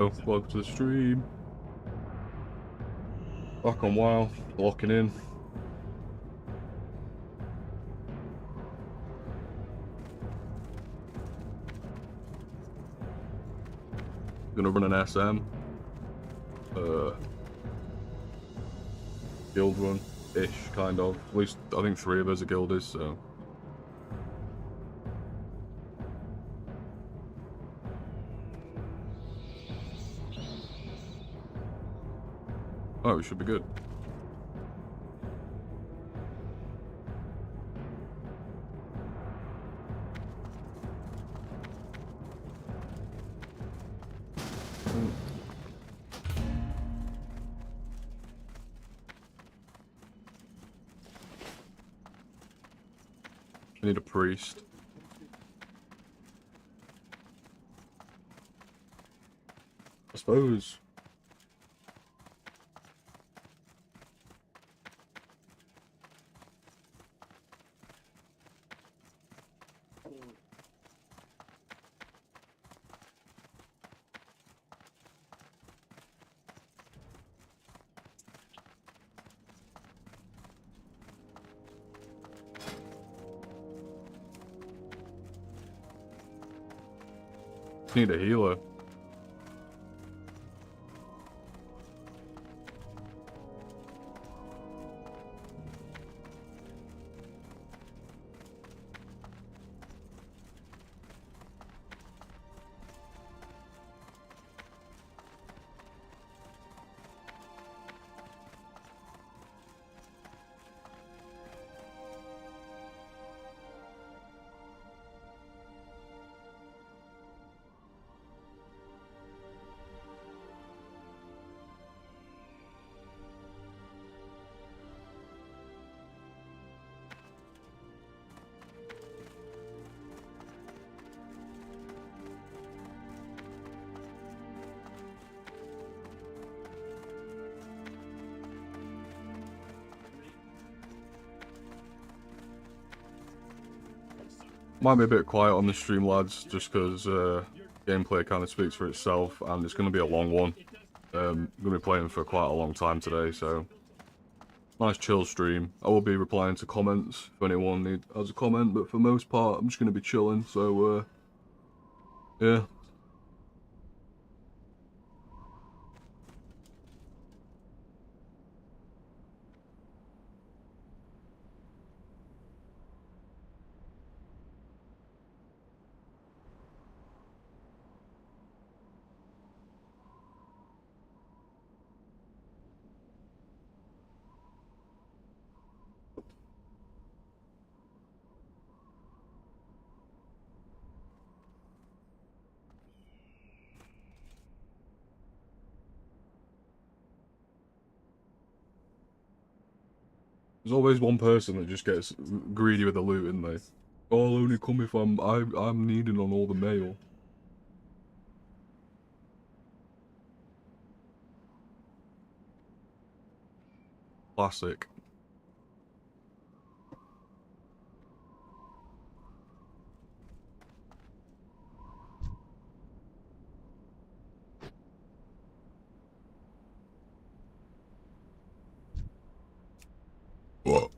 Oh, welcome to the stream. Back on WoW, locking in. Gonna run an SM. Guild run-ish, kind of. At least, I think 3 of us are guilders, so... Oh, we should be good. I need a priest. I suppose... Need a healer. Might be a bit quiet on the stream, lads, just because gameplay kind of speaks for itself, and it's going to be a long one. I'm going to be playing for quite a long time today, so... Nice chill stream. I will be replying to comments if anyone has a comment, but for the most part, I'm just going to be chilling, so, yeah. There's always one person that just gets greedy with the loot, isn't they? Oh, I'll only come if I'm needing on all the mail. Classic. Whoa.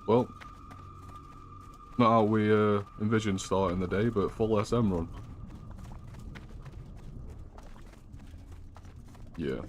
Well, not how we envisioned starting the day, but full SM run. Yeah.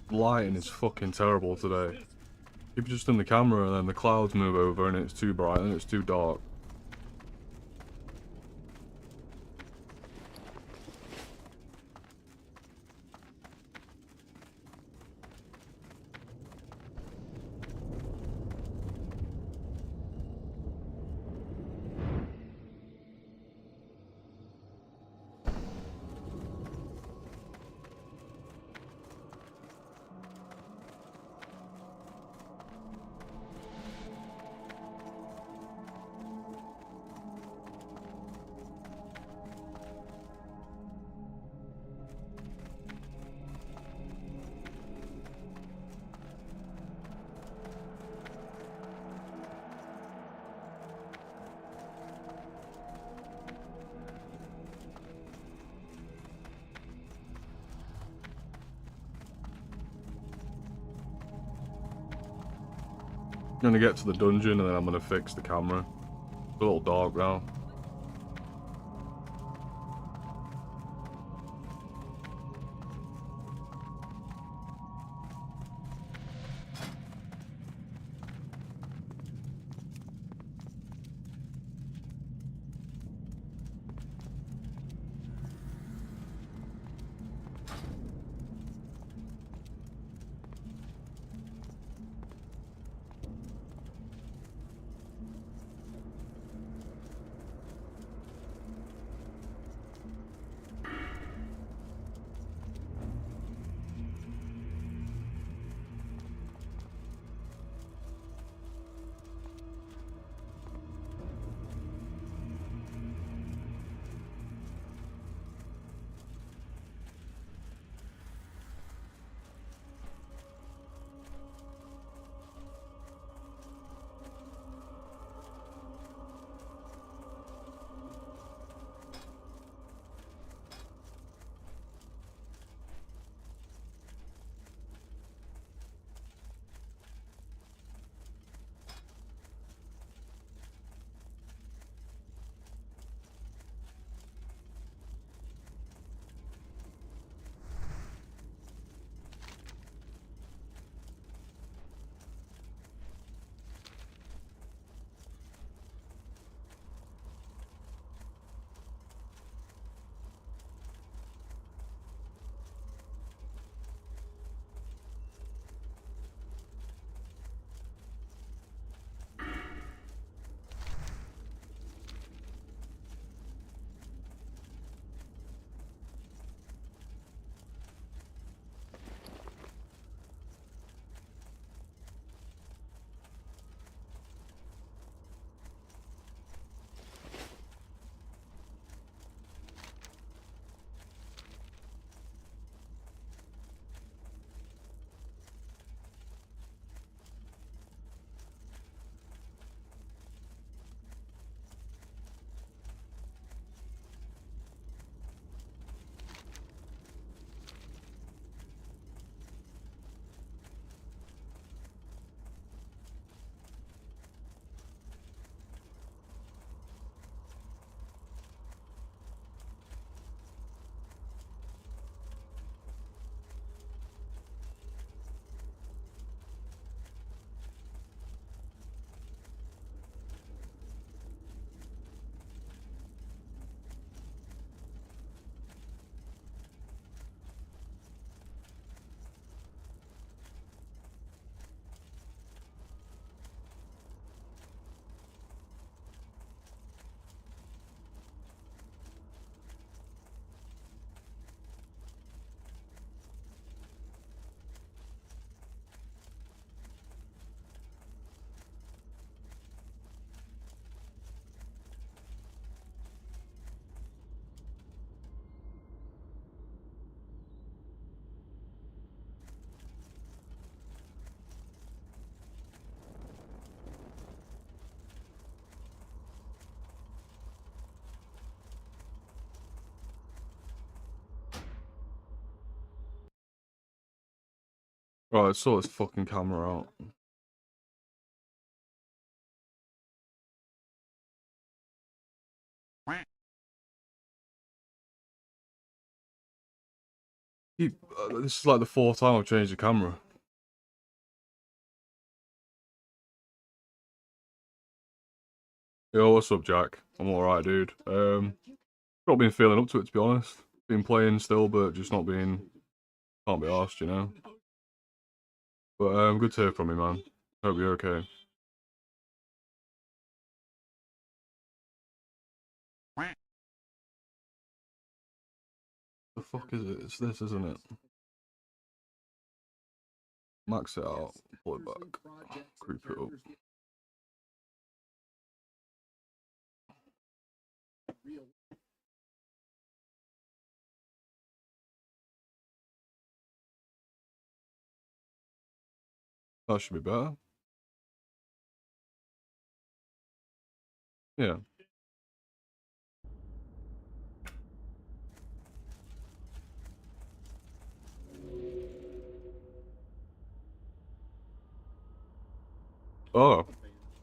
Lighting is fucking terrible today. Keep just in the camera and then the clouds move over and it's too bright and it's too dark. I'm gonna get to the dungeon and then I'm gonna fix the camera. It's a little dark now. Right, let's sort this fucking camera out. This is like the 4th time I've changed the camera. Yo, what's up, Jack? I'm alright, dude. Not been feeling up to it, to be honest. Been playing still, but just not being... Can't be arsed, you know? But, good to hear from you, man. Hope you're okay. The fuck is it? It's this, isn't it? Max it out. Pull it back. Creep it up. That should be better. Yeah. Oh,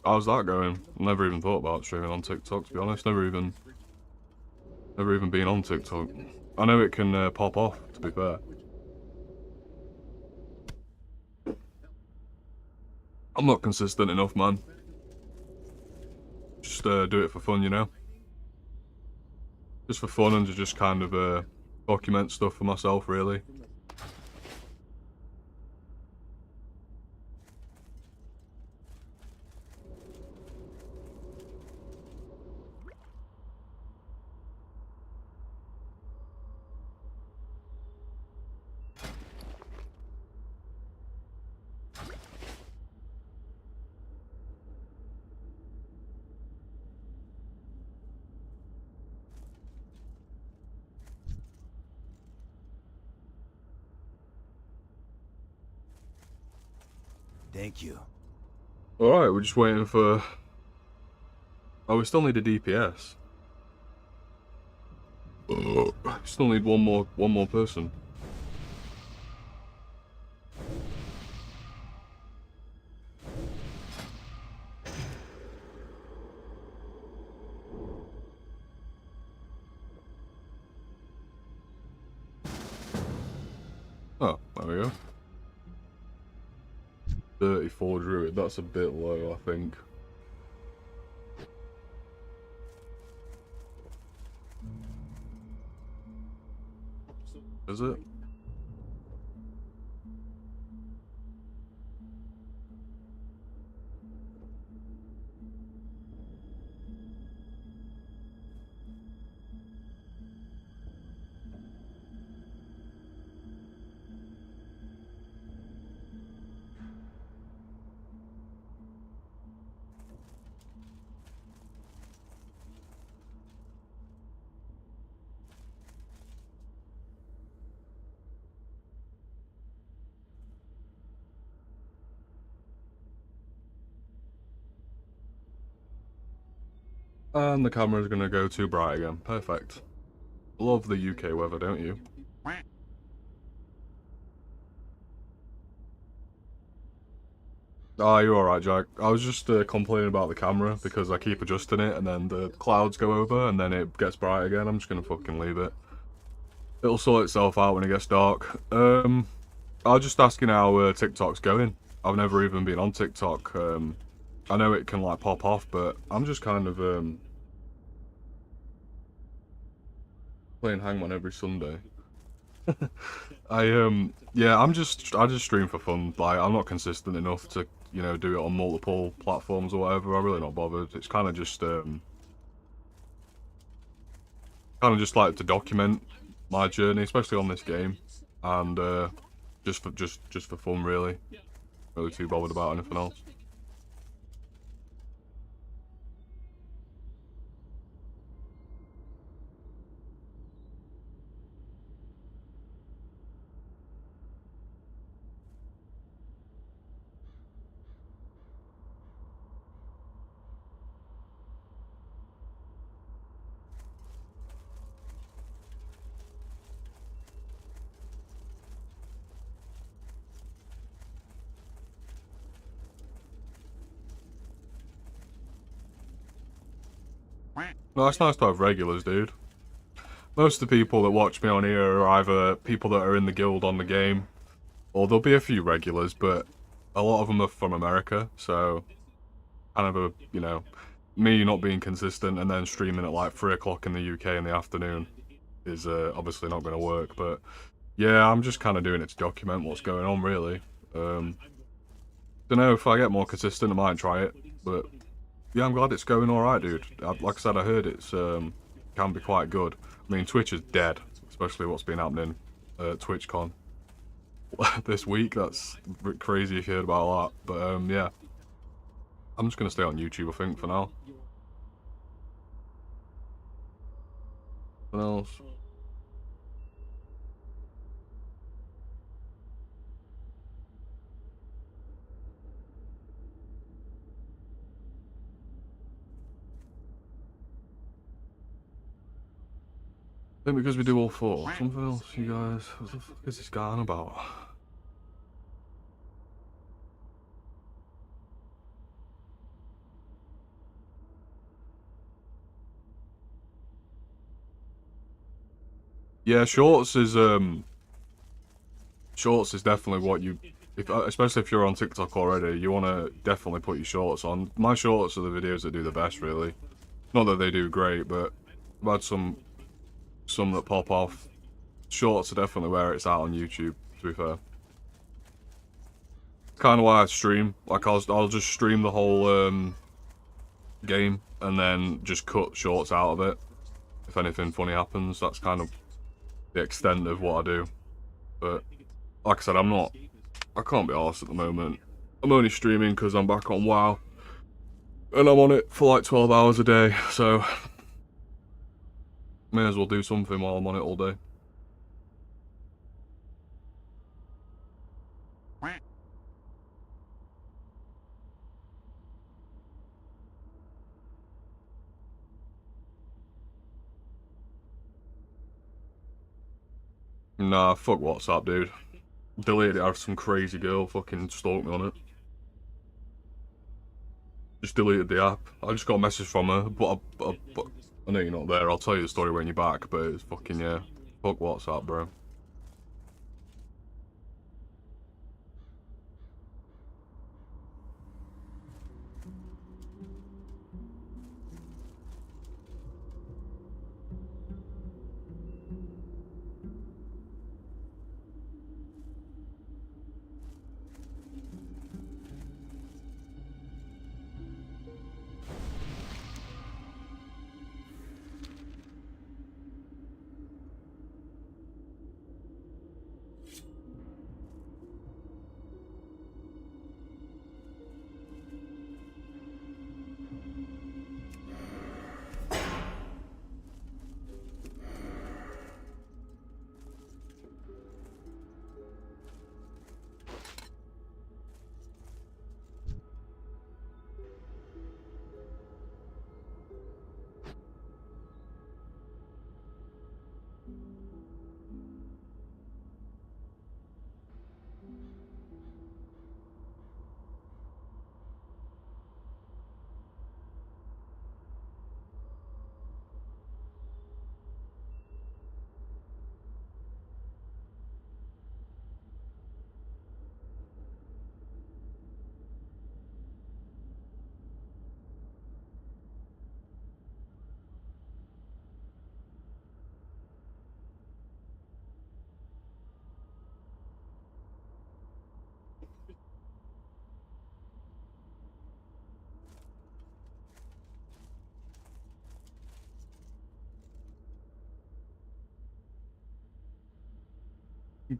how's that going? Never even thought about streaming on TikTok, to be honest. Never even been on TikTok. I know it can pop off, to be fair. I'm not consistent enough, man. Just do it for fun, you know? Just for fun and to just kind of document stuff for myself, really. Thank you. Alright, we're just waiting for... Oh, we still need a DPS. Still need one more person. Oh, there we go. 34 druid, that's a bit low, I think. Is it? And the camera's gonna go too bright again. Perfect. Love the UK weather, don't you? Ah, you're alright, Jack. I was just complaining about the camera because I keep adjusting it and then the clouds go over and then it gets bright again. I'm just gonna fucking leave it. It'll sort itself out when it gets dark. I was just asking how TikTok's going. I've never even been on TikTok. I know it can like pop off, but I'm just kind of playing Hangman every Sunday. Yeah, I just stream for fun. Like, I'm not consistent enough to, you know, do it on multiple platforms or whatever. I'm really not bothered. It's kind of just like to document my journey, especially on this game, and just for fun, really. Really too bothered about anything else. No, it's nice to have regulars, dude. Most of the people that watch me on here are either people that are in the guild on the game, or there'll be a few regulars, but a lot of them are from America, so kind of a, you know, me not being consistent and then streaming at like 3 o'clock in the UK in the afternoon is obviously not going to work, but yeah, I'm just kind of doing it to document what's going on, really. Don't know, if I get more consistent, I might try it, but yeah, I'm glad it's going alright, dude. Like I said, I heard it's can be quite good. I mean, Twitch is dead, especially what's been happening at TwitchCon this week. That's crazy if you heard about that, but yeah. I'm just going to stay on YouTube, I think, for now. What else? I think because we do all four. Something else, you guys. What the fuck is this guy on about? Yeah, shorts is definitely what you, especially if you're on TikTok already, you want to definitely put your shorts on. My shorts are the videos that do the best, really. Not that they do great, but I've had some that pop off. Shorts are definitely where it's at on YouTube, to be fair. Kind of why I stream. Like, I'll just stream the whole game and then just cut shorts out of it if anything funny happens. That's kind of the extent of what I do. But like I said, I can't be arsed at the moment. I'm only streaming because I'm back on WoW and I'm on it for like 12 hours a day, so may as well do something while I'm on it all day. Nah, fuck WhatsApp, dude. Deleted it after some crazy girl fucking stalked me on it. Just deleted the app. I just got a message from her, but I know you're not there. I'll tell you the story when you're back, but it's fucking, yeah. Fuck WhatsApp, bro.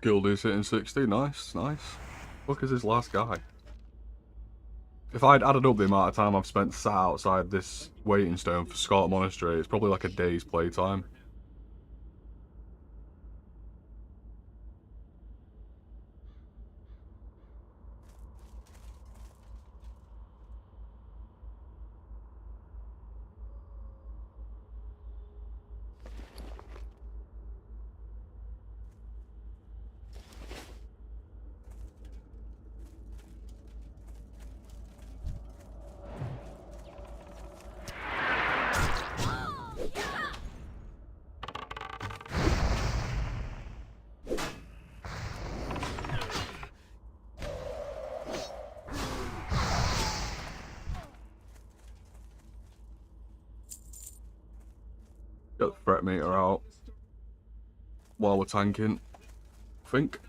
Gildy's hitting 60. Nice, nice. Fuck is this last guy? If I'd added up the amount of time I've spent sat outside this waiting stone for Scott Monastery, it's probably like a day's playtime. Get the threat meter out while we're tanking, I think.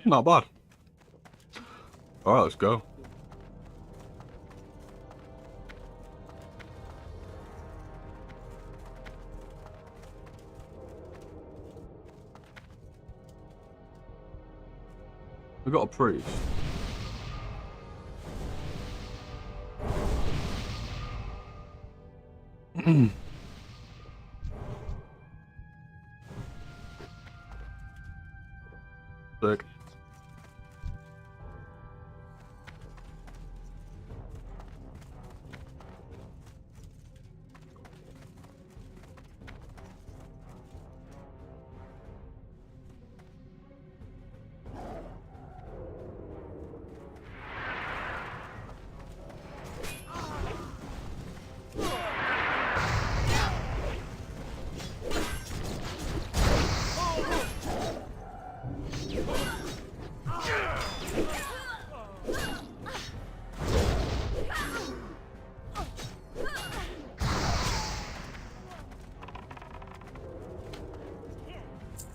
Not bad. Alright, let's go. We got a priest. Sick.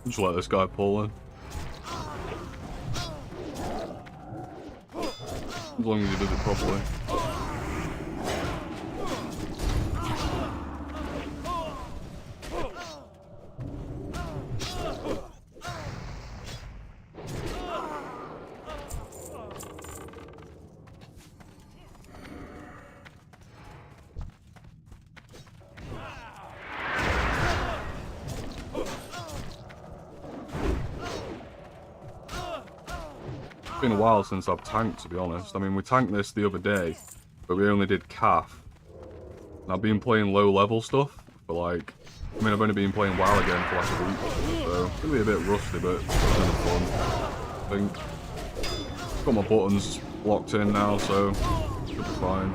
Just let this guy pull in. As long as he does it properly. It's been a while since I've tanked, to be honest. I mean, we tanked this the other day, but we only did calf. And I've been playing low level stuff for like, I mean, I've only been playing WoW again for like a week, so it's gonna be a bit rusty, but it's kind of fun, I think. Got my buttons locked in now, so should be fine.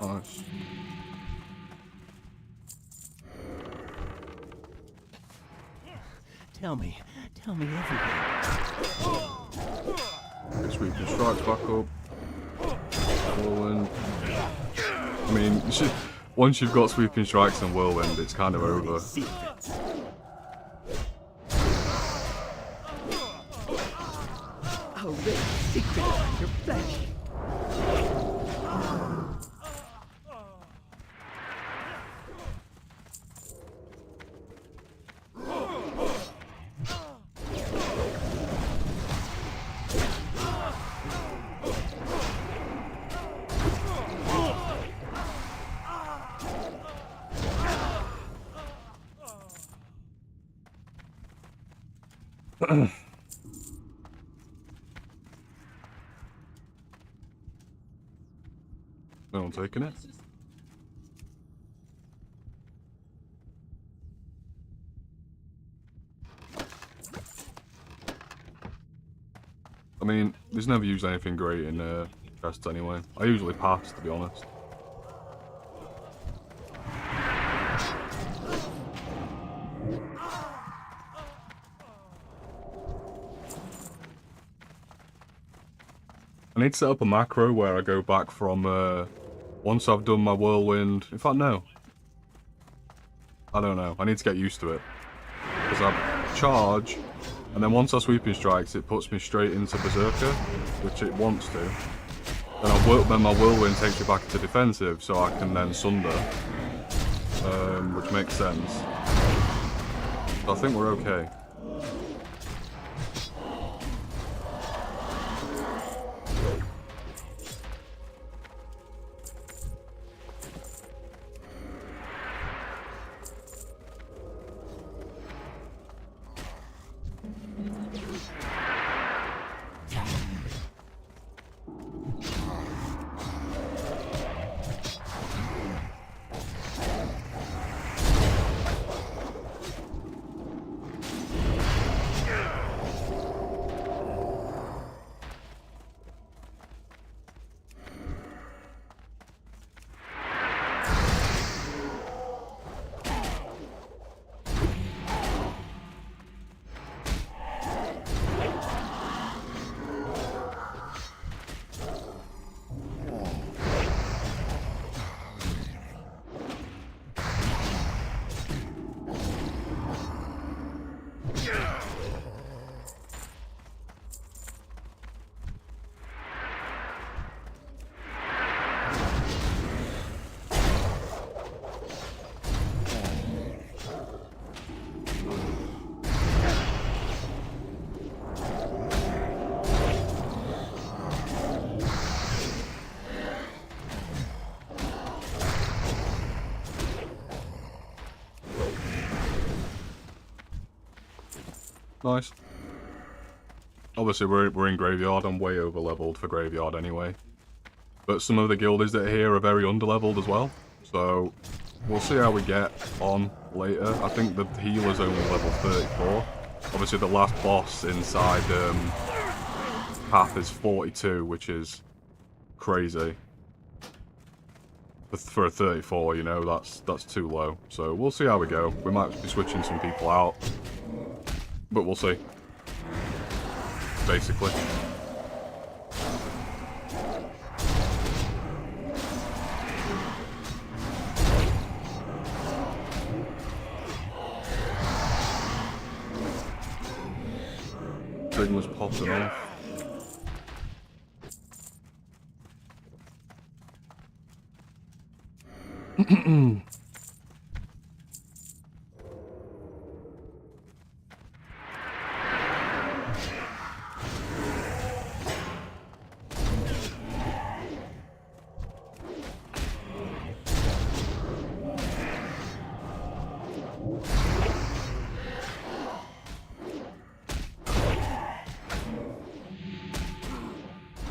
Nice. Tell me everything. Get sweeping strikes back up. Whirlwind. I mean, once you've got sweeping strikes and whirlwind, it's kind of over. Oh, the secret of your flesh. No one taking it? I mean, there's never used anything great in chests anyway. I usually pass, to be honest. I need to set up a macro where I go back from, once I've done my whirlwind. In fact, no. I don't know. I need to get used to it. Because I charge, and then once I sweeping strikes, it puts me straight into Berserker, which it wants to. Then my whirlwind takes me back into defensive, so I can then sunder. Which makes sense. So I think we're okay. Nice. Obviously, we're in Graveyard. I'm way over leveled for Graveyard anyway. But some of the guildies that are here are very under leveled as well. So we'll see how we get on later. I think the healer's only level 34. Obviously, the last boss inside Path is 42, which is crazy. For a 34, you know, that's too low. So we'll see how we go. We might be switching some people out. But we'll see. Basically. Sigma's popping off.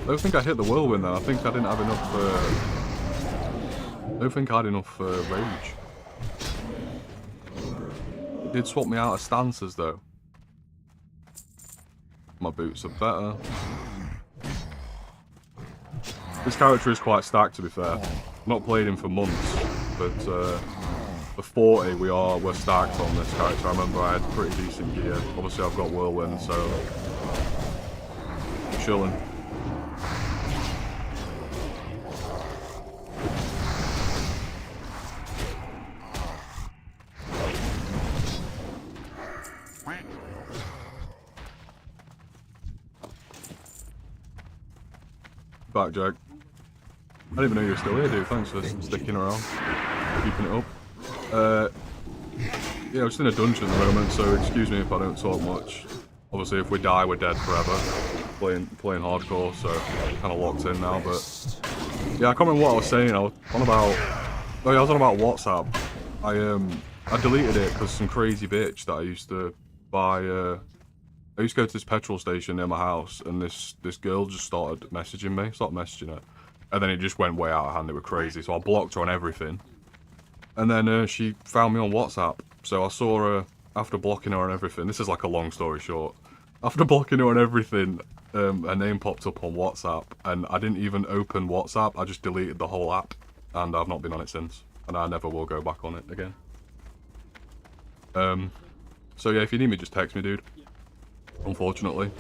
I don't think I hit the whirlwind then. I think I didn't have enough. I don't think I had enough rage. It did swap me out of stances though. My boots are better. This character is quite stacked, to be fair. Not played him for months, but for 40 we're stacked on this character. I remember I had pretty decent gear. Obviously I've got whirlwind, so chilling. Back, Jack. I didn't even know you were still here, dude. Thanks for sticking around, keeping it up. Yeah, I'm just in a dungeon at the moment, so excuse me if I don't talk much. Obviously, if we die, we're dead forever. Playing hardcore, so kind of locked in now. But yeah, I can't remember what I was saying. I was on about. Oh yeah, I was on about WhatsApp. I deleted it because some crazy bitch that I used to buy I used to go to this petrol station near my house, and this girl just started messaging me. Started messaging her, and then it just went way out of hand. It was crazy. So I blocked her on everything, and then she found me on WhatsApp. So I saw her after blocking her on everything. This is like a long story short. After blocking her on everything, her name popped up on WhatsApp, and I didn't even open WhatsApp. I just deleted the whole app, and I've not been on it since, and I never will go back on it again. So yeah, if you need me, just text me, dude. Unfortunately.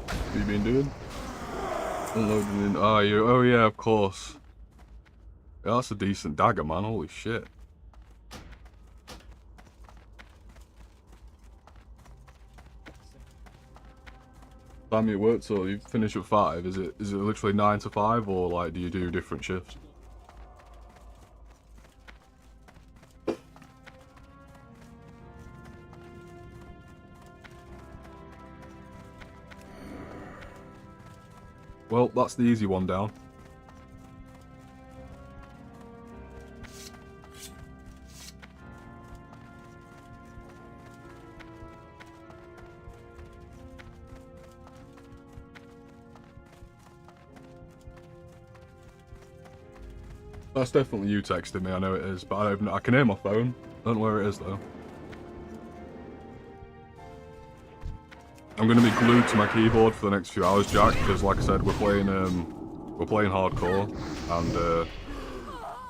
What you been doing? Unloading in. Oh yeah, of course. Yeah, that's a decent dagger, man. Holy shit. Time you work till you finish at 5. Is it literally 9 to 5, or like do you do different shifts? Well, that's the easy one down. That's definitely you texting me, I know it is, but I can hear my phone. I don't know where it is though. I'm gonna be glued to my keyboard for the next few hours, Jack, because like I said, we're playing hardcore, and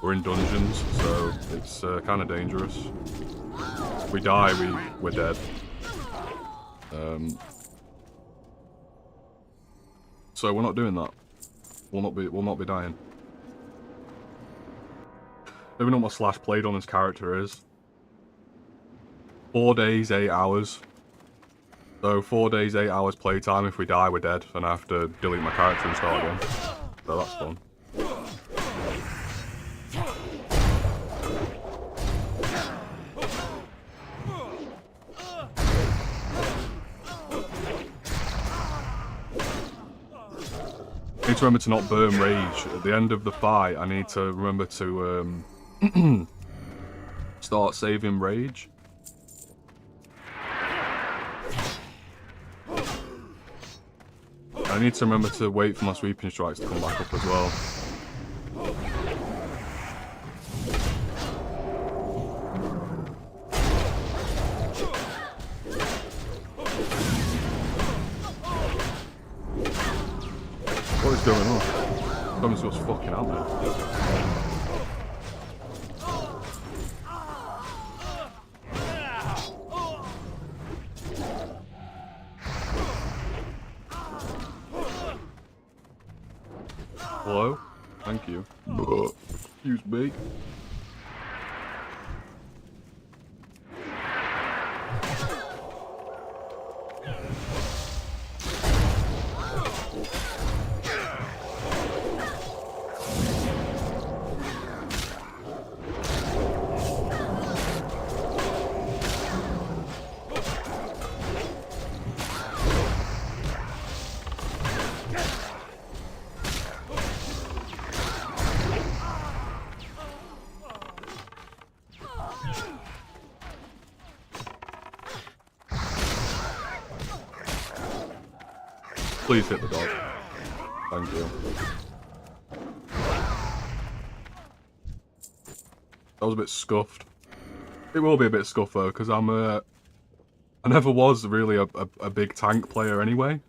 we're in dungeons, so it's kind of dangerous. If we die, we're dead. So we're not doing that. We'll not be dying. I don't even know what my /played on this character is. 4 days, 8 hours. So 4 days, 8 hours playtime. If we die, we're dead, and I have to delete my character and start again. So that's fun. I need to remember to not burn rage. At the end of the fight, I need to remember to start saving rage. I need to remember to wait for my sweeping strikes to come back up as well. What is going on? Tell me what's fucking happening. Hello? Thank you. Excuse me. Please hit the dog. Thank you. That was a bit scuffed. It will be a bit scuffed though, because I never was really a big tank player anyway,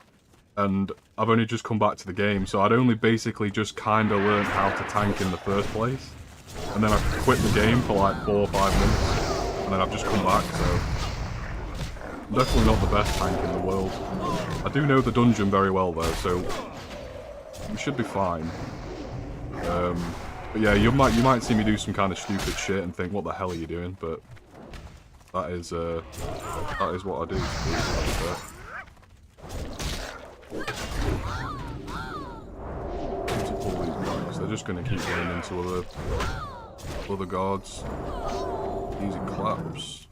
and I've only just come back to the game, so I'd only basically just kind of learned how to tank in the first place, and then I quit the game for like 4 or 5 minutes, and then I've just come back, so I'm definitely not the best tank in the world. I do know the dungeon very well though, so we should be fine. But yeah, you might see me do some kind of stupid shit and think, what the hell are you doing? But that is what I do. To pull these back, 'cause they're just going to keep running into other Other guards. Easy claps.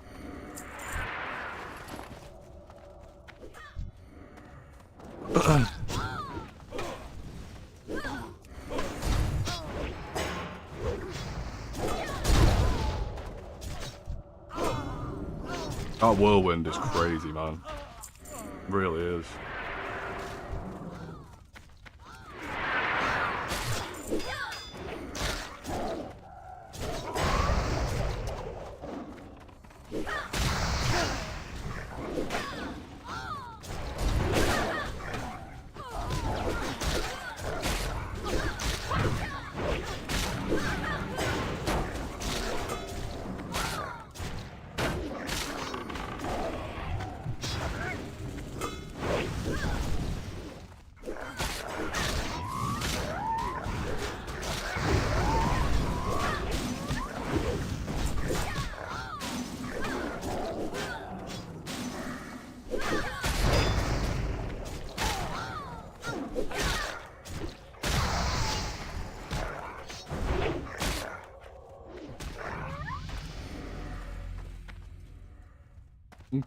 That whirlwind is crazy, man. Really is.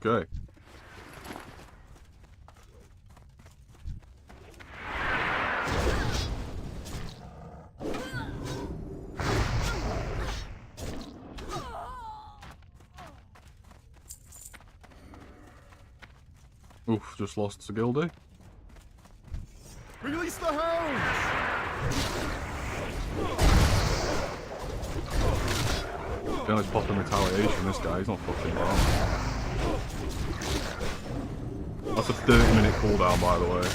Okay. Oof, just lost Sigildy. Release the hounds! Yeah, he's popping retaliation, this guy, he's not fucking around. That's a 30-minute cooldown, by the way.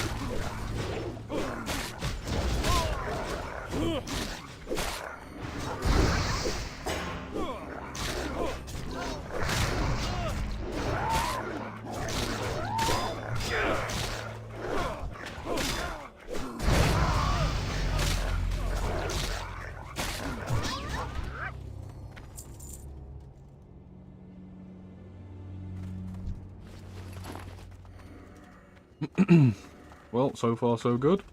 Well, so far so good.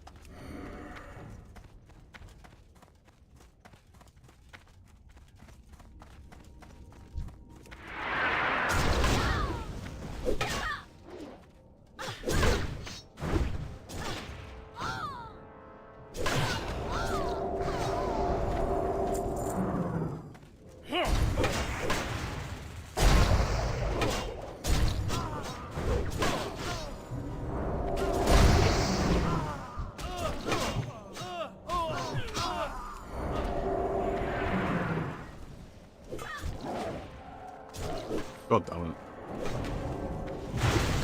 God damn it.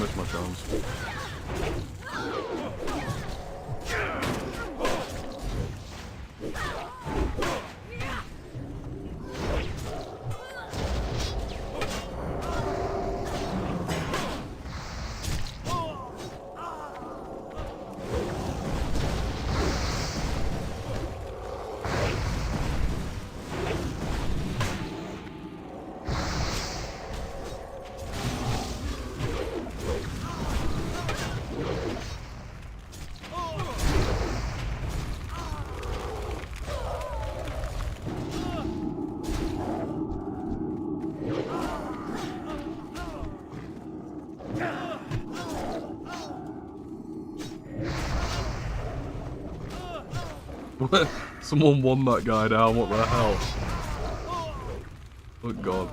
Missed my chance. Someone won that guy down, what the hell? Oh god.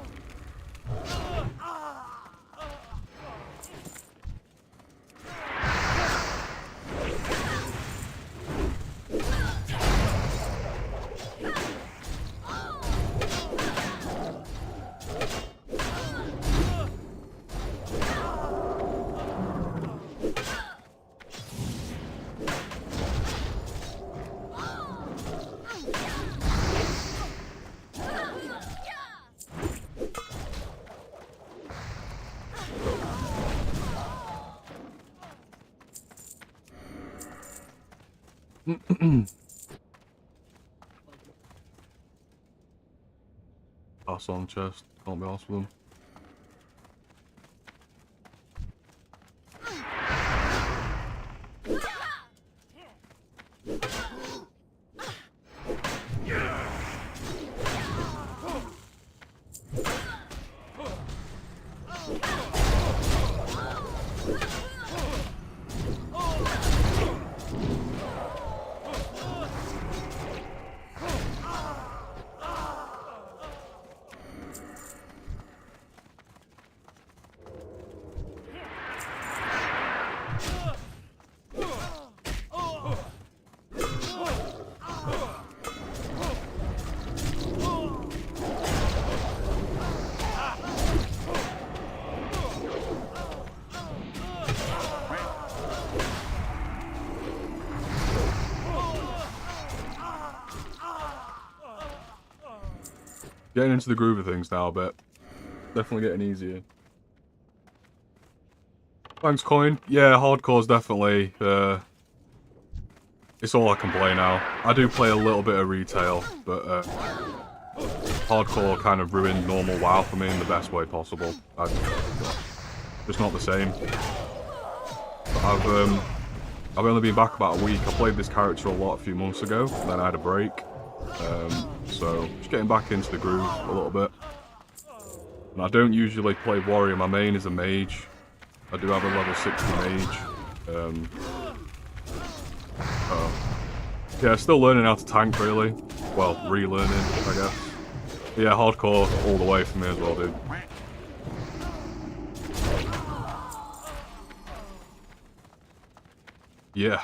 Pass on chest, can't be arsed with them. Getting into the groove of things now a bit. Definitely getting easier. Thanks, Coin. Yeah, hardcore's definitely, it's all I can play now. I do play a little bit of retail, but, hardcore kind of ruined normal WoW for me in the best way possible. It's not the same. But I've only been back about a week. I played this character a lot a few months ago, and then I had a break. So, just getting back into the groove a little bit. And I don't usually play warrior. My main is a mage. I do have a level 60 mage. Yeah, still learning how to tank, really. Well, relearning, I guess. But yeah, hardcore all the way for me as well, dude. Yeah.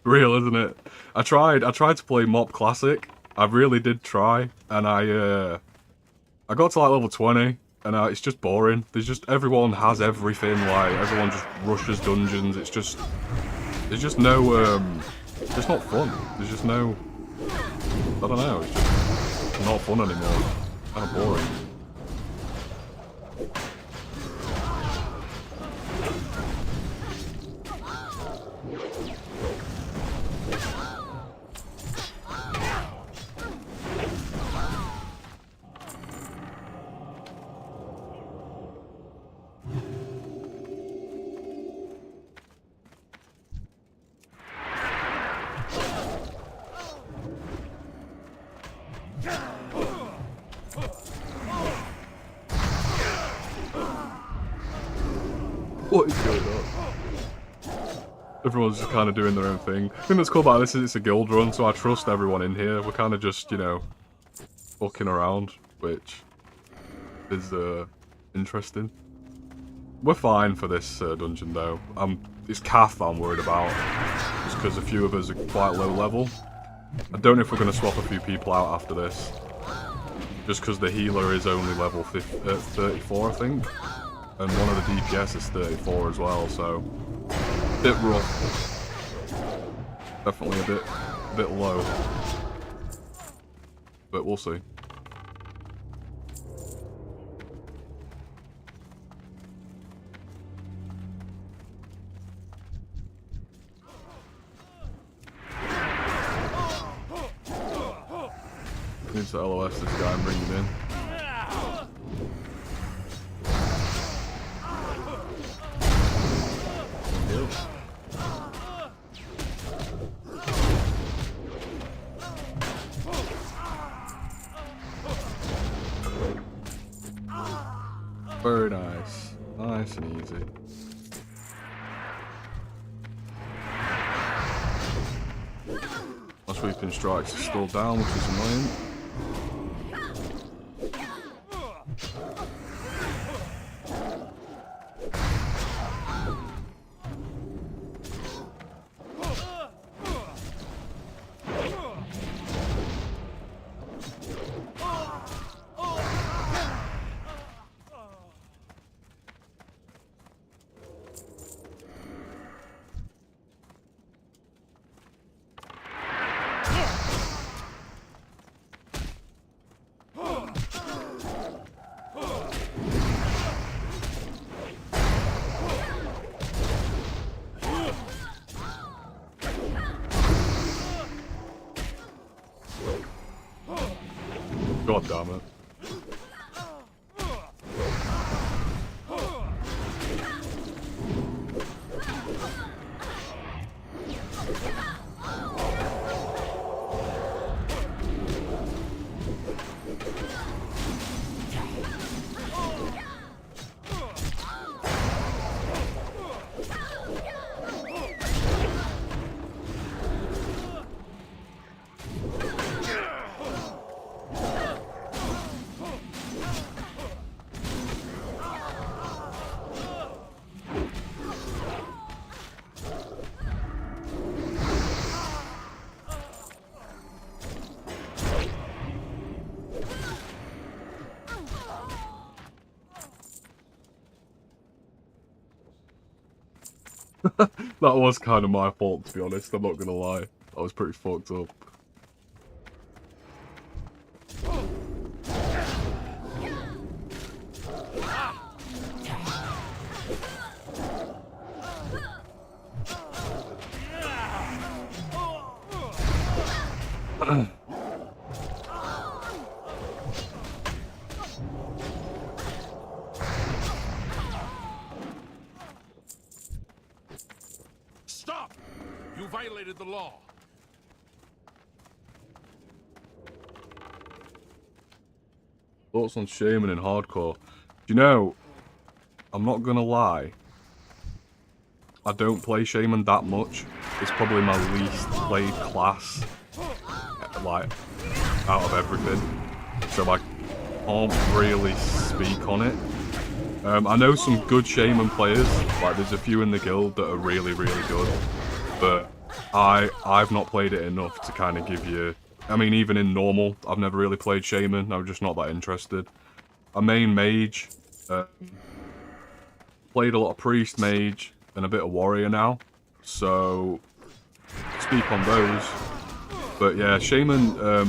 Real, isn't it? I tried to play Mop Classic. I really did try, and I got to like level 20, and it's just boring. There's just, everyone has everything, like, everyone just rushes dungeons. It's just, there's just no, it's not fun. There's just no, I don't know, it's just not fun anymore. Kind of boring. What is going on? Everyone's just kind of doing their own thing. The thing that's cool about this is it's a guild run, so I trust everyone in here. We're kind of just, you know, fucking around, which is interesting. We're fine for this dungeon though. It's Cath that I'm worried about, just because a few of us are quite low level. I don't know if we're going to swap a few people out after this, just because the healer is only level 34, I think. And one of the DPS is 34 as well, so a bit rough. Definitely a bit low. But we'll see. Need to LOS this guy and bring him in. Very nice. Nice and easy. My sweeping strikes is still down, which is annoying. God damn it. That was kind of my fault, to be honest. I'm not gonna lie. I was pretty fucked up. Stop! You violated the law. Thoughts on Shaman in hardcore? Do you know, I'm not gonna lie, I don't play Shaman that much. It's probably my least played class, like, out of everything. So I can't really speak on it. I know some good Shaman players, like there's a few in the guild that are really, really good. But I've not played it enough to kind of give you... I mean, even in normal, I've never really played Shaman. I'm just not that interested. I main mage. Played a lot of priest, mage, and a bit of warrior now. So, speak on those. But yeah, Shaman, they're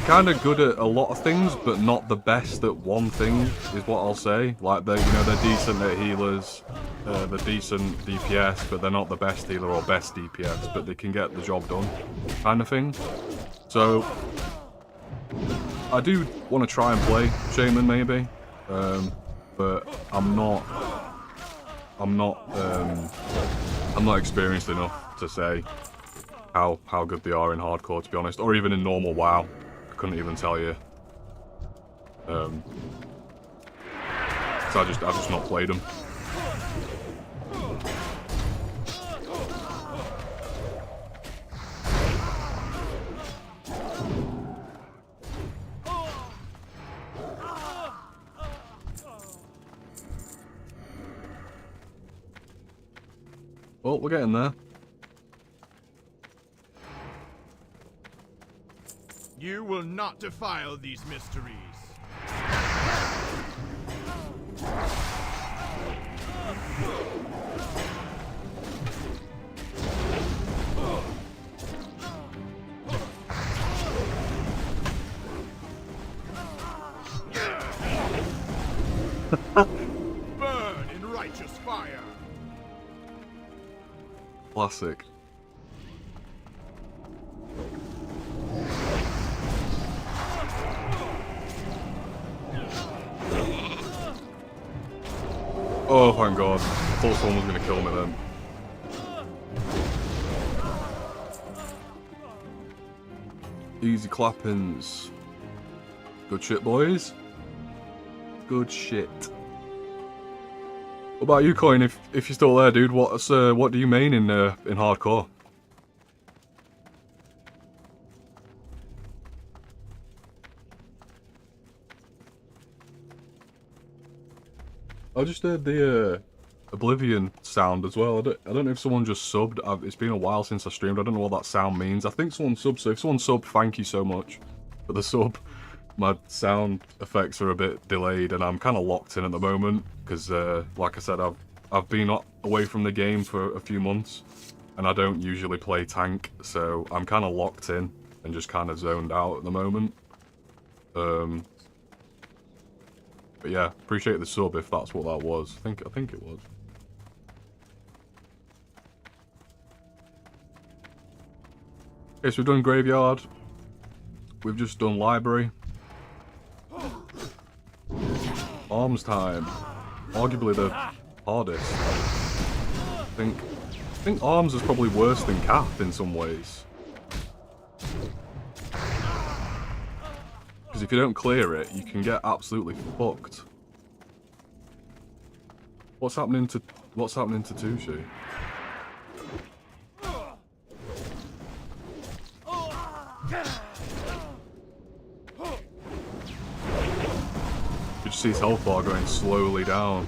kind of good at a lot of things, but not the best at one thing, is what I'll say. Like, they're decent at healers, they're decent DPS, but they're not the best healer or best DPS, but they can get the job done, kind of thing. So, I do want to try and play Shaman, maybe, but I'm not experienced enough to say how good they are in hardcore, to be honest, or even in normal WoW. I couldn't even tell you. So I've just not played them. Well, we're getting there. You will not defile these mysteries. Burn in righteous fire. Classic. Oh, thank God. I thought someone was going to kill me then. Easy clappings. Good shit, boys. Good shit. What about you, Coin? If you're still there, dude, what do you main in hardcore? I just heard the Oblivion sound as well. I don't know if someone just subbed. It's been a while since I streamed. I don't know what that sound means. I think someone subbed, so if someone subbed, thank you so much for the sub. My sound effects are a bit delayed, and I'm kind of locked in at the moment because, like I said, I've been away from the game for a few months, and I don't usually play tank, so I'm kind of locked in and just kind of zoned out at the moment. But yeah, appreciate the sub if that's what that was. I think it was. Okay, so we've done graveyard. We've just done library. Arms time. Arguably the hardest. I think arms is probably worse than cap in some ways. Because if you don't clear it, you can get absolutely fucked. What's happening to Tushi? You just see his health bar going slowly down.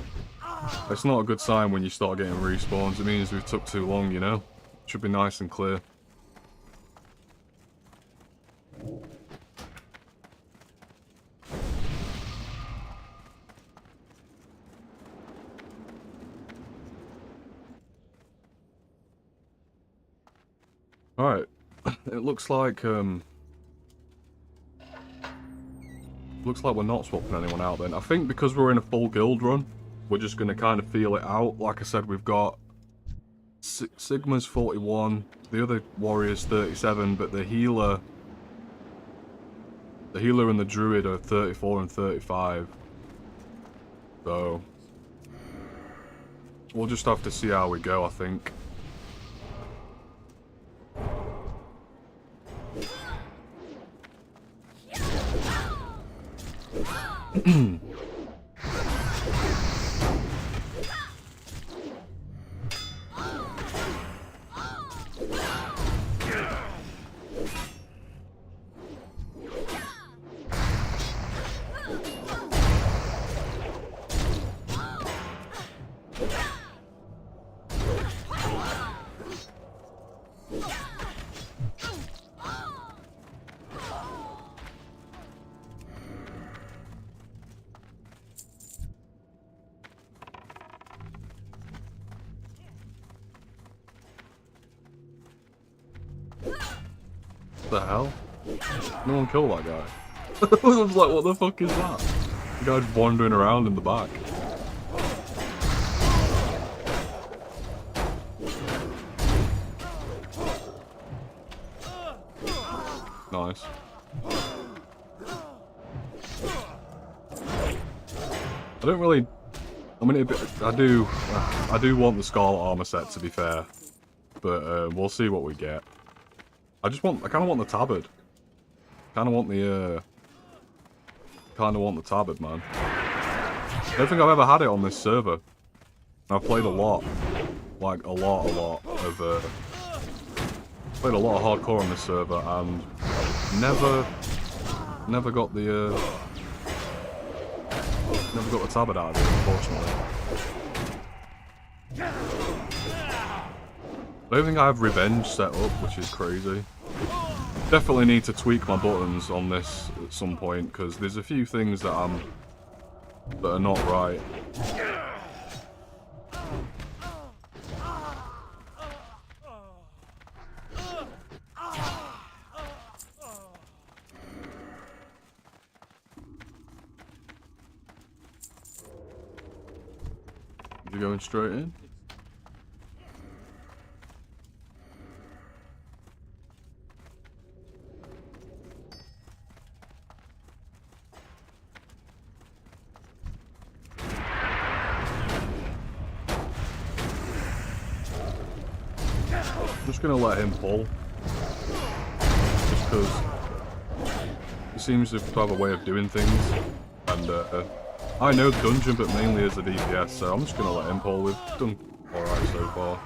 It's not a good sign when you start getting respawns. It means we took too long, you know? Should be nice and clear. Alright. It looks like we're not swapping anyone out then. I think because we're in a full guild run, we're just going to kind of feel it out. Like I said, we've got Sigma's 41, the other warrior's 37, but the healer The healer and the druid are 34 and 35. So we'll just have to see how we go, I think. What the hell? No one killed that guy. I was like, what the fuck is that? The guy's wandering around in the back. Nice. I don't really... I mean, I do want the Scarlet Armor set, to be fair. But we'll see what we get. I kind of want the tabard. Kind of want the tabard, man. I don't think I've ever had it on this server. I've played a lot. Like, a lot of, played a lot of hardcore on this server, and never got the tabard out of it, unfortunately. I don't think I have revenge set up, which is crazy. Definitely need to tweak my buttons on this at some point, because there's a few things that are not right. You going straight in? I'm just gonna let him pull. Just because he seems to have a way of doing things. And I know the dungeon, but mainly as a DPS, so I'm just gonna let him pull. We've done alright so far.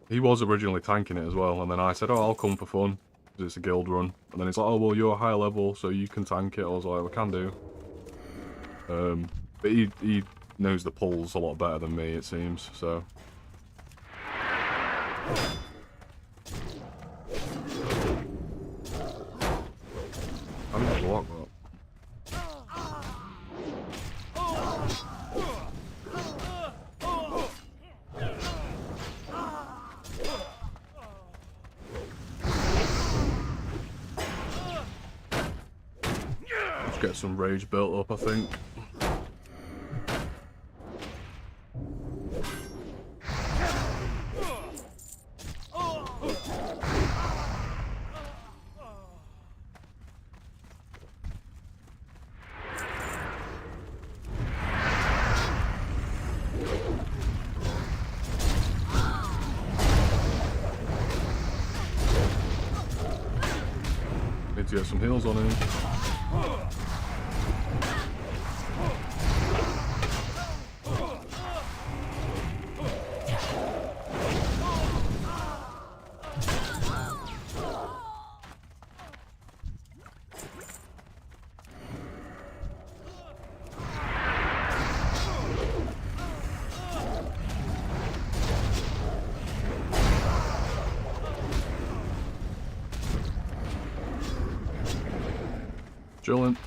He was originally tanking it as well, and then I said, oh, I'll come for fun, because it's a guild run. And then he's like, oh, well, you're a higher level, so you can tank it. I was like, we can do. But he knows the pulls a lot better than me, it seems, so... I'm gonna block that. Let's get some rage built up, I think. Need to get some heals on him. Chilling.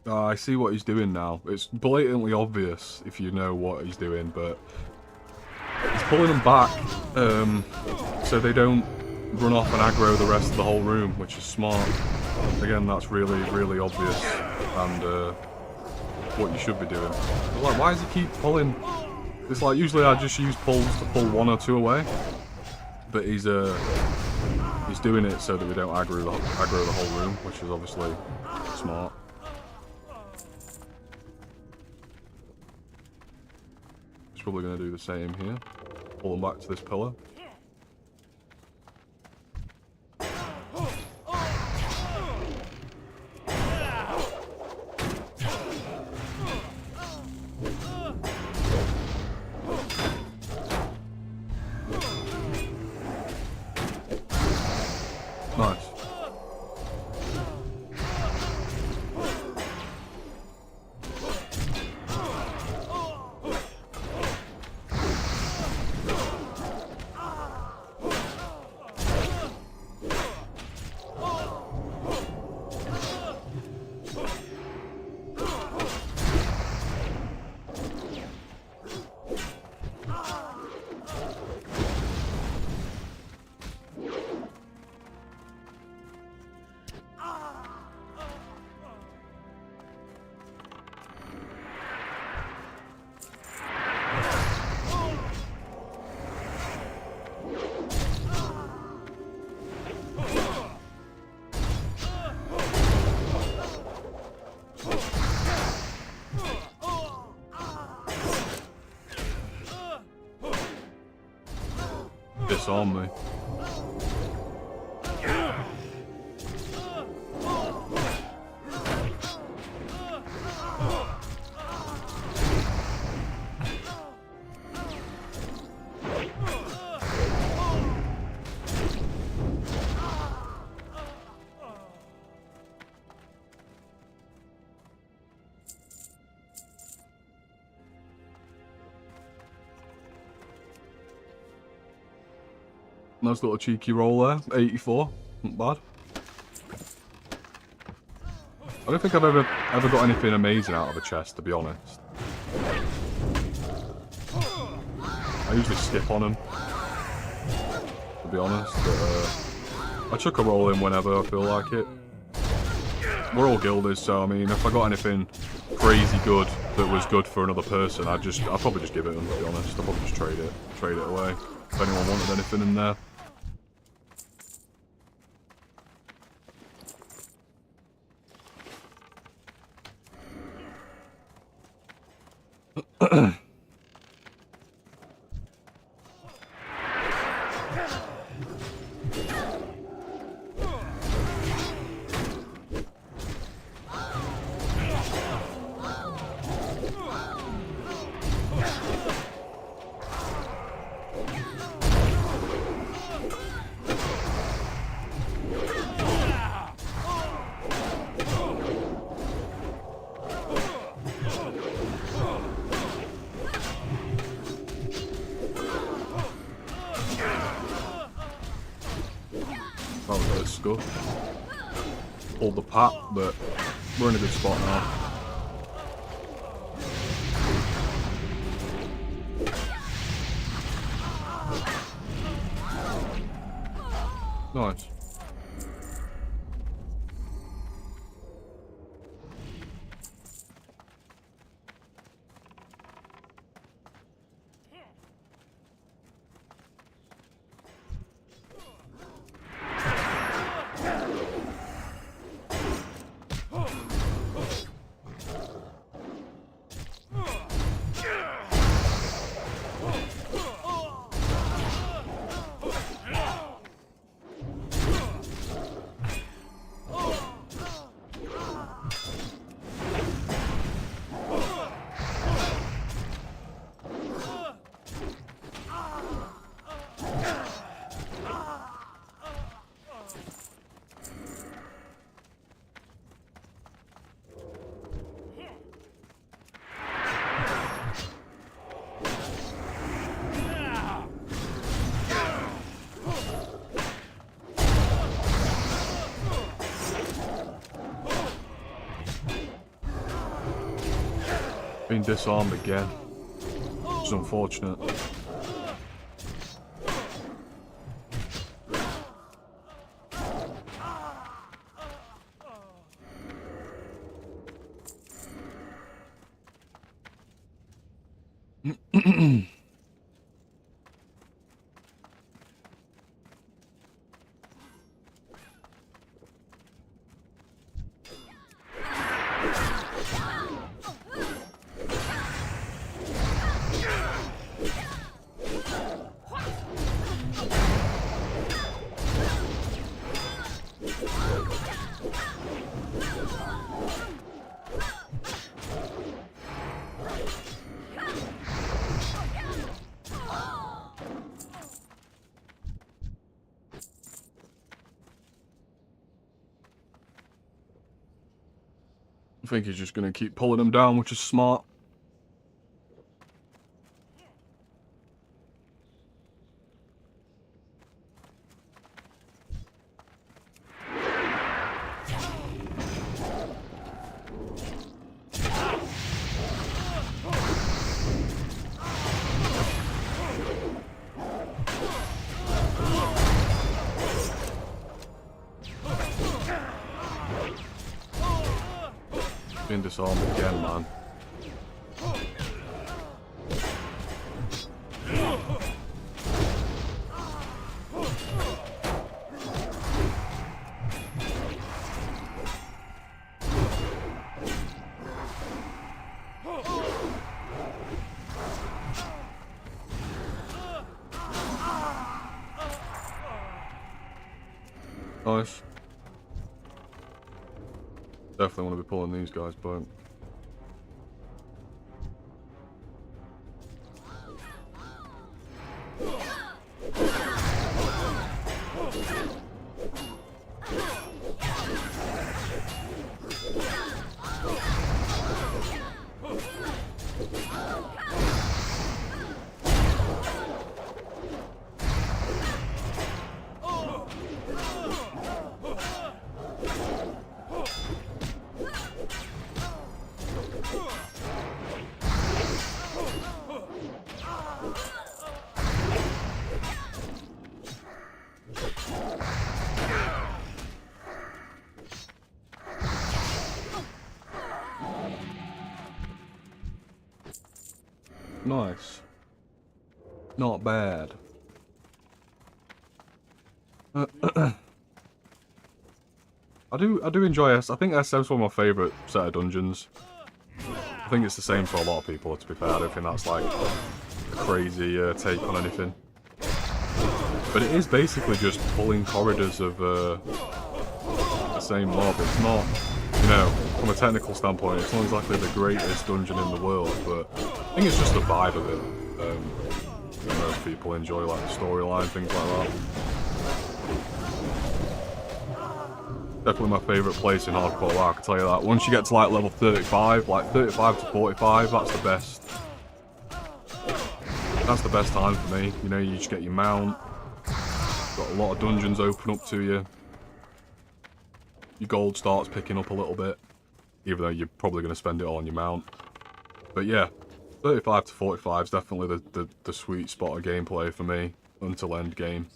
I see what he's doing now. It's blatantly obvious if you know what he's doing, but he's pulling them back so they don't run off and aggro the rest of the whole room, which is smart. Again, that's really, really obvious and what you should be doing. Like, why does he keep pulling It's like usually I just use pulls to pull one or two away, but he's doing it so that we don't aggro the whole room, which is obviously smart. He's probably going to do the same here. Pull them back to this pillar. Nice. Disarm me. Nice little cheeky roll there. 84. Not bad. I don't think I've ever got anything amazing out of a chest, to be honest. I usually skip on them, to be honest. But I chuck a roll in whenever I feel like it. We're all guildies, so I mean, if I got anything crazy good that was good for another person, I'd probably just give it them, to be honest. I'd probably just trade it away. If anyone wanted anything in there. That was a bit of scuff. Pulled the pat, but we're in a good spot now. Nice. Being disarmed again. It's unfortunate. I think he's just going to keep pulling them down, which is smart. Being disarmed again, man. Nice. Definitely want to be pulling these guys back. Nice. Not bad. I do enjoy S. I think SM's one of my favourite set of dungeons. I think it's the same for a lot of people, to be fair. I don't think that's like a crazy take on anything. But it is basically just pulling corridors of the same mob. It's not, you know, from a technical standpoint, it's not exactly the greatest dungeon in the world, but I think it's just the vibe of it. Most people enjoy like the storyline, things like that. Definitely my favourite place in hardcore WoW, I can tell you that. Once you get to like level 35, like 35 to 45, that's the best. That's the best time for me. You know, you just get your mount. Got a lot of dungeons open up to you. Your gold starts picking up a little bit, even though you're probably going to spend it all on your mount. But yeah, 35 to 45 is definitely the sweet spot of gameplay for me until end game.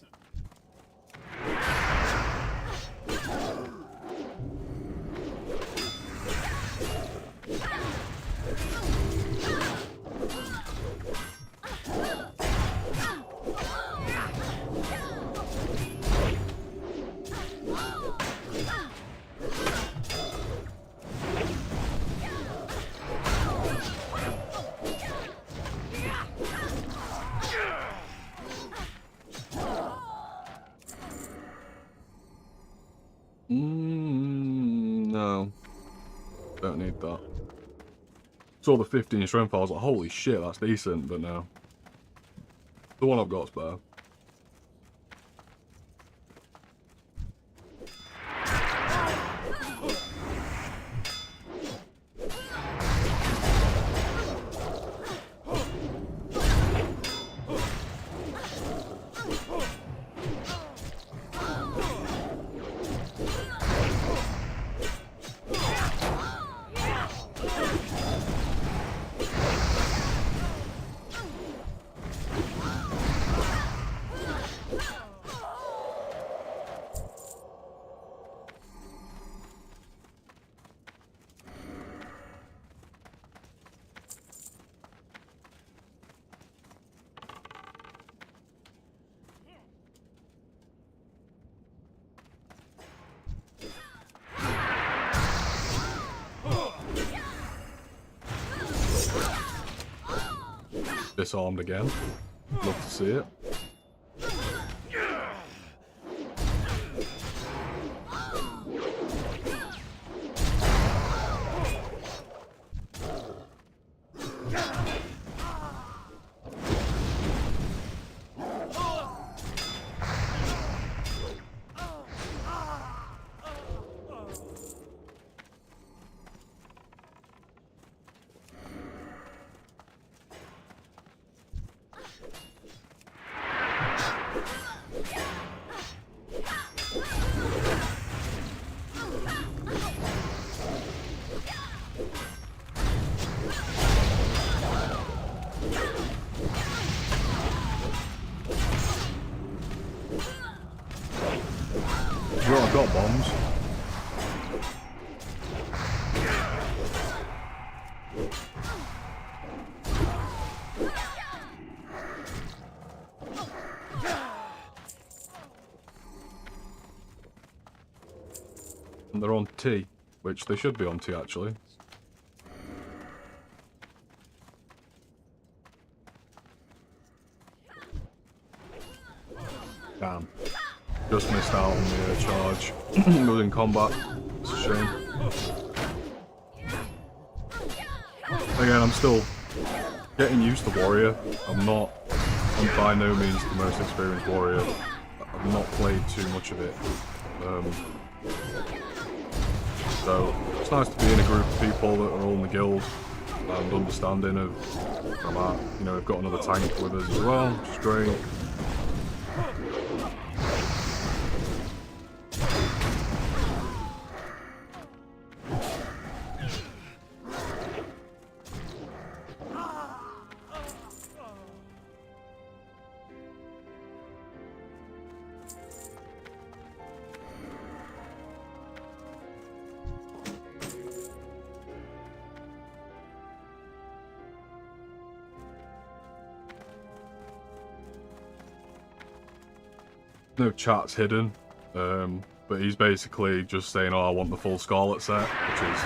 No. Don't need that. Saw the 15 strength, I was like, holy shit, that's decent, but no. The one I've got's better. disarmed again. Love to see it. Well, I've got bombs. And they're on T, which they should be on T actually. Damn. Just missed out on the charge. Was in combat. It's a shame. Again, I'm still getting used to warrior. I'm by no means the most experienced warrior. I've not played too much of it. So it's nice to be in a group of people that are all in the guild and understanding of where I'm at. You know, we've got another tank with us as well, which is great. No chat's hidden, but he's basically just saying, oh, I want the full Scarlet set, which is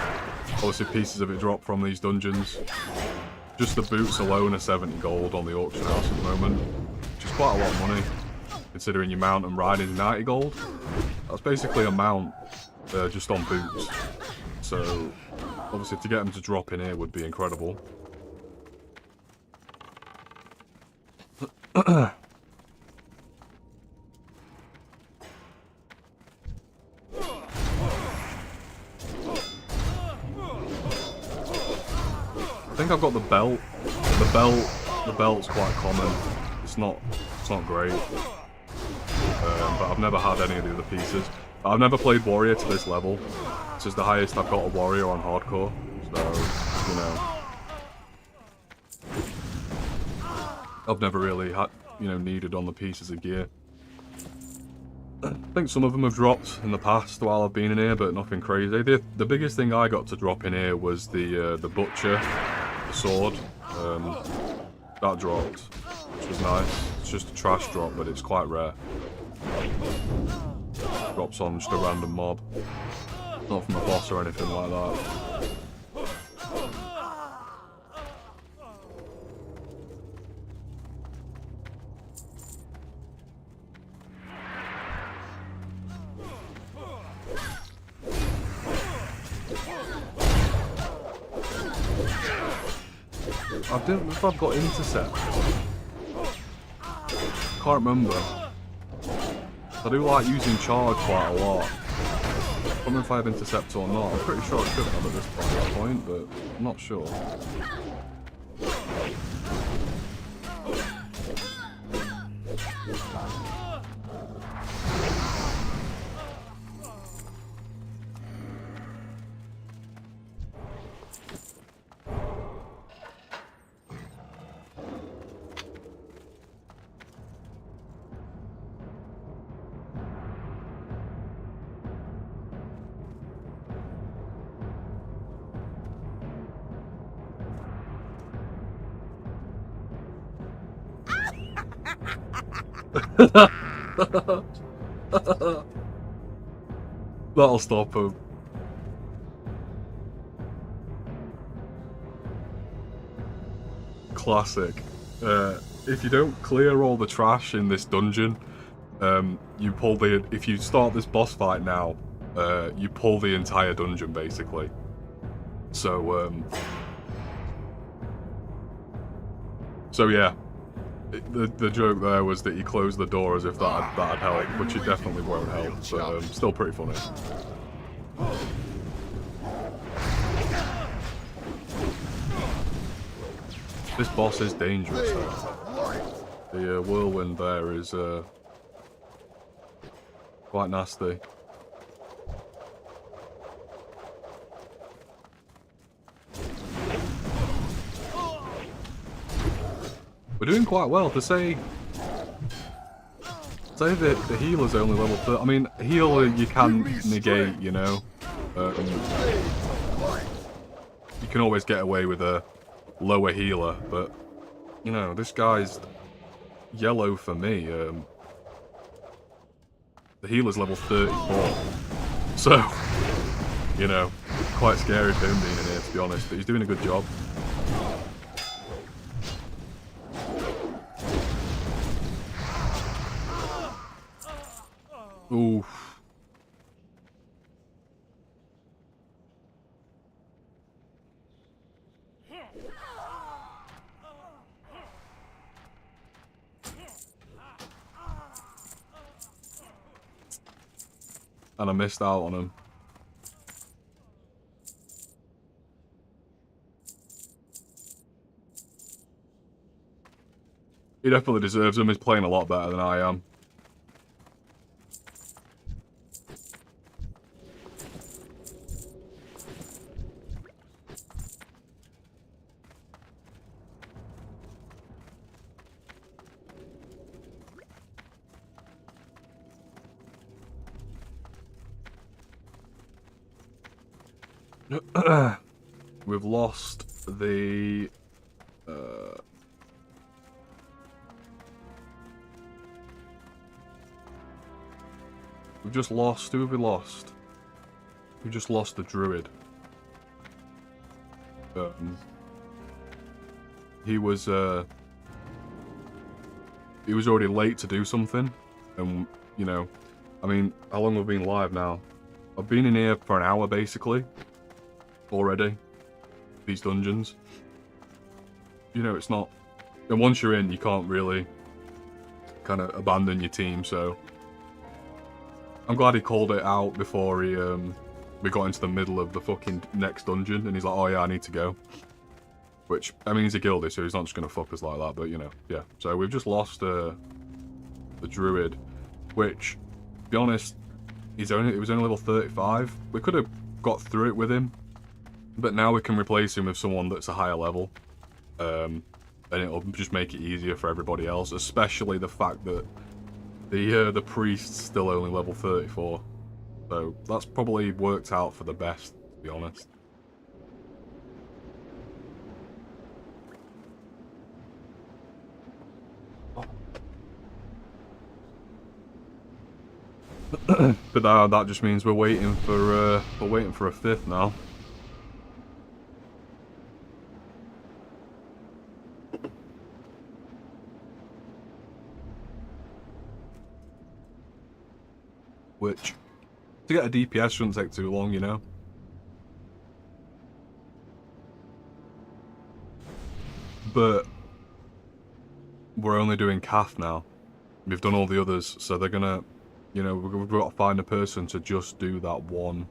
obviously pieces of it drop from these dungeons. Just the boots alone are 70 gold on the auction house at the moment, which is quite a lot of money, considering your mount and riding is 90 gold. That's basically a mount just on boots, so obviously to get them to drop in here would be incredible. I think I've got the belt. The belt's quite common. It's not great. But I've never had any of the other pieces. I've never played warrior to this level. This is the highest I've got a warrior on hardcore. So, you know, I've never really had, you know, needed on the pieces of gear. I think some of them have dropped in the past while I've been in here, but nothing crazy. The biggest thing I got to drop in here was the butcher. The sword, that dropped, which was nice. It's just a trash drop, but it's quite rare. Drops on just a random mob, not from a boss or anything like that. I don't know if I've got intercept. Can't remember. I do like using charge quite a lot. I don't know if I have intercept or not. I'm pretty sure I should have at this point, but I'm not sure. That'll stop him. Classic. If you don't clear all the trash in this dungeon, you pull the... If you start this boss fight now, you pull the entire dungeon, basically. So, yeah. The joke there was that you close the door as if that'd help, which it definitely won't help, but still pretty funny. This boss is dangerous, though. The whirlwind there is quite nasty. We're doing quite well. To say that the healer's only level 30. I mean, healer you can negate, you know. You can always get away with a lower healer, but you know, this guy's yellow for me. The healer's level 34, so you know, quite scary for him being in here, to be honest. But he's doing a good job. Oof. And I missed out on him. He definitely deserves him. He's playing a lot better than I am. We've lost the we've just lost. Who have we lost? We just lost the druid. He was already late to do something, and you know, I mean, how long have we been live now? I've been in here for an hour basically already. These dungeons, you know, it's not, and once you're in, you can't really kind of abandon your team. So I'm glad he called it out before he we got into the middle of the fucking next dungeon, and he's like, oh yeah, I need to go. Which, I mean, he's a guildie, so he's not just gonna fuck us like that, but you know, yeah. So we've just lost the druid, which, to be honest, it was only level 35. We could have got through it with him, but now we can replace him with someone that's a higher level, and it'll just make it easier for everybody else, especially the fact that the priest's still only level 34. So that's probably worked out for the best, to be honest. But that just means we're waiting for a fifth now. Which, to get a DPS shouldn't take too long, you know? But we're only doing Calf now. We've done all the others, so they're gonna, you know, we've got to find a person to just do that one.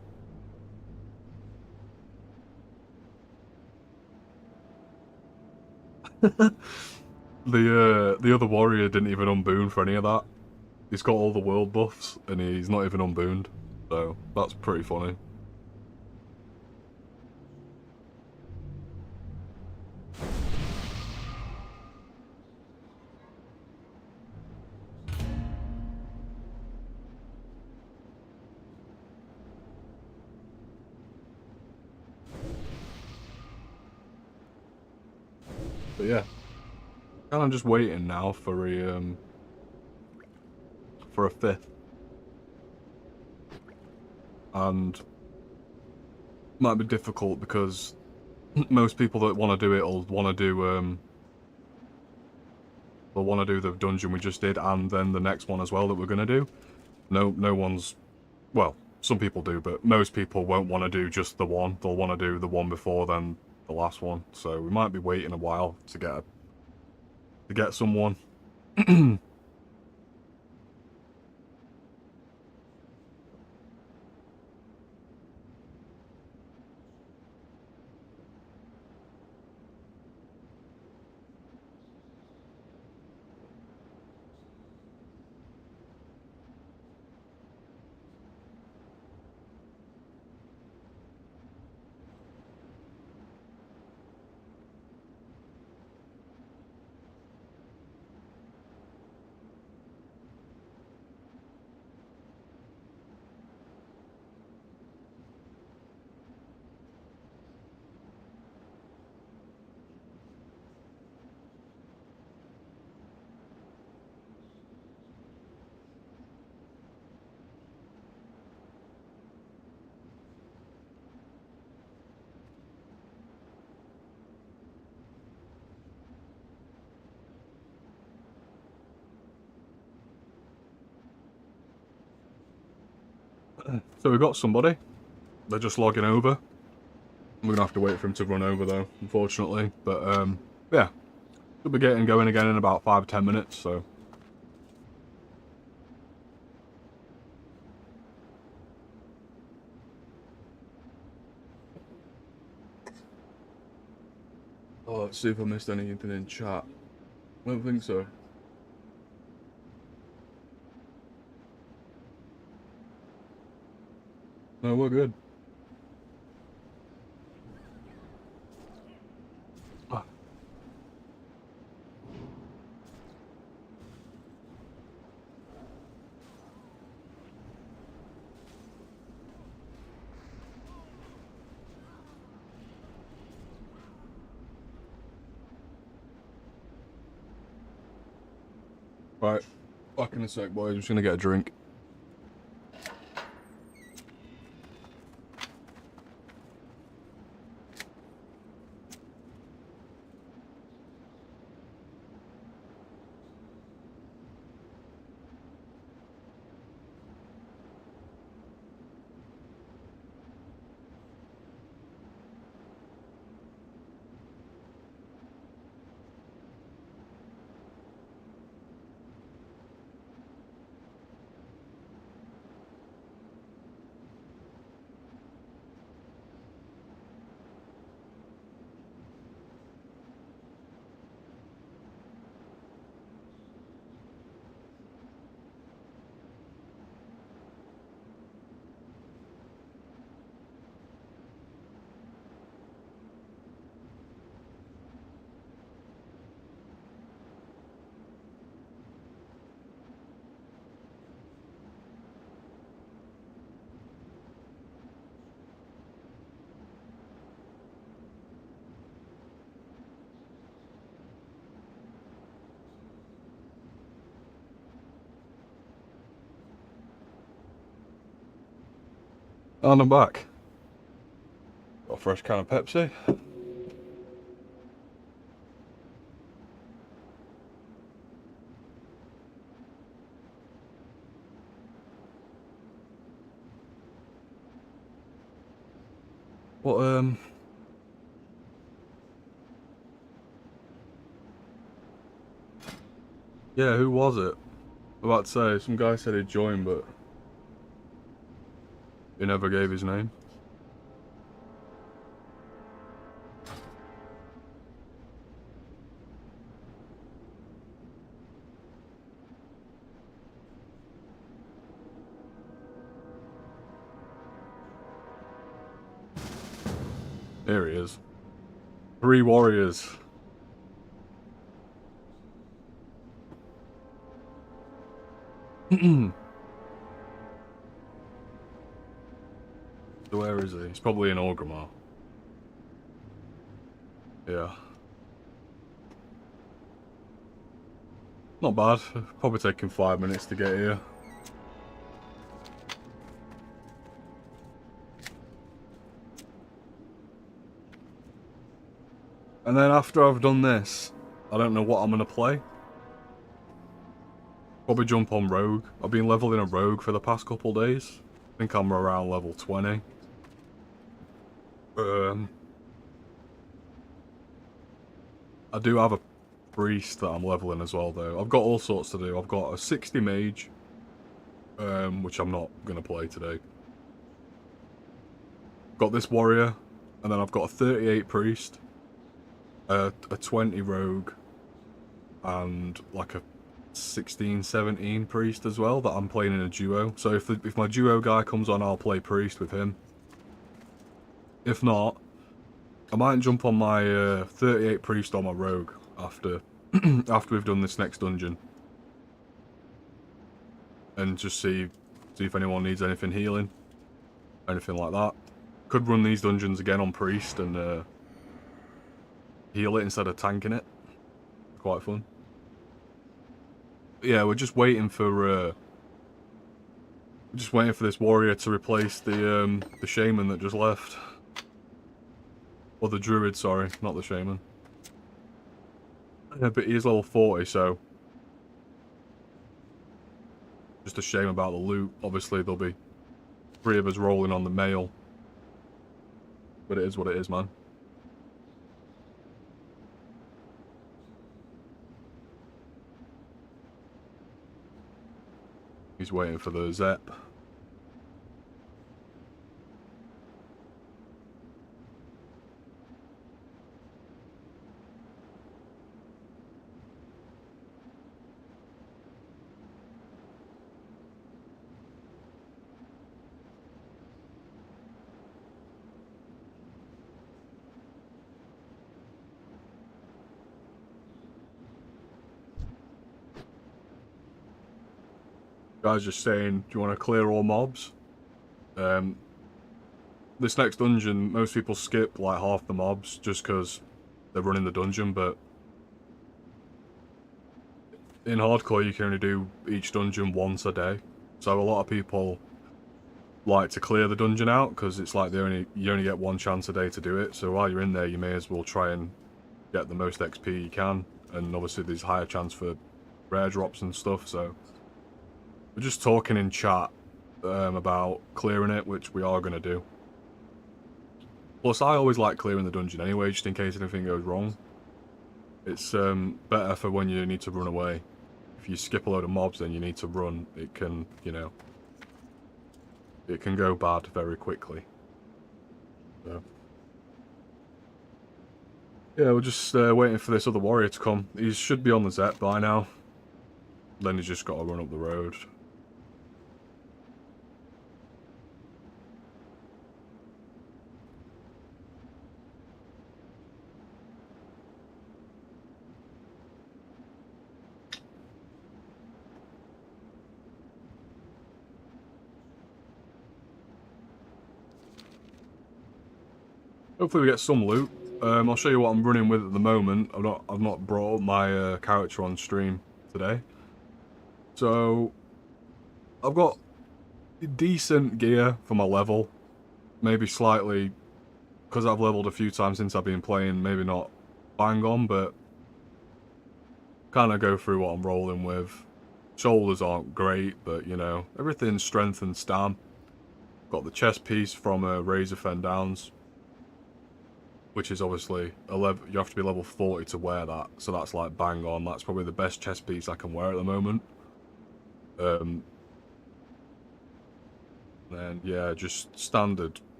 The other warrior didn't even unboon for any of that. He's got all the world buffs, and he's not even unbooned. So, that's pretty funny. But yeah. Kind of just waiting now for a fifth. And might be difficult because most people that want to do it will want to do they'll want to do the dungeon we just did and then the next one as well that we're going to do. No one's... Well, some people do, but most people won't want to do just the one. They'll want to do the one before then the last one. So we might be waiting a while to get someone. So we've got somebody. They're just logging over. We're gonna have to wait for him to run over though, unfortunately. But yeah, we'll be getting going again in about 5-10 minutes. So. Oh, let's see if I missed anything in chat. I don't think so. No, we're good. Ah. Right, back in a sec, boys. I'm just gonna get a drink. And I'm back. Got a fresh can of Pepsi. What, yeah, who was it? I'm about to say, some guy said he'd join, but he never gave his name. There he is. 3 warriors. So where is he? He's probably in Orgrimmar. Yeah. Not bad. Probably taking 5 minutes to get here. And then after I've done this, I don't know what I'm going to play. Probably jump on Rogue. I've been leveling a Rogue for the past couple days. I think I'm around level 20. I do have a Priest that I'm leveling as well, though. I've got all sorts to do. I've got a 60 Mage, which I'm not going to play today. Got this Warrior, and then I've got a 38 Priest, a 20 Rogue, and like a 16, 17 Priest as well that I'm playing in a duo. So if my duo guy comes on, I'll play Priest with him. If not, I might jump on my 38 Priest on my Rogue after after we've done this next dungeon. And just see if anyone needs anything healing. Anything like that. Could run these dungeons again on Priest and heal it instead of tanking it. Quite fun. But yeah, we're just waiting for this warrior to replace the shaman that just left. Or the druid, sorry, not the shaman. Yeah, but he is level 40, so just a shame about the loot. Obviously, there'll be 3 of us rolling on the mail. But it is what it is, man. He's waiting for the Zep. Guys just saying, do you want to clear all mobs? This next dungeon, most people skip like half the mobs just because they're running the dungeon, but in hardcore you can only do each dungeon once a day. So a lot of people like to clear the dungeon out because it's like you only get one chance a day to do it. So while you're in there, you may as well try and get the most XP you can, and obviously there's higher chance for rare drops and stuff. So we're just talking in chat about clearing it, which we are going to do. Plus, I always like clearing the dungeon anyway, just in case anything goes wrong. It's better for when you need to run away. If you skip a load of mobs, then you need to run. It can, you know, it can go bad very quickly. So yeah, we're just waiting for this other warrior to come. He should be on the Zep by now. Then he's just got to run up the road. Hopefully we get some loot. I'll show you what I'm running with at the moment. I've not brought up my character on stream today. So I've got decent gear for my level. Maybe slightly, because I've leveled a few times since I've been playing, maybe not bang on, but kind of go through what I'm rolling with. Shoulders aren't great, but you know, everything's strength and stam. Got the chest piece from Razor Fen Downs, which is obviously you have to be level 40 to wear that, so that's like bang on. That's probably the best chest piece I can wear at the moment. Then yeah, just standard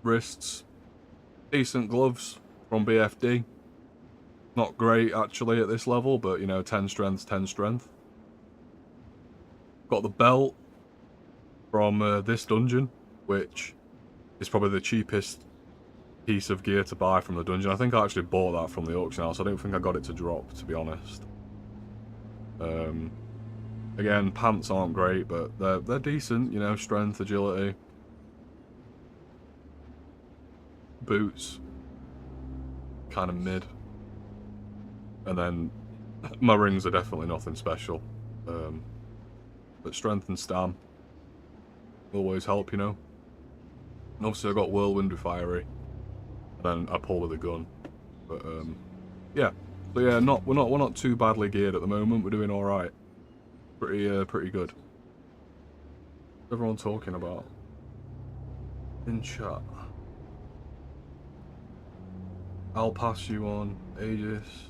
wrists, decent gloves from BFD. Not great actually at this level, but you know, 10 strength, 10 strength. Got the belt from this dungeon, which is probably the cheapest piece of gear to buy from the dungeon. I think I actually bought that from the auction house. I don't think I got it to drop, to be honest. Again, pants aren't great, but they're decent, you know, strength, agility. Boots, kind of mid. And then my rings are definitely nothing special. But strength and stam always help, you know. And obviously I got Whirlwind with Fiery. And then I pull with a gun. But yeah. So yeah, we're not too badly geared at the moment. We're doing all right. Pretty good. What's everyone talking about in chat? I'll pass you on, Aegis.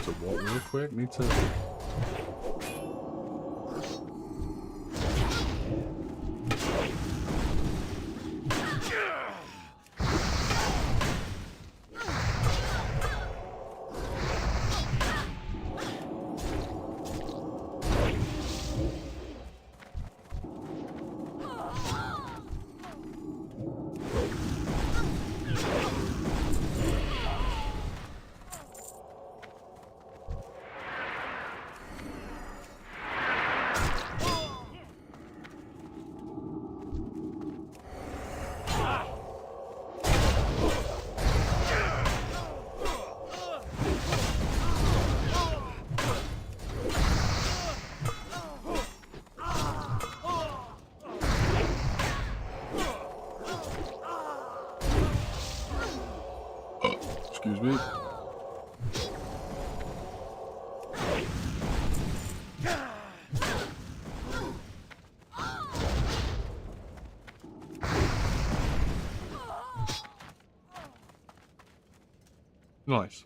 To what real quick? Need to. Excuse me. Nice.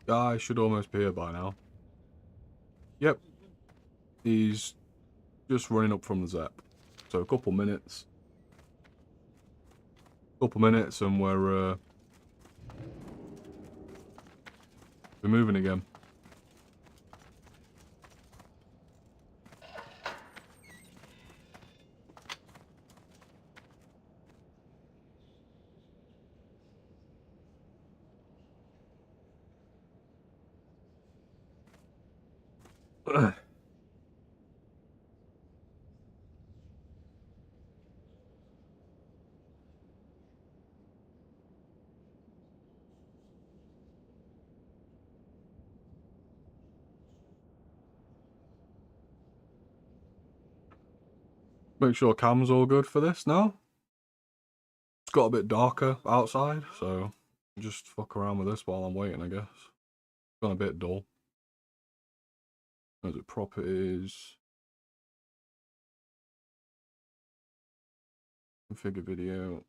Guy should almost be here by now. Yep. He's just running up from the Zep. So a couple minutes. And we're moving again. Make sure cam's all good for this now. It's got a bit darker outside, so just fuck around with this while I'm waiting, I guess. It's gone a bit dull. As it properties. Configure video.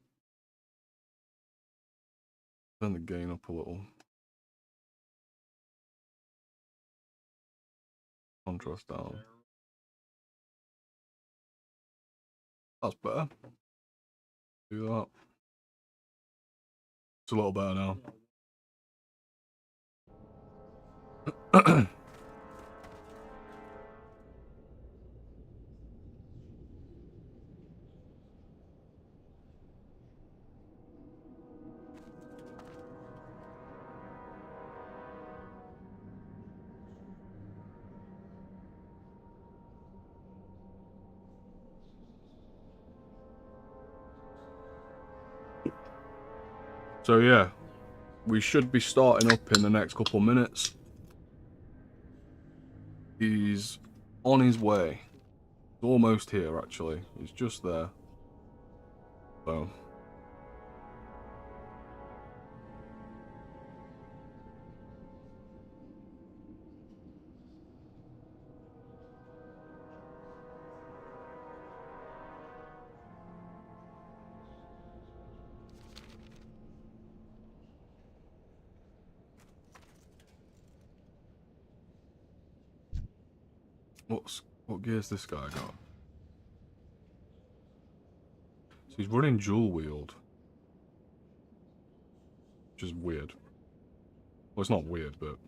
Turn the gain up a little. Contrast down. That's better. Do that. It's a little better now. So yeah, we should be starting up in the next couple of minutes. He's on his way. He's almost here, actually. He's just there. So. What gear's this guy got? So he's running dual wield. Which is weird. Well, it's not weird, but...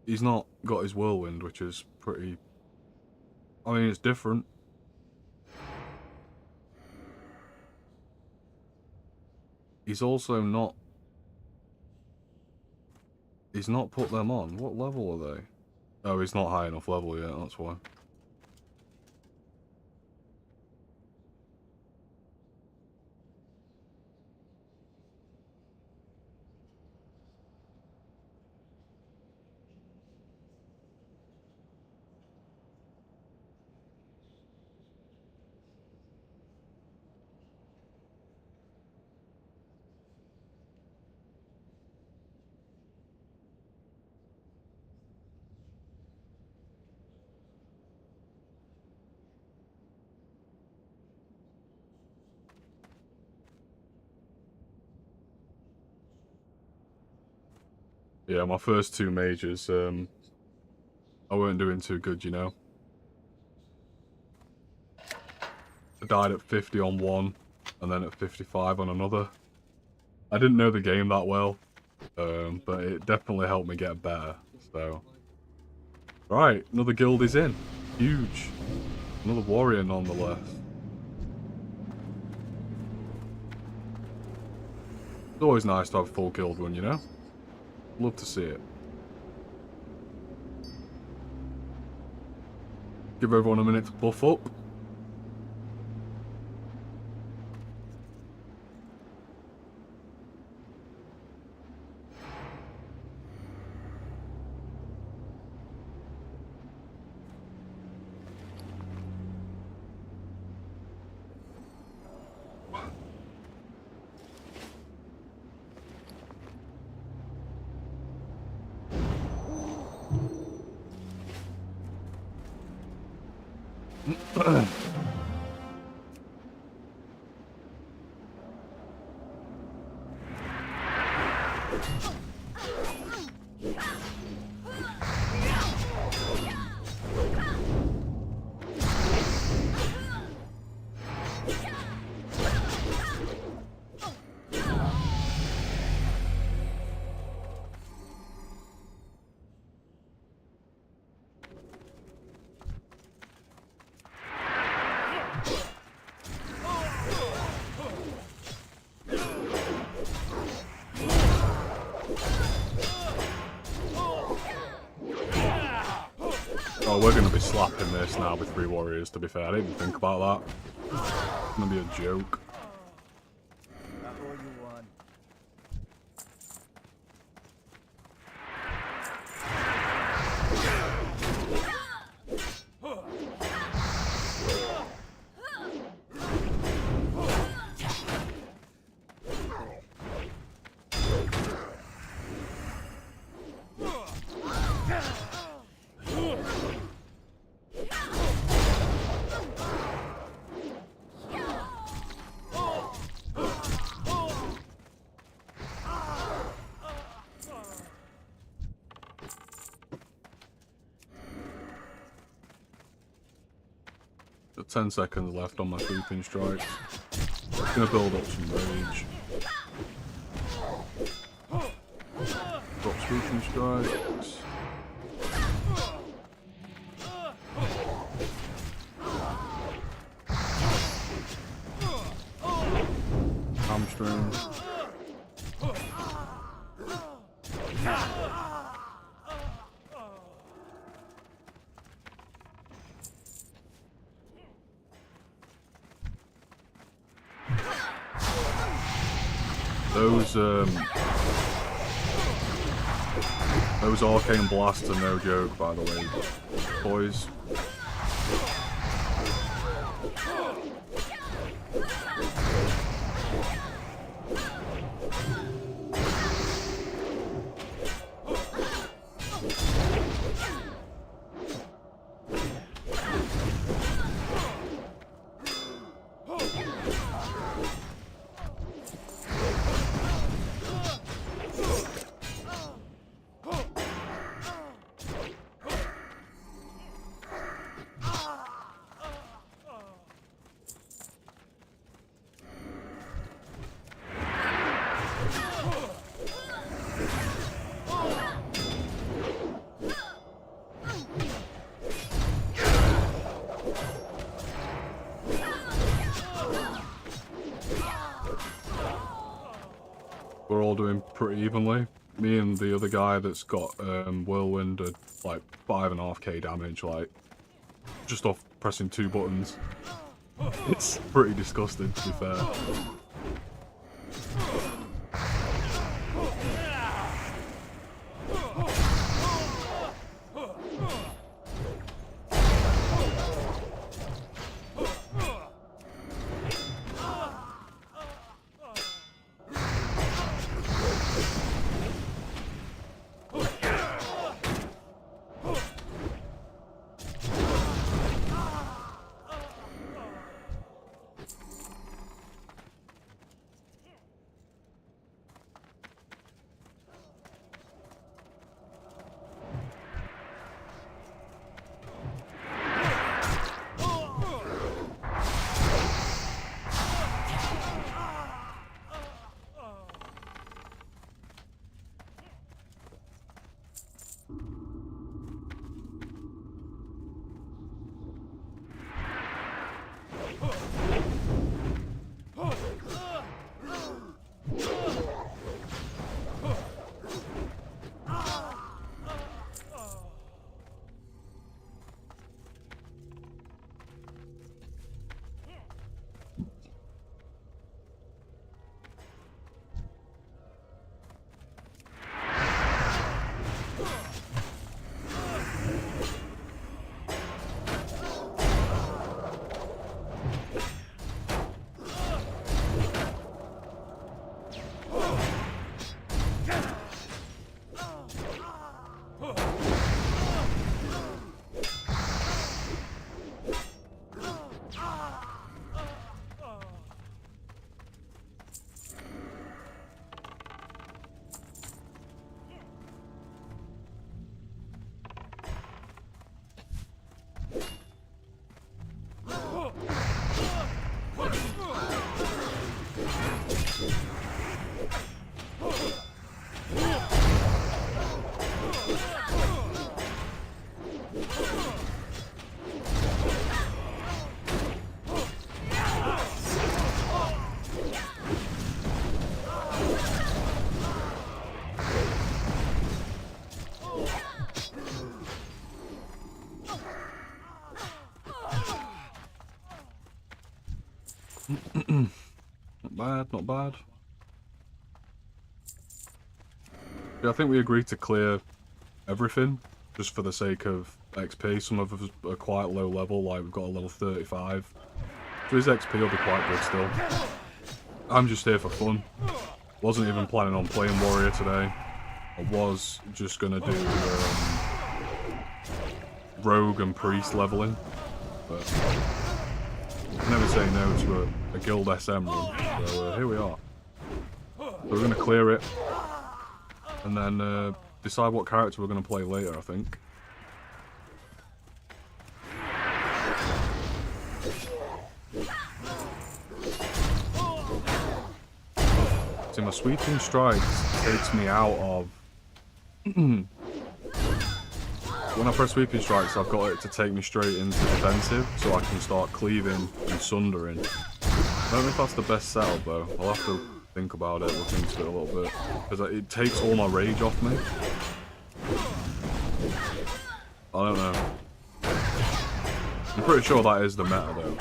he's not got his whirlwind, which is pretty... I mean, it's different. He's also not... He's not put them on. What level are they? Oh, he's not high enough level yet, that's why. Yeah, my first two majors, I weren't doing too good, you know. I died at 50 on one, and then at 55 on another. I didn't know the game that well, but it definitely helped me get better, so... Right, another guild is in. Huge. Another warrior nonetheless. It's always nice to have a full guild run, you know? Love to see it. Give everyone a minute to buff up. Oh, we're going to be slapping this now with 3 warriors, to be fair. I didn't even think about that. It's going to be a joke. Got 10 seconds left on my creeping strikes. Gonna build up some rage. Drop sweeping strikes. Hamstring. arcane blasts are no joke, by the way, boys. We're all doing pretty evenly. Me and the other guy that's got Whirlwind are like 5.5k damage, like just off pressing 2 buttons. It's pretty disgusting, to be fair. Not bad, not bad. Yeah, I think we agreed to clear everything, just for the sake of XP. Some of us are quite low level, like we've got a level 35. So his XP will be quite good still. I'm just here for fun. Wasn't even planning on playing Warrior today. I was just gonna do Rogue and Priest leveling, but I never say no to a Guild SM run, so here we are. So we're going to clear it, and then decide what character we're going to play later, I think. See, my sweeping strikes takes me out of... When I press sweeping strikes, I've got it to take me straight into defensive, so I can start cleaving and sundering. I don't know if that's the best setup though. I'll have to think about it, look into it a little bit. Because it takes all my rage off me. I don't know. I'm pretty sure that is the meta though.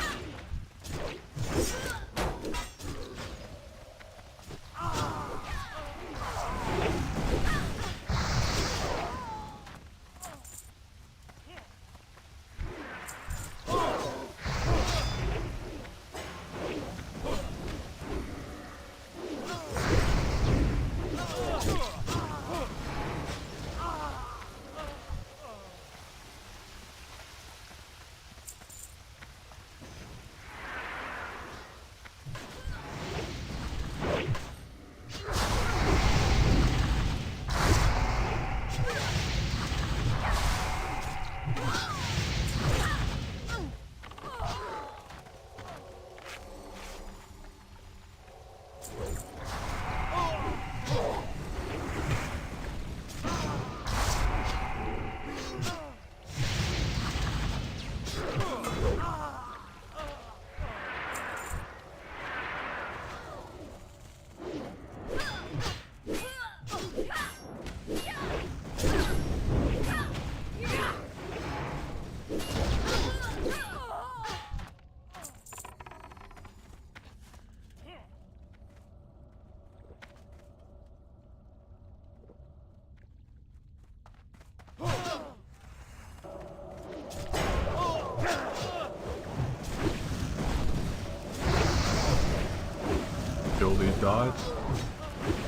died.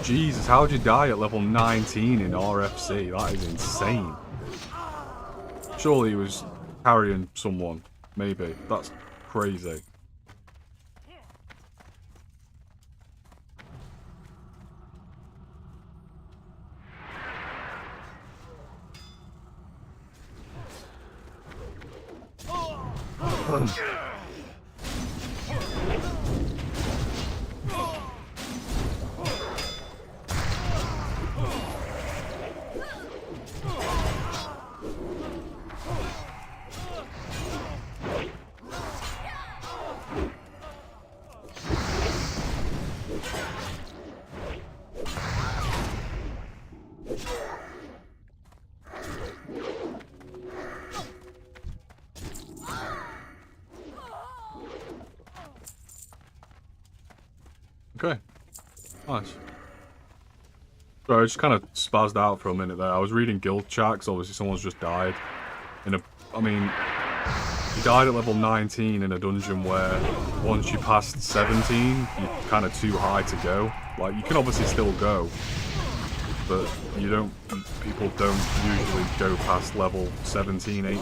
Jesus, how'd you die at level 19 in RFC? That is insane. Surely he was carrying someone. Maybe. That's crazy. Okay. Nice. Sorry, I just kind of spazzed out for a minute there. I was reading guild chat because obviously someone's just died. I mean, he died at level 19 in a dungeon where once you passed 17, you're kind of too high to go. Like, you can obviously still go, but people don't usually go past level 17, 18.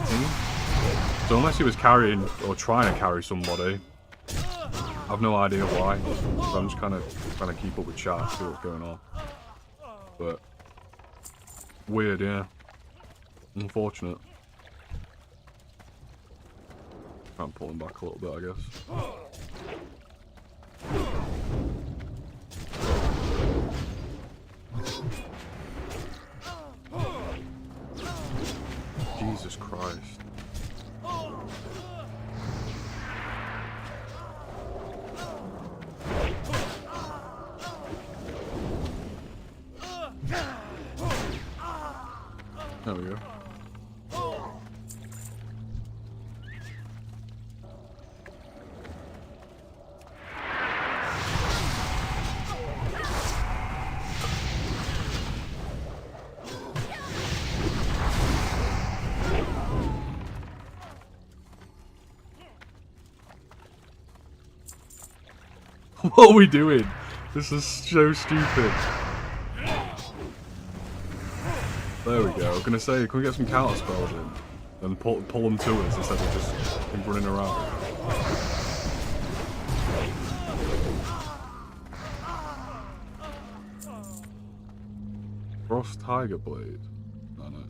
So unless he was carrying, or trying to carry somebody, I have no idea why. So I'm just kind of trying to keep up with chat, see what's going on. But weird, yeah. Unfortunate. I'm pulling back a little bit, I guess. Jesus Christ. There we go. What are we doing? This is so stupid. There we go. I was gonna say, can we get some counter spells in and pull them to us instead of just running around? Frost Tiger Blade. Oh no.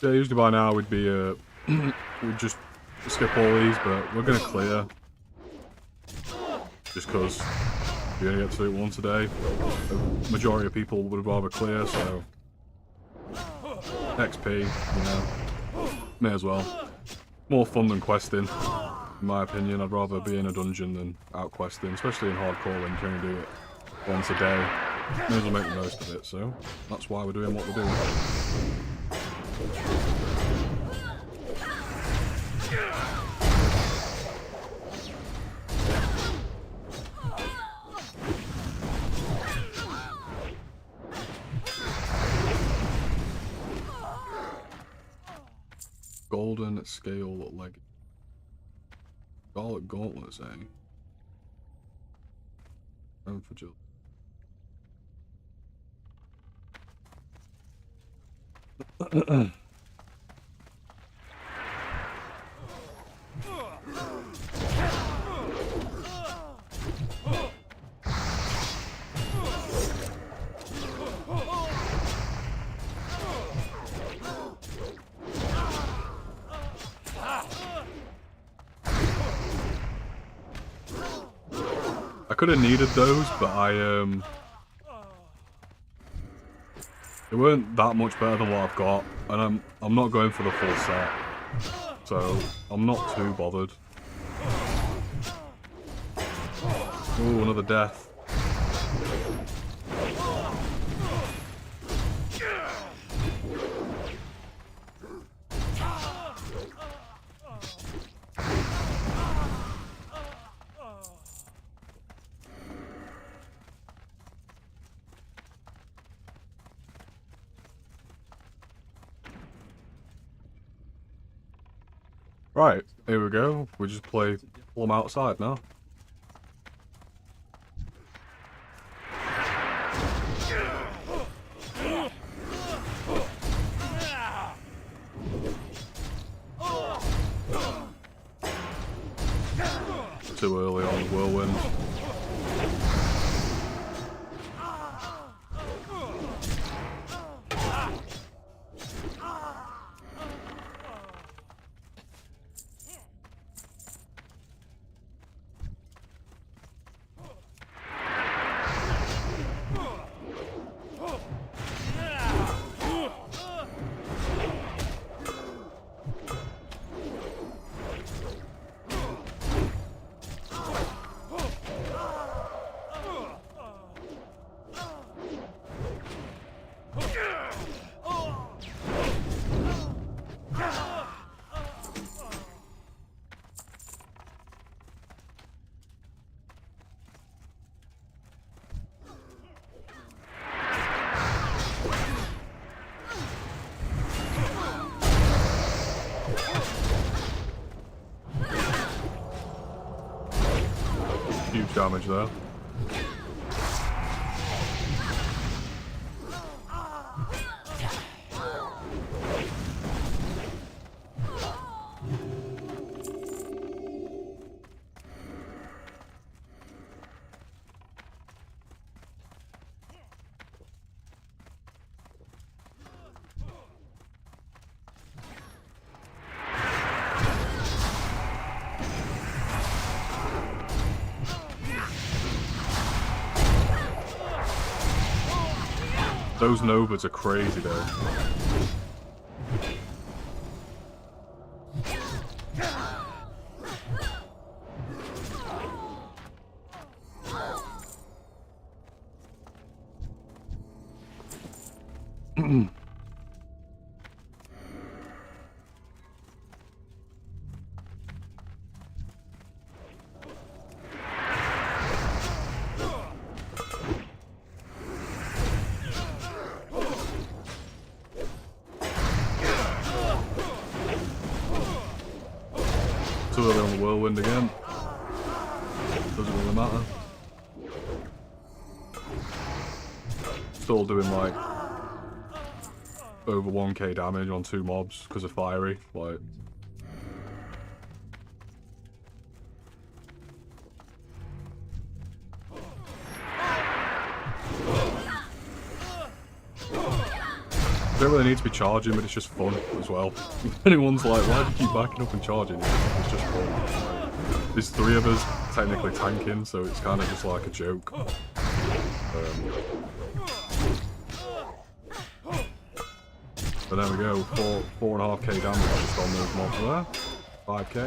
Yeah, usually by now we'd be, we'd just skip all these, but we're gonna clear. Just because we only get to do it once a day. The majority of people would rather clear, so... XP, you know. May as well. More fun than questing, in my opinion. I'd rather be in a dungeon than out questing, especially in hardcore when you can only do it once a day. May as well make the most of it, so that's why we're doing what we're doing. Golden scale leg. Scarlet gauntlets, eh? And for Jill. I could have needed those, but they weren't that much better than what I've got, and I'm not going for the full set. so I'm not too bothered. Ooh, another death. Right, here we go. We just pull them outside now. Too early on the whirlwind. Huge damage there. Those Novas are crazy though. Too early on the whirlwind again. Doesn't really matter. Still doing like over 1k damage on 2 mobs because of fiery. Like, you don't really need to be charging, but it's just fun as well. If anyone's like, why do you keep backing up and charging? It's just fun. Like, there's 3 of us technically tanking, so it's kind of just like a joke. But there we go, 4.5k damage just on those mobs there. 5k.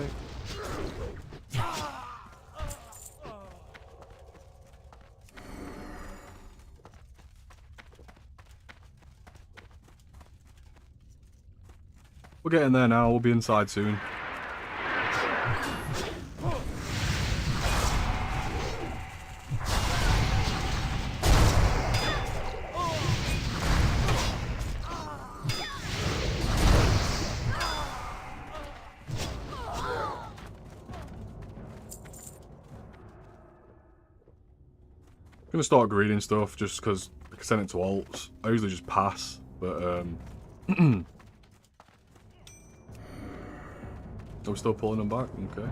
We're getting there now, we'll be inside soon. I'm gonna start greeting stuff just because I can send it to alts. I usually just pass, but are we still pulling them back? Okay.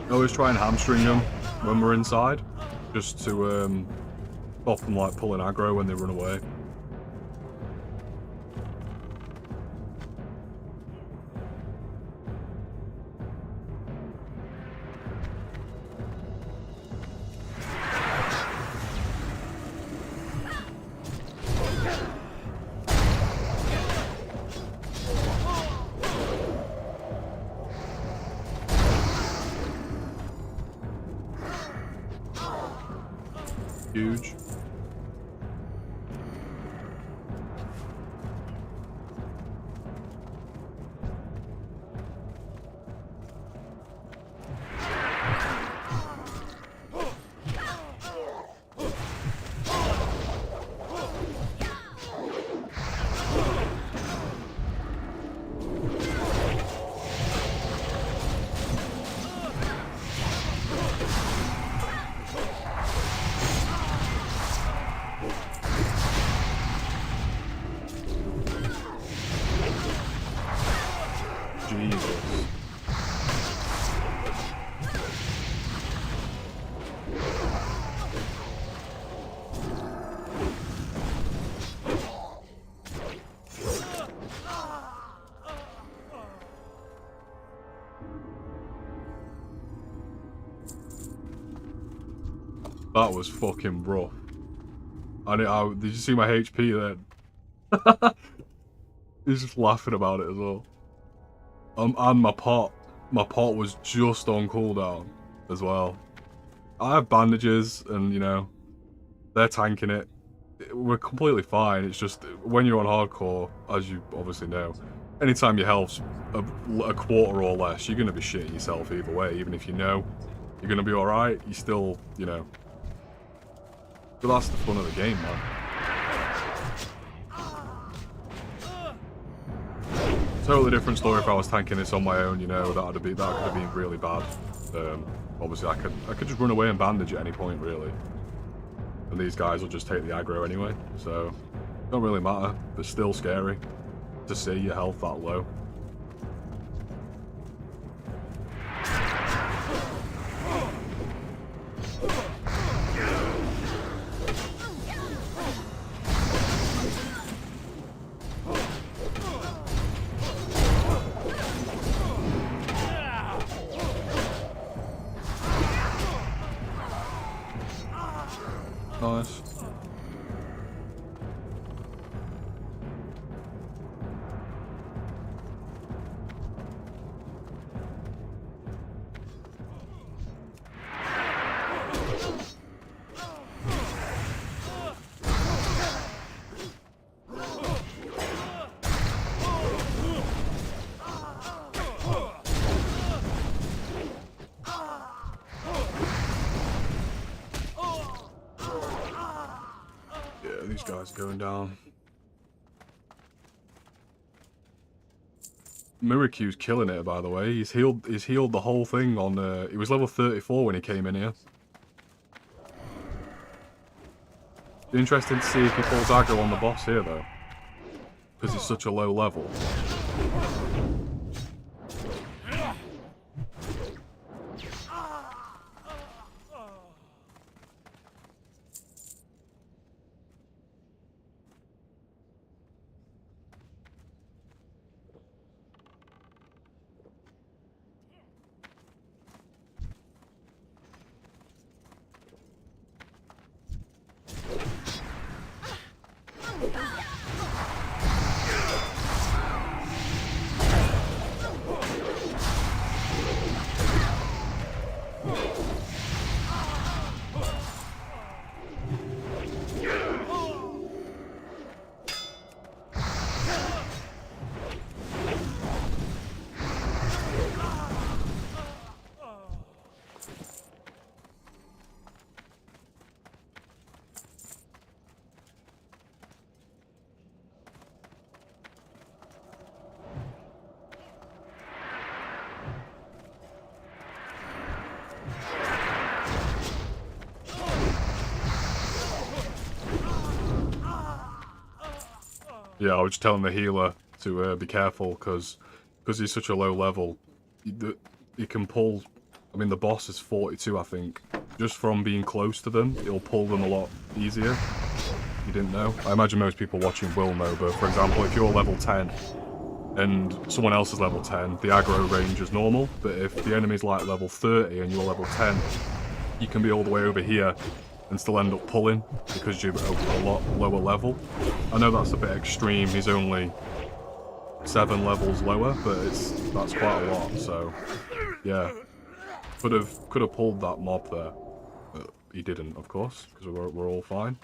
I always try and hamstring them when we're inside, just to stop them like pulling aggro when they run away. huge. Jesus. That was fucking rough. Did you see my HP then? He's just laughing about it as well. And my pot was just on cooldown as well. I have bandages and, you know, they're tanking it. We're completely fine. It's just when you're on hardcore, as you obviously know, anytime your health's a quarter or less, you're going to be shitting yourself either way. Even if you know you're going to be alright, you still, you know. But that's the fun of the game, man. Totally different story if I was tanking this on my own, you know, that could have been really bad. Obviously I could just run away and bandage at any point, really. And these guys will just take the aggro anyway, so it don't really matter. But still scary to see your health that low. Nice. These guys are going down. Miracu's killing it, by the way. He's healed the whole thing on. He was level 34 when he came in here. Be interesting to see if he pulls aggro on the boss here, though, because he's such a low level. Yeah, I was just telling the healer to be careful because he's such a low level. He can pull. I mean, the boss is 42, I think. Just from being close to them, it'll pull them a lot easier. You didn't know? I imagine most people watching will know, but for example, if you're level 10 and someone else is level 10, the aggro range is normal. But if the enemy's like level 30 and you're level 10, you can be all the way over here and still end up pulling because you're a lot lower level. I know that's a bit extreme. He's only 7 levels lower, but that's quite a lot. So yeah, could have pulled that mob there. But he didn't, of course, because we're all fine.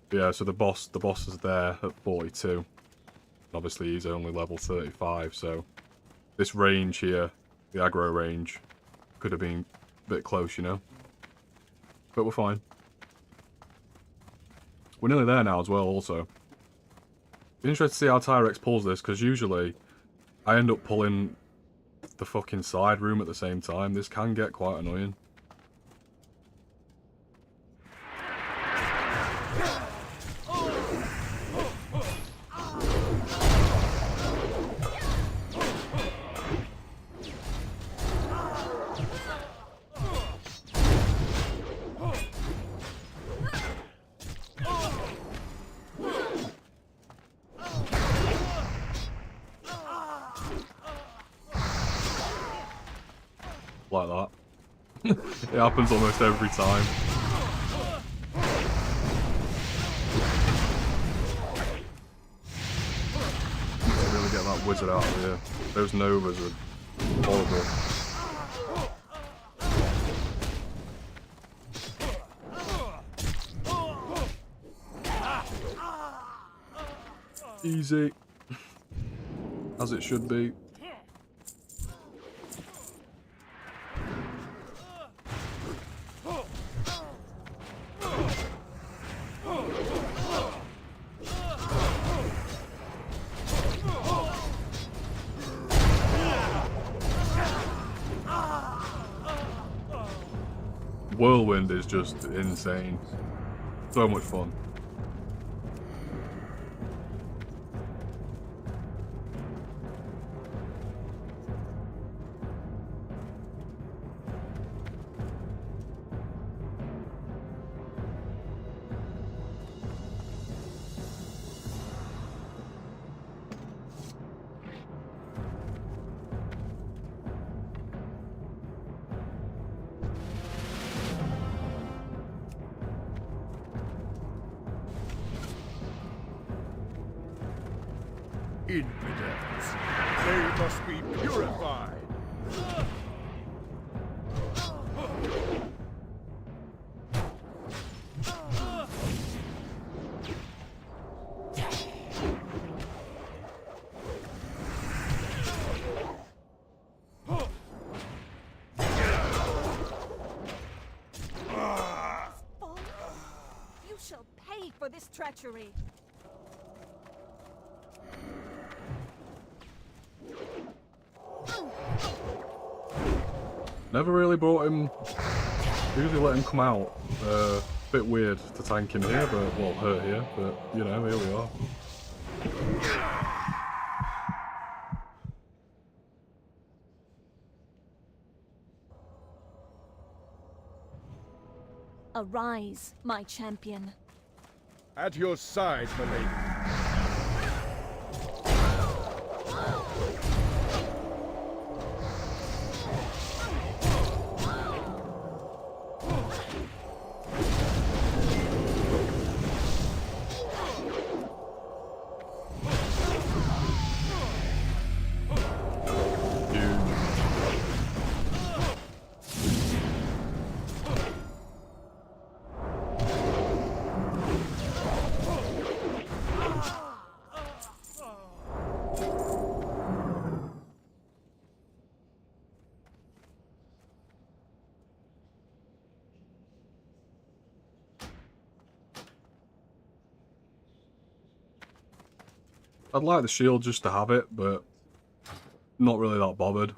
But yeah, so the boss is there at 42. Obviously, he's only level 35, so this range here, the aggro range, could have been a bit close, you know? But we're fine. We're nearly there now as well, also. Be interested to see how Tyrex pulls this, because usually I end up pulling the fucking side room at the same time. This can get quite annoying. Like that. It happens almost every time. Let's really get that wizard out of here. Those Novas are horrible. Easy. As it should be. Whirlwind is just insane. So much fun. Infidels. They must be purified. You shall pay for this treachery. Never really brought him. Usually let him come out. Bit weird to tank him here, but well, her here. But you know, here we are. Arise, my champion. At your side, my lady. I'd like the shield just to have it, but not really that bothered.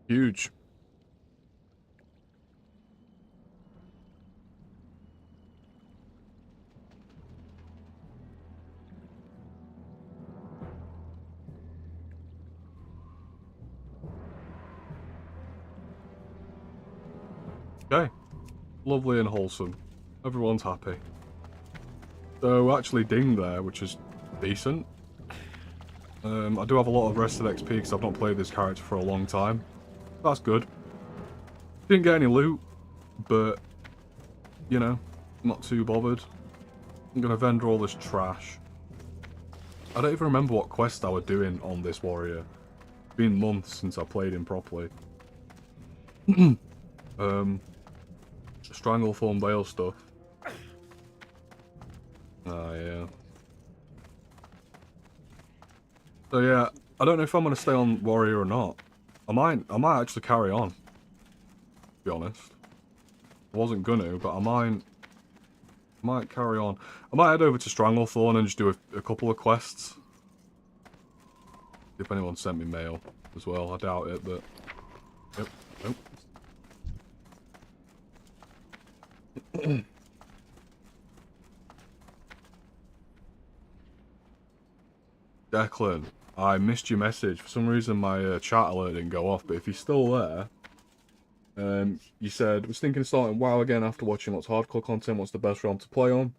Huge. Okay. Lovely and wholesome. Everyone's happy. So actually ding there, which is decent. I do have a lot of rested XP because I've not played this character for a long time. That's good. Didn't get any loot, but, you know, not too bothered. I'm going to vendor all this trash. I don't even remember what quest I was doing on this warrior. It's been months since I played him properly. Stranglethorn Vale stuff. Oh, yeah. So, yeah, I don't know if I'm going to stay on warrior or not. I might actually carry on, to be honest. I wasn't gonna, but I might carry on. I might head over to Stranglethorn and just do a couple of quests. If anyone sent me mail as well, I doubt it, but... Yep, nope. Declan, I missed your message. For some reason my chat alert didn't go off, but if you're still there... you said, was thinking of starting WoW again after watching lots of hardcore content. What's the best realm to play on?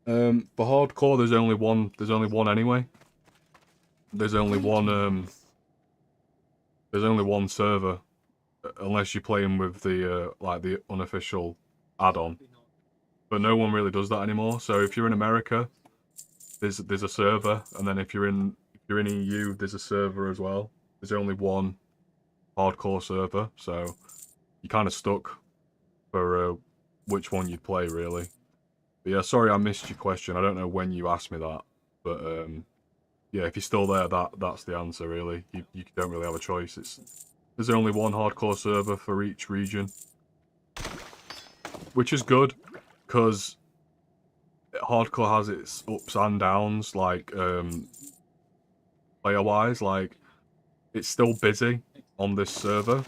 For hardcore, there's only one anyway. There's only one server, unless you're playing with the like the unofficial add-on. But no one really does that anymore. So if you're in America, there's a server, and then if you're in EU, there's a server as well. There's only one hardcore server, so you're kind of stuck for which one you'd play, really. But yeah, sorry I missed your question. I don't know when you asked me that, but yeah, if you're still there, that's the answer, really. You don't really have a choice. There's only one hardcore server for each region, which is good, because hardcore has its ups and downs, like player-wise. Like, it's still busy on this server,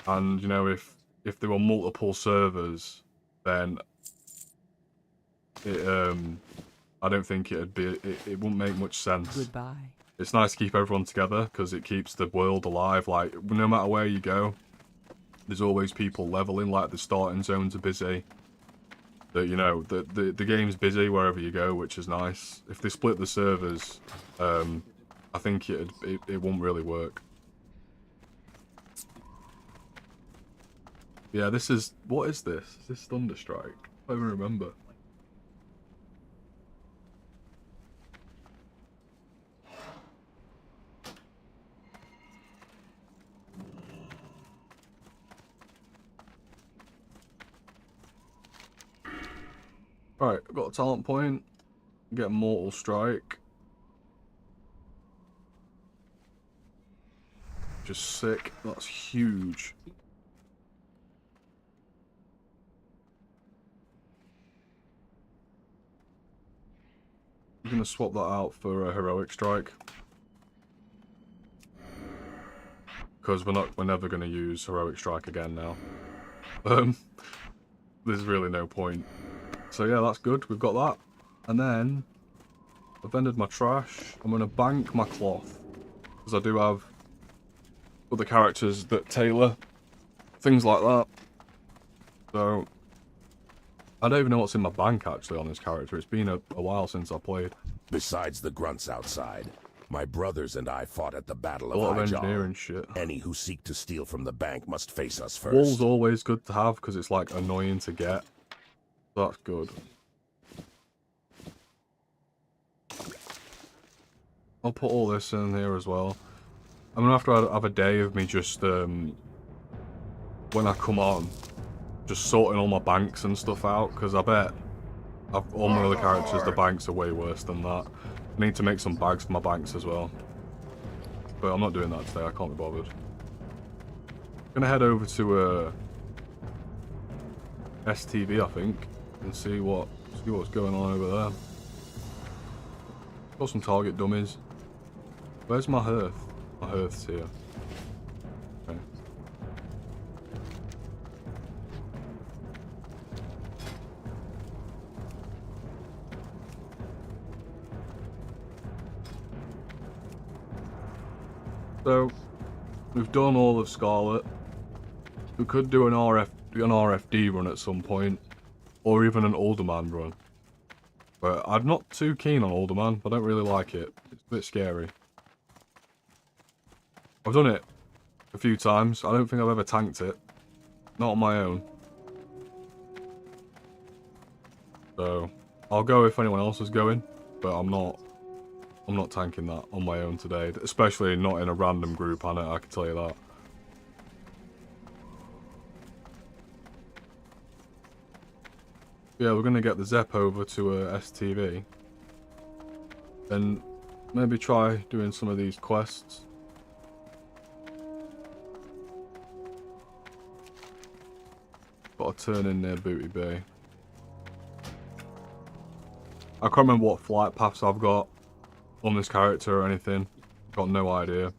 and you know, if there were multiple servers, then it I don't think it wouldn't make much sense. Goodbye. It's nice to keep everyone together because it keeps the world alive. Like, no matter where you go, there's always people leveling. Like, the starting zones are busy. You know, the game's busy wherever you go, which is nice. If they split the servers, I think it won't really work. Yeah, this is... What is this? Is this Thunderstrike? I don't even remember. Alright, I've got a talent point. Get Mortal Strike. Just sick. That's huge. I'm gonna swap that out for a Heroic Strike. Because we're never gonna use Heroic Strike again now. There's really no point. So yeah, that's good. We've got that. And then I've vended my trash. I'm gonna bank my cloth, because I do have other characters that tailor things like that. So I don't even know what's in my bank actually on this character. It's been a while since I played. Besides the grunts outside, my brothers and I fought at the Battle A of lot of Hyjal. engineering shit. Any who seek to steal from the bank must face us first. Wool's always good to have because it's like annoying to get. That's good. I'll put all this in here as well. I'm gonna have to have a day of me just when I come on, just sorting all my banks and stuff out, because I bet all my other characters, the banks are way worse than that. I need to make some bags for my banks as well, but I'm not doing that today. I can't be bothered. I'm gonna head over to STV, I think, and see what's going on over there. Got some target dummies. Where's my hearth? My hearth's here. Okay. So, we've done all of Scarlet. We could do an RFD run at some point, or even an older man run. But I'm not too keen on Alderman. I don't really like it. It's a bit scary. I've done it a few times. I don't think I've ever tanked it. Not on my own. So, I'll go if anyone else is going, but I'm not tanking that on my own today. Especially not in a random group, I can tell you that. Yeah, we're going to get the Zep over to STV. Then maybe try doing some of these quests. Got to turn in near Booty Bay. I can't remember what flight paths I've got on this character or anything. Got no idea.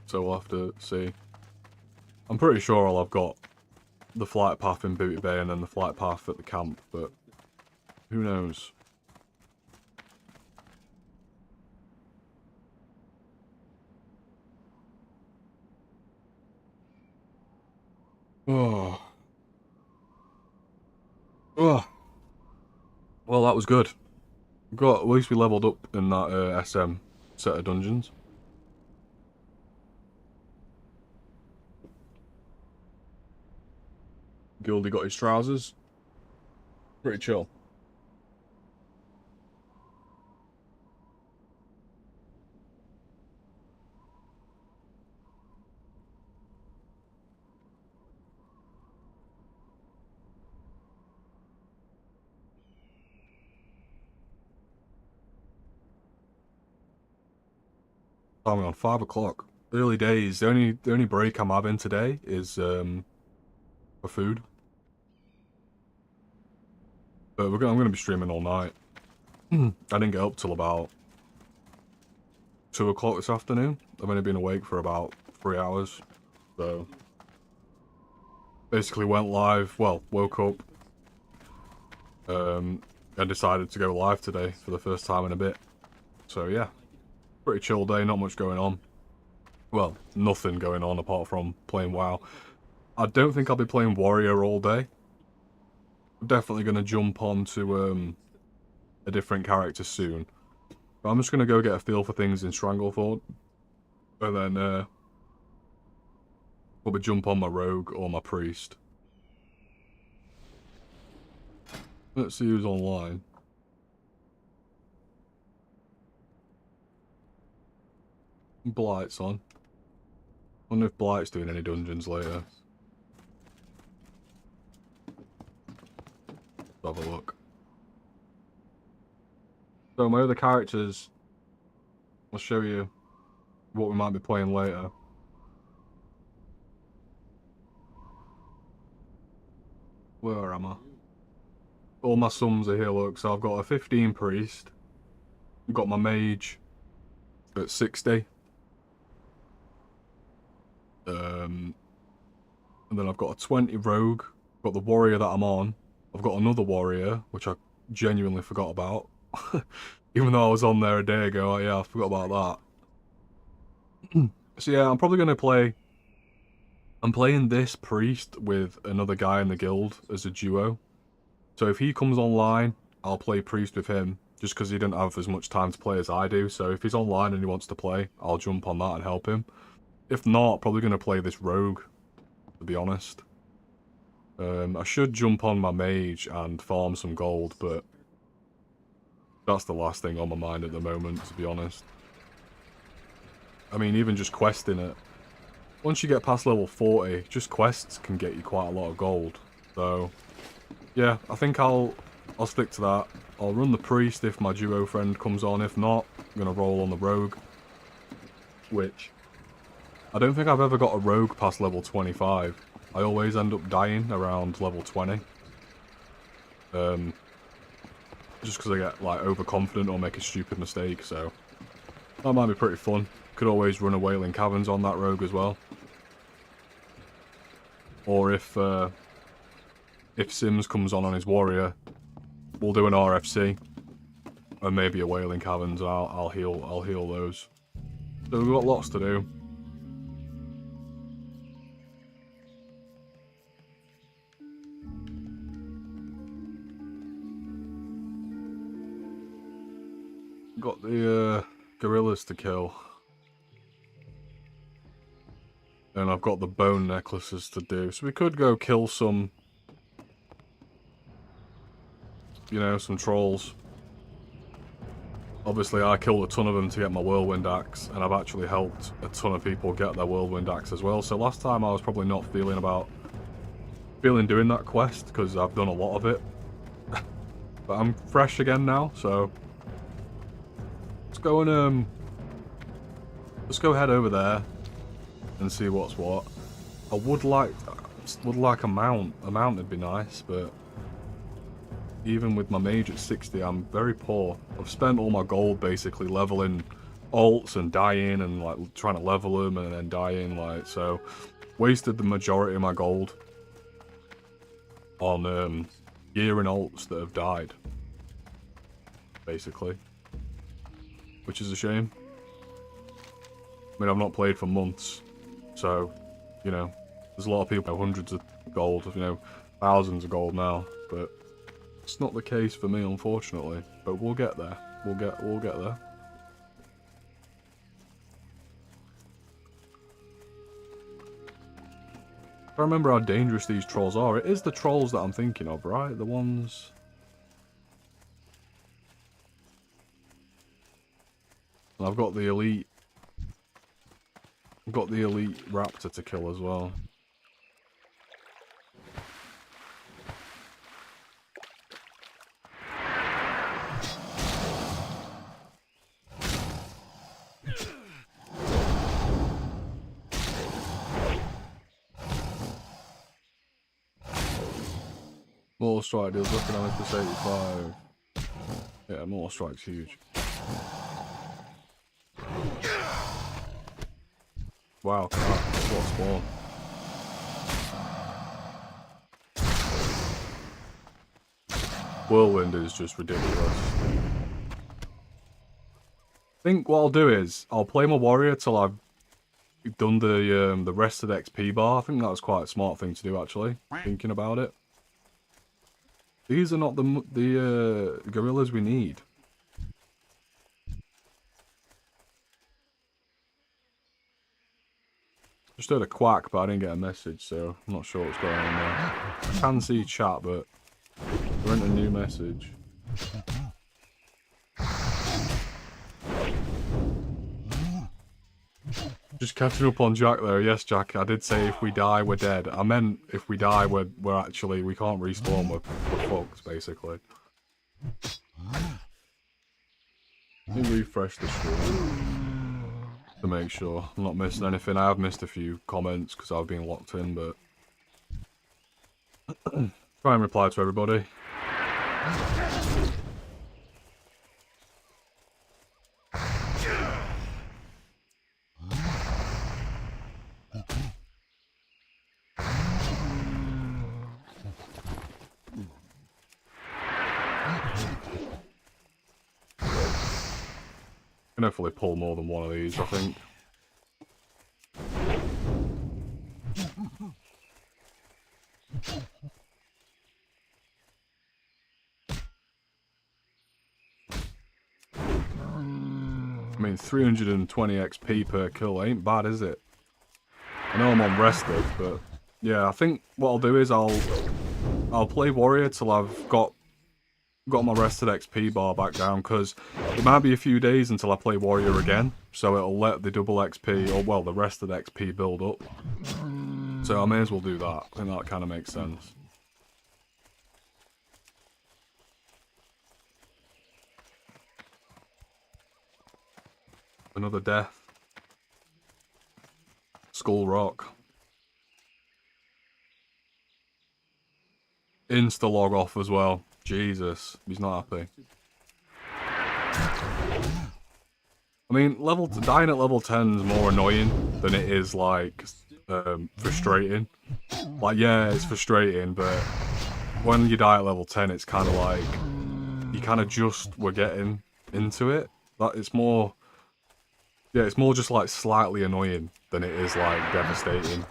So we'll have to see. I'm pretty sure all I've got the flight path in Booty Bay and then the flight path at the camp, but who knows? Oh. Oh. Well, that was good. At least we leveled up in that SM set of dungeons. Gildy got his trousers. Pretty chill. Time on 5 o'clock. Early days. The only break I'm having today is for food. But I'm gonna be streaming all night. I didn't get up till about 2 o'clock this afternoon. I've only been awake for about 3 hours. So basically went live. Well, woke up. And decided to go live today for the first time in a bit. So yeah. Pretty chill day, not much going on. Well, nothing going on apart from playing WoW. I don't think I'll be playing Warrior all day. I'm definitely going to jump on to a different character soon. But I'm just going to go get a feel for things in Stranglethorn. And then probably jump on my Rogue or my Priest. Let's see who's online. Blight's on. Wonder if Blight's doing any dungeons later. Let's have a look. So my other characters, I'll show you what we might be playing later. Where am I? All my sums are here, look. So I've got a 15 priest. I've got my mage at 60. And then I've got a 20 rogue. Got the warrior that I'm on. I've got another warrior, which I genuinely forgot about. Even though I was on there a day ago, yeah, I forgot about that. So yeah, I'm probably going to play... I'm playing this priest with another guy in the guild as a duo. So if he comes online, I'll play priest with him, just because he didn't have as much time to play as I do. So if he's online and he wants to play, I'll jump on that and help him. If not, probably going to play this rogue, to be honest. I should jump on my mage and farm some gold, but that's the last thing on my mind at the moment, to be honest. I mean, even just questing it. Once you get past level 40, just quests can get you quite a lot of gold. So, yeah, I think I'll stick to that. I'll run the priest if my duo friend comes on. If not, I'm going to roll on the rogue. Which... I don't think I've ever got a rogue past level 25. I always end up dying around level 20. Just because I get, like, overconfident or make a stupid mistake, so... That might be pretty fun. Could always run a Wailing Caverns on that rogue as well. Or if Sims comes on his warrior, we'll do an RFC. And maybe a Wailing Caverns, and I'll heal those. So we've got lots to do. Got the gorillas to kill. And I've got the bone necklaces to do. So we could go kill some, you know, some trolls. Obviously, I killed a ton of them to get my whirlwind axe, and I've actually helped a ton of people get their whirlwind axe as well. So last time I was probably not feeling doing that quest, because I've done a lot of it. But I'm fresh again now, so let's go and let's go head over there and see what's what. I would like a mount. A mount would be nice, but even with my mage at 60, I'm very poor. I've spent all my gold basically leveling alts and dying and like trying to level them and then dying, like, so wasted the majority of my gold on gear and alts that have died, basically, which is a shame. I mean, I've not played for months, so, you know, there's a lot of people who have hundreds of gold, you know, thousands of gold now, but it's not the case for me, unfortunately. But we'll get there. We'll get there. I remember how dangerous these trolls are. It is the trolls that I'm thinking of, right? The ones... And I've got the elite... I've got the elite raptor to kill as well. Mortal strike deals up and damage plus 85. Yeah, mortal strike's huge. Wow, what spawn. Whirlwind is just ridiculous. I think what I'll do is, I'll play my warrior till I've done the rested XP bar. I think that was quite a smart thing to do, actually, thinking about it. These are not the gorillas we need. Just heard a quack, but I didn't get a message, so I'm not sure what's going on there. I can see chat, but there isn't a new message. Just catching up on Jack there. Yes, Jack, I did say if we die, we're dead. I meant if we die, we're actually, we can't respawn, we're fucked, basically. Let me refresh the stream to make sure I'm not missing anything. I have missed a few comments because I've been locked in, but try and reply to everybody. Can hopefully pull more than one of these, I think. I mean, 320 XP per kill ain't bad, is it? I know I'm on rested, but yeah, I think what I'll do is I'll play warrior till I've got my rested XP bar back down, because it might be a few days until I play warrior again, so it'll let the double XP, or well, the rested XP build up. So I may as well do that. I think that kind of makes sense. Another death. Skull Rock. Insta log off as well. Jesus, he's not happy. I mean, dying at level 10 is more annoying than it is, like, frustrating. Like, yeah, it's frustrating, but when you die at level 10, it's kind of like, you kind of just were getting into it. That it's more, yeah, it's more just, like, slightly annoying than it is, like, devastating.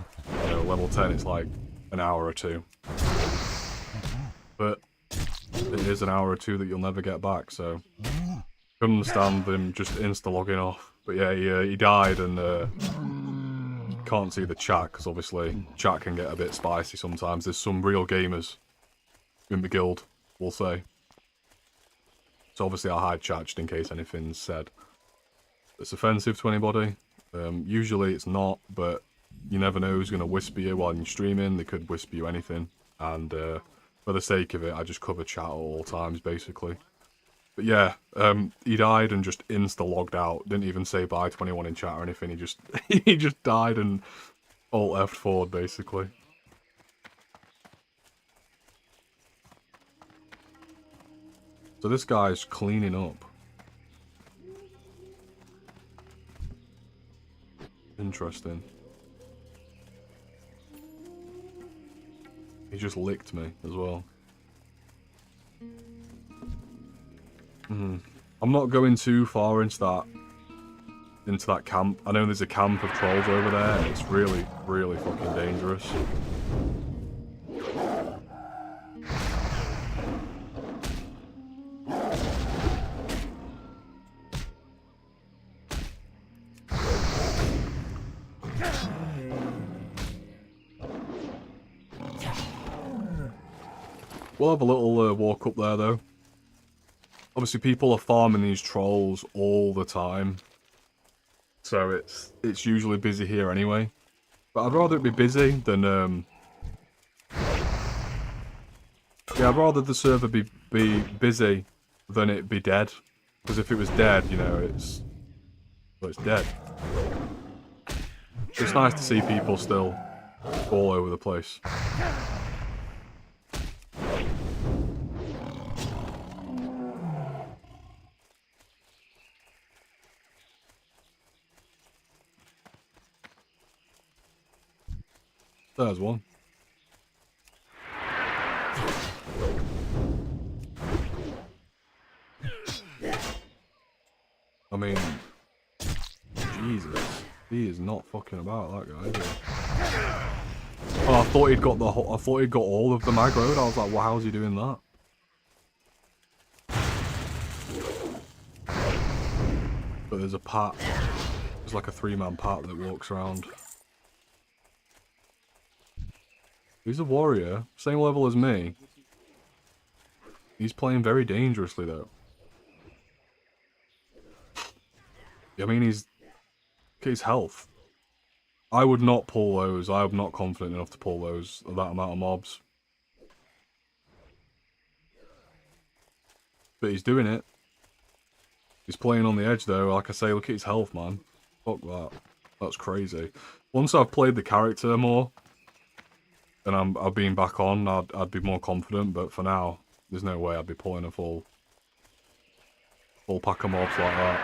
You know, level 10, it's like an hour or two. But it is an hour or two that you'll never get back, so Couldn't understand them just insta-logging off. But yeah, he died, and you can't see the chat, because obviously chat can get a bit spicy sometimes. There's some real gamers in the guild, we'll say. So obviously I'll hide chat just in case anything's said that's offensive to anybody. Usually it's not, but you never know who's going to whisper you while you're streaming. They could whisper you anything. And for the sake of it, I just cover chat at all times, basically. But yeah, he died and just insta-logged out. Didn't even say bye to anyone in chat or anything. He just he just died and alt F forward, basically. So this guy's cleaning up. Interesting. He just licked me as well. I'm not going too far into that camp. I know there's a camp of trolls over there, and it's really, really fucking dangerous. We'll have a little walk up there, though. Obviously, people are farming these trolls all the time, so it's usually busy here anyway. But I'd rather it be busy than yeah, I'd rather the server be busy than it be dead. Because if it was dead, you know, it's dead. It's nice to see people still all over the place. There's one. I mean, Jesus, he is not fucking about, that guy, is he? Oh, I thought he'd got all of the aggro. I was like, well, how's he doing that? But there's a pat. There's like a 3-man pat that walks around. He's a warrior, same level as me. He's playing very dangerously, though. I mean, look at his health. I would not pull those. I'm not confident enough to pull that amount of mobs. But he's doing it. He's playing on the edge, though. Like I say, look at his health, man. Fuck that. That's crazy. Once I've played the character more, and I've been back on, I'd be more confident, but for now, there's no way I'd be pulling a full pack of mobs like that.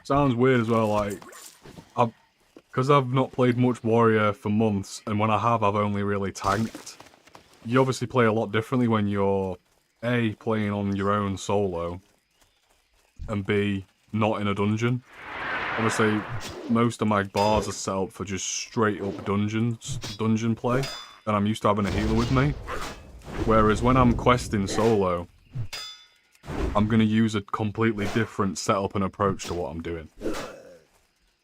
Sounds weird as well, like, because I've not played much warrior for months, and when I have, I've only really tanked. You obviously play a lot differently when you're, A, playing on your own solo, and B, not in a dungeon. Obviously, most of my bars are set up for just straight up dungeon play, and I'm used to having a healer with me. Whereas when I'm questing solo, I'm going to use a completely different setup and approach to what I'm doing.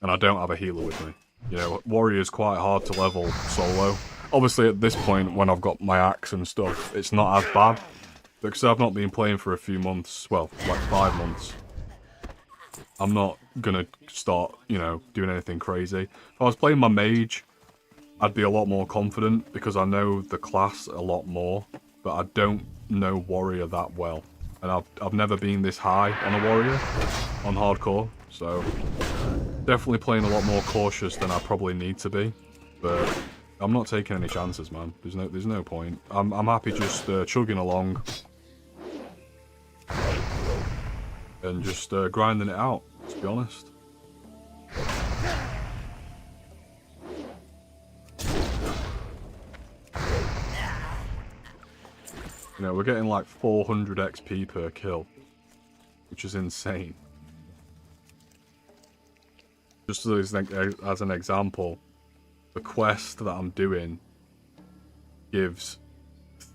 And I don't have a healer with me. You know, warrior's quite hard to level solo. Obviously at this point, when I've got my axe and stuff, it's not as bad. Because I've not been playing for a few months, well, like 5 months. I'm not going to start, you know, doing anything crazy. If I was playing my mage, I'd be a lot more confident because I know the class a lot more. But I don't know warrior that well. And I've never been this high on a warrior, on hardcore, so Definitely playing a lot more cautious than I probably need to be, but I'm not taking any chances, man. There's no point. I'm happy just chugging along and just grinding it out, to be honest. You know, we're getting like 400 XP per kill, which is insane. Just as an example, the quest that I'm doing gives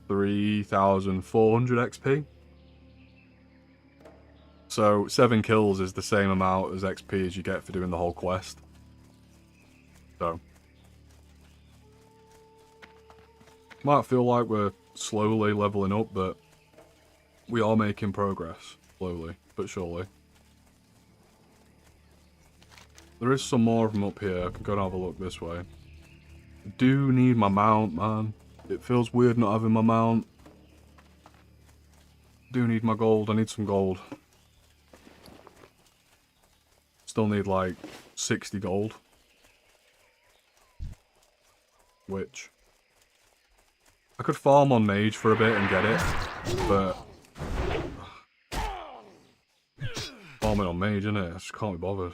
3,400 XP. So 7 kills is the same amount as XP as you get for doing the whole quest. So might feel like we're slowly leveling up, but we are making progress, slowly but surely. There is some more of them up here. I can go and have a look this way. I do need my mount, man. It feels weird not having my mount. Do need my gold. I need some gold. Still need like 60 gold. Which I could farm on mage for a bit and get it, but farming on mage, innit? I just can't be bothered.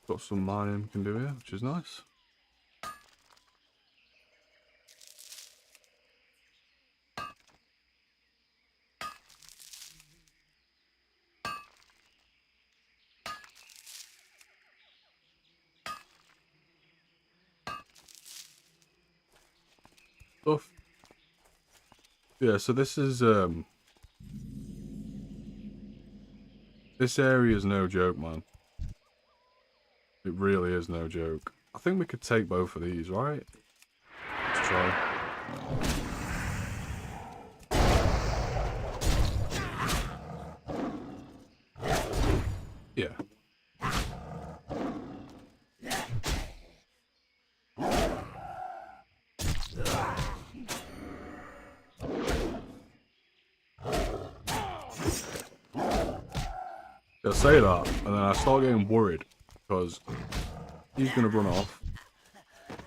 Got some mining we can do here, which is nice. Stuff. Yeah, so this is this area is no joke, man. It really is no joke. I think we could take both of these, right? Let's try. Yeah. I say that, and then I start getting worried, because he's going to run off.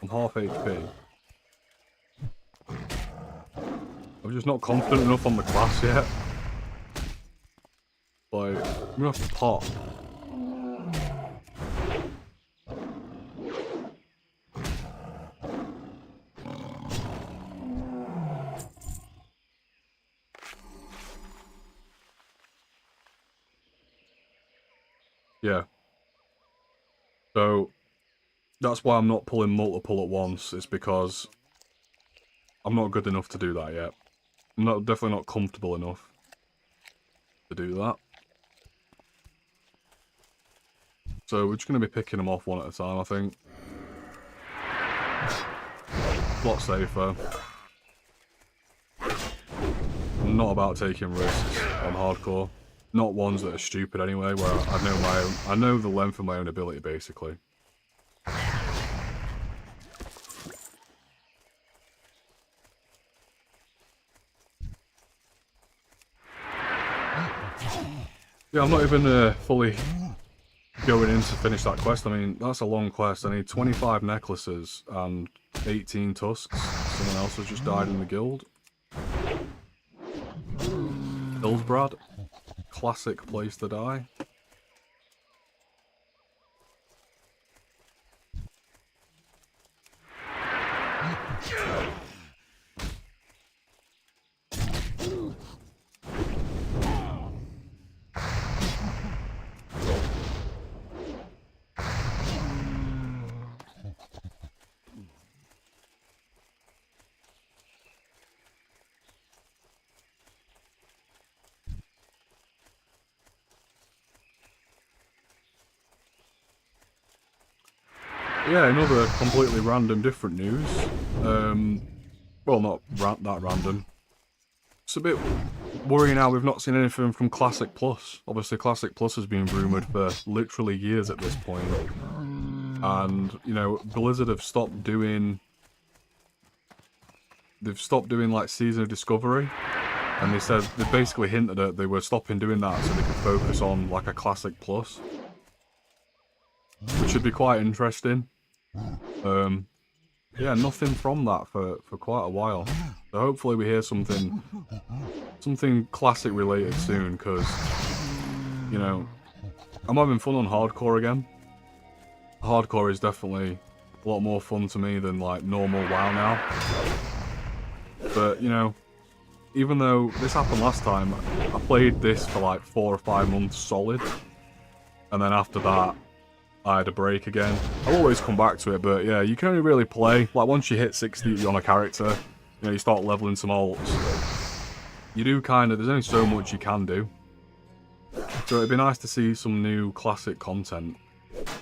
I'm half HP. I'm just not confident enough on the class yet. Like, I'm going to have to pop. Yeah. So, that's why I'm not pulling multiple at once, is because I'm not good enough to do that yet. I'm definitely not comfortable enough to do that. So we're just going to be picking them off one at a time, I think. A lot safer. I'm not about taking risks on hardcore. Not ones that are stupid anyway, where I know the length of my own ability, basically. Yeah, I'm not even fully going in to finish that quest. I mean, that's a long quest. I need 25 necklaces and 18 tusks. Someone else has just died in the guild. Hillsbrad. Classic place to die. Yeah, another completely random different news. Well, not that random. It's a bit worrying now we've not seen anything from Classic Plus. Obviously, Classic Plus has been rumoured for literally years at this point. And, you know, Blizzard have stopped doing... They've stopped doing, like, Season of Discovery. And they basically hinted that they were stopping doing that so they could focus on, like, a Classic Plus. Which should be quite interesting. Yeah, nothing from that for quite a while. So hopefully we hear something classic related soon, because, you know, I'm having fun on hardcore again. Hardcore is definitely a lot more fun to me than, like, normal WoW now. But, you know, even though this happened last time, I played this for like 4 or 5 months solid. And then after that, I had a break again. I'll always come back to it, but yeah, you can only really play, like once you hit 60 on a character, you know, you start leveling some alts. You do kind of, there's only so much you can do. So it'd be nice to see some new classic content.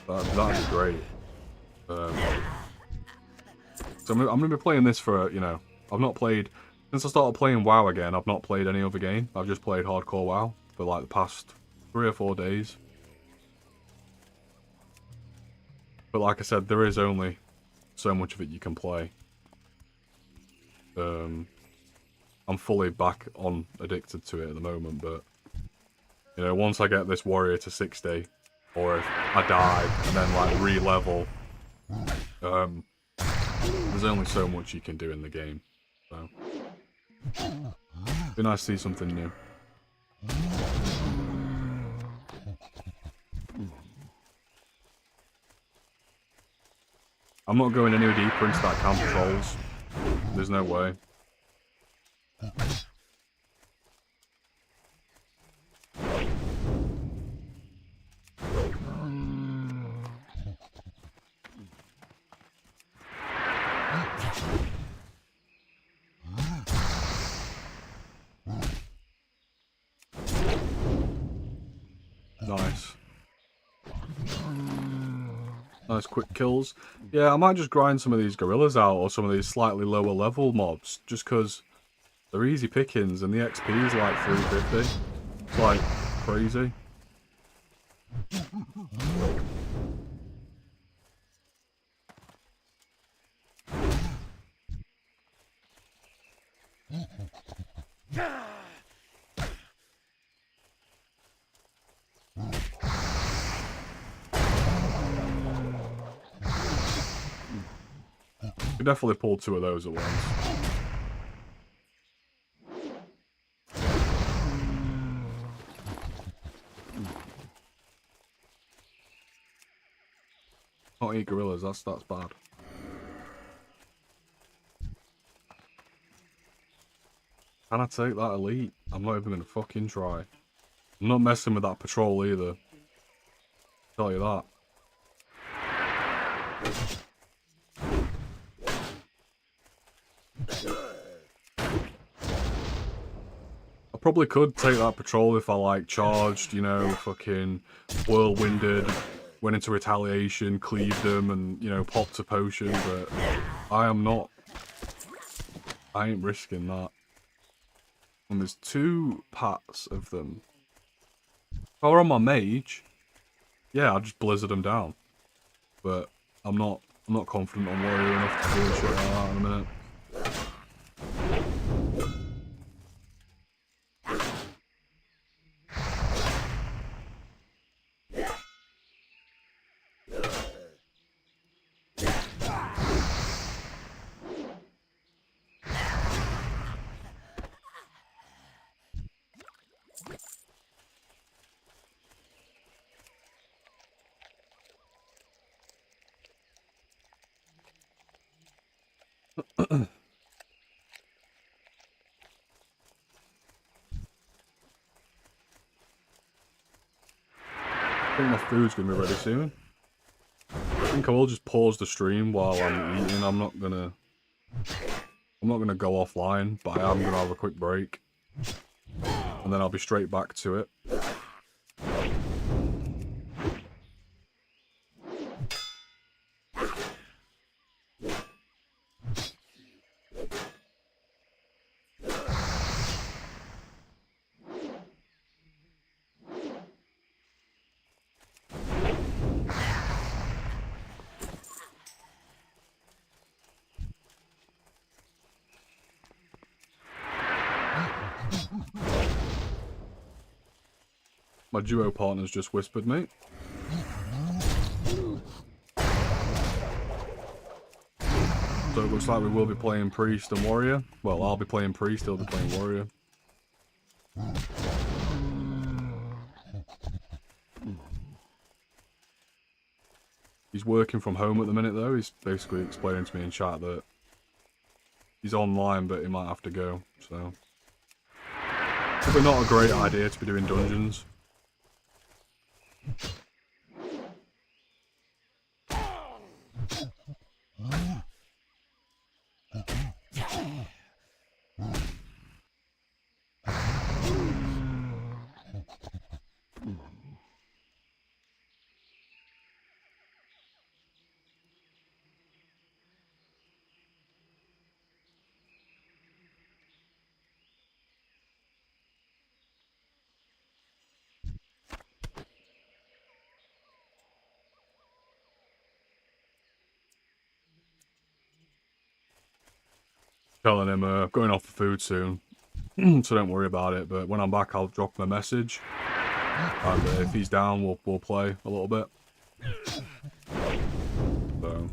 That'd be great. So I'm going to be playing this for, you know, I've not played, since I started playing WoW again, I've not played any other game. I've just played hardcore WoW for like the past 3 or 4 days. But like I said, there is only so much of it you can play. I'm fully back on addicted to it at the moment, but you know, once I get this warrior to 60, or if I die and then like re-level, there's only so much you can do in the game. So it'd be nice to see something new. I'm not going any deeper into that camp trolls. There's no way. Nice. Nice quick kills. Yeah, I might just grind some of these gorillas out, or some of these slightly lower level mobs, just because they're easy pickings and the XP is like 350. It's like crazy. Could definitely pull 2 of those at once. Can't eat gorillas, that's bad. Can I take that elite? I'm not even gonna fucking try. I'm not messing with that patrol either. Tell you that. I probably could take that patrol if I like charged, you know, fucking whirlwinded, went into retaliation, cleaved them and, you know, popped a potion, but I am not. I ain't risking that. And there's 2 pats of them. If I were on my mage, yeah, I'd just blizzard them down. But I'm not confident on warrior enough to do shit like that in a minute. I think my food's gonna be ready soon. I think I will just pause the stream while I'm eating. I'm not gonna go offline, but I am gonna have a quick break. And then I'll be straight back to it. My duo partner's just whispered me. So it looks like we will be playing Priest and Warrior. Well, I'll be playing Priest, he'll be playing Warrior. He's working from home at the minute though. He's basically explaining to me in chat that he's online but he might have to go, so. Probably not a great idea to be doing dungeons. Telling him going off for food soon, so don't worry about it. But when I'm back, I'll drop him a message, and if he's down, we'll play a little bit. So.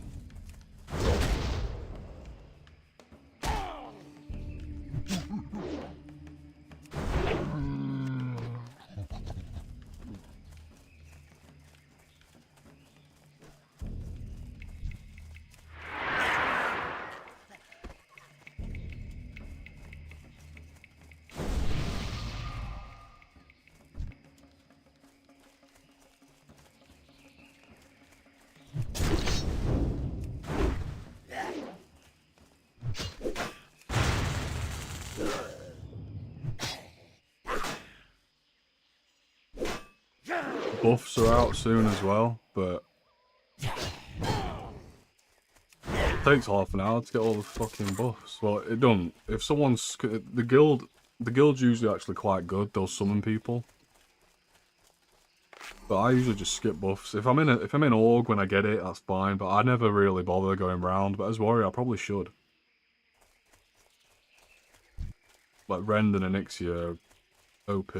Buffs are out soon as well, but it takes half an hour to get all the fucking buffs. Well, it don't. If someone's the guild's usually actually quite good. They'll summon people, but I usually just skip buffs. If I'm in Org when I get it, that's fine. But I never really bother going round. But as Warrior, I probably should. Like Rend and Onyxia, OP.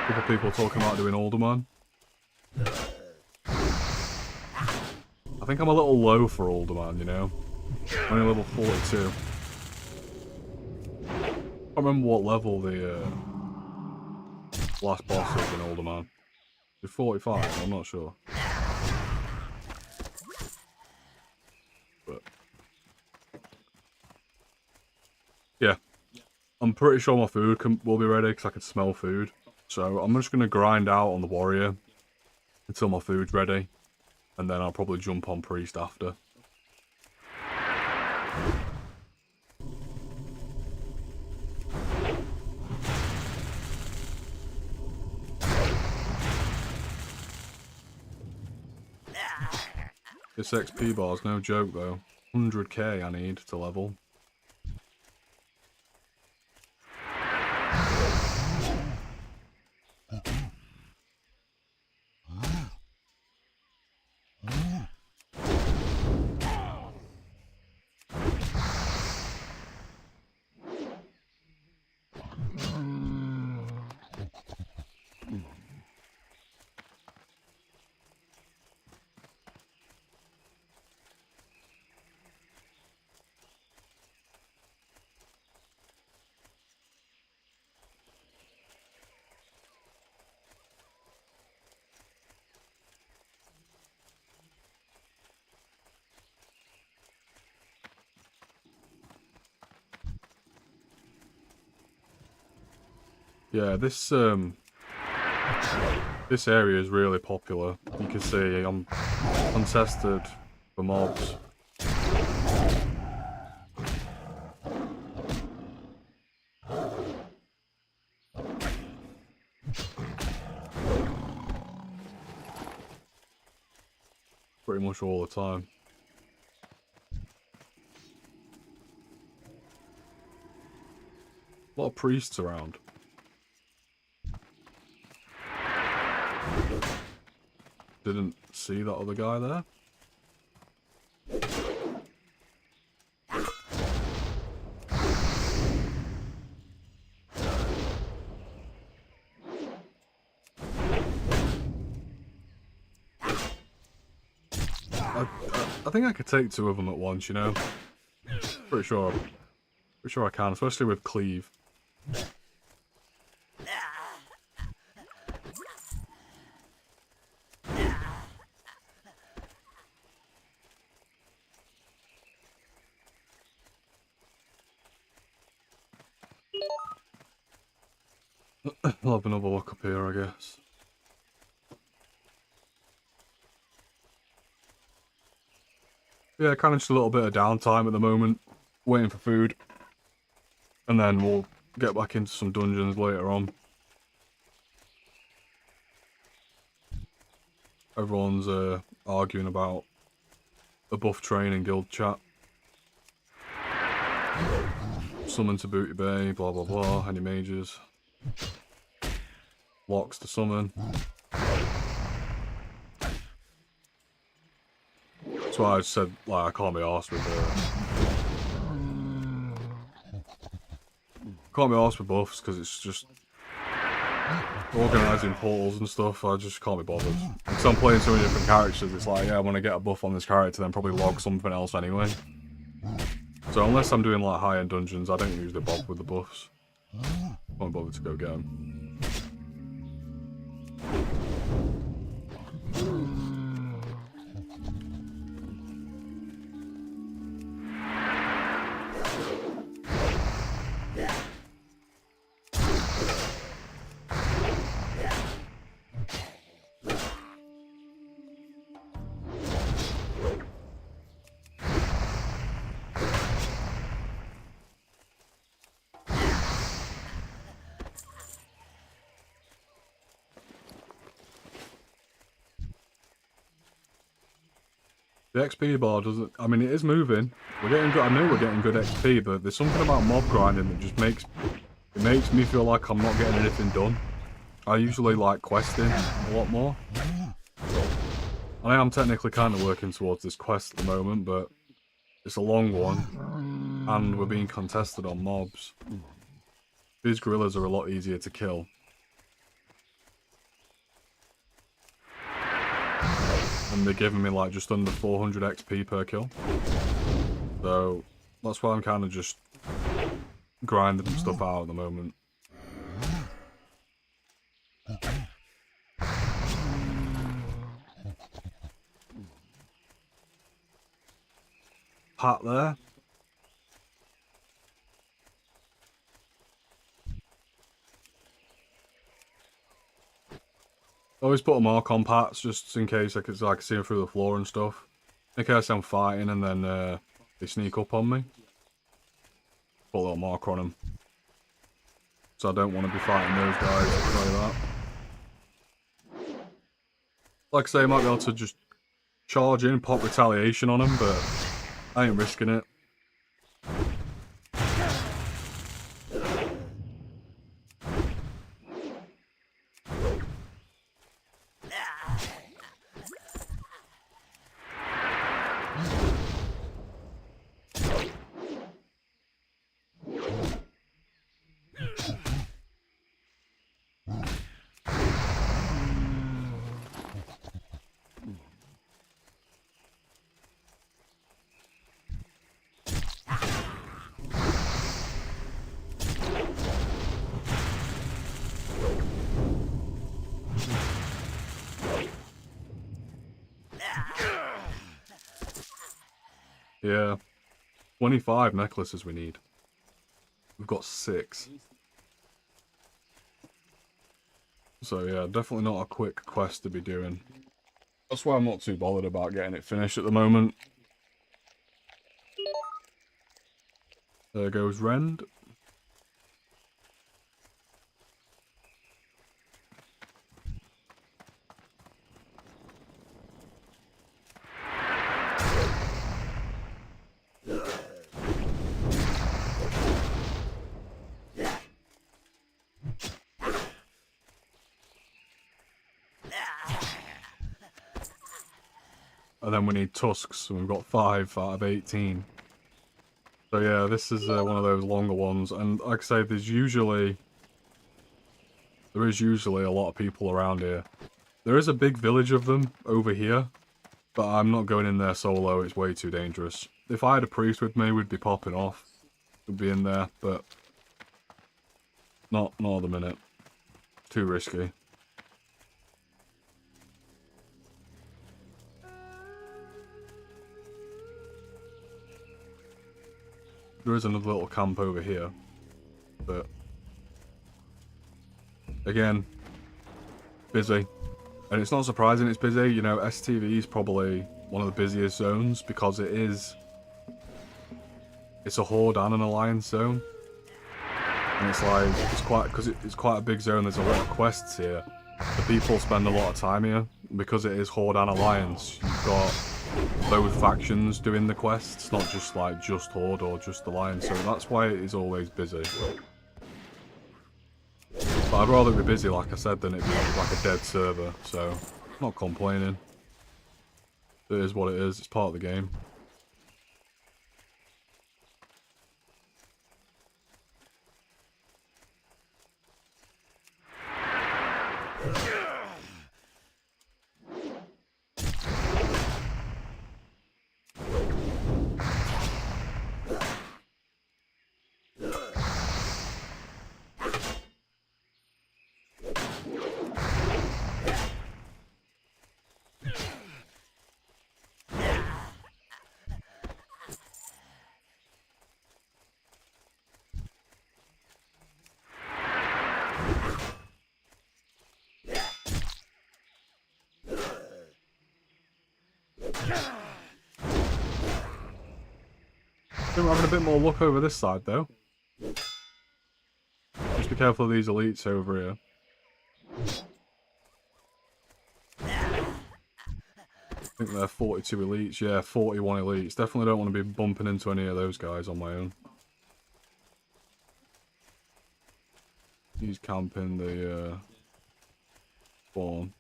Couple people talking about doing Alderman. I think I'm a little low for Alderman, you know? Only level 42. I can't remember what level the last boss is in Alderman. Is it 45? I'm not sure. But yeah. I'm pretty sure my food will be ready because I can smell food. So I'm just going to grind out on the Warrior until my food's ready, and then I'll probably jump on Priest after. This XP bar's no joke though. 100k I need to level. Yeah, this area is really popular. You can see I'm untested for mobs. Pretty much all the time. A lot of priests around. Didn't see that other guy there. I think I could take 2 of them at once, you know? Pretty sure I can, especially with cleave. I'll have another look up here, I guess. Yeah, kind of just a little bit of downtime at the moment, waiting for food. And then we'll get back into some dungeons later on. Everyone's arguing about the buff train in guild chat. Summon to Booty Bay, blah blah blah, any mages. Locks to summon. That's why I said, like, I can't be arsed with can't be arsed with buffs, because it's just organising portals and stuff. I just can't be bothered. Because I'm playing so many different characters, it's like, yeah, I want to get a buff on this character, then probably log something else anyway. So unless I'm doing like high-end dungeons, I don't usually bother with the buffs. Won't bother to go get them. The XP bar doesn't... I mean, it is moving. We're getting good... I know we're getting good XP, but there's something about mob grinding that just makes... It makes me feel like I'm not getting anything done. I usually like questing a lot more. I am technically kind of working towards this quest at the moment, but it's a long one. And we're being contested on mobs. These gorillas are a lot easier to kill. And they're giving me like just under 400 XP per kill. So that's why I'm kind of just grinding stuff out at the moment. Pat there. Always put a mark on pats just in case I can see them through the floor and stuff. In case I'm fighting and then they sneak up on me. Put a little marker on them. So I don't want to be fighting those guys like that. Like I say, I might be able to just charge in, pop retaliation on them, but I ain't risking it. Yeah. 25 necklaces we need. We've got 6. So yeah, definitely not a quick quest to be doing. That's why I'm not too bothered about getting it finished at the moment. There goes Rend. And then we need tusks, and we've got 5 out of 18. So yeah, this is one of those longer ones, and like I say, there is usually a lot of people around here. There is a big village of them over here, But I'm not going in there solo, it's way too dangerous. If I had a priest with me, we'd be popping off. We'd be in there, but not at the minute. Too risky. There is another little camp over here, but again, busy. And it's not surprising it's busy, you know, STV is probably one of the busiest zones because it's a Horde and an Alliance zone. And it's like, because it's quite a big zone, there's a lot of quests here. The people spend a lot of time here. Because it is Horde and Alliance, you've got both factions doing the quests, not just like just Horde or just Alliance, so that's why it is always busy. But I'd rather it be busy, like I said, than it be like a dead server, so I'm not complaining. It is what it is, it's part of the game. I think we're having a bit more luck over this side, though. Just be careful of these elites over here. I think they're 42 elites. Yeah, 41 elites. Definitely don't want to be bumping into any of those guys on my own. He's camping the spawn.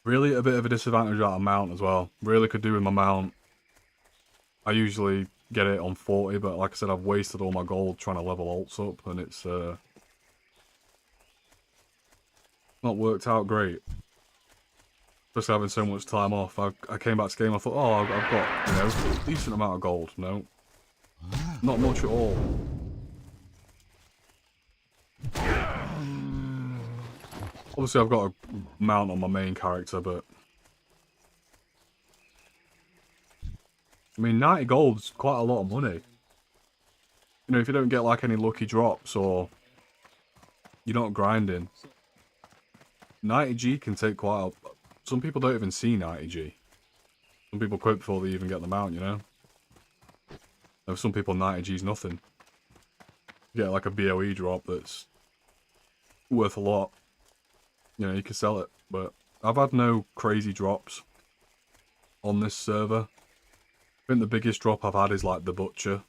Really a bit of a disadvantage at a mount as well. Really could do with my mount. I usually get it on 40, but like I said, I've wasted all my gold trying to level alts up, and it's not worked out great. Especially having so much time off. I came back to game, I thought, oh, I've got, you know, a decent amount of gold. No. Not much at all. Obviously, I've got a mount on my main character, but I mean, 90 gold's quite a lot of money. You know, if you don't get like any lucky drops or you're not grinding, 90G can take quite a... Some people don't even see 90G. Some people quit before they even get the mount, you know? And for some people, 90G's nothing. You get like a BOE drop that's worth a lot. You know, you can sell it, but I've had no crazy drops on this server. I think the biggest drop I've had is like the Butcher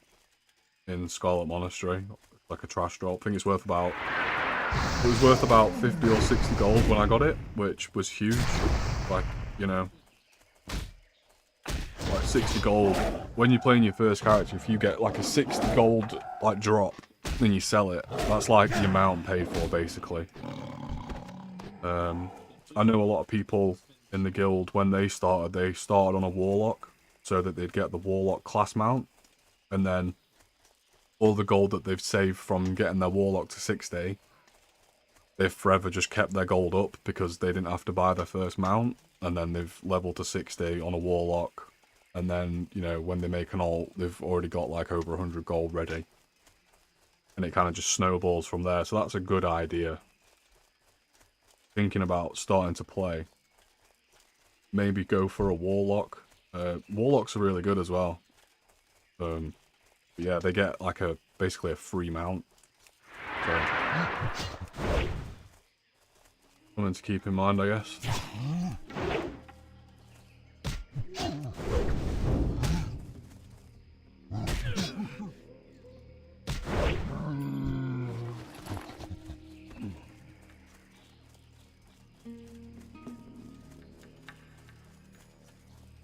in Scarlet Monastery, like a trash drop. I think it's worth about, it was worth about 50 or 60 gold when I got it, which was huge. Like, you know, like 60 gold. When you're playing your first character, if you get like a 60 gold like drop, then you sell it. That's like your mount paid for, basically. I know a lot of people in the guild, when they started on a Warlock, so that they'd get the Warlock class mount, and then all the gold that they've saved from getting their Warlock to 60, they've forever just kept their gold up because they didn't have to buy their first mount, and then they've leveled to 60 on a Warlock, and then, you know, when they make an alt, they've already got like over 100 gold ready. And it kind of just snowballs from there, so that's a good idea. Thinking about starting to play, maybe go for a Warlock. Warlocks are really good as well. But yeah, they get like basically a free mount. So something to keep in mind, I guess.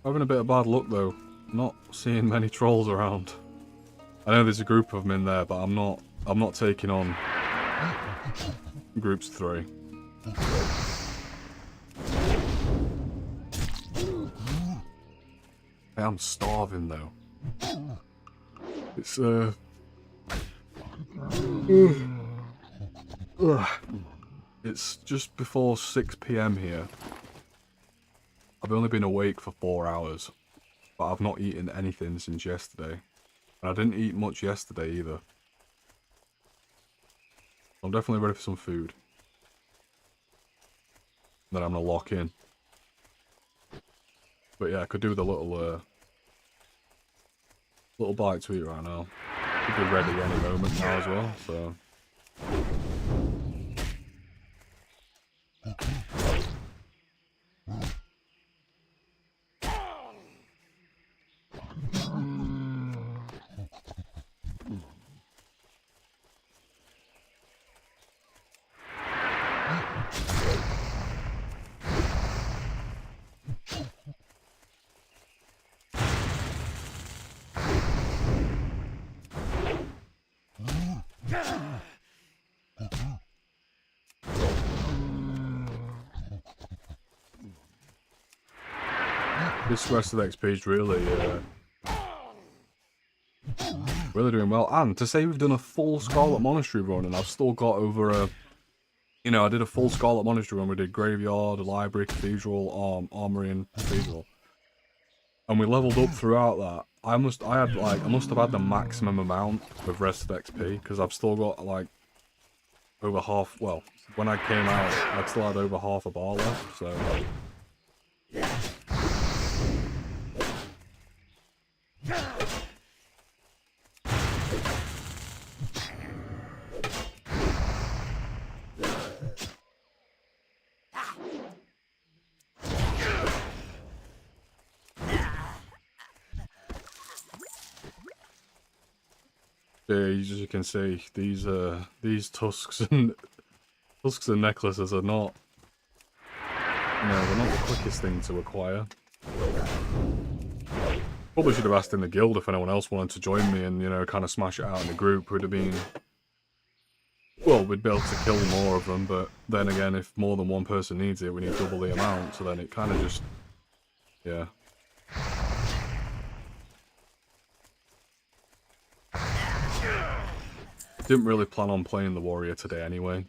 Having a bit of bad luck though, not seeing many trolls around. I know there's a group of them in there, but I'm not taking on groups of 3. am starving though. It's it's just before 6 PM here. I've only been awake for 4 hours, but I've not eaten anything since yesterday. And I didn't eat much yesterday either. I'm definitely ready for some food. Then I'm gonna lock in. But yeah, I could do with a little bite to eat right now. Could be ready any moment now as well, so. This rest of the XP is really doing well. And to say we've done a full Scarlet Monastery run, and I've still got over a, you know, I did a full Scarlet Monastery run. We did Graveyard, Library, Cathedral, Armory, and Cathedral, and we leveled up throughout that. I must have had the maximum amount of rest of XP because I've still got like over half. Well, when I came out, I still had over half a bar left. So. Yeah, as you can see, these tusks and necklaces are not, you know, they're not the quickest thing to acquire. Probably should have asked in the guild if anyone else wanted to join me and, you know, kind of smash it out in the group. Would have been, well, we'd be able to kill more of them, but then again, if more than one person needs it, we need double the amount, so then it kind of just, yeah. Didn't really plan on playing the warrior today anyway.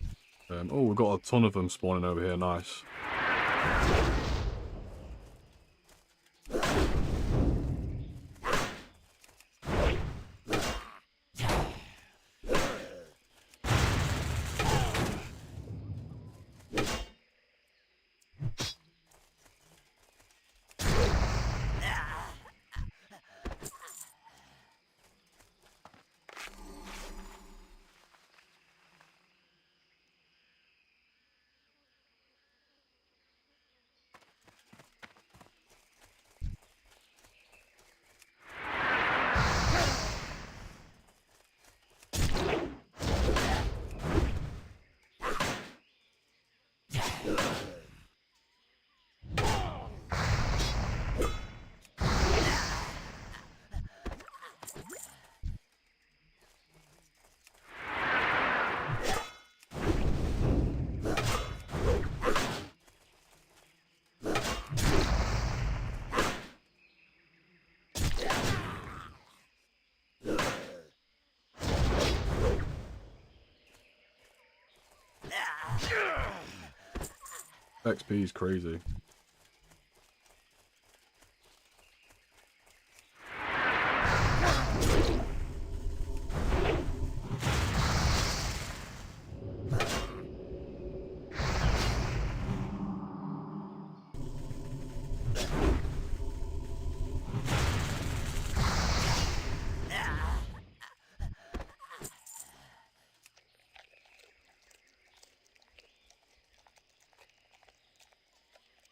Oh, we've got a ton of them spawning over here, nice. XP is crazy.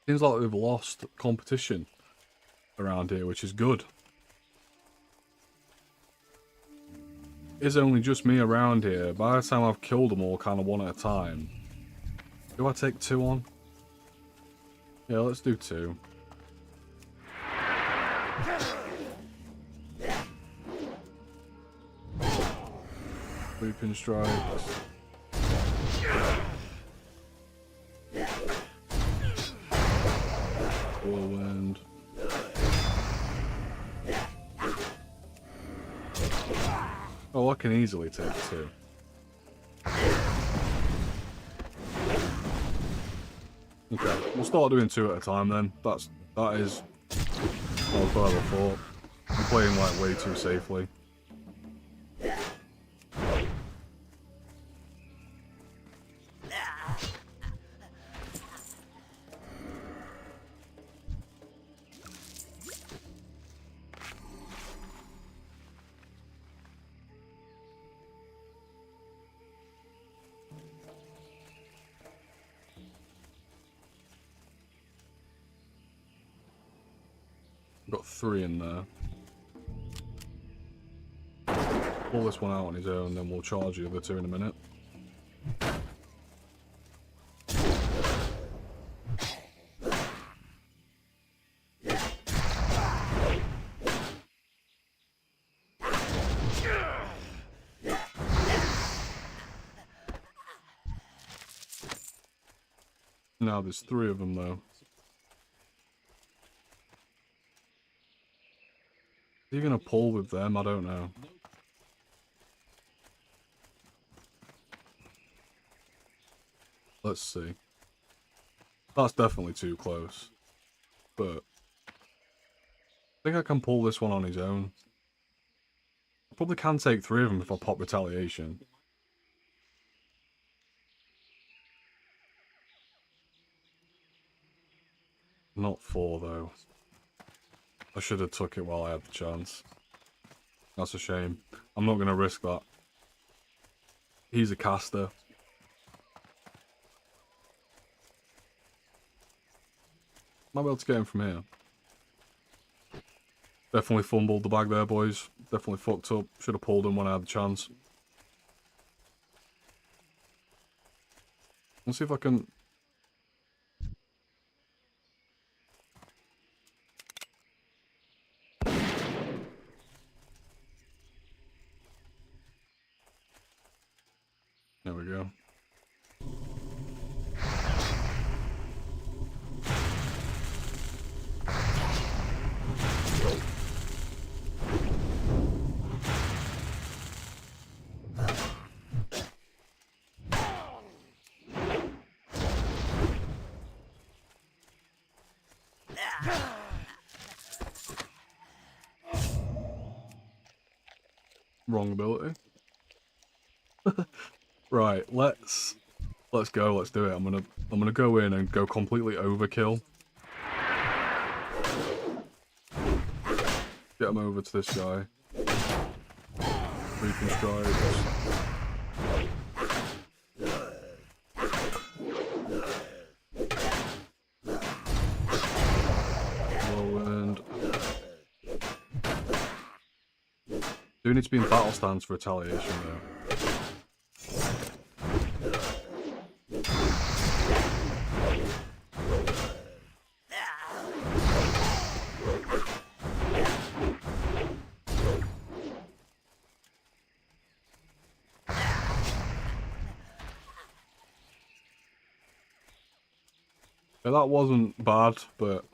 Seems like we've lost competition around here, which is good. It's only just me around here. By the time I've killed them all kind of one at a time. Do I take 2 on? Yeah, let's do 2. Sweeping strikes. Whirlwind. can easily take 2. Okay, we'll start doing 2 at a time then. That is what I thought. I'm playing like way too safely. Got 3 in there. Pull this one out on his own, then we'll charge the other 2 in a minute. Now there's 3 of them though. Are you gonna pull with them? I don't know. Let's see. That's definitely too close. But I think I can pull this one on his own. I probably can take 3 of them if I pop retaliation. Not 4 though. I should have took it while I had the chance. That's a shame. I'm not going to risk that. He's a caster. Might be able to get him from here. Definitely fumbled the bag there, boys. Definitely fucked up. Should have pulled him when I had the chance. Let's see if I can... There we go. Wrong ability. Right, let's go, let's do it. I'm gonna go in and go completely overkill. Get him over to this guy. Reaping strikes. Whirlwind. Do need to be in battle stance for retaliation though. Yeah, that wasn't bad, but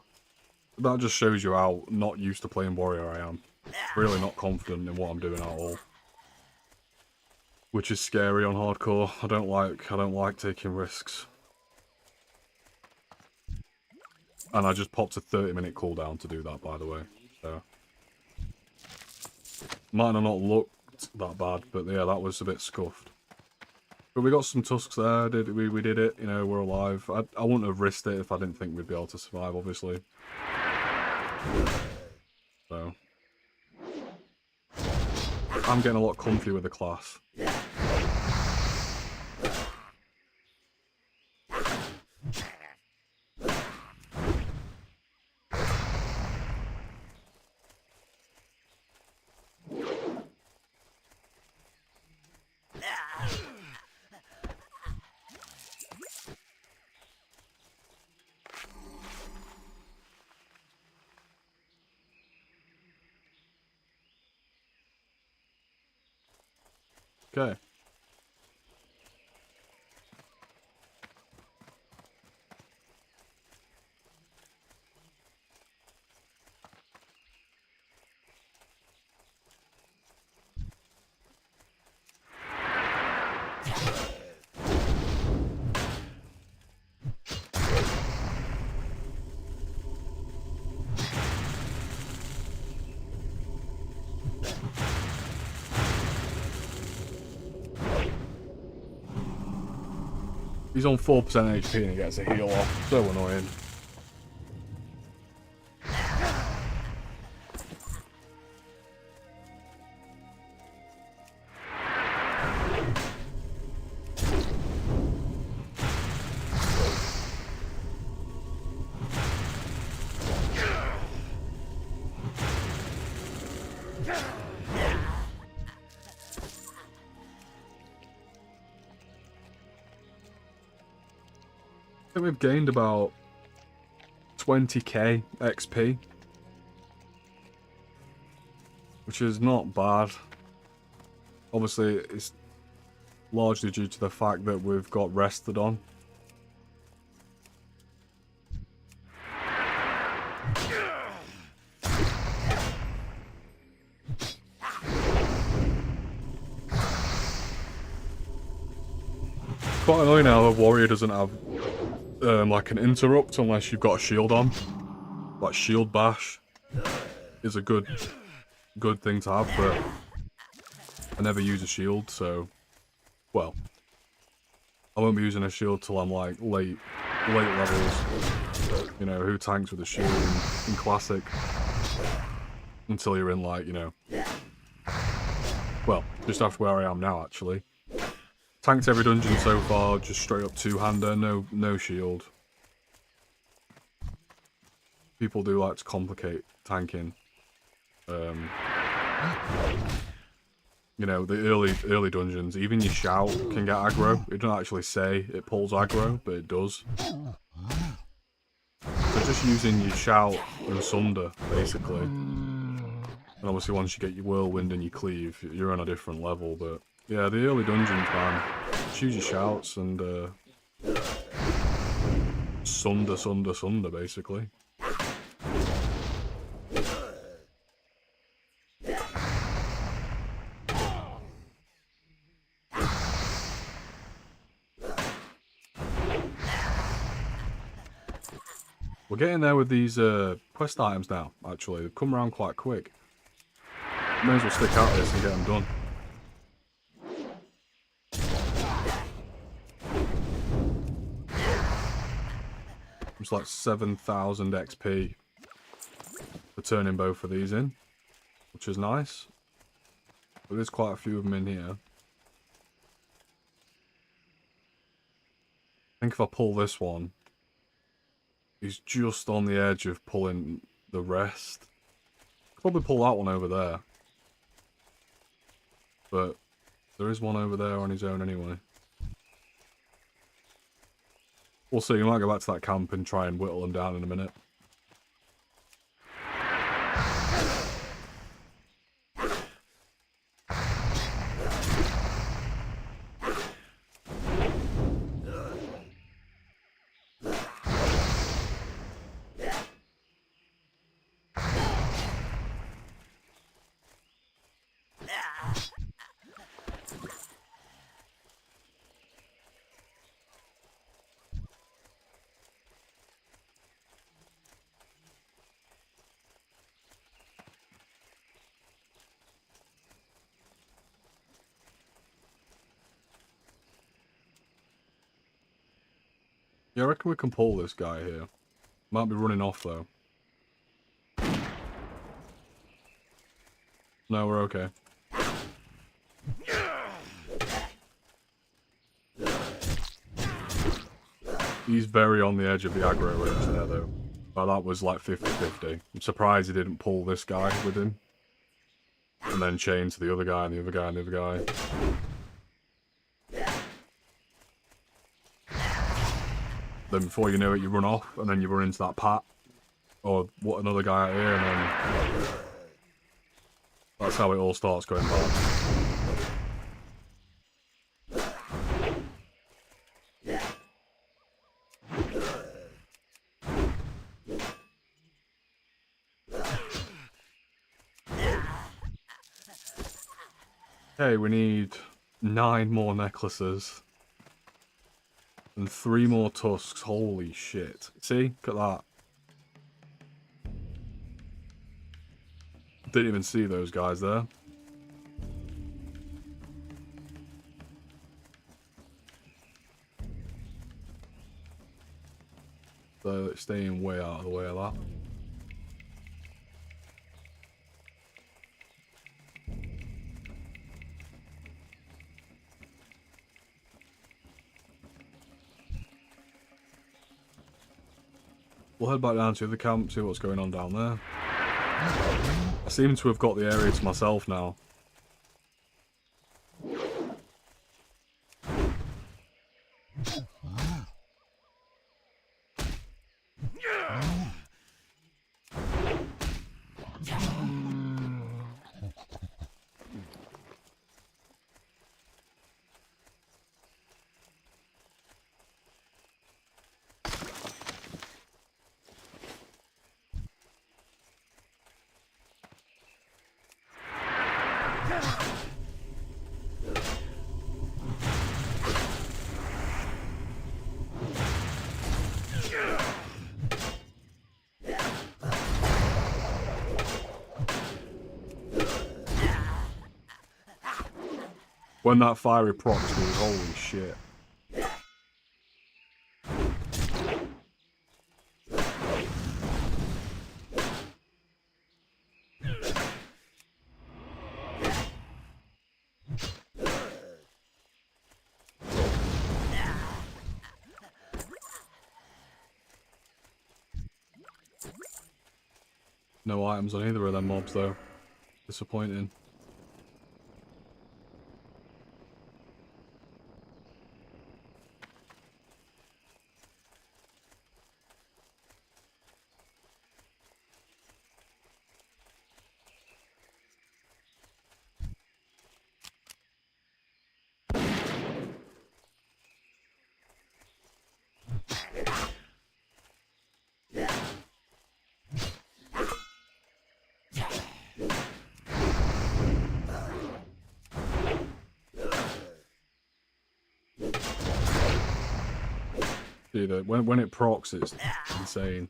that just shows you how not used to playing warrior I am. Really not confident in what I'm doing at all. Which is scary on hardcore. I don't like taking risks. And I just popped a 30-minute cooldown to do that, by the way. So might have not looked that bad, but yeah, that was a bit scuffed. But we got some tusks there, we did it, you know, we're alive. I wouldn't have risked it if I didn't think we'd be able to survive, obviously. So I'm getting a lot comfy with the class. Okay. He's on 4% HP and he gets a heal off. So annoying. I think we've gained about 20k XP, which is not bad. Obviously, it's largely due to the fact that we've got rested on. Quite annoying how a warrior doesn't have like an interrupt unless you've got a shield on. Like shield bash is a good thing to have, but I never use a shield, so well, I won't be using a shield till I'm like late levels. You know, who tanks with a shield in classic until you're in like, you know, well, just after where I am now actually. Tanked every dungeon so far, just straight up two-hander, no shield. People do like to complicate tanking. You know, the early dungeons, even your shout can get aggro. It doesn't actually say it pulls aggro, but it does. So just using your shout and sunder, basically. And obviously once you get your whirlwind and your cleave, you're on a different level, but yeah, the early dungeons, man. Choose your shouts and sunder, basically. We're getting there with these quest items now, actually. They've come around quite quick. May as well stick out this and get them done. It's like 7,000 XP for turning both of these in, which is nice. But there's quite a few of them in here. I think if I pull this one, he's just on the edge of pulling the rest. Could probably pull that one over there. But there is one over there on his own anyway. We'll see, you might go back to that camp and try and whittle them down in a minute. Yeah, I reckon we can pull this guy here. Might be running off though. No, we're okay. He's very on the edge of the aggro range there though. Well, that was like 50-50. I'm surprised he didn't pull this guy with him. And then chain to the other guy and the other guy and the other guy. Then before you know it, you run off, and then you run into that Pat. Or what, another guy out here, and then that's how it all starts going bad. Okay, we need 9 more necklaces. And 3 more tusks. Holy shit. See? Look at that. Didn't even see those guys there. So it's staying way out of the way of that. We'll head back down to the camp, see what's going on down there. I seem to have got the area to myself now. When that fiery procs, dude, holy shit. No items on either of them mobs though. Disappointing. Dude, when it procs, it's insane.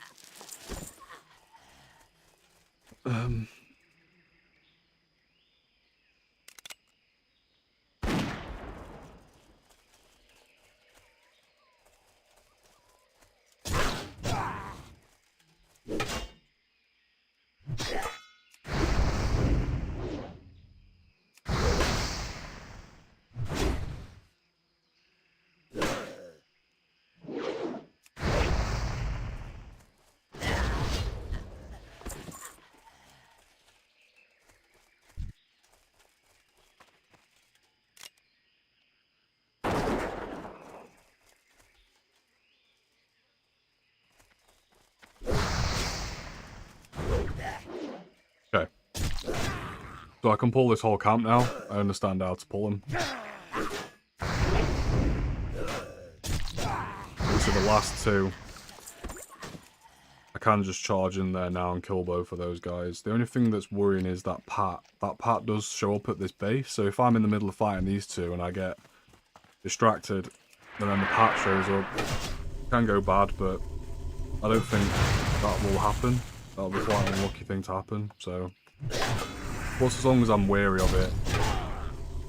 Okay. So I can pull this whole camp now. I understand how to pull them. These are the last two. I can just charge in there now and kill both of those guys. The only thing that's worrying is that Pat. That Pat does show up at this base. So if I'm in the middle of fighting these two and I get distracted, and then the Pat shows up, it can go bad, but I don't think that will happen. That'll be quite an unlucky thing to happen, so... Plus, as long as I'm wary of it,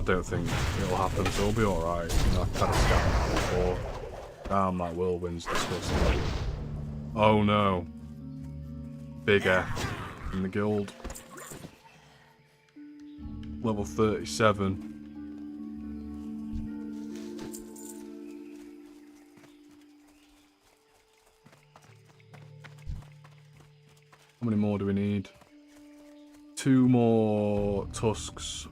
I don't think it'll happen, so it'll be alright. You know, I kind of scanned that before. Damn, that whirlwind's disgusting. Oh no. Big F in the guild. Level 37. How many more do we need? 2 more tusks.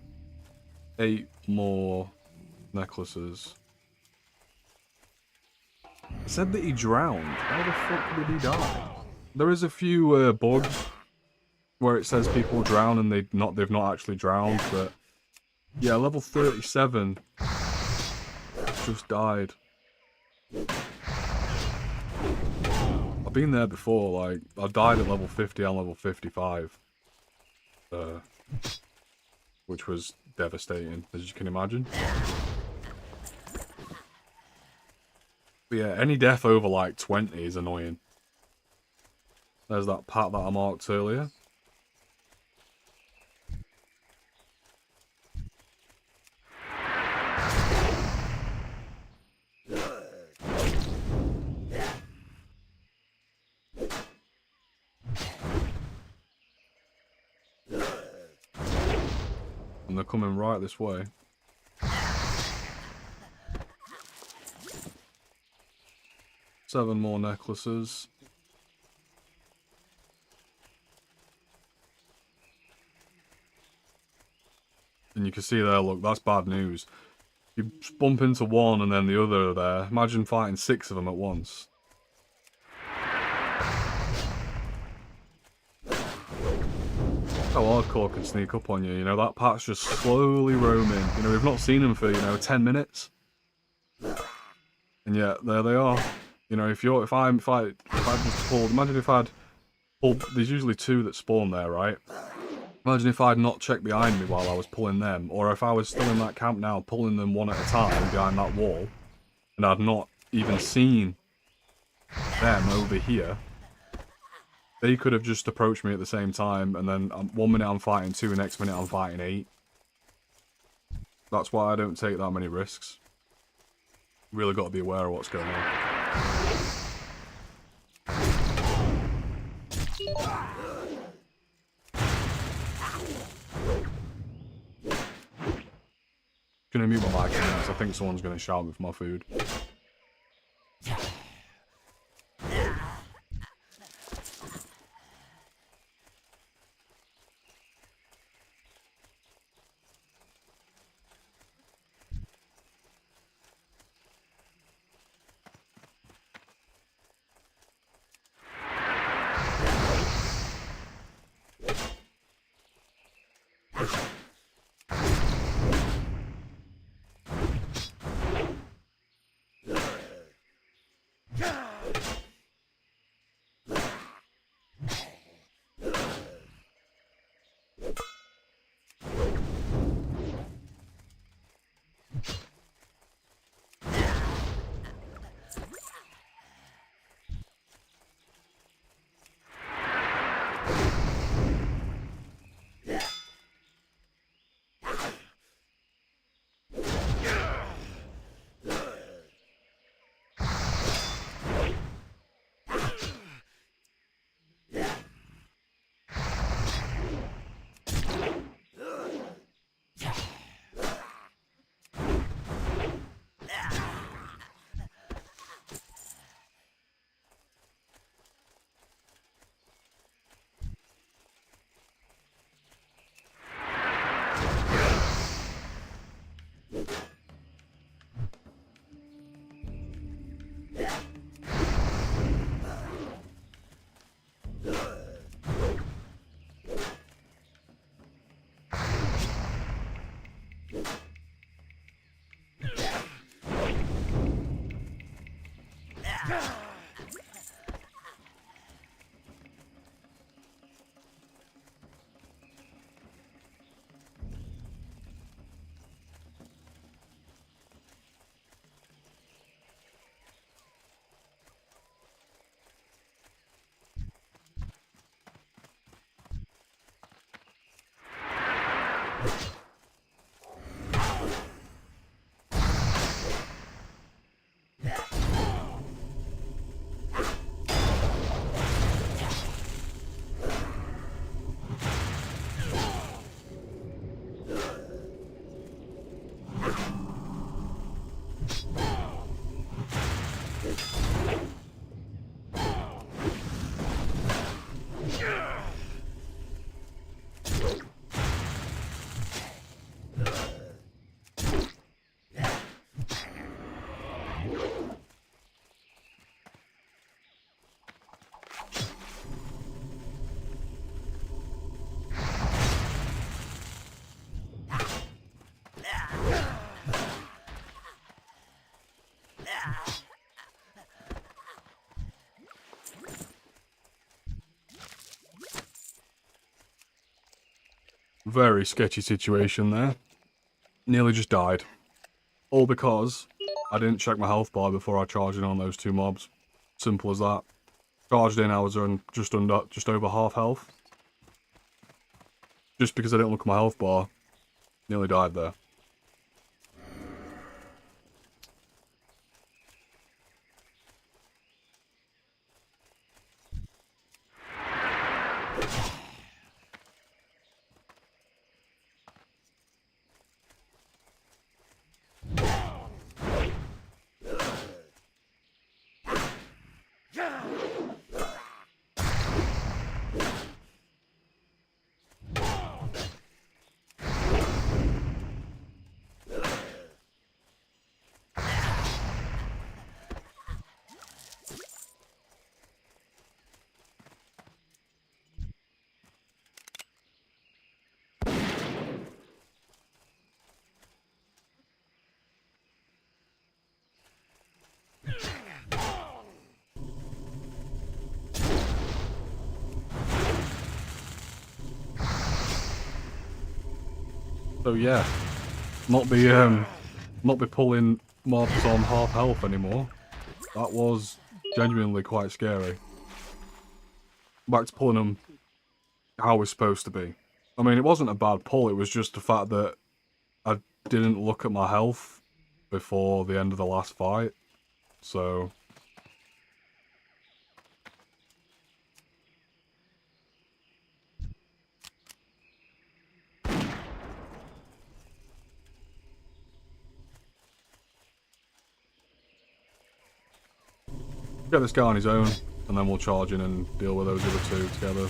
8 more necklaces. It said that he drowned. How the fuck did he die? There is a few bugs where it says people drown and they've not actually drowned, but yeah, level 37 just died. I've been there before, like, I died at level 50 and level 55. Which was devastating, as you can imagine. But yeah, any death over like 20 is annoying. There's that Pat that I marked earlier. they're coming right this way. Seven more necklaces. And you can see there, look, that's bad news. You bump into one and then the other there. Imagine fighting 6 of them at once. How hardcore can sneak up on you, you know, that pat's just slowly roaming. You know, we've not seen them for, you know, 10 minutes. And yet, there they are. You know, if I just pulled, imagine if I'd pulled, there's usually 2 that spawn there, right? Imagine if I'd not checked behind me while I was pulling them, or if I was still in that camp now, pulling them one at a time behind that wall, and I'd not even seen them over here. They could have just approached me at the same time, and then 1 minute I'm fighting 2, next minute I'm fighting 8. That's why I don't take that many risks. Really got to be aware of what's going on. Gonna mute my mic because I think someone's gonna shout me for my food. Very sketchy situation there. Nearly just died. All because I didn't check my health bar before I charged in on those 2 mobs. Simple as that. Charged in, I was on just over half health. Just because I didn't look at my health bar. Nearly died there. So yeah, not be pulling mobs on half health anymore. That was genuinely quite scary. Back to pulling them how we're supposed to be. I mean, it wasn't a bad pull, it was just the fact that I didn't look at my health before the end of the last fight. So get this guy on his own, and then we'll charge in and deal with those other two together.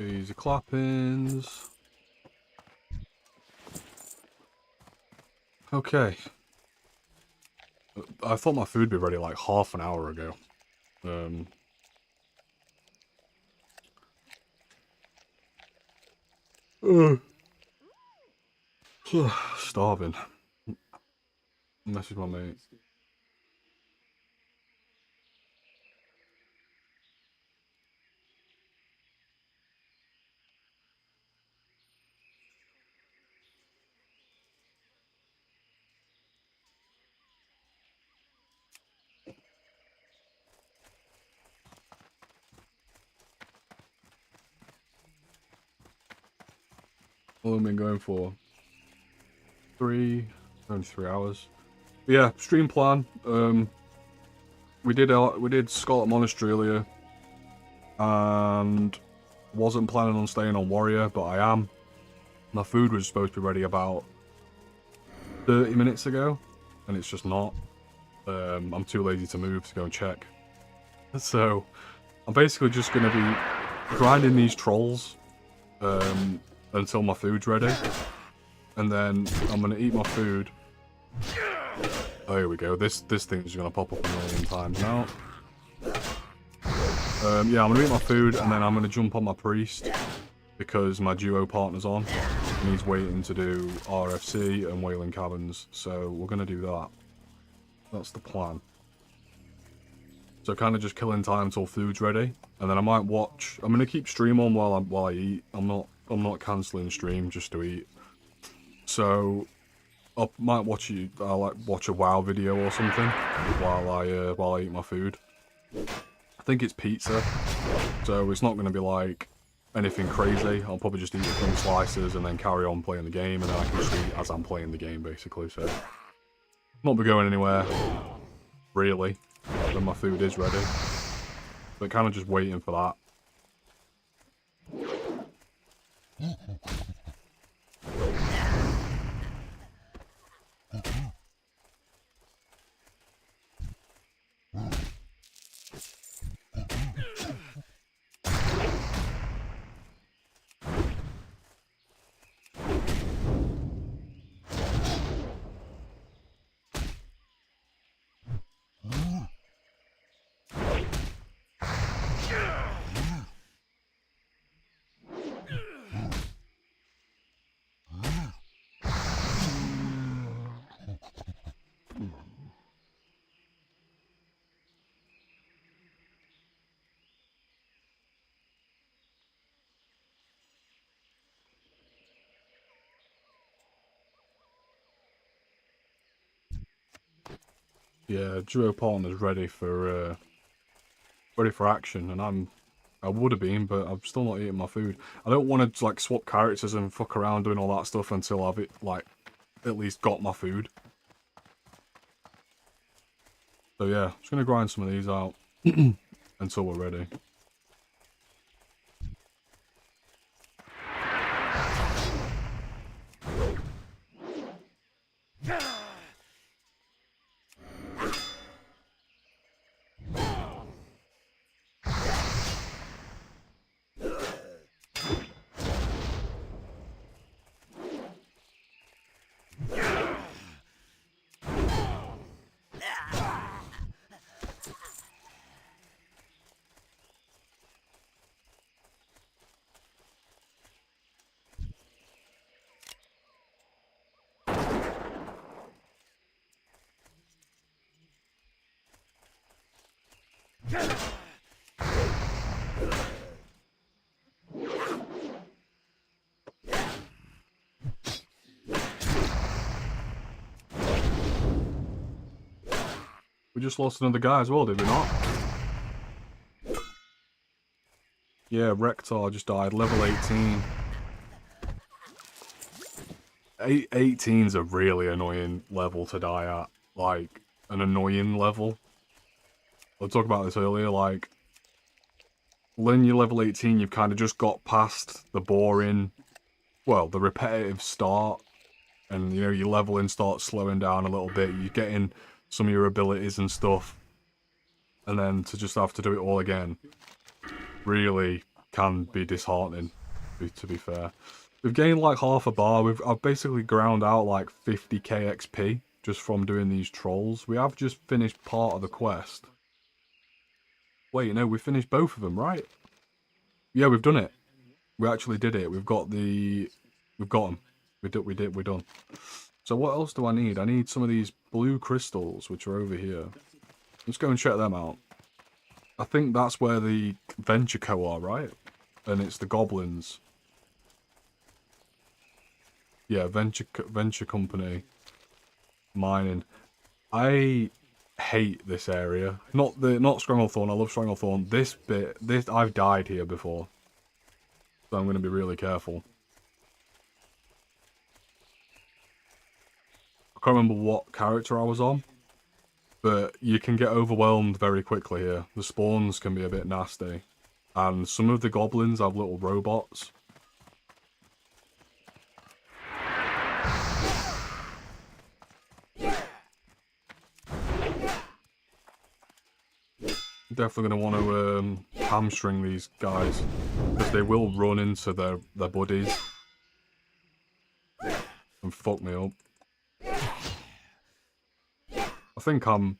Easy clappings. Okay. I thought my food would be ready like half an hour ago. Starving. Message my mate. What have we been going for? Only 3 hours. But yeah, stream plan. We did Scarlet Monastery earlier, and wasn't planning on staying on Warrior, but I am. My food was supposed to be ready about 30 minutes ago, and it's just not. I'm too lazy to move to go and check. So I'm basically just going to be grinding these trolls until my food's ready, and then I'm going to eat my food. Oh, here we go. This thing's going to pop up a million times now. Yeah, I'm going to eat my food, and then I'm going to jump on my priest, because my duo partner's on, and he's waiting to do RFC and Wailing Caverns, so we're going to do that. That's the plan. So kind of just killing time until food's ready, and then I might watch. I'm going to keep stream on while I eat. I'm not cancelling stream just to eat. So I might watch a WoW video or something while I eat my food. I think it's pizza, so it's not going to be like anything crazy. I'll probably just eat a few slices and then carry on playing the game, and then I can just eat as I'm playing the game basically. So not be going anywhere really when my food is ready, but kind of just waiting for that. Yeah, duo partner's ready for action, and I'm I would have been, but I'm still not eating my food. I don't want to like swap characters and fuck around doing all that stuff until I've like at least got my food. So yeah, I'm just gonna grind some of these out until we're ready. We just lost another guy as well, did we not? Yeah, Rektar just died, level 18. 18's a really annoying level to die at. Like, an annoying level. I talked about this earlier, like, when you're level 18, you've kind of just got past the boring, well, the repetitive start. And, you know, your leveling starts slowing down a little bit. You're getting some of your abilities and stuff. And then to just have to do it all again really can be disheartening, to be fair. We've gained like half a bar. I've basically ground out like 50k XP just from doing these trolls. We have just finished part of the quest. Wait, no, we finished both of them, right? Yeah, we've done it. We actually did it. We've got them. We're done. So what else do I need? I need some of these blue crystals, which are over here. Let's go and check them out. I think that's where the Venture Co are, right? And it's the goblins. Yeah, Venture Company. Mining. I hate this area. Not Stranglethorn. I love Stranglethorn. This I've died here before. So I'm going to be really careful. I can't remember what character I was on, but you can get overwhelmed very quickly here. The spawns can be a bit nasty, and some of the goblins have little robots. Definitely going to want to hamstring these guys, because they will run into their buddies and fuck me up. I think I'm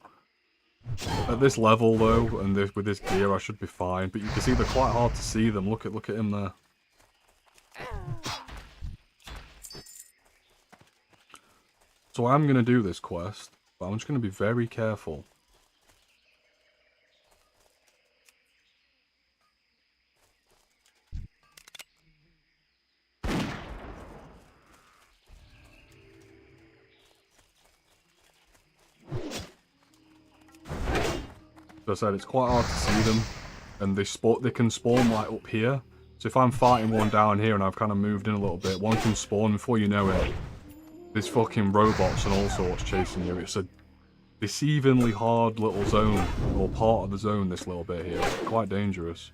at this level though, and with this gear I should be fine. But you can see they're quite hard to see them. Look at him there. So I am going to do this quest, but I'm just going to be very careful. As I said, it's quite hard to see them, and they can spawn like up here. So if I'm fighting one down here and I've kind of moved in a little bit, one can spawn before you know it. There's fucking robots and all sorts chasing you. It's a deceivingly hard little zone, or part of the zone, this little bit here. It's quite dangerous.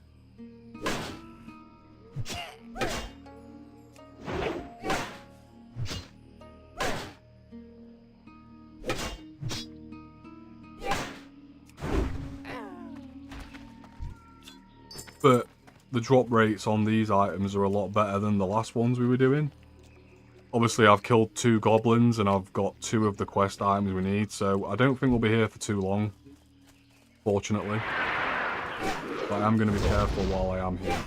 But the drop rates on these items are a lot better than the last ones we were doing. Obviously, I've killed 2 goblins and I've got 2 of the quest items we need, so I don't think we'll be here for too long, fortunately. But I am going to be careful while I am here.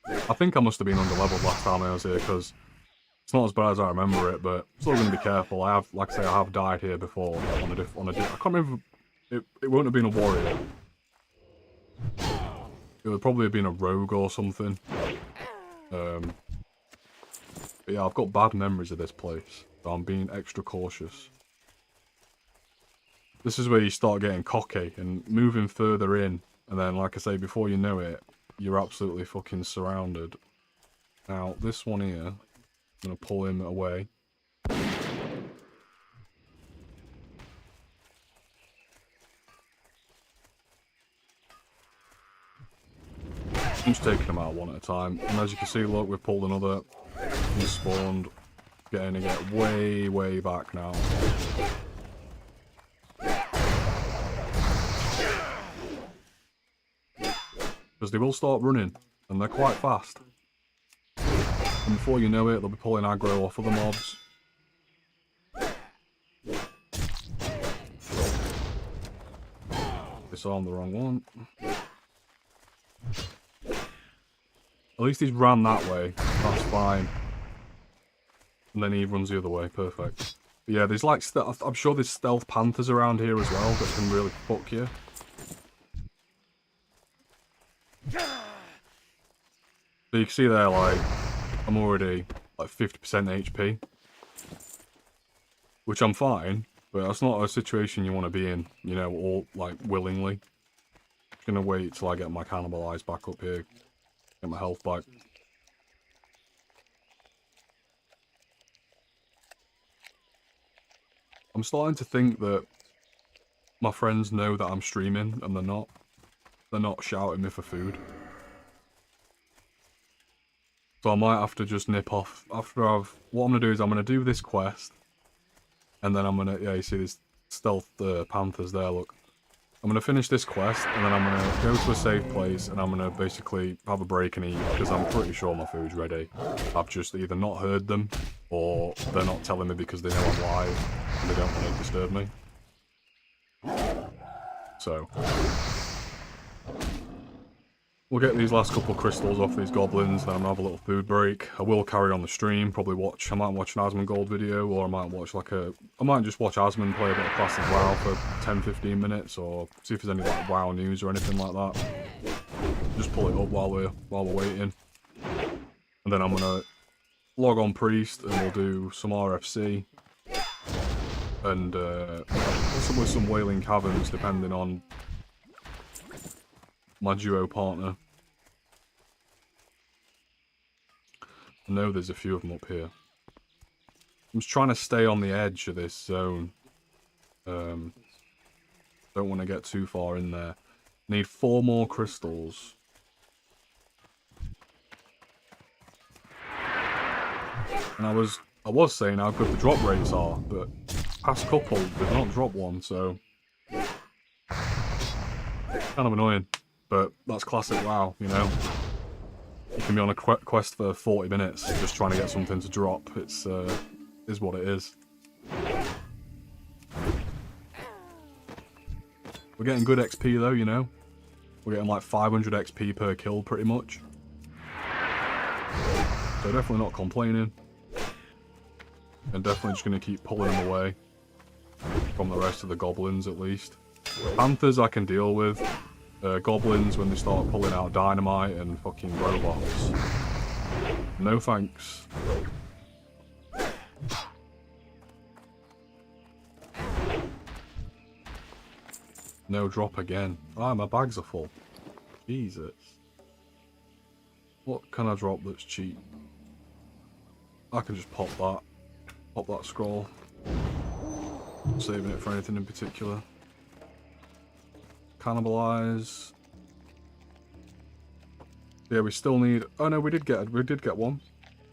I think I must have been under-leveled last time I was here, because it's not as bad as I remember it, but still going to be careful. I have, like I say, I have died here before on a I can't remember. It won't have been a warrior. It would probably have been a rogue or something. But yeah, I've got bad memories of this place, so I'm being extra cautious. This is where you start getting cocky and moving further in. And then, like I say, before you know it, you're absolutely fucking surrounded. Now, this one here, I'm going to pull him away. I'm just taking them out one at a time. And as you can see, look, we've pulled another. He's spawned. Getting to get way, way back now. Because they will start running, and they're quite fast. And before you know it, they'll be pulling aggro off of the mobs. Disarm the wrong one. At least he's ran that way. That's fine. And then he runs the other way. Perfect. But yeah, there's like... I'm sure there's stealth panthers around here as well that can really fuck you. So you can see there, like, I'm already, like, 50% HP. Which I'm fine, but that's not a situation you want to be in, you know, all, like, willingly. Just gonna wait till I get my cannibalized back up here. Get my health back. I'm starting to think that my friends know that I'm streaming, and they're not. They're not shouting me for food. So I might have to just nip off after I've... What I'm going to do is I'm going to do this quest. And then I'm going to... Yeah, you see these stealth panthers there, look. I'm going to finish this quest, and then I'm going to go to a safe place, and I'm going to basically have a break and eat, because I'm pretty sure my food's ready. I've just either not heard them, or they're not telling me because they know I'm live, and they don't want to disturb me. So... We'll get these last couple of crystals off these goblins, then I'm gonna have a little food break. I will carry on the stream, probably watch, I might watch an Asmongold video, or I might watch like a, I might just watch Asmon play a bit of classic WoW for 10-15 minutes, or see if there's any like WoW news or anything like that. Just pull it up while we're waiting. And then I'm gonna log on Priest, and we'll do some RFC. And possibly some Wailing Caverns, depending on my duo partner. I know there's a few of them up here. I'm just trying to stay on the edge of this zone. Don't want to get too far in there. Need 4 more crystals. And I was saying how good the drop rates are, but past couple did not drop one, so kind of annoying. But that's classic WoW, you know. You can be on a quest for 40 minutes just trying to get something to drop. It's is what it is. We're getting good XP though, you know. We're getting like 500 XP per kill pretty much. So definitely not complaining. And definitely just going to keep pulling them away from the rest of the goblins at least. Panthers I can deal with. Goblins when they start pulling out dynamite and fucking robots. No thanks. No drop again. Ah, my bags are full. Jesus. What can I drop that's cheap? I can just pop that. Pop that scroll. Saving it for anything in particular. Cannibalize. Yeah, we still need. Oh no, we did get one.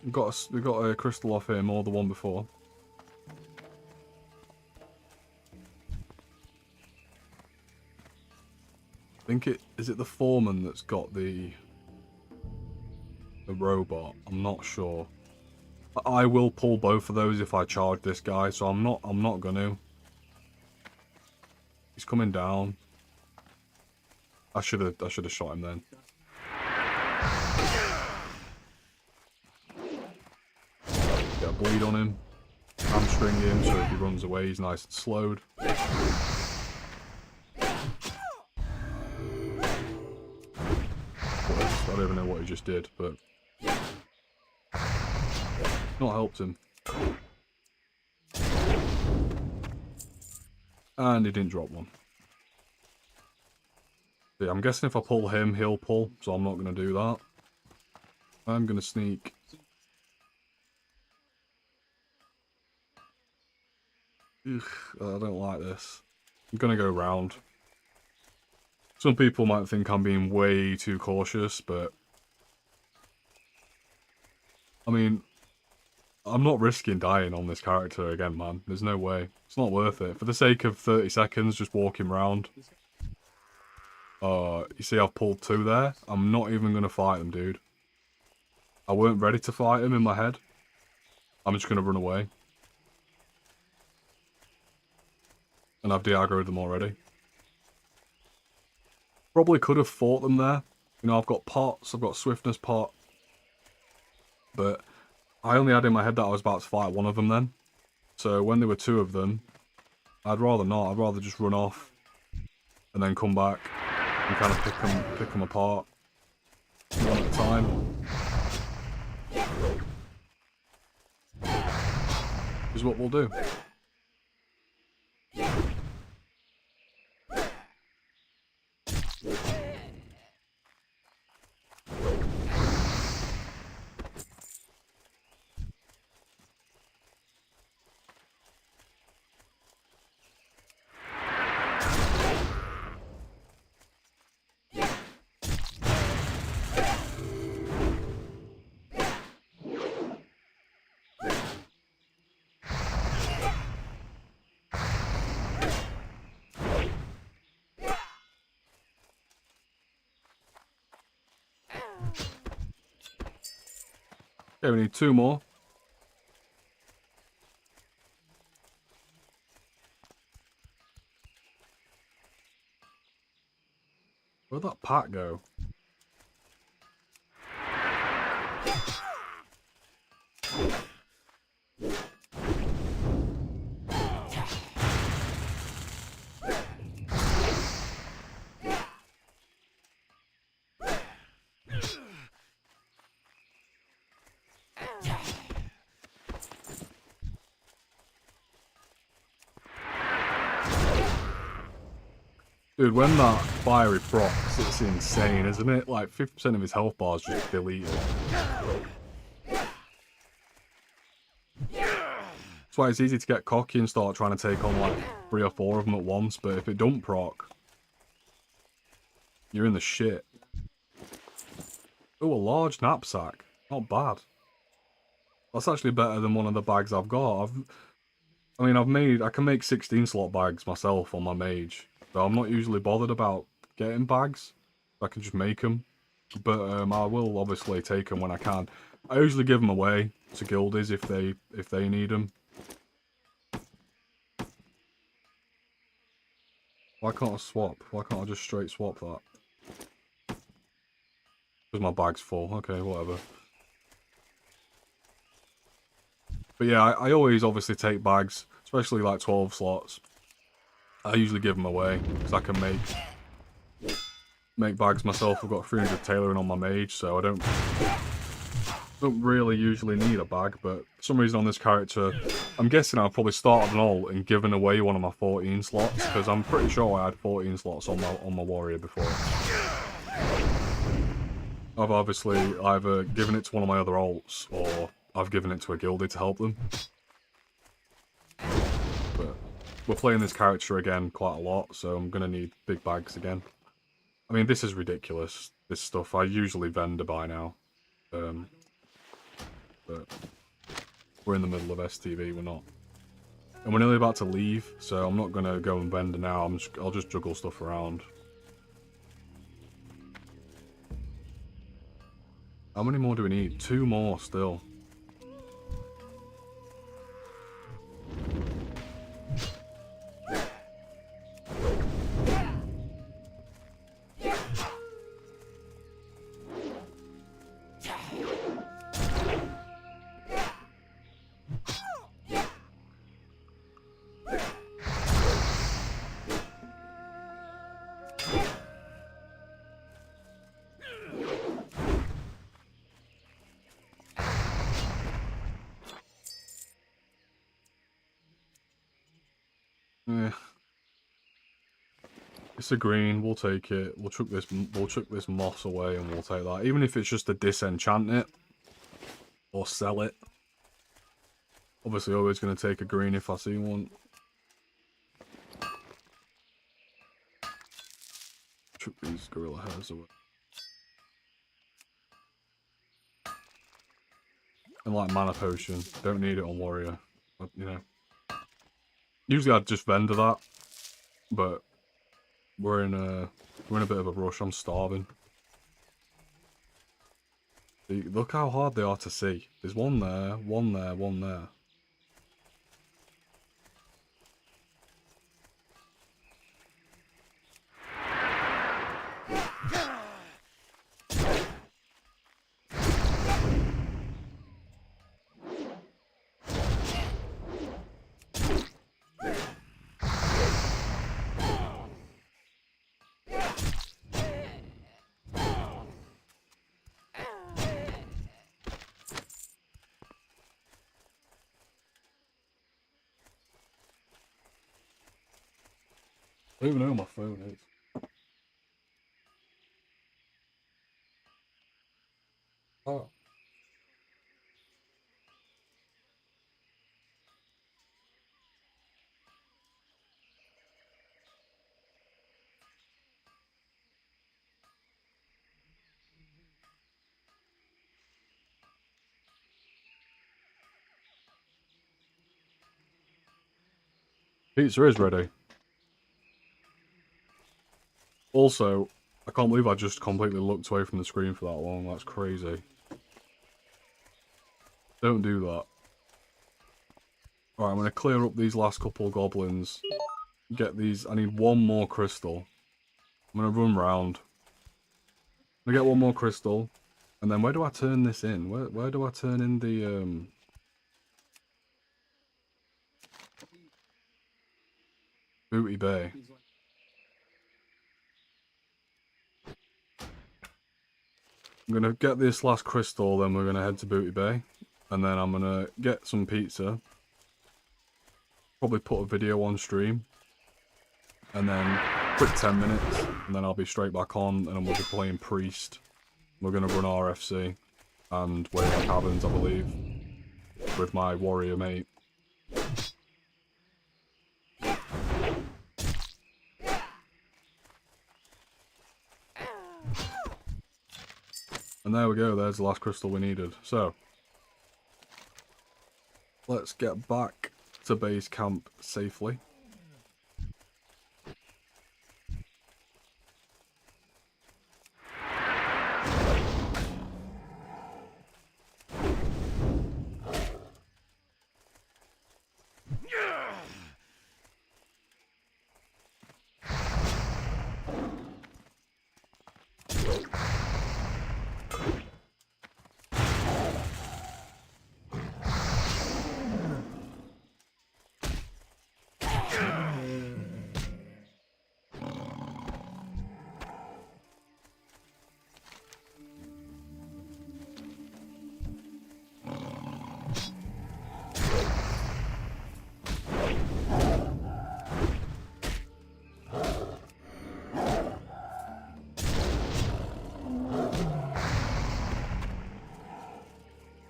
We got a crystal off here more than one before. I think is it the foreman that's got the robot? I'm not sure. I will pull both of those if I charge this guy, so I'm not gonna. He's coming down. I should have shot him then. Get a bleed on him. Hamstring him so if he runs away he's nice and slowed. I don't even know what he just did, but not helped him. And he didn't drop one. Yeah, I'm guessing if I pull him, he'll pull, so I'm not going to do that. I'm going to sneak. Ugh, I don't like this. I'm going to go round. Some people might think I'm being way too cautious, but... I mean, I'm not risking dying on this character again, man. There's no way. It's not worth it. For the sake of 30 seconds, just walking around. You see I've pulled 2 there? I'm not even going to fight them, dude. I weren't ready to fight him in my head. I'm just going to run away. And I've de-aggroed them already. Probably could have fought them there. You know, I've got pots, I've got swiftness pot. But I only had in my head that I was about to fight one of them then. So when there were 2 of them, I'd rather not. I'd rather just run off. And then come back and kind of pick them apart. One at a time. Is what we'll do. Okay, we need 2 more. Where'd that pack go? Dude, when that fiery procs, it's insane, isn't it? Like, 50% of his health bar is just deleted. That's why it's easy to get cocky and start trying to take on, like, 3 or 4 of them at once, but if it don't proc, you're in the shit. Oh, a large knapsack. Not bad. That's actually better than one of the bags I've got. I can make 16 slot bags myself on my mage. So I'm not usually bothered about getting bags. I can just make them. But I will obviously take them when I can. I usually give them away to guildies if they need them. Why can't I swap? Why can't I just straight swap that? Because my bag's full. Okay, whatever. But yeah, I always obviously take bags, especially like 12 slots. I usually give them away because I can make bags myself. I've got 300 tailoring on my mage, so I don't really usually need a bag. But for some reason on this character, I'm guessing I've probably started an ult and given away one of my 14 slots because I'm pretty sure I had 14 slots on my warrior before. I've obviously either given it to one of my other ults or I've given it to a guildie to help them. But we're playing this character again quite a lot, so I'm going to need big bags again. I mean, this is ridiculous, this stuff. I usually vendor by now. But we're in the middle of STV, we're not. And we're nearly about to leave, so I'm not going to go and vendor now. I'll just juggle stuff around. How many more do we need? 2 more still. It's a green. We'll take it. We'll chuck this moss away, and we'll take that. Even if it's just to disenchant it or sell it. Obviously, always going to take a green if I see one. Chuck these gorilla hairs away. And like mana potion, don't need it on warrior. But, you know. Usually I'd just vendor that, but we're in a bit of a rush. I'm starving. See, look how hard they are to see. There's one there, one there, one there. I don't even know where my phone is. Oh. Pizza is ready. Also, I can't believe I just completely looked away from the screen for that long. That's crazy. Don't do that. Alright, I'm going to clear up these last couple goblins. Get these. I need one more crystal. I'm going to run round. I'm going to get one more crystal. And then where do I turn this in? Where do I turn in the... Booty Bay? I'm going to get this last crystal, then we're going to head to Booty Bay. And then I'm going to get some pizza. Probably put a video on stream. And then quick 10 minutes. And then I'll be straight back on and we'll be playing Priest. We're going to run RFC. And Wave Caverns, I believe. With my warrior mate. And there we go, there's the last crystal we needed. So, let's get back to base camp safely.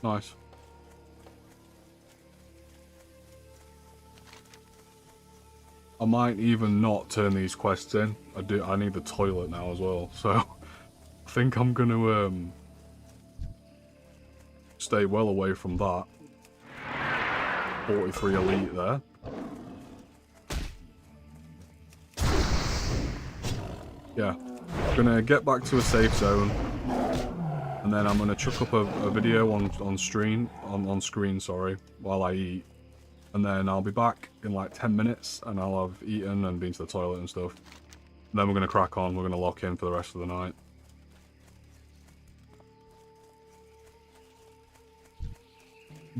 Nice. I might even not turn these quests in. I need the toilet now as well, so I think I'm gonna stay well away from that. 43 elite there. Yeah, gonna get back to a safe zone. And then I'm gonna chuck up a video on screen, sorry, while I eat. And then I'll be back in like 10 minutes, and I'll have eaten and been to the toilet and stuff. And then we're gonna crack on. We're gonna lock in for the rest of the night.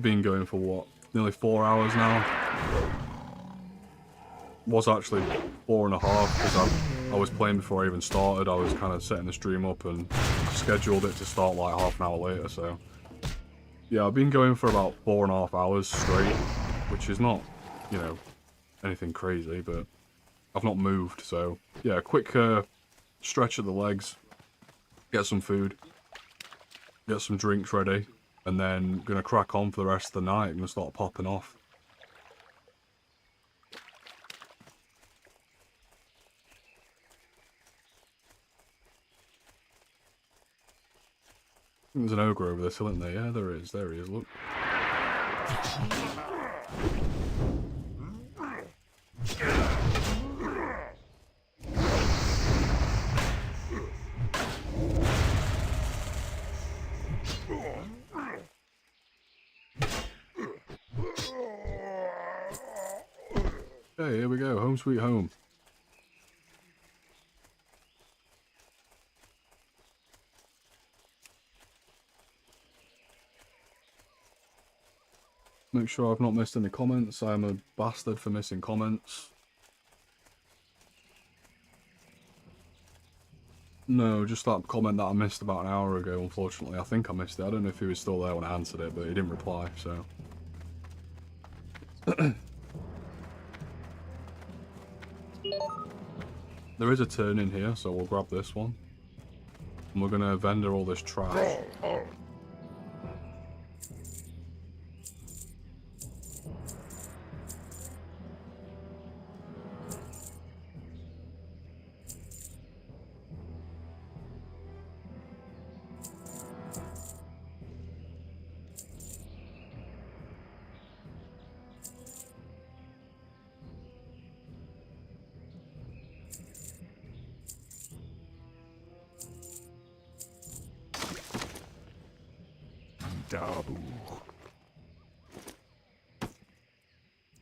Been going for what? Nearly 4 hours now. Was actually 4.5 because I was playing before I even started. I was kind of setting the stream up and scheduled it to start like half an hour later, so yeah, I've been going for about 4.5 hours straight, which is not, you know, anything crazy, but I've not moved, so yeah, quick stretch of the legs, get some food, get some drinks ready, and then gonna crack on for the rest of the night. I'm gonna start popping off. There's an ogre over this hill, isn't there? Yeah, there is. There he is, look. Okay, here we go. Home sweet home. Make sure I've not missed any comments. I am a bastard for missing comments. No, just that comment that I missed about an hour ago, unfortunately. I think I missed it. I don't know if he was still there when I answered it, but he didn't reply, so... There is a turn in here, so we'll grab this one. And we're gonna vendor all this trash.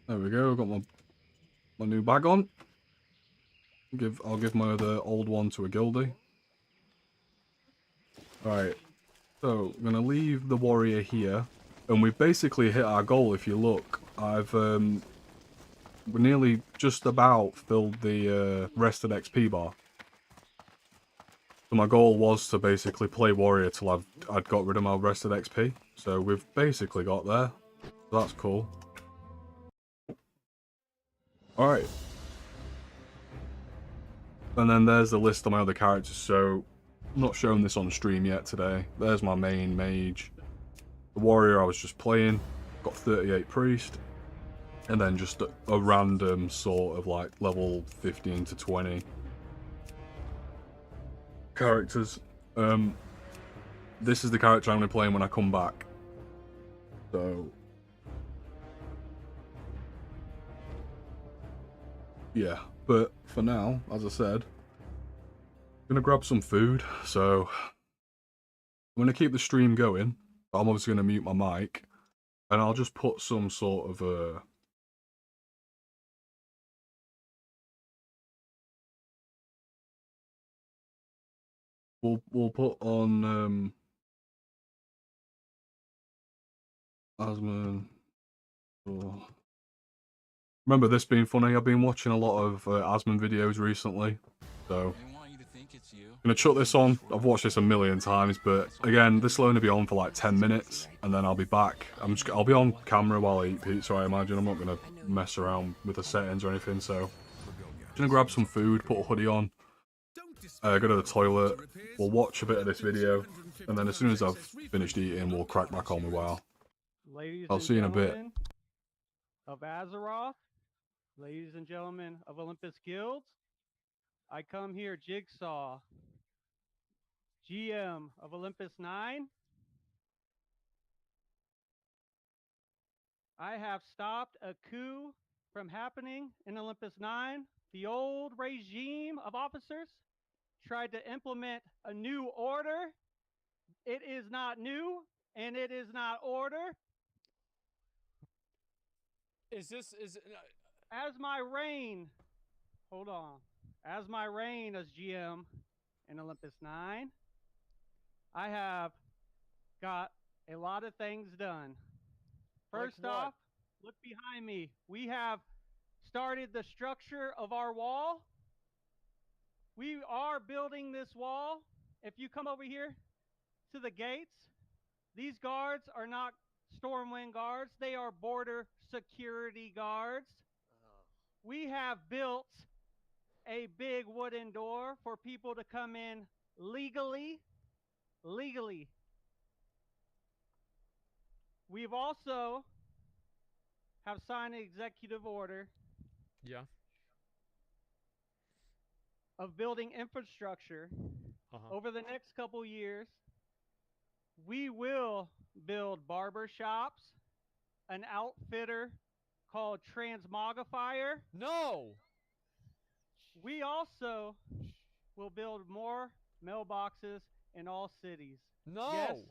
There we go, got my new bag on. I'll give my other old one to a guildie. Alright, so I'm gonna leave the warrior here. And we've basically hit our goal, if you look. We're nearly just about filled the rested XP bar. So my goal was to basically play warrior till I'd got rid of my rested XP. So we've basically got there. So that's cool. Alright. And then there's the list of my other characters, so I'm not showing this on stream yet today. There's my main mage. The warrior I was just playing, got 38 priest. And then just a random sort of like level 15 to 20 characters. This is the character I'm going to play when I come back. So... yeah, but for now, as I said, I'm gonna grab some food, so I'm gonna keep the stream going. I'm obviously gonna mute my mic, and I'll just put some sort of we'll put on Asman. Oh. Remember this being funny? I've been watching a lot of Asman videos recently, so I'm gonna chuck this on. I've watched this a million times, but again, this will only be on for like 10 minutes, and then I'll be back. I'll be on camera while I eat pizza, I imagine. I'm not gonna mess around with the settings or anything, so I'm gonna grab some food, put a hoodie on, go to the toilet, we'll watch a bit of this video, and then as soon as I've finished eating, we'll crack back on with WoW. I'll see you in a bit. Of Azeroth, ladies and gentlemen of Olympus Guilds, I come here, Jigsaw, GM of Olympus 9. I have stopped a coup from happening in Olympus 9. The old regime of officers tried to implement a new order. It is not new, and it is not order. As my reign, hold on. As my reign as GM in Olympus 9, I have got a lot of things done. First off, look behind me. We have started the structure of our wall. We are building this wall. If you come over here to the gates, these guards are not Stormwind guards. They are border security guards. We have built a big wooden door for people to come in legally. Legally. We've also have signed an executive order Yeah. of building infrastructure over the next couple years. We will build barber shops, an outfitter called Transmogrifier. No. We also will build more mailboxes in all cities. No. Yes,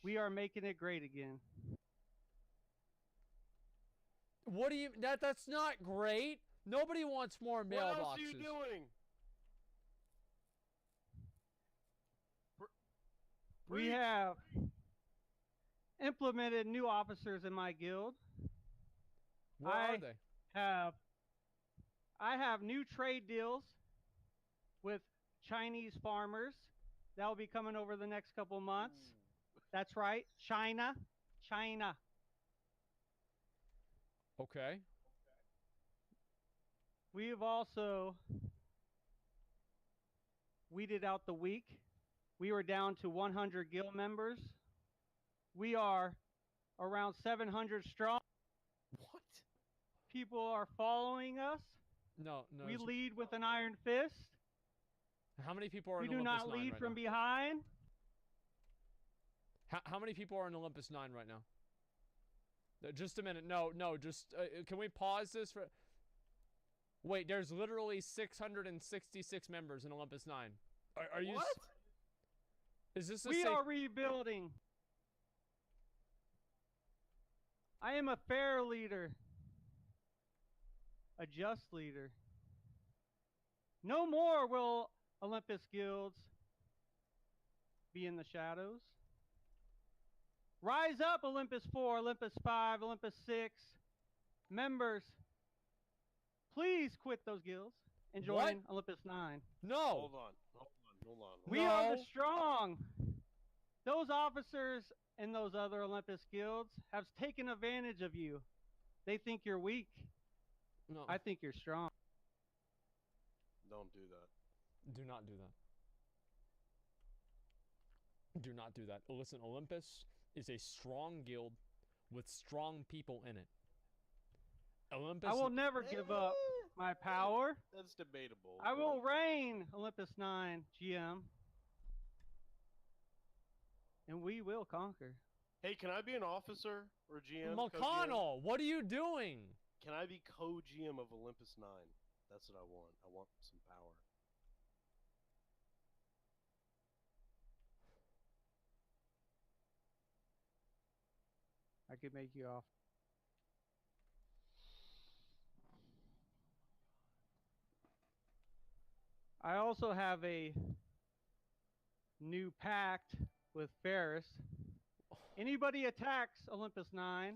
we are making it great again. What do you? That's not great. Nobody wants more mailboxes. What else are you doing? We have implemented new officers in my guild. Where are they? I have new trade deals with Chinese farmers that will be coming over the next couple months. That's right, China. Okay. We have also weeded out the weak. We were down to 100 guild members. We are around 700 strong. What? People are following us. No. We lead with an iron fist. How many people are We in do Olympus not 9 lead right from now? behind. How many people are in Olympus 9 right now? Just a minute. No. Just can we pause this for? Wait, there's literally 666 members in Olympus 9. Are you? What? Is this a We safe? are rebuilding. I am a fair leader. A just leader. No more will Olympus guilds be in the shadows. Rise up, Olympus 4, Olympus 5, Olympus 6. Members, please quit those guilds and join Olympus 9. No. Hold on. We are the strong. Those officers and those other Olympus guilds have taken advantage of you. They think you're weak. No. I think you're strong. Don't do that. Do not do that. Do not do that. Listen, Olympus is a strong guild with strong people in it. Olympus. I will never give up my power. That's debatable. I will reign, Olympus 9 GM. And we will conquer. Hey, can I be an officer or GM? McConnell, what are you doing? Can I be co-GM of Olympus 9? That's what I want. I want some power. I could make you off. I also have a new pact with Ferris. Anybody attacks Olympus 9,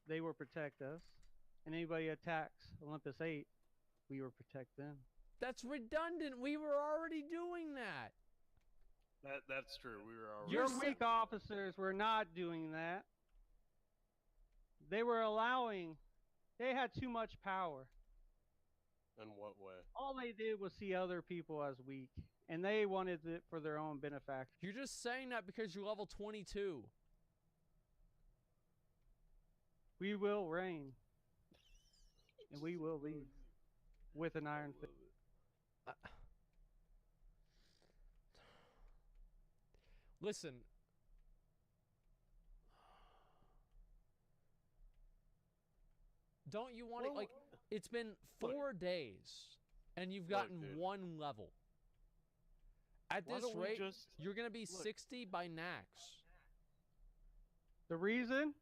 they will protect us. And anybody attacks Olympus 8, we will protect them. That's redundant. We were already doing that. That's true. We were already. Your weak officers were not doing that. They were allowing. They had too much power. In what way? All they did was see other people as weak, and they wanted it for their own benefactor. You're just saying that because you're level 22. We will reign, and we will lead with an iron fist. Listen. Don't you want it? Like, it's been 4 days, and you've gotten one level. At this rate, you're going to be 60 by Nax. The reason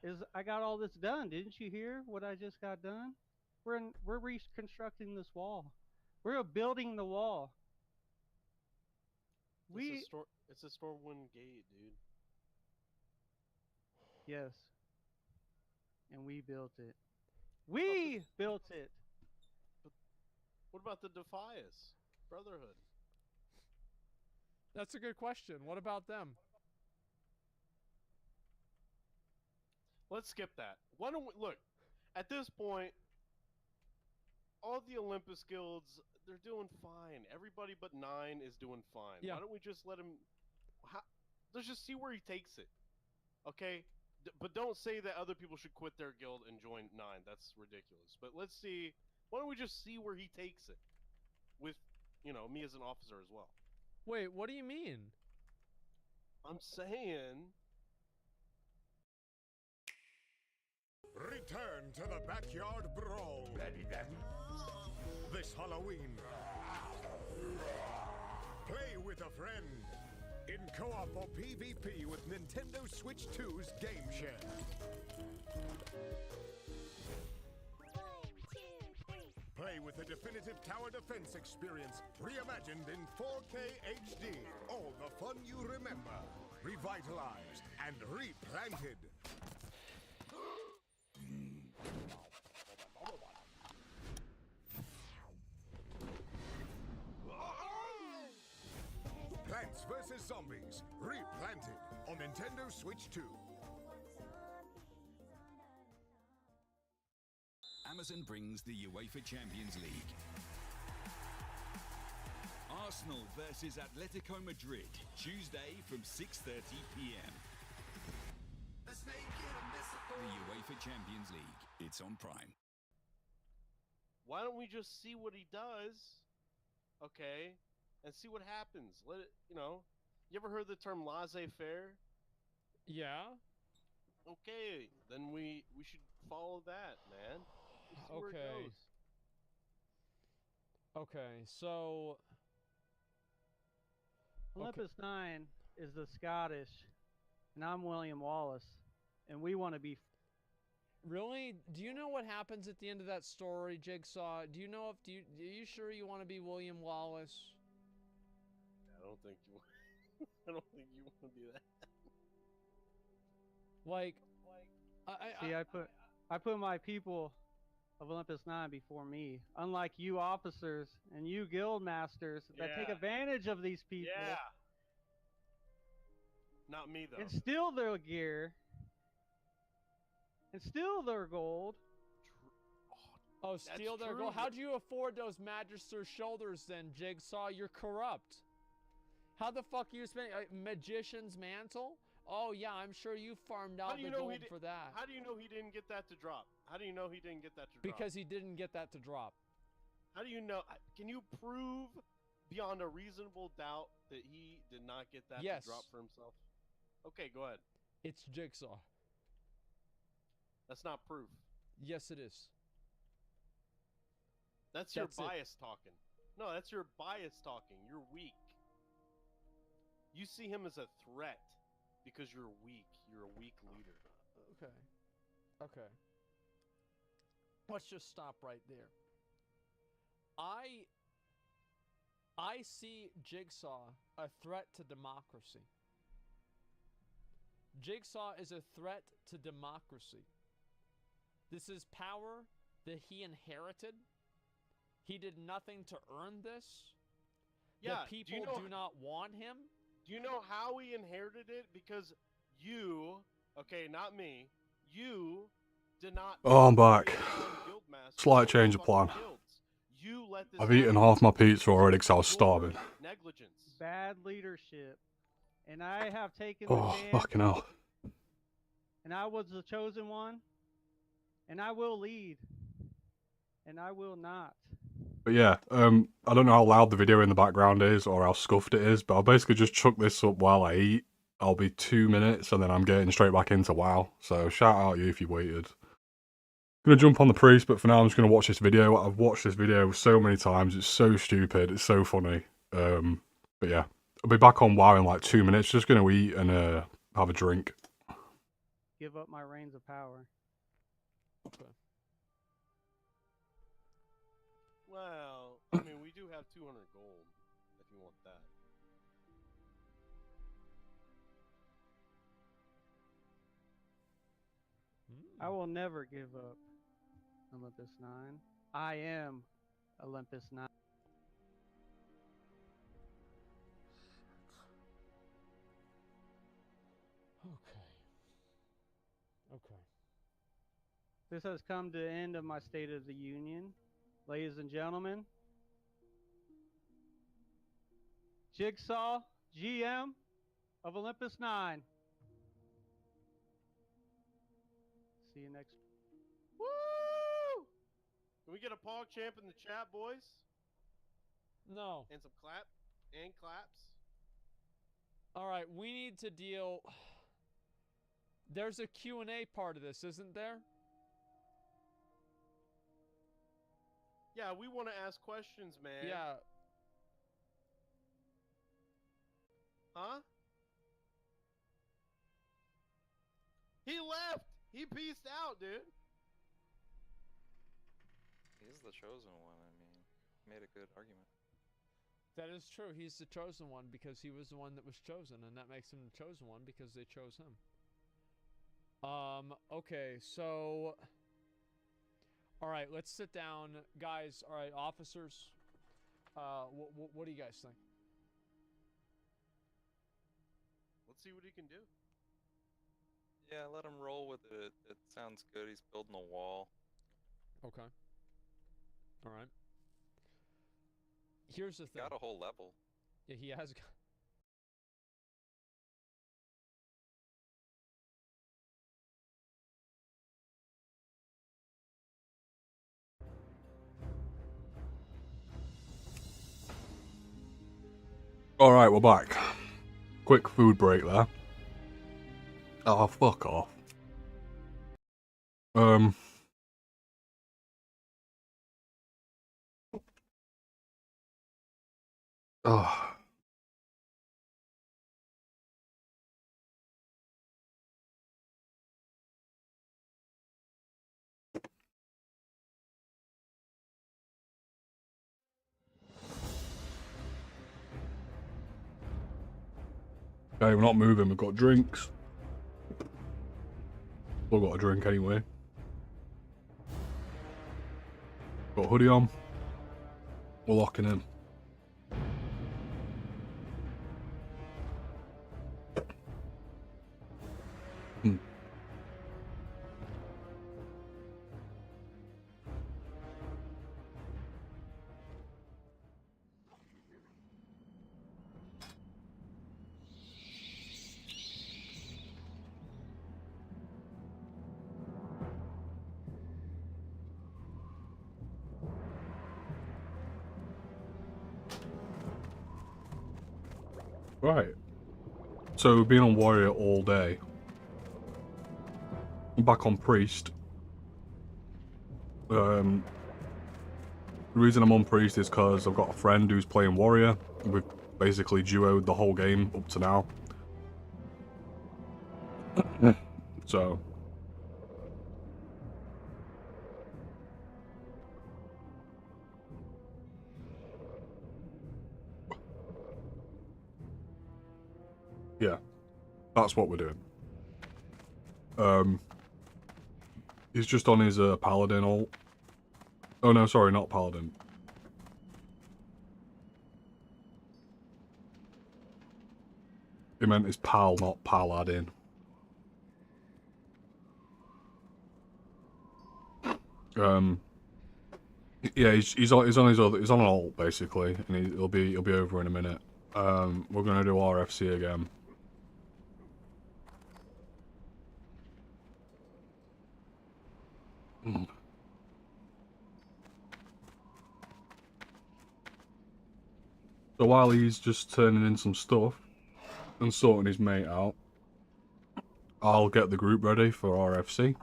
is I got all this done. Didn't you hear what I just got done? We're reconstructing this wall. We're building the wall. It's a Stormwind Gate, dude. Yes. And we built it. We built it. What about the Defias Brotherhood? That's a good question. What about them? Let's skip that. Why don't we look? At this point, all the Olympus guilds, they're doing fine. Everybody but 9 is doing fine. Yeah. Why don't we just let him? Let's just see where he takes it. Okay, but don't say that other people should quit their guild and join 9. That's ridiculous. But let's see. Why don't we just see where he takes it? With, me as an officer as well. Wait, what do you mean? I'm saying. Return to the backyard brawl. Ready, then. This Halloween. Play with a friend. In co-op or PvP with Nintendo Switch 2's Game Share. 1, 2, 3. Play with the definitive tower defense experience, reimagined in 4K HD. All the fun you remember, revitalized and replanted. Plants vs. Zombies, replanted on Nintendo Switch 2. Amazon brings the UEFA Champions League. Arsenal versus Atletico Madrid, Tuesday from 6:30 p.m. The UEFA Champions League. It's on Prime. Why don't we just see what he does? Okay. And see what happens. Let it, You ever heard the term laissez-faire? Yeah. Okay, then we should follow that, man. See where it Okay. goes. Okay, so Olympus 9 is the Scottish, and I'm William Wallace, and we want to be. really, do you know what happens at the end of that story, Jigsaw? Do you know are you sure you want to be William Wallace? I don't think you. I don't think you want to do that. Like, See, I put my people of Olympus 9 before me. Unlike you officers and you guild masters that take Yeah. advantage of these people Yeah. Not me though. and steal their gear and steal their gold. oh, steal their true, gold. but- How'd you afford those Magister's shoulders then, Jigsaw? You're corrupt. How the fuck you spend magician's mantle? Oh yeah, I'm sure you farmed How out do you the know gold he did- for that. How do you know he didn't get that to drop? How do you know he didn't get that to drop? Because he didn't get that to drop. How do you know? Can you prove beyond a reasonable doubt that he did not get that Yes. to drop for himself? Okay, go ahead. It's Jigsaw. That's not proof. Yes, it is. That's That's it. your bias talking. No, that's your bias talking. You're weak. You see him as a threat because you're weak. You're a weak leader. Okay. Okay. Let's just stop right there. I see Jigsaw a threat to democracy. Jigsaw is a threat to democracy. This is power that he inherited. He did nothing to earn this. Yeah, The people do not want him. Do you know how he inherited it? Because you, okay, not me, you did not. Oh, I'm back. Guildmaster Slight change of fucking plan. guilds. You let this I've eaten happen. half my pizza already because I was Your starving. Negligence. Bad leadership. And I have taken the Oh, chance, fucking hell. and I was the chosen one, and I will lead, and I will not. But yeah, I don't know how loud the video in the background is or how scuffed it is, but I'll basically just chuck this up while I eat. I'll be 2 minutes and then I'm getting straight back into WoW. So shout out you if you waited. Gonna jump on the priest, but for now I'm just gonna watch this video. I've watched this video so many times. It's so stupid. It's so funny. But yeah, I'll be back on WoW in like 2 minutes. Just gonna eat and have a drink. Give up my reins of power. Okay. Well, I mean, we do have 200 gold if you want that. I will never give up Olympus 9. I am Olympus 9. Okay. Okay. This has come to the end of my State of the Union. ladies and gentlemen, Jigsaw, GM of Olympus 9. See you next. Woo! Can we get a pog champ in the chat, boys? No. And some claps. All right, we need to deal. There's a Q&A part of this, isn't there? Yeah, we want to ask questions, man. Yeah. Huh? He left. He peaced out, dude. He's the chosen one. I mean, made a good argument. That is true. He's the chosen one because he was the one that was chosen, and that makes him the chosen one because they chose him. Okay, so... Alright, let's sit down. Guys, alright, officers. What do you guys think? Let's see what he can do. Yeah, let him roll with it. It sounds good. He's building a wall. Okay. Alright. Here's the thing. Got a whole level. Yeah, he has... Alright, we're back. Quick food break there. Oh, fuck off. Oh. Okay, we're not moving, we've got drinks. We've got a drink anyway. Got a hoodie on. We're locking in. Right. So we've been on Warrior all day. I'm back on Priest. The reason I'm on Priest is because I've got a friend who's playing Warrior. We've basically duoed the whole game up to now. So... yeah. That's what we're doing. He's just on his Paladin ult. Oh no, sorry, not Paladin. He meant his pal, not Paladin. Yeah, he's on his other, he's on an ult basically, and he'll be over in a minute. We're gonna do RFC again. So while he's just turning in some stuff and sorting his mate out, I'll get the group ready for RFC.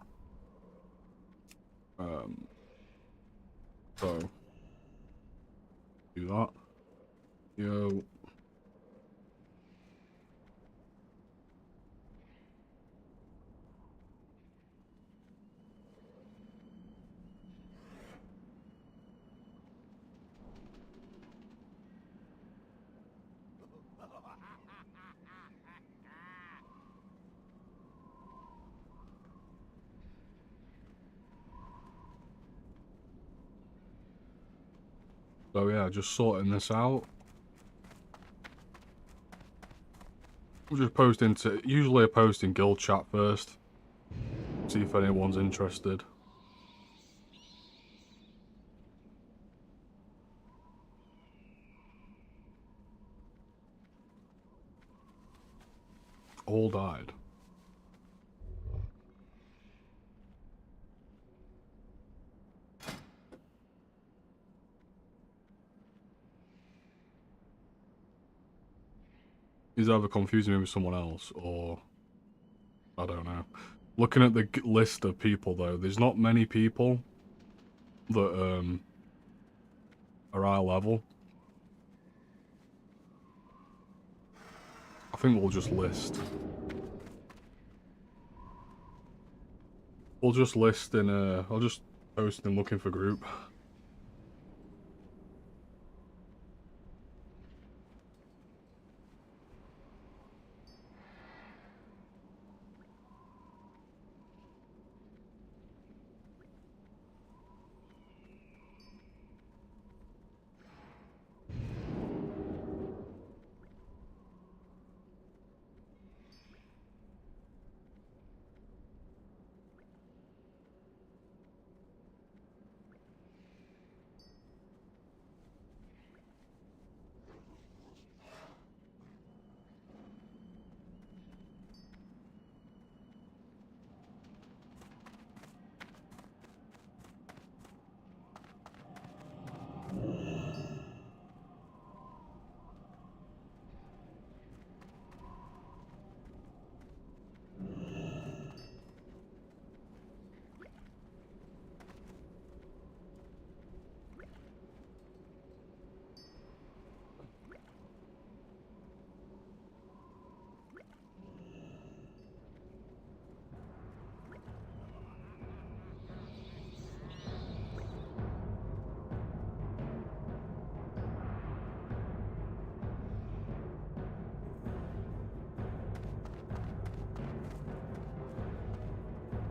So do that. Yo. So yeah, just sorting this out. I'm just posting to, usually I post in guild chat first. See if anyone's interested. all died. He's either confusing me with someone else, or I don't know. Looking at the list of people, though, there's not many people that are high level. I think we'll just list. We'll just list in I'll just post in looking for group.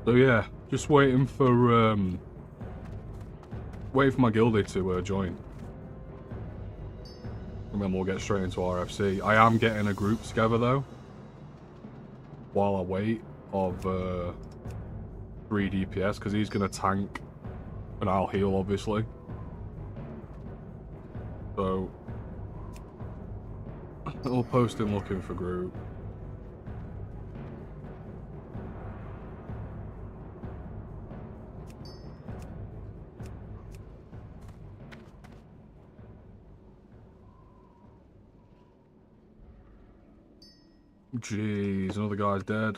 So yeah, just waiting for my guildie to join. And then we'll get straight into RFC. I am getting a group together though, while I wait, of 3 DPS, because he's gonna tank and I'll heal obviously. So I'll post in looking for group. Jeez, another guy's dead.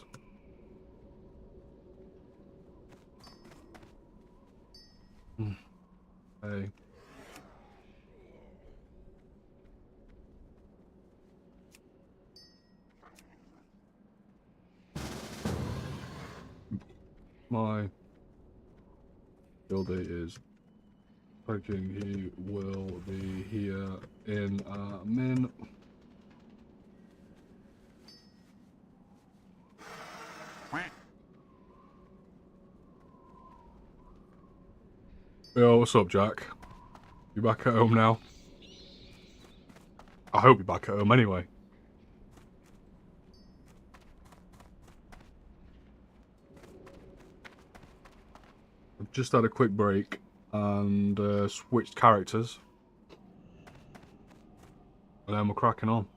Hey. My build date is thinking he will be here in a minute. Yo, what's up, Jack? You back at home now? I hope you're back at home anyway. I've just had a quick break and switched characters. And then we're cracking on.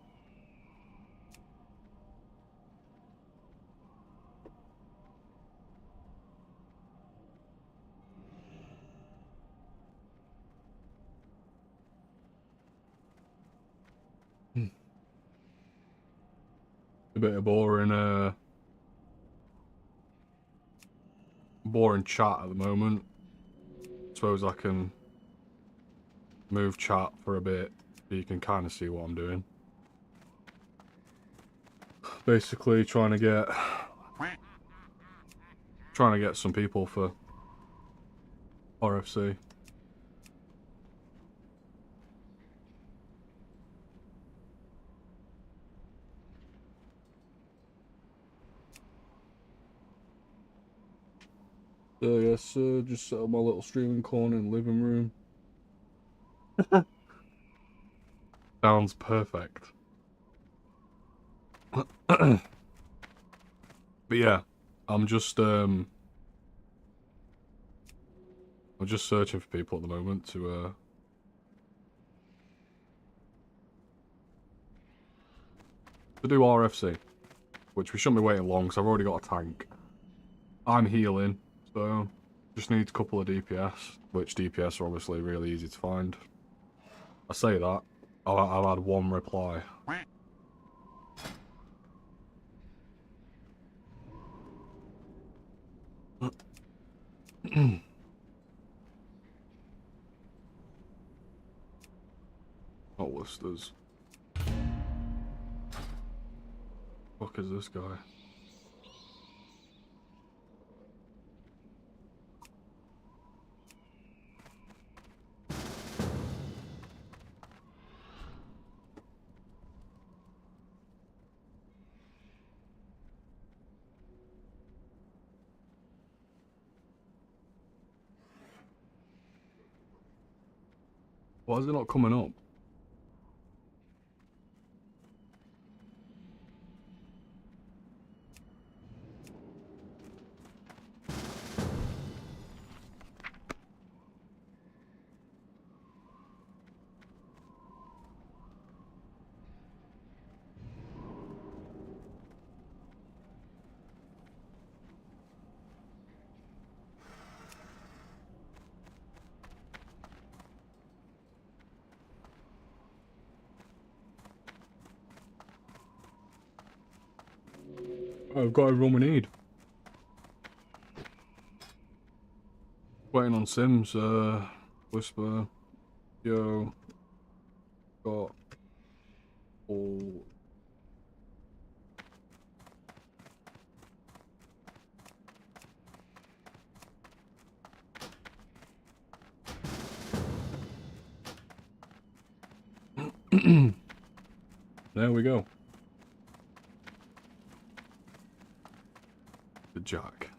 A bit of boring chat at the moment. Suppose I can move chat for a bit so you can kind of see what I'm doing. Basically trying to get some people for RFC. So yes, just set up my little streaming corner in the living room. Sounds perfect. But yeah, I'm just searching for people at the moment to do RFC. which we shouldn't be waiting long because I've already got a tank. I'm healing, so just needs a couple of DPS, which DPS are obviously really easy to find. I say that, I've had one reply. Not listers. Fuck is this guy? Why is it not coming up? I've got everyone we need. Waiting on Sims, Whisper, Yo, got all. There we go. Jack.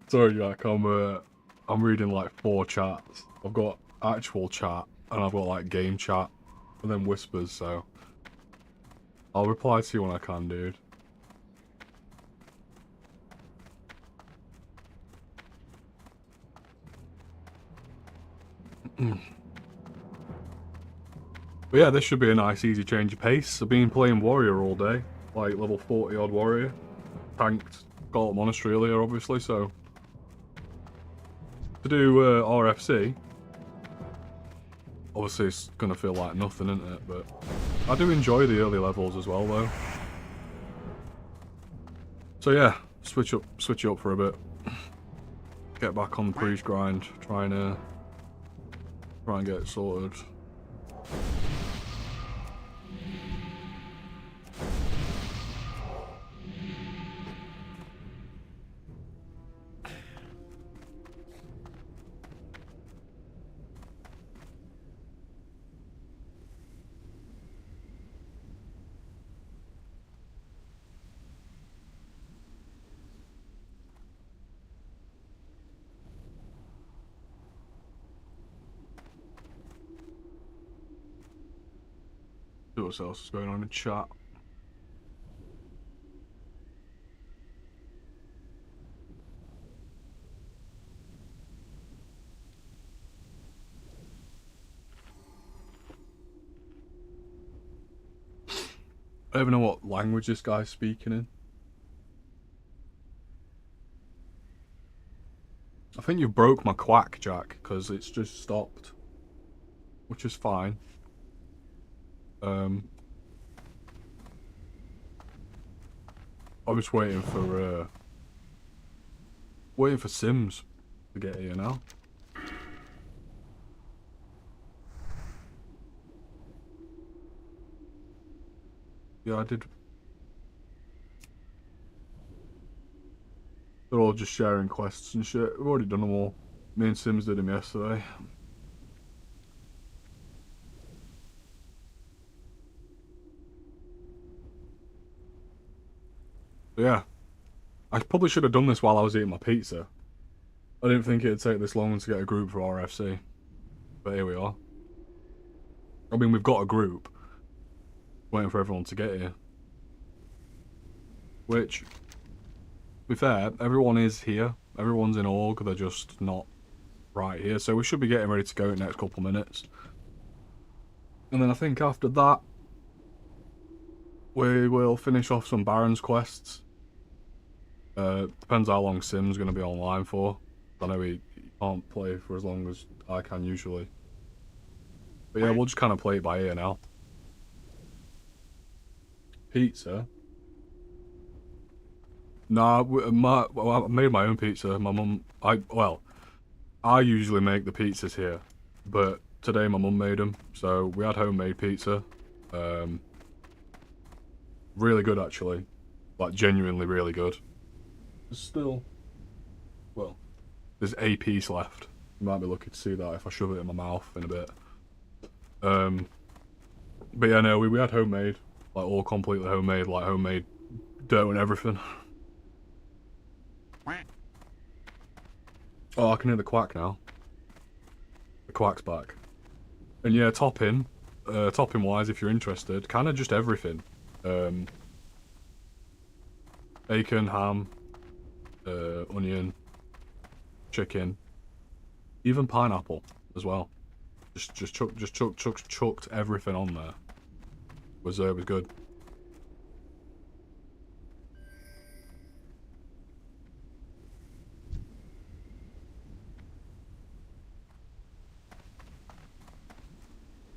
Sorry, Jack. I'm reading like 4 chats. I've got actual chat and I've got like game chat and then whispers. So I'll reply to you when I can, dude. But yeah, this should be a nice, easy change of pace. I've been playing warrior all day, like level 40 odd warrior, tanked. Got monastery earlier, obviously, so to do RFC, obviously it's gonna feel like nothing, isn't it? But I do enjoy the early levels as well, though. So yeah, switch it up for a bit. Get back on the priest grind, try and get it sorted. See what else is going on in chat. I don't even know what language this guy's speaking in. I think you broke my quack, Jack, because it's just stopped. Which is fine. I'm just waiting for Sims to get here now. Yeah, I did. They're all just sharing quests and shit. We've already done them all. Me and Sims did them yesterday. But yeah. I probably should have done this while I was eating my pizza. I didn't think it'd take this long to get a group for RFC. But here we are. I mean, we've got a group. Waiting for everyone to get here. Which, to be fair, everyone is here. Everyone's in org, they're just not right here. So we should be getting ready to go in the next couple minutes. And then I think after that, We will finish off some Baron's quests. Depends how long Sim's going to be online for. I know he can't play for as long as I can usually. But yeah, we'll just kind of play it by ear now. Pizza? Nah, I made my own pizza. My mum, I usually make the pizzas here, but today my mum made them, so we had homemade pizza. Really good actually, like genuinely really good. There's still, well, there's a piece left. You might be lucky to see that if I shove it in my mouth in a bit. But yeah, no, we had homemade, like all completely homemade, like homemade dough and everything. Oh, I can hear the quack now. The quack's back. And yeah, topping wise, if you're interested, kind of just everything. Bacon, ham, onion, chicken, even pineapple as well. Just chucked everything on there. Was good.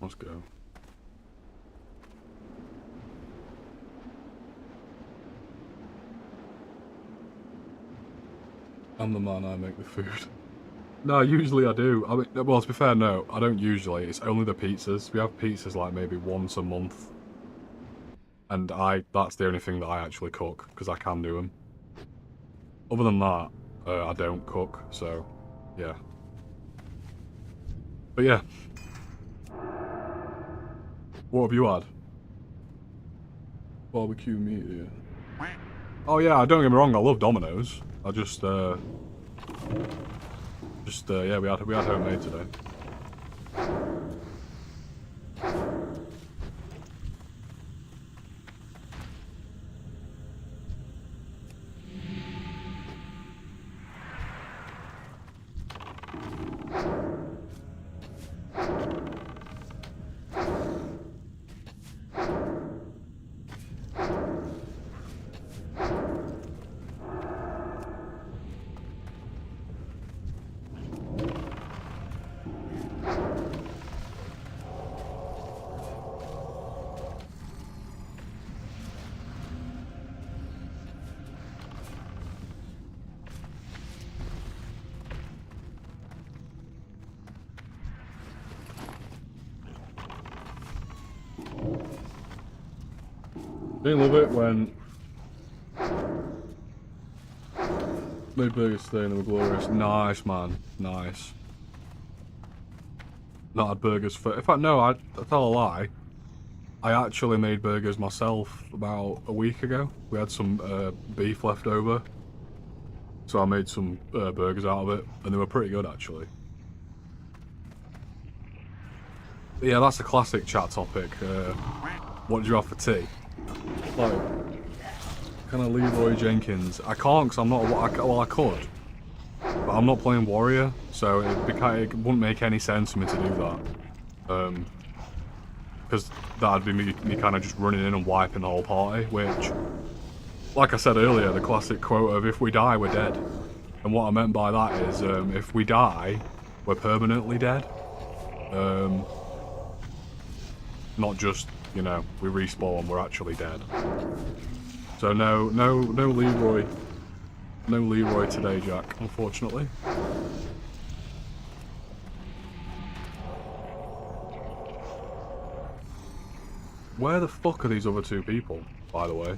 Let's go. I'm the man, I make the food. No, usually I do. I mean, well, to be fair, no, I don't usually. It's only the pizzas. We have pizzas like maybe once a month. And that's the only thing that I actually cook, because I can do them. Other than that, I don't cook, so, yeah. But yeah. What have you had? Barbecue meat here. Oh yeah, don't get me wrong, I love Domino's. I yeah, we had homemade today. Don't love it when made burgers today and they were glorious. Nice, man. Nice. Not had burgers for... In fact, no, I tell a lie. I actually made burgers myself about a week ago. We had some beef left over. So I made some burgers out of it. And they were pretty good, actually. But yeah, that's a classic chat topic. What did you have for tea? Like, kind of Leroy Jenkins. I can't because I'm not. Well, I could, but I'm not playing warrior, so it wouldn't make any sense for me to do that. Because that'd be me kind of just running in and wiping the whole party. Which, like I said earlier, the classic quote of "If we die, we're dead." And what I meant by that is, if we die, we're permanently dead. Not just, you know, we respawn, we're actually dead. So no Leroy. No Leroy today, Jack, unfortunately. Where the fuck are these other two people, by the way?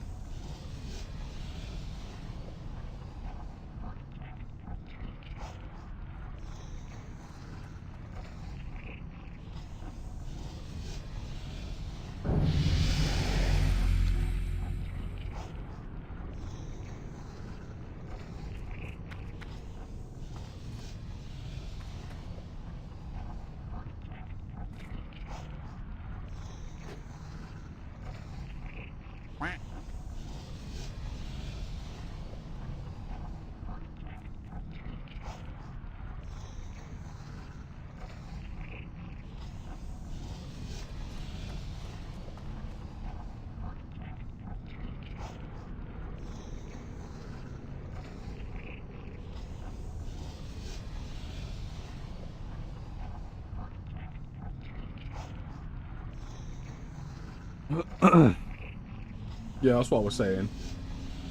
Yeah, that's what I was saying.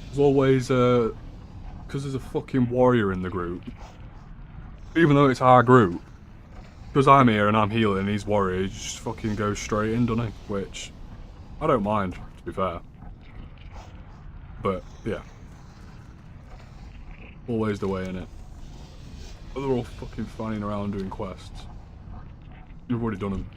There's always, because there's a fucking warrior in the group. Even though it's our group. Because I'm here and I'm healing and he's warrior, he just fucking goes straight in, doesn't he? Which, I don't mind, to be fair. But, yeah. Always the way, innit? But they're all fucking fanning around doing quests. You've already done them.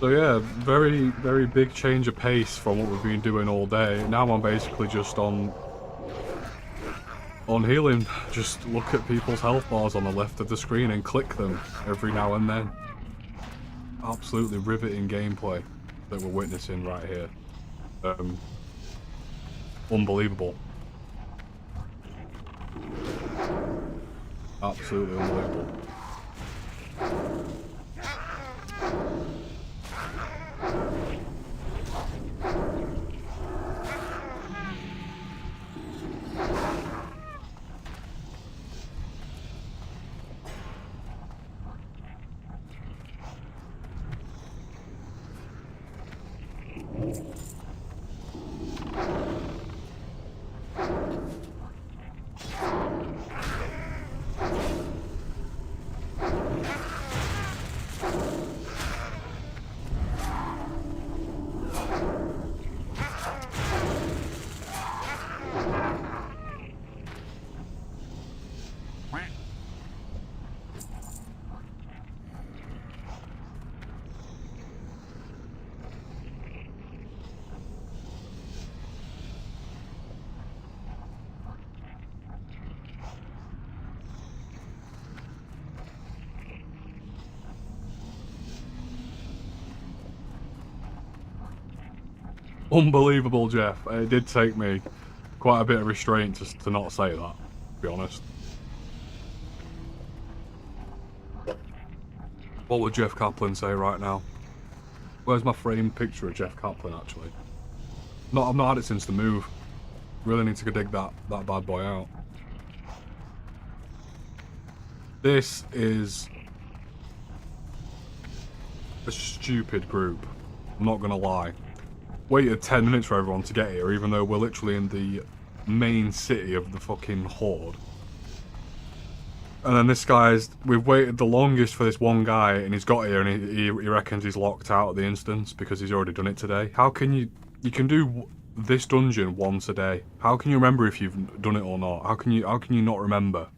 So yeah, very, very big change of pace from what we've been doing all day. Now I'm basically just on healing. Just look at people's health bars on the left of the screen and click them every now and then. Absolutely riveting gameplay that we're witnessing right here. Unbelievable. Absolutely unbelievable. Unbelievable, Jeff. It did take me quite a bit of restraint to not say that, to be honest. What would Jeff Kaplan say right now? Where's my framed picture of Jeff Kaplan, actually? I've not had it since the move. Really need to dig that bad boy out. This is a stupid group. I'm not gonna lie. Waited 10 minutes for everyone to get here, even though we're literally in the main city of the fucking horde. And then this guy's... We've waited the longest for this one guy, and he's got here, and he reckons he's locked out at the instance because he's already done it today. How can you... You can do this dungeon once a day. How can you remember if you've done it or not? How can you not remember?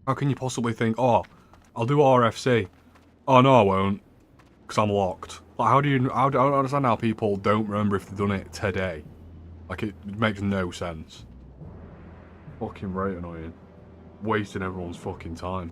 How can you possibly think, oh, I'll do RFC. Oh, no, I won't, because I'm locked. Like, I don't understand how people don't remember if they've done it today. Like, it makes no sense. Fucking right annoying. Wasting everyone's fucking time.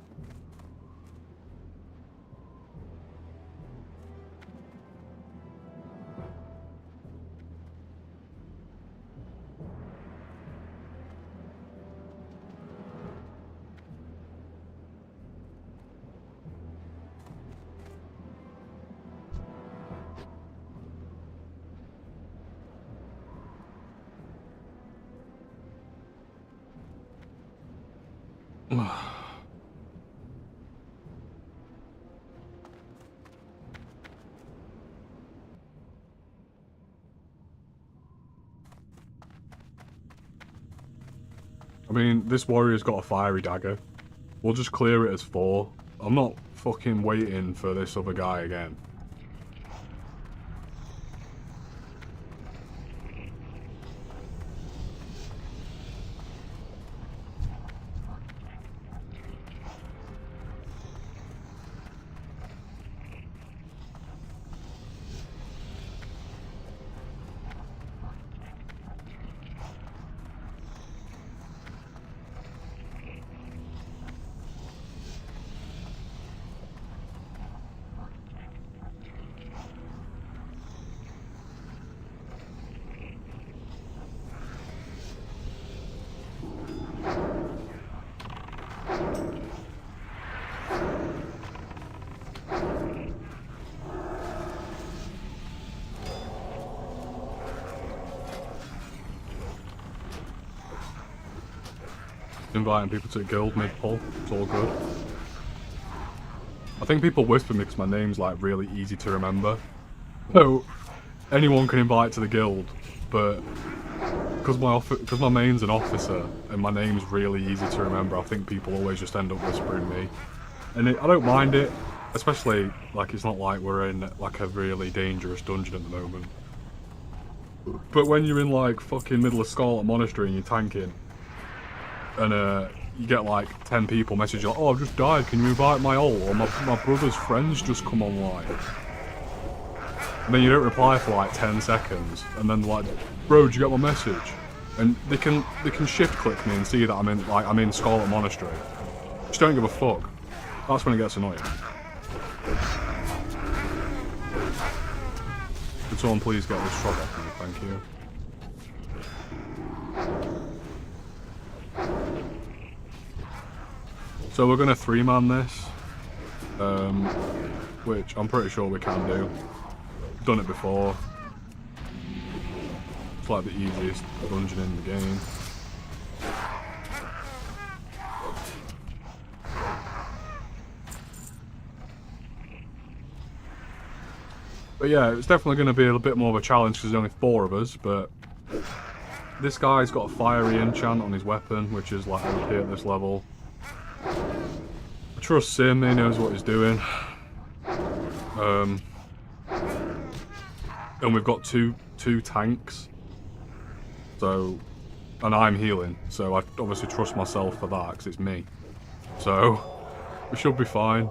I mean, this warrior's got a fiery dagger. We'll just clear it as 4. I'm not fucking waiting for this other guy again. inviting people to the guild mid-pull. It's all good. I think people whisper me because my name's like really easy to remember. So anyone can invite to the guild, but because my main's an officer and my name's really easy to remember, I think people always just end up whispering me. And I don't mind it, especially like it's not like we're in like a really dangerous dungeon at the moment. But when you're in like fucking middle of Scarlet Monastery and you're tanking, and you get like 10 people messaging like, oh, I've just died, can you invite my ult? Or my brother's friends just come online. And then you don't reply for like 10 seconds, and then like, bro, did you get my message? And they can shift click me and see that I'm in Scarlet Monastery. Just don't give a fuck. That's when it gets annoying. Could someone please get this shot off me, thank you. So we're gonna 3-man this, which I'm pretty sure we can do. Done it before. It's like the easiest dungeon in the game. But yeah, it's definitely going to be a bit more of a challenge because there's only 4 of us, but this guy's got a fiery enchant on his weapon, which is like OP at this level. I trust Sim, he knows what he's doing. And we've got two tanks, so, and I'm healing, so I obviously trust myself for that because it's me. So we should be fine.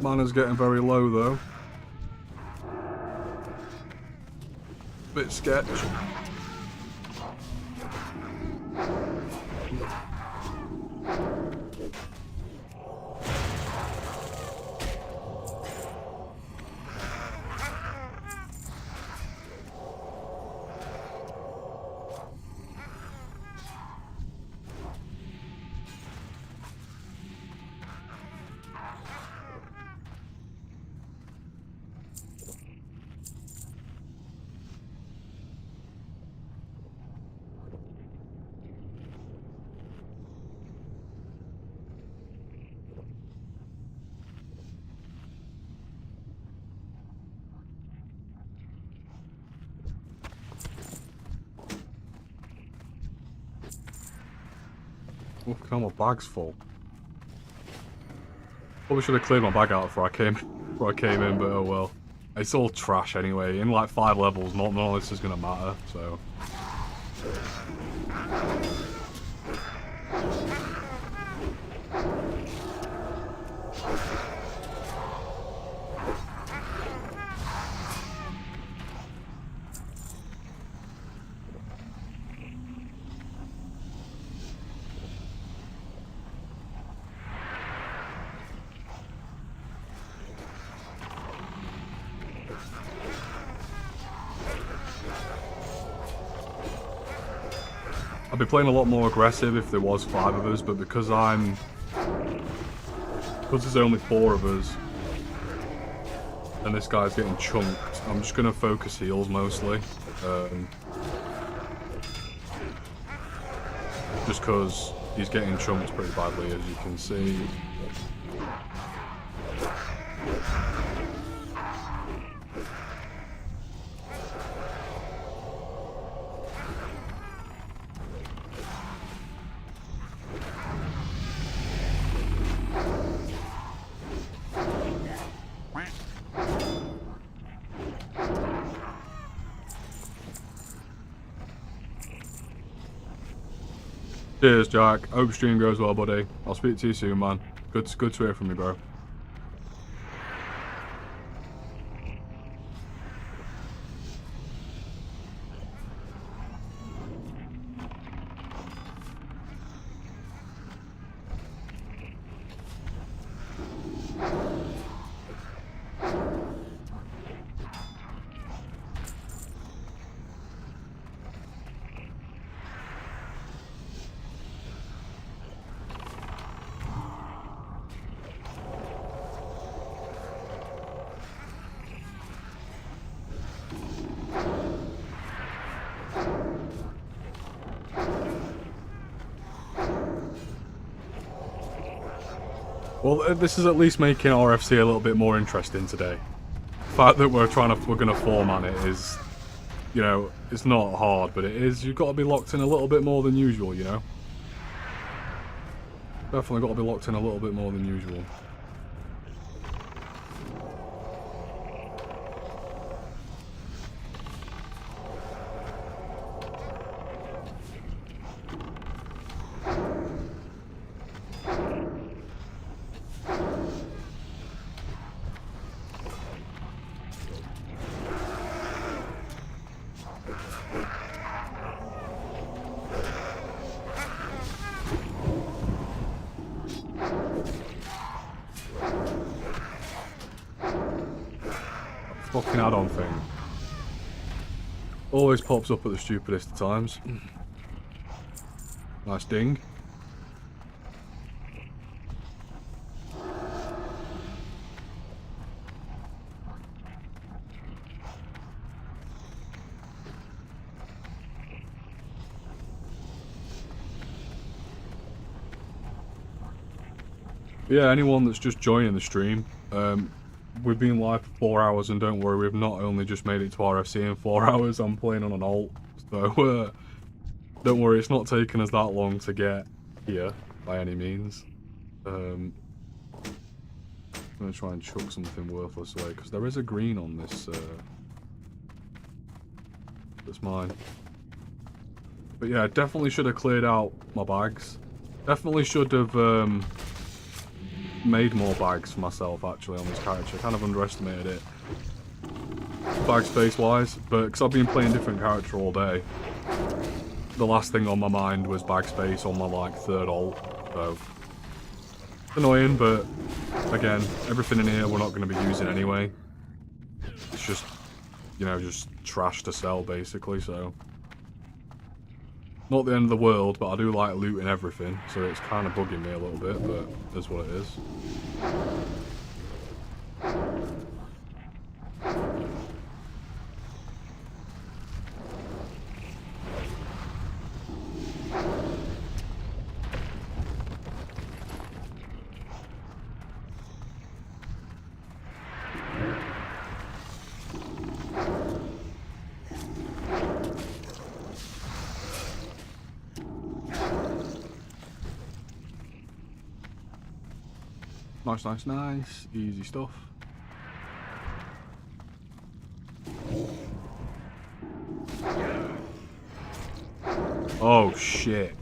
Mana's getting very low though. Bit sketch. Oh, come on, my bag's full. Probably should have cleared my bag out before I came in, but oh well. It's all trash anyway. In like 5 levels, none of this is gonna matter, so. I'd be playing a lot more aggressive if there was 5 of us, but because there's only 4 of us, and this guy's getting chunked, I'm just gonna focus heals mostly. Just because he's getting chunked pretty badly, as you can see. Cheers, Jack. Hope stream goes well, buddy. I'll speak to you soon, man. Good to hear from you, bro. Well, this is at least making RFC a little bit more interesting today. The fact that we're gonna format it is, you know, it's not hard, but it is. You've got to be locked in a little bit more than usual, you know. Definitely got to be locked in a little bit more than usual. Fucking add-on thing. Always pops up at the stupidest of times. Nice ding. Yeah, anyone that's just joining the stream, we've been live for 4 hours, and don't worry, we've not only just made it to RFC in 4 hours, I'm playing on an alt, so don't worry, it's not taken us that long to get here, by any means. I'm going to try and chuck something worthless away, because there is a green on this, that's mine. But yeah, definitely should have cleared out my bags. Definitely should have, made more bags for myself actually on this character. I kind of underestimated it bag space wise, but because I've been playing different character all day, the last thing on my mind was bag space on my like third ult, so annoying, but again, everything in here we're not going to be using anyway. It's just, you know, just trash to sell basically, so not the end of the world, but I do like looting everything, so it's kind of bugging me a little bit, but it is what it is. Nice, nice, nice. Easy stuff. Oh, shit.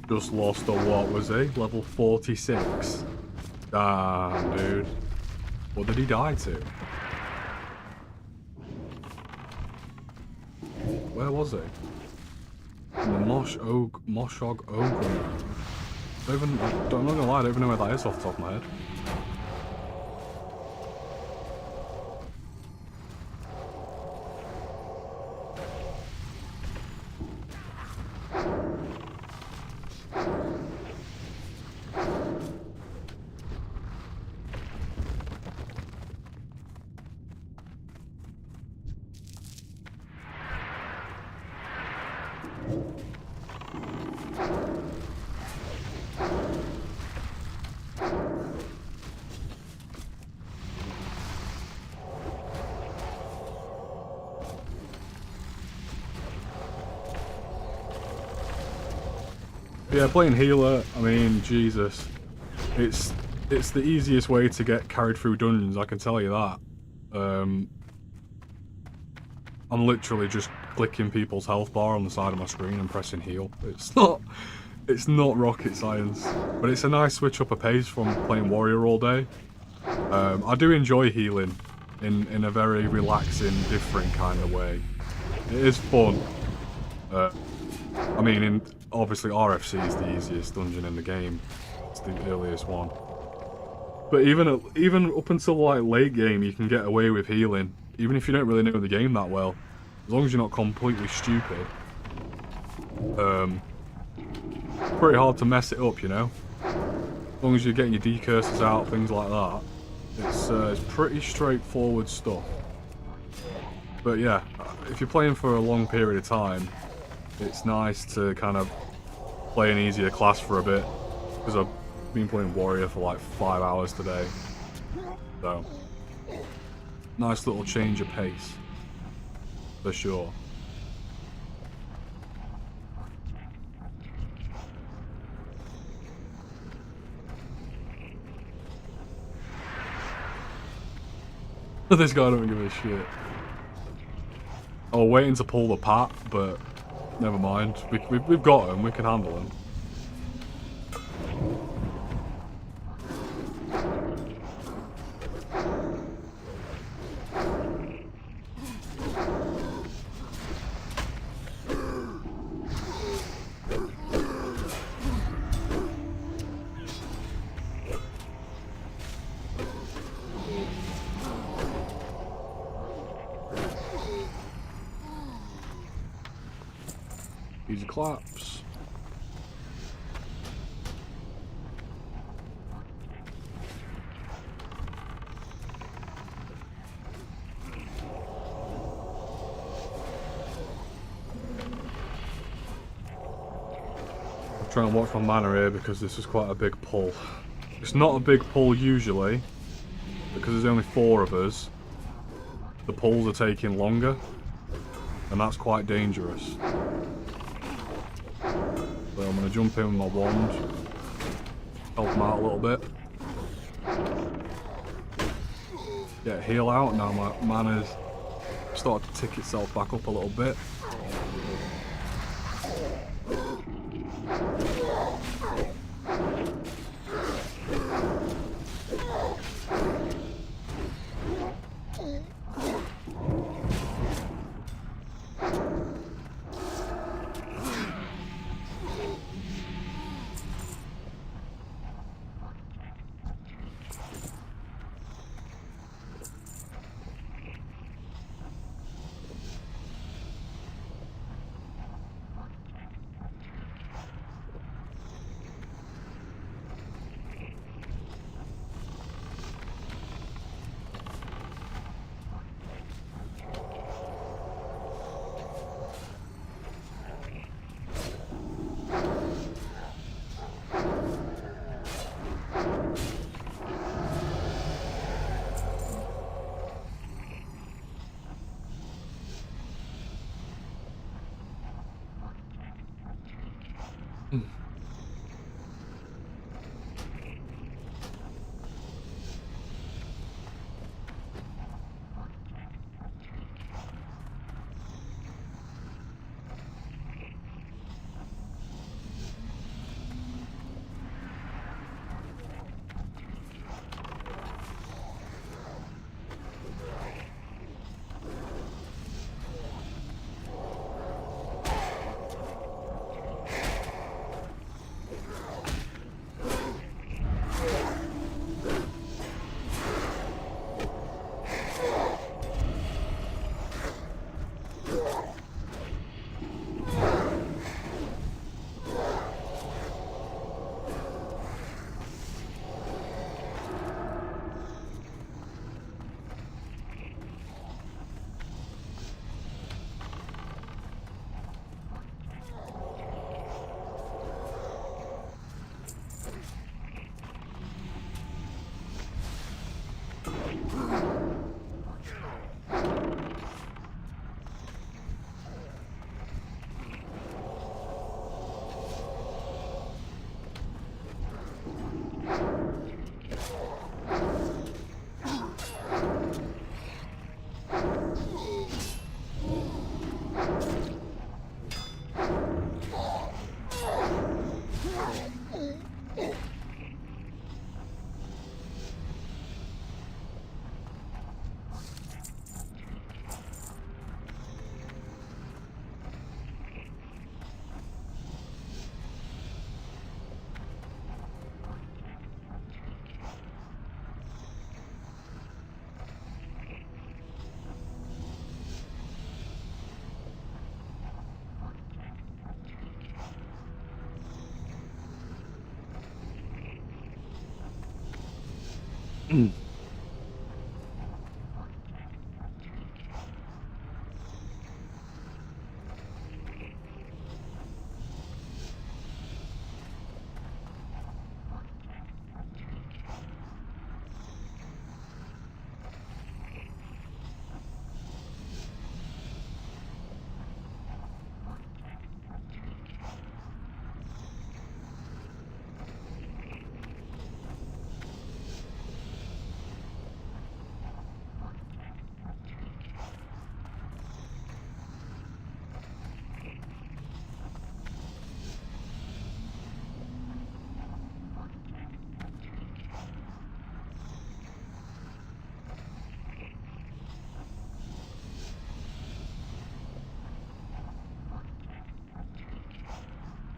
Just lost a what was he? Level 46. Damn, dude. What did he die to? Where was he? In the Moshog Ogre. I'm not gonna lie, I don't even know where that is off the top of my head. Yeah, playing healer, I mean, Jesus. It's the easiest way to get carried through dungeons, I can tell you that. I'm literally just clicking people's health bar on the side of my screen and pressing heal. It's not rocket science, but it's a nice switch up a pace from playing warrior all day. I do enjoy healing in a very relaxing, different kind of way. It is fun. I mean, obviously RFC is the easiest dungeon in the game. It's the earliest one. But even up until like late game, you can get away with healing, even if you don't really know the game that well. As long as you're not completely stupid. Pretty hard to mess it up, you know. As long as you're getting your decurses out, things like that. It's pretty straightforward stuff. But yeah, if you're playing for a long period of time, it's nice to kind of play an easier class for a bit. Because I've been playing Warrior for like 5 hours today. So, nice little change of pace. For sure. This guy don't give a shit. I was waiting to pull the pat, but never mind. We've got him. We can handle him. Easy claps. I'm trying to watch my mana here because this is quite a big pull. It's not a big pull usually, because there's only 4 of us. The pulls are taking longer, and that's quite dangerous. So I'm going to jump in with my wand, help him out a little bit. Get a heal out, now my mana's started to tick itself back up a little bit.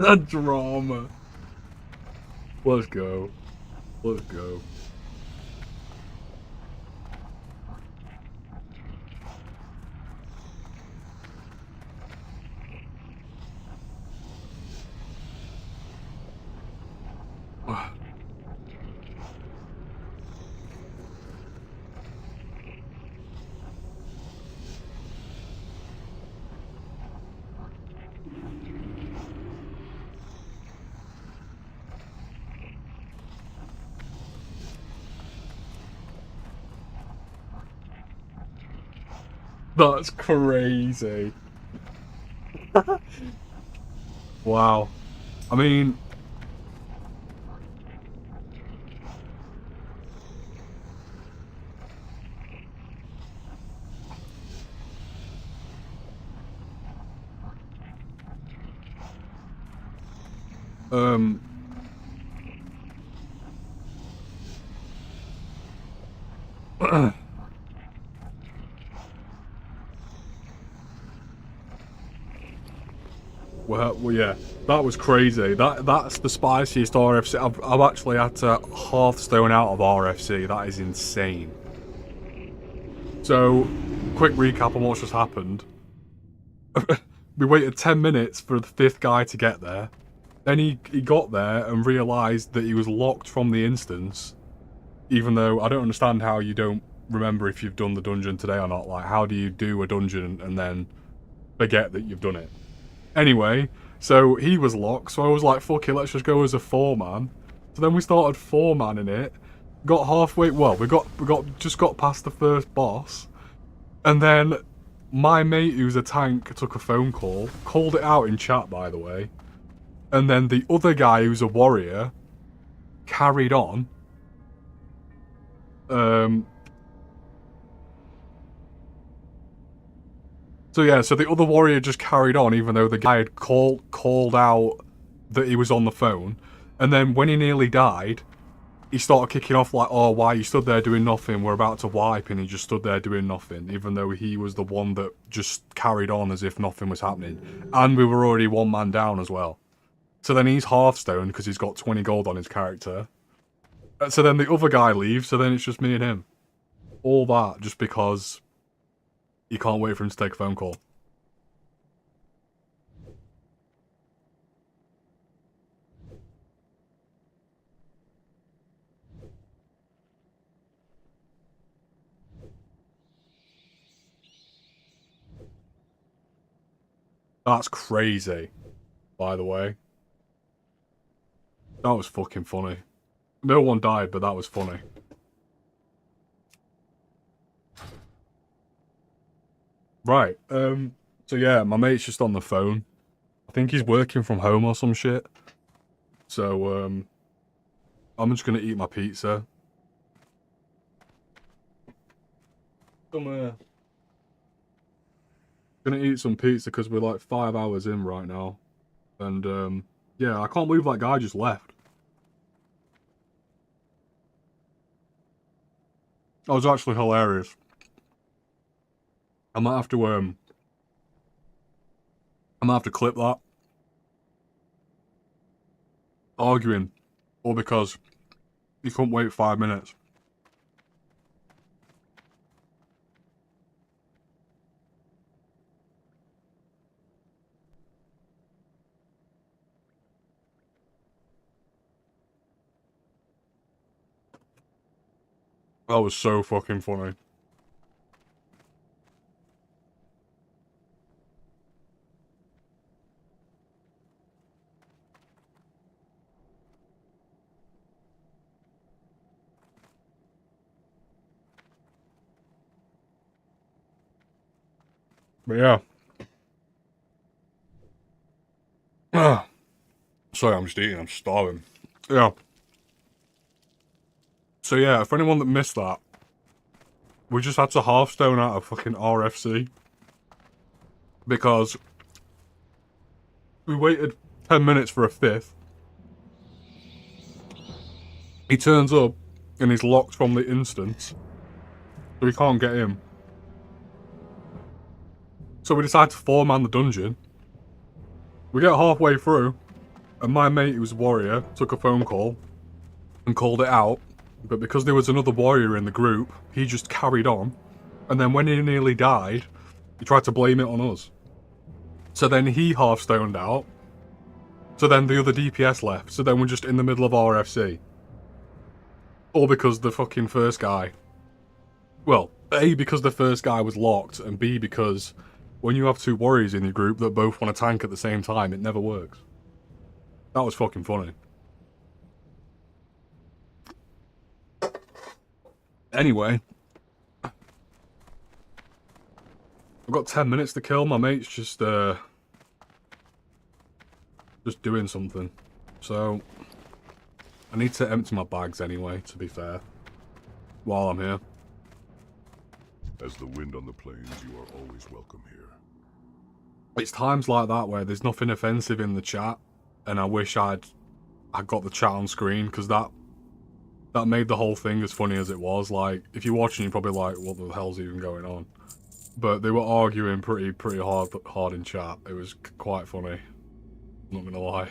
The drama. Let's go. Let's go. That's crazy. Wow. I mean... Well, yeah, that was crazy. That's the spiciest RFC. I've actually had to Hearthstone out of RFC. That is insane. So, quick recap on what's just happened. We waited 10 minutes for the 5th guy to get there. Then he got there and realised that he was locked from the instance. Even though I don't understand how you don't remember if you've done the dungeon today or not. Like, how do you do a dungeon and then forget that you've done it? Anyway, so he was locked, so I was like, fuck it, let's just go as a 4-man. So then we started 4-manning it, got halfway, well, we just got past the first boss, and then my mate, who's a tank, took a phone call, called it out in chat, by the way, and then the other guy, who's a warrior, carried on. So yeah, so the other warrior just carried on, even though the guy had called out that he was on the phone. And then when he nearly died, he started kicking off like, oh, why you stood there doing nothing? We're about to wipe, and he just stood there doing nothing, even though he was the one that just carried on as if nothing was happening. And we were already 1 man down as well. So then he's Hearthstone because he's got 20 gold on his character. So then the other guy leaves, so then it's just me and him. All that just because... you can't wait for him to take a phone call. That's crazy, by the way. That was fucking funny. No one died, but that was funny. Right, so yeah, my mate's just on the phone. I think he's working from home or some shit. So, I'm just gonna eat my pizza. Gonna eat some pizza because we're like 5 hours in right now. And, yeah, I can't believe that guy just left. That was actually hilarious. I might have to clip that. Arguing. All because he couldn't wait 5 minutes. That was so fucking funny. But yeah. Sorry, I'm just eating, I'm starving. Yeah. So yeah, for anyone that missed that, we just had to Hearthstone out of fucking RFC. Because we waited 10 minutes for a 5th. He turns up and he's locked from the instance. So we can't get him. So we decide to 4-man the dungeon. We get halfway through, And my mate, who's a warrior, took a phone call and called it out. But because there was another warrior in the group, he just carried on. And then when he nearly died, he tried to blame it on us. So then he half-stoned out. So then the other DPS left. So then we're just in the middle of RFC. All because the fucking first guy... Well, A, because the first guy was locked, and B, because when you have two warriors in your group that both want to tank at the same time, it never works. That was fucking funny. Anyway. I've got 10 minutes to kill. My mate's just doing something. So, I need to empty my bags anyway, to be fair. While I'm here. As the wind on the plains, you are always welcome here. It's times like that where there's nothing offensive in the chat, and I wish I'd got the chat on screen, because that made the whole thing as funny as it was. Like, if you're watching, you're probably like, what the hell's even going on? But they were arguing pretty hard in chat. It was quite funny. Not gonna lie.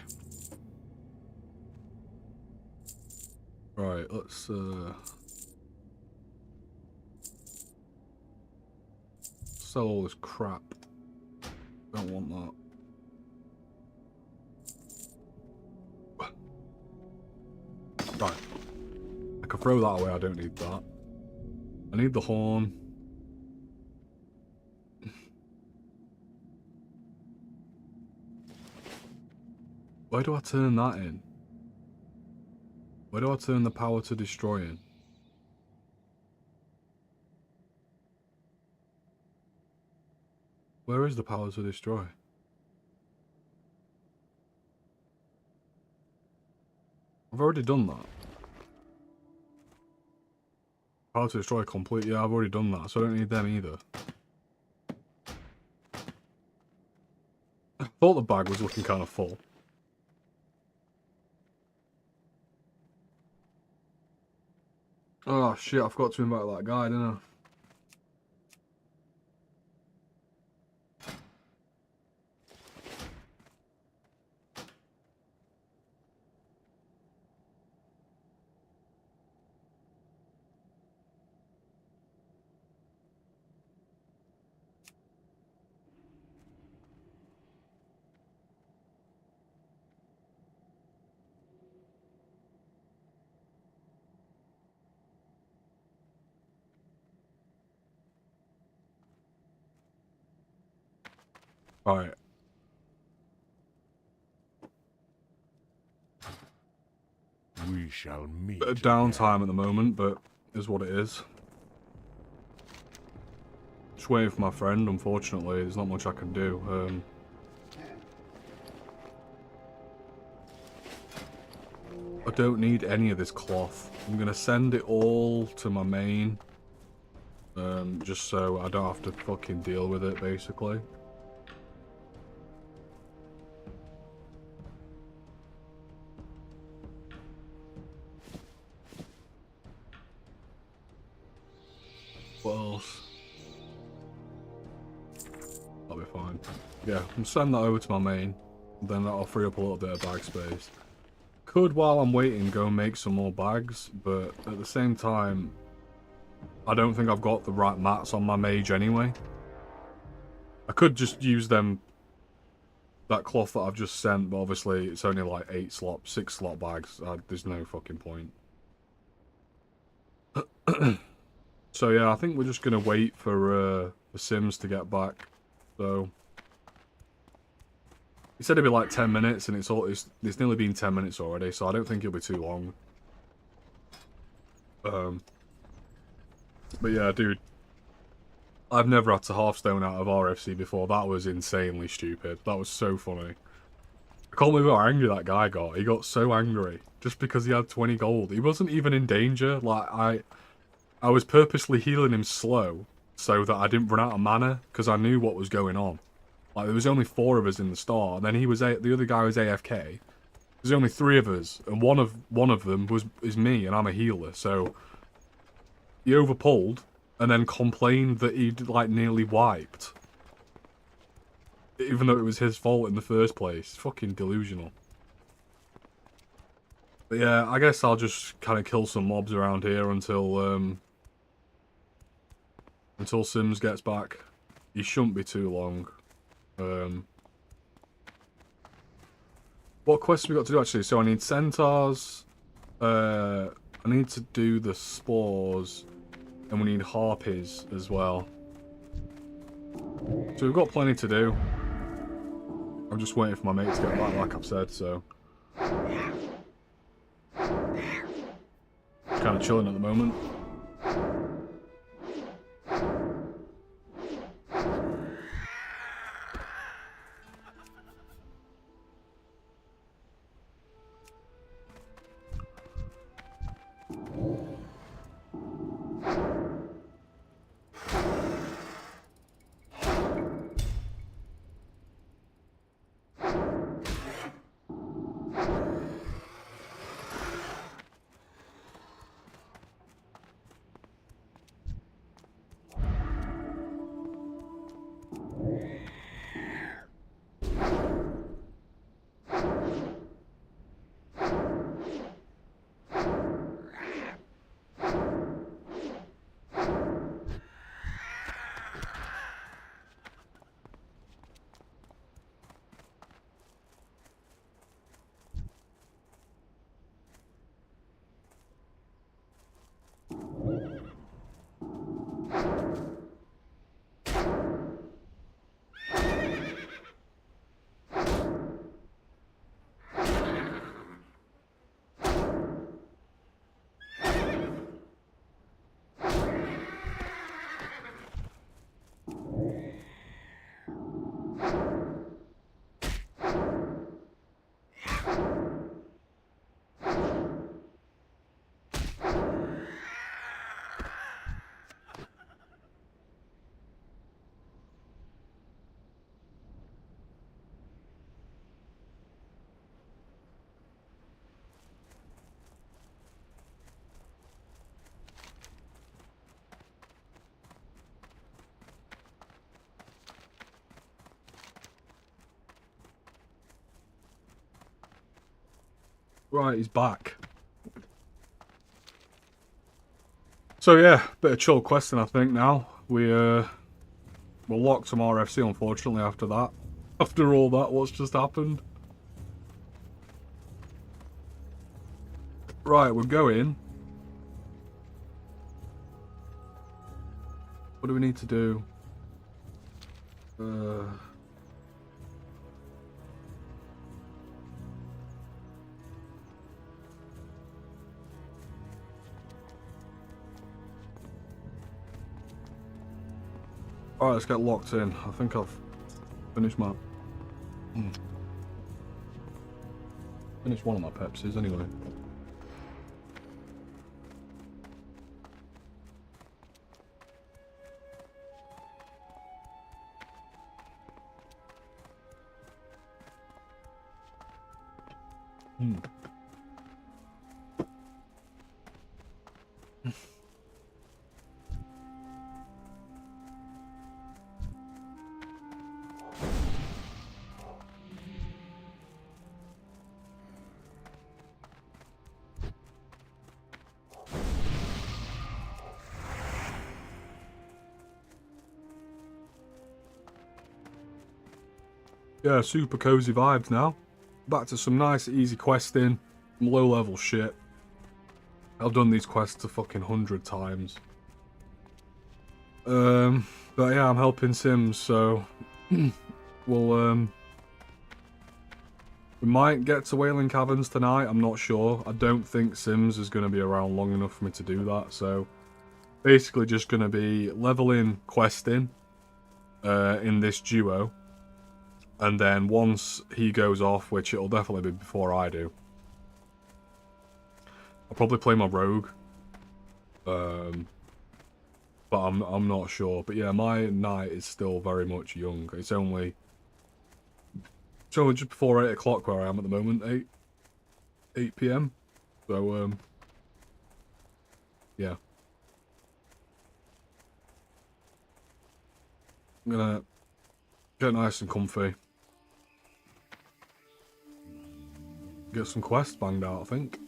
Right, let's sell all this crap. Don't want that. Right. I can throw that away, I don't need that. I need the horn. Where do I turn that in? Where do I turn the power to destroy in? Where is the power to destroy? I've already done that. Power to destroy complete. Yeah, I've already done that, so I don't need them either. I thought the bag was looking kind of full. Oh shit, I forgot to invite that guy, didn't I? Alright. We shall meet. Bit of downtime at the moment, but is what it is. Just waiting for my friend, unfortunately. There's not much I can do. I don't need any of this cloth. I'm gonna send it all to my main. Just so I don't have to fucking deal with it, basically. What else? That'll be fine. Yeah, I'm sending that over to my main. Then that'll free up a little bit of bag space. Could, while I'm waiting, go and make some more bags, but at the same time, I don't think I've got the right mats on my mage anyway. I could just use that cloth that I've just sent, but obviously it's only like 6 slot bags. There's no fucking point. So yeah, I think we're just gonna wait for the Sims to get back. So he said it'd be like 10 minutes, and it's nearly been 10 minutes already, so I don't think it'll be too long. But yeah, dude, I've never had to half-stone out of RFC before. That was insanely stupid. That was so funny. I can't believe how angry that guy got. He got so angry just because he had 20 gold. He wasn't even in danger. Like, I was purposely healing him slow so that I didn't run out of mana, because I knew what was going on. Like, there was only 4 of us in the start, and then the other guy was AFK. There's only 3 of us, and one of them is me, and I'm a healer. So he overpulled, and then complained that he'd like nearly wiped, even though it was his fault in the first place. Fucking delusional. But yeah, I guess I'll just kind of kill some mobs around here until Sims gets back. He shouldn't be too long. What quests have we got to do actually? So I need centaurs. I need to do the spores, and we need harpies as well. So we've got plenty to do. I'm just waiting for my mate to get back, like I've said. So kind of chilling at the moment. Right, he's back. So yeah, bit of chill questing I think now. We're locked from RFC unfortunately after that. After all that, what's just happened? Right, we're going. What do we need to do? Alright, let's get locked in. I think I've finished my... Finished one of my Pepsis anyway. Yeah, super cozy vibes now. Back to some nice easy questing, some low level shit. I've done these quests a fucking 100 times. But yeah, I'm helping Sims, so we'll we might get to Wailing Caverns tonight, I'm not sure. I don't think Sims is going to be around long enough for me to do that, so basically just going to be leveling questing in this duo. And then once he goes off, which it'll definitely be before I do, I'll probably play my rogue. But I'm not sure. But yeah, my night is still very much young. It's only just before 8 o'clock where I am at the moment, 8 PM. So yeah. I'm gonna get nice and comfy. Get some quests banged out, I think.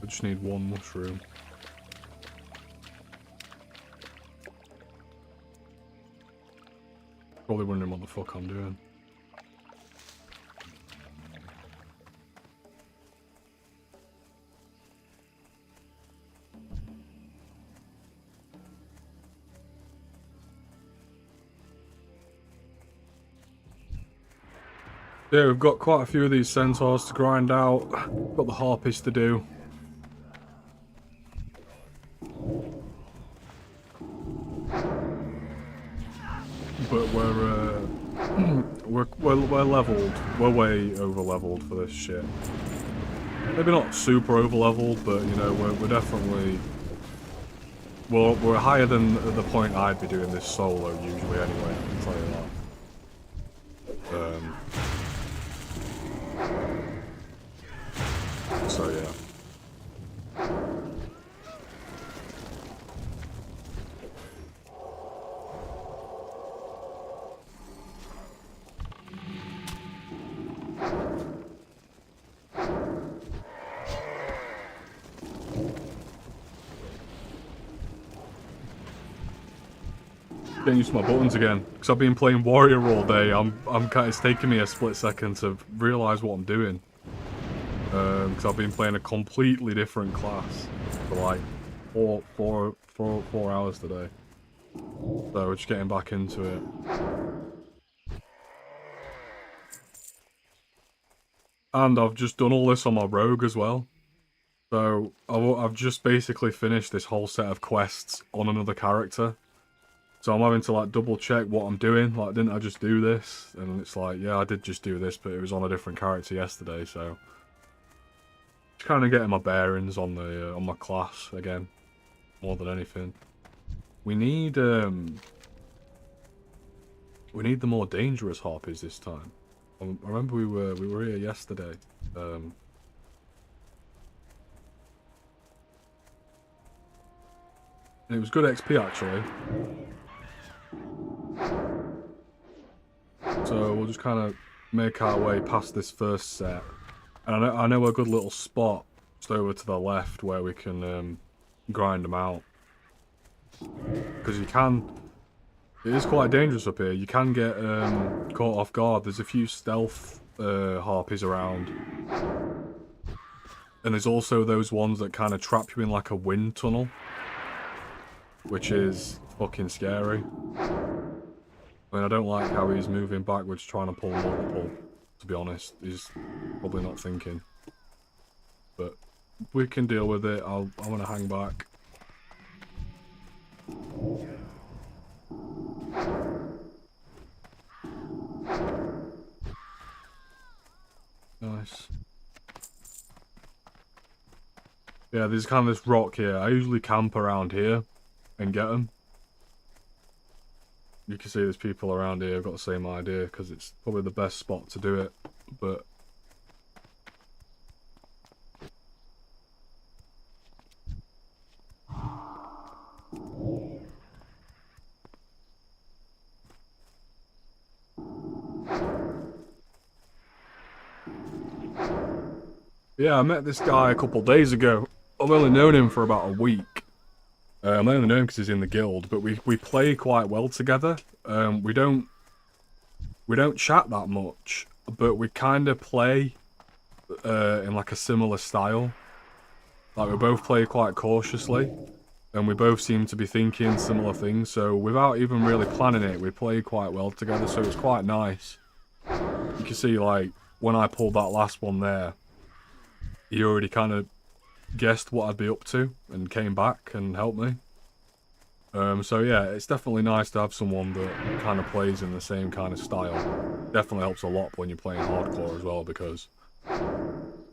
I just need one mushroom. Probably wondering what the fuck I'm doing. Yeah, we've got quite a few of these centaurs to grind out. Got the harpies to do. But we're leveled. We're way over leveled for this shit. Maybe not super over leveled, but you know we're definitely. Well, we're higher than the point I'd be doing this solo usually anyway. I can tell you that. So yeah. Getting used to my buttons again because I've been playing warrior all day. It's taking me a split second to realize what I'm doing. Because I've been playing a completely different class for like four hours today. So we're just getting back into it. And I've just done all this on my rogue as well. So I've just basically finished this whole set of quests on another character. So I'm having to like double check what I'm doing. Like, didn't I just do this? And it's like, yeah, I did just do this, but it was on a different character yesterday. So just kind of getting my bearings on the on my class again, more than anything. We need the more dangerous harpies this time. I remember we were here yesterday. And it was good XP actually. So we'll just kind of make our way past this first set. And I know a good little spot just over to the left where we can grind them out. Because it is quite dangerous up here. You can get caught off guard. There's a few stealth harpies around. And there's also those ones that kind of trap you in like a wind tunnel. Which is fucking scary. I mean, I don't like how he's moving backwards trying to pull multiple, to be honest. He's probably not thinking. But we can deal with it. I'm going to hang back. Nice. Yeah, there's kind of this rock here. I usually camp around here and get them. You can see there's people around here. I've got the same idea because it's probably the best spot to do it. But yeah, I met this guy a couple days ago. I've only known him for about a week. I only know him because he's in the guild, but we play quite well together. We don't chat that much, but we kind of play in like a similar style. Like we both play quite cautiously, and we both seem to be thinking similar things. So without even really planning it, we play quite well together. So it's quite nice. You can see like when I pulled that last one there, he already kind of guessed what I'd be up to and came back and helped me. So yeah, it's definitely nice to have someone that kind of plays in the same kind of style. Definitely helps a lot when you're playing hardcore as well, because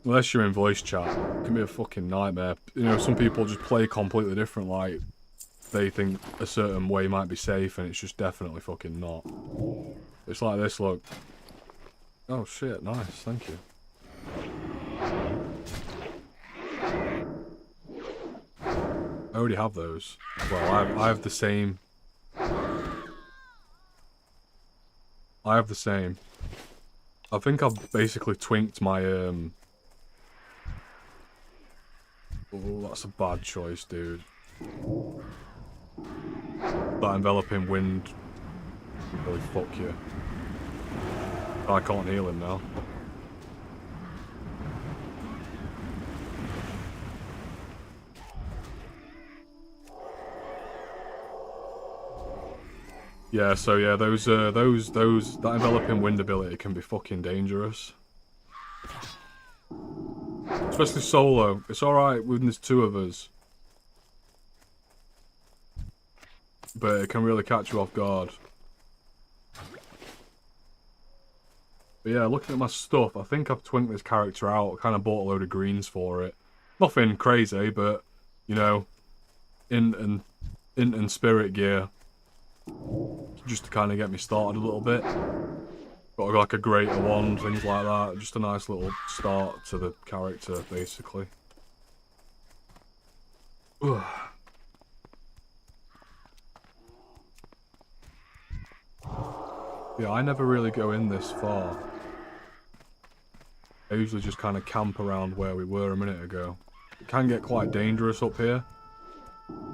unless you're in voice chat, it can be a fucking nightmare. You know, some people just play completely different, like they think a certain way might be safe and it's just definitely fucking not. It's like this, look. Oh shit, nice, thank you. I already have those. Well, I have the same. I have the same. I think I've basically twinked my Oh, that's a bad choice, dude. That enveloping wind will really fuck you. I can't heal him now. Yeah, so yeah, that enveloping wind ability can be fucking dangerous. Especially solo. It's alright when there's two of us. But it can really catch you off guard. But yeah, looking at my stuff, I think I've twinked this character out. Kind of bought a load of greens for it. Nothing crazy, but, you know, int and spirit gear. Just to kind of get me started a little bit. Got like a greater one, things like that. Just a nice little start to the character, basically. Ugh. Yeah, I never really go in this far. I usually just kind of camp around where we were a minute ago. It can get quite dangerous up here.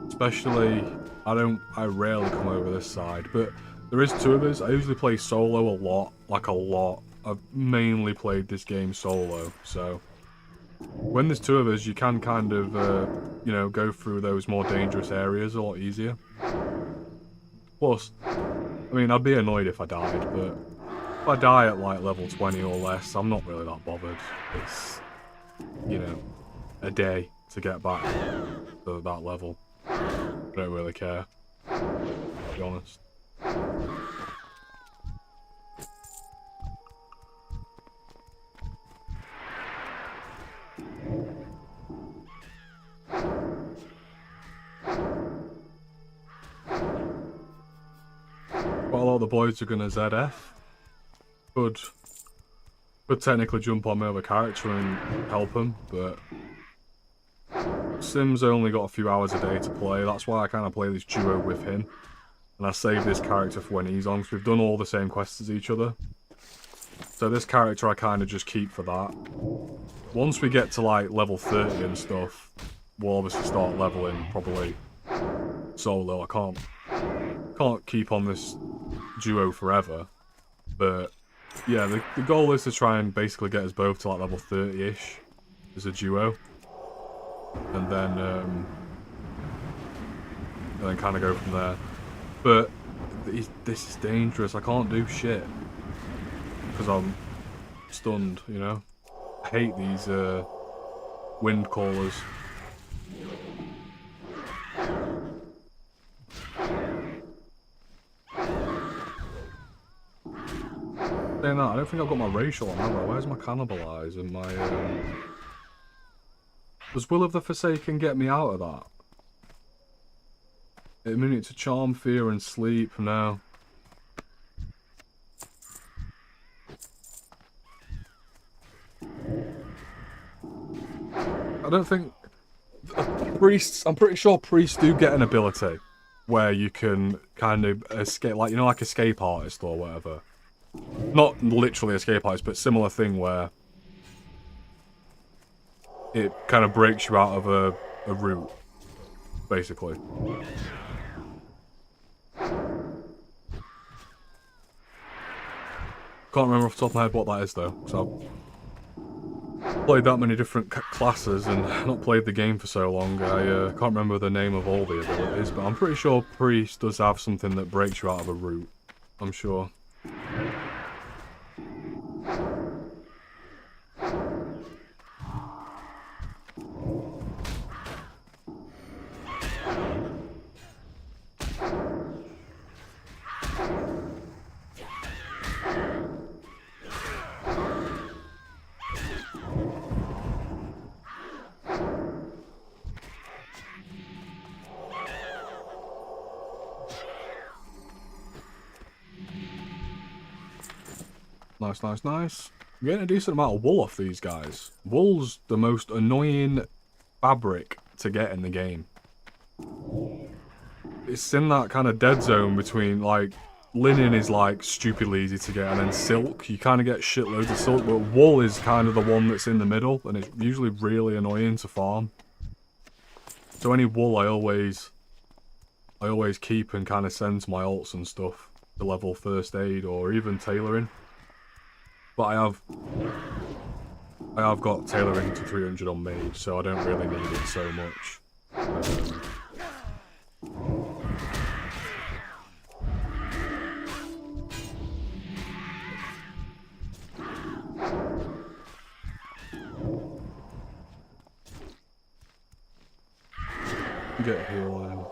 Especially, I rarely come over this side, but there is two of us. I usually play solo a lot, like a lot. I've mainly played this game solo, so when there's two of us, you can kind of, you know, go through those more dangerous areas a lot easier. Plus, I mean, I'd be annoyed if I died, but if I die at like level 20 or less, I'm not really that bothered. It's, you know, a day to get back to that level. I don't really care, to be honest. Quite a lot of the boys are gonna ZF. Could technically jump on my other character and help him, but Sim's only got a few hours a day to play. That's why I kind of play this duo with him. And I save this character for when he's on, because we've done all the same quests as each other. So this character I kind of just keep for that. Once we get to like level 30 and stuff, we'll obviously start leveling probably solo. I can't keep on this duo forever. But yeah, the goal is to try and basically get us both to like level 30-ish as a duo. And then kind of go from there. But this is dangerous. I can't do shit because I'm stunned. You know, I hate these wind callers. Saying that, I don't think I've got my racial on, have I? Where's my cannibalize and my Does Will of the Forsaken get me out of that? Immunity to charm, fear, and sleep. No. I don't think priests. I'm pretty sure priests do get an ability where you can kind of escape, like, you know, like escape artist or whatever. Not literally escape artist, but similar thing where it kind of breaks you out of a route, basically. Can't remember off the top of my head what that is, though, because I've played that many different classes and not played the game for so long. I can't remember the name of all the abilities, but I'm pretty sure Priest does have something that breaks you out of a route. I'm sure. Nice, nice, nice. I'm getting a decent amount of wool off these guys. Wool's the most annoying fabric to get in the game. It's in that kind of dead zone between, like, linen is, like, stupidly easy to get, and then silk, you kind of get shitloads of silk, but wool is kind of the one that's in the middle, and it's usually really annoying to farm. So any wool I always keep and kind of send to my alts and stuff to level first aid or even tailoring. But I have got tailoring to 300 on mage, so I don't really need it so much. Get heal in.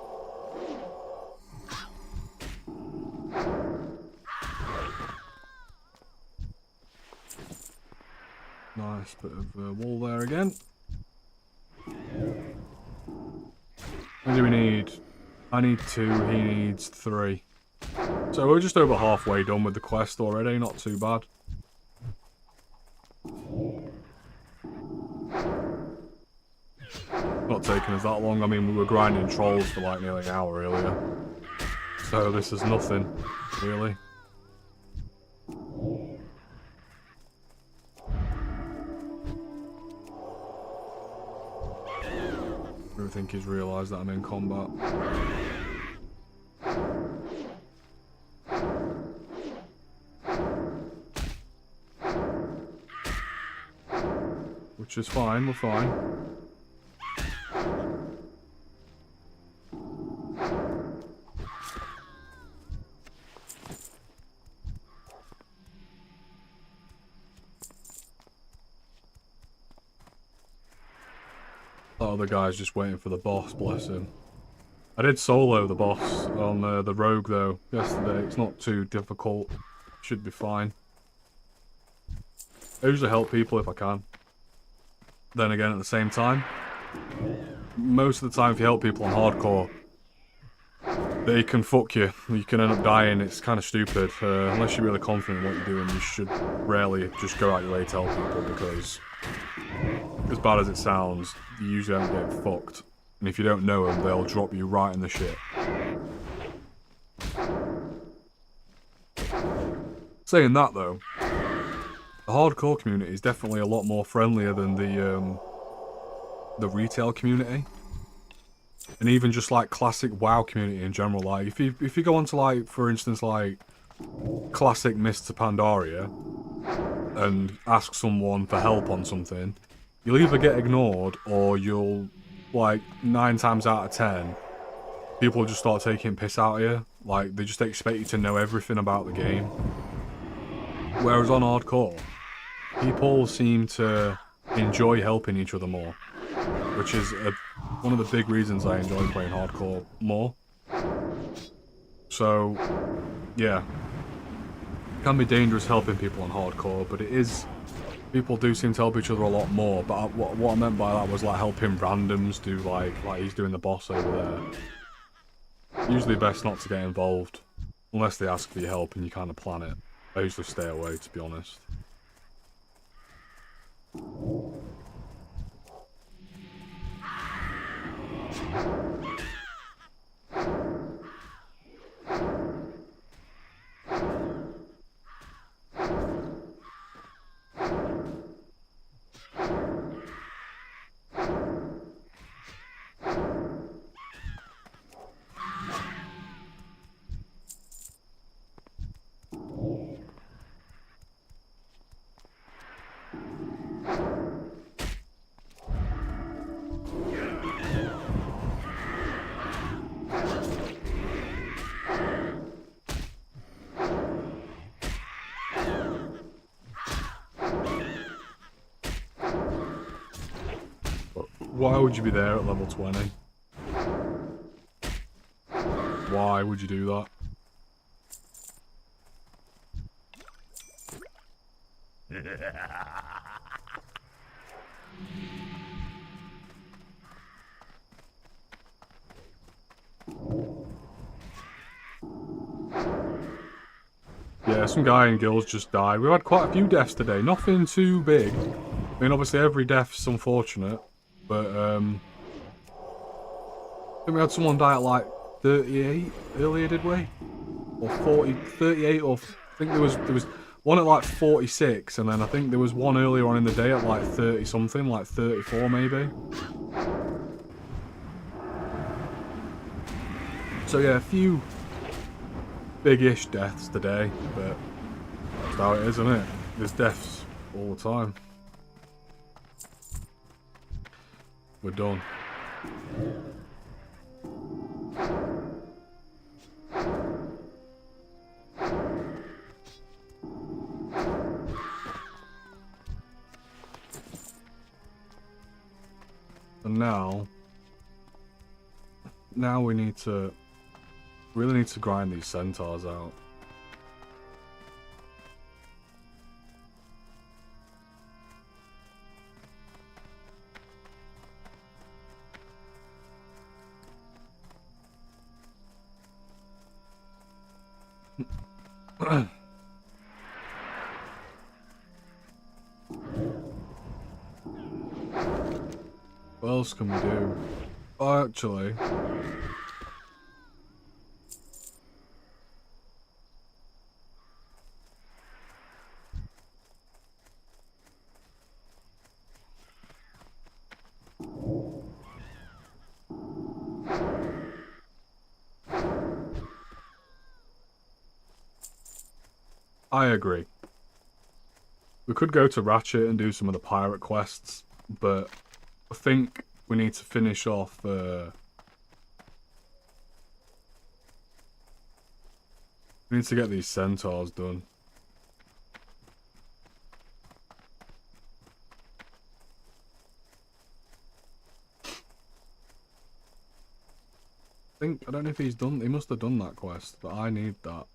Nice bit of wall there again. What do we need? I need 2, he needs 3. So we're just over halfway done with the quest already, not too bad. Not taking us that long. I mean, we were grinding trolls for like nearly an hour earlier. So this is nothing, really. I don't think he's realised that I'm in combat. Which is fine, we're fine. That other guy's just waiting for the boss, bless him. I did solo the boss on the rogue though yesterday. It's not too difficult. Should be fine. I usually help people if I can. Then again, at the same time, most of the time if you help people on hardcore, they can fuck you. You can end up dying. It's kind of stupid. Unless you're really confident in what you're doing, you should rarely just go out your way to help people, because as bad as it sounds, you usually don't get fucked. And if you don't know them, they'll drop you right in the shit. Saying that though, the hardcore community is definitely a lot more friendlier than the retail community. And even just like classic WoW community in general. Like if you go onto like, for instance, like classic Mists of Pandaria and ask someone for help on something, you'll either get ignored or you'll, like, 9 times out of 10, people just start taking piss out of you. Like, they just expect you to know everything about the game. Whereas on hardcore, people seem to enjoy helping each other more, which is one of the big reasons I enjoy playing hardcore more. So, yeah. It can be dangerous helping people on hardcore, but it is... People do seem to help each other a lot more, but what I meant by that was like helping randoms do like he's doing the boss over there. Usually best not to get involved, unless they ask for your help and you kind of plan it. I usually stay away, to be honest. Why would you be there at level 20? Why would you do that? Yeah, some guy in guilds just died. We've had quite a few deaths today. Nothing too big. I mean, obviously every death's unfortunate, but I think we had someone die at like 38 earlier, did we? Or 40, 38, or I think there was one at like 46, and then I think there was one earlier on in the day at like 30 something, like 34 maybe. So yeah, a few big-ish deaths today, but that's how it is, isn't it? There's deaths all the time. We're done. And now we really need to grind these centaurs out. What else can we do? Oh, actually, I agree. We could go to Ratchet and do some of the pirate quests, but I think we need to finish off. We need to get these centaurs done. I don't know if he's done. He must have done that quest, but I need that.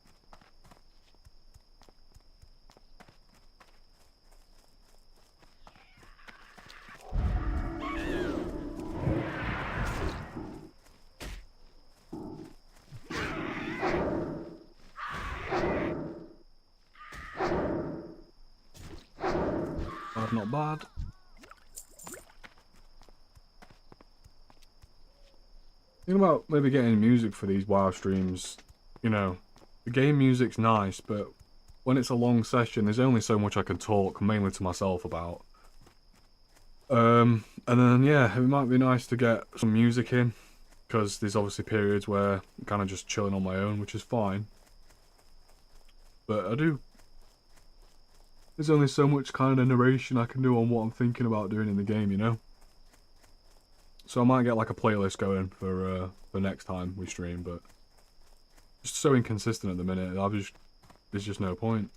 Not bad. Think about maybe getting music for these WoW streams. You know, the game music's nice, but when it's a long session, there's only so much I can talk, mainly to myself, about. And then, yeah, it might be nice to get some music in, because there's obviously periods where I'm kind of just chilling on my own, which is fine. But there's only so much kind of narration I can do on what I'm thinking about doing in the game, you know? So I might get like a playlist going for next time we stream, but just so inconsistent at the minute, there's just no point.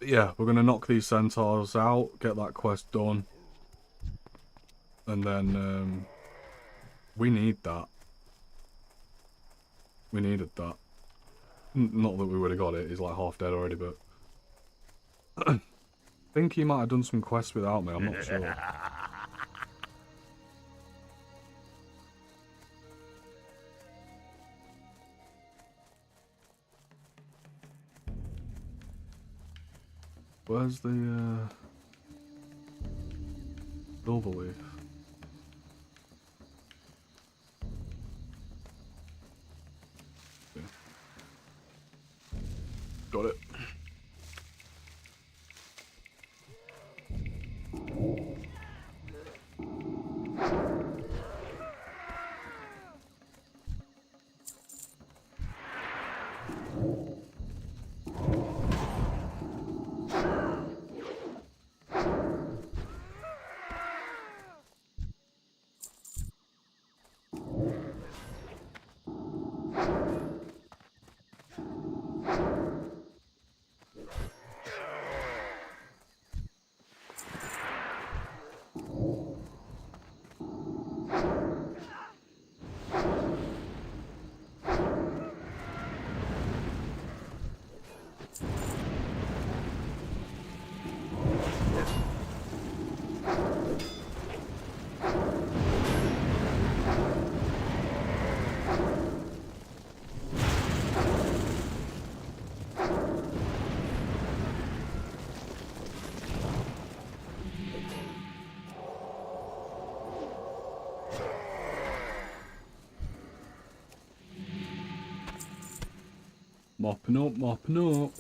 But yeah, we're gonna knock these centaurs out, get that quest done, and then we need that. We needed that. Not that we would have got it, he's like half dead already, but I think he might have done some quests without me, I'm not sure. Where's the silver leaf? Yeah. Got it. Mopping up, mopping up.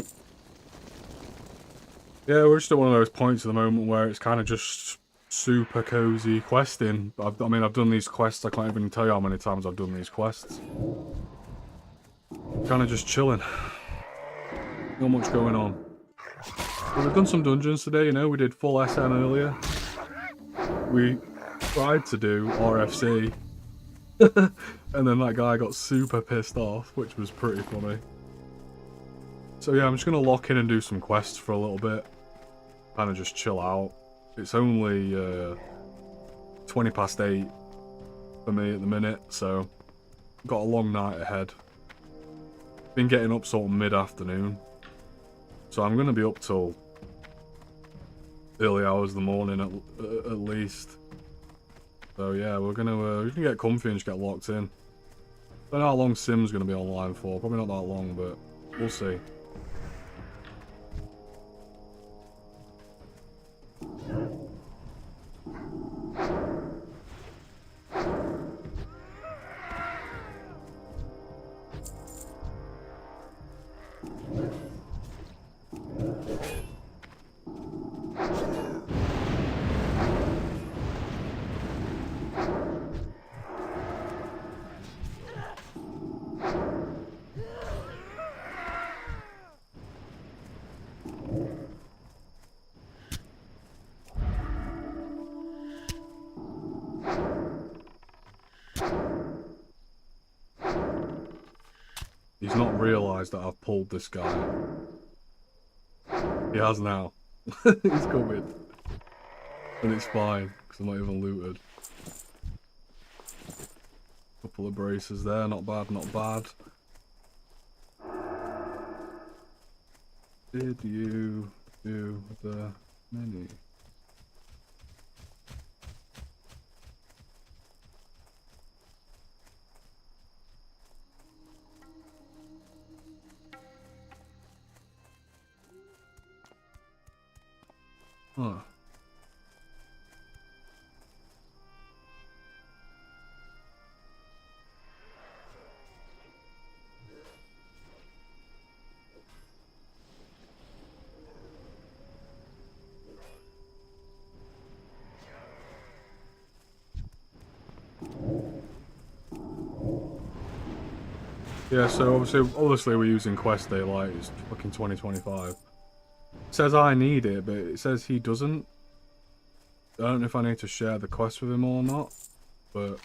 Yeah, we're just at one of those points at the moment where it's kind of just super cozy questing. I mean, I've done these quests. I can't even tell you how many times I've done these quests. Kind of just chilling. Not much going on. But we've done some dungeons today, you know. We did full SN earlier. We tried to do RFC. And then that guy got super pissed off, which was pretty funny. So yeah, I'm just going to lock in and do some quests for a little bit. Kind of just chill out. It's only 20 past 8 for me at the minute, so got a long night ahead. Been getting up sort of mid-afternoon. So I'm going to be up till early hours of the morning at least. So yeah, we're gonna get comfy and just get locked in. Don't know how long Sim's gonna be online for. Probably not that long, but we'll see. He's not realised that I've pulled this guy. He has now. He's coming. And it's fine, because I'm not even looted. Couple of braces there, not bad, not bad. Did you do the mini? Huh. Yeah, so obviously we're using Quest Daylight. It's fucking 2025. It says I need it, but it says he doesn't. I don't know if I need to share the quest with him or not, but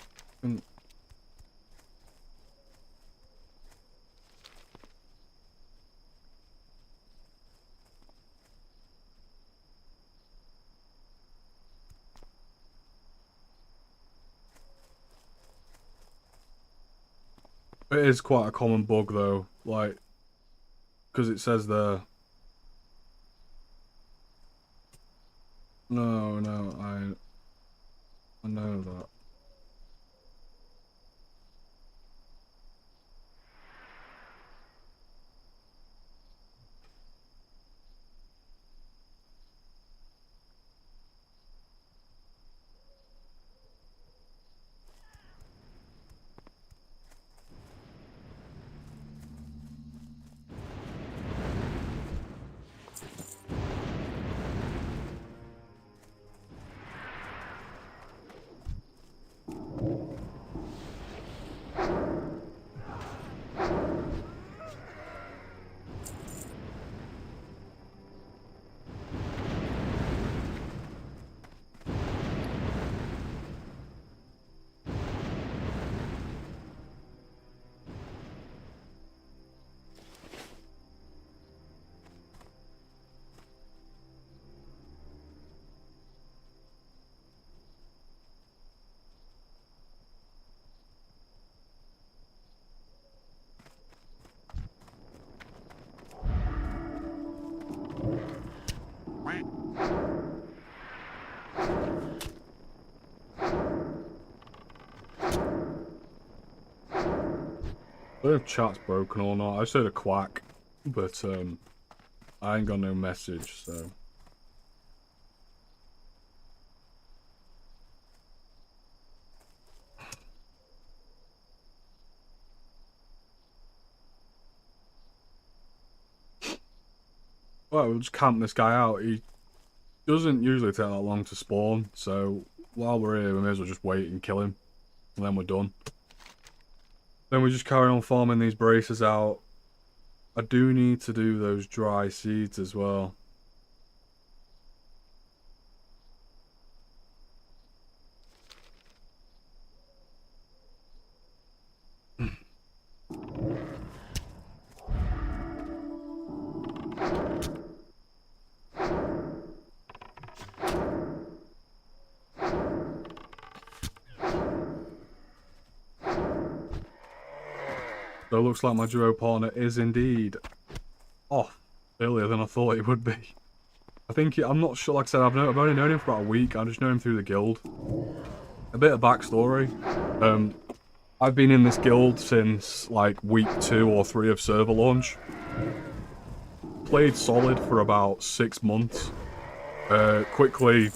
it is quite a common bug though, like, because it says there. No, I know that. I don't know if chat's broken or not. I just heard a quack, but I ain't got no message, so. Well, we'll just camp this guy out. doesn't usually take that long to spawn, so while we're here, we may as well just wait and kill him, and then we're done. Then we just carry on farming these braces out. I do need to do those dry seeds as well. So it looks like my duo partner is indeed off earlier than I thought he would be. I think, I'm not sure, like I said, I've only known him for about a week. I just know him through the guild. A bit of backstory. I've been in this guild since like week 2 or 3 of server launch. Played solid for about 6 months. Quickly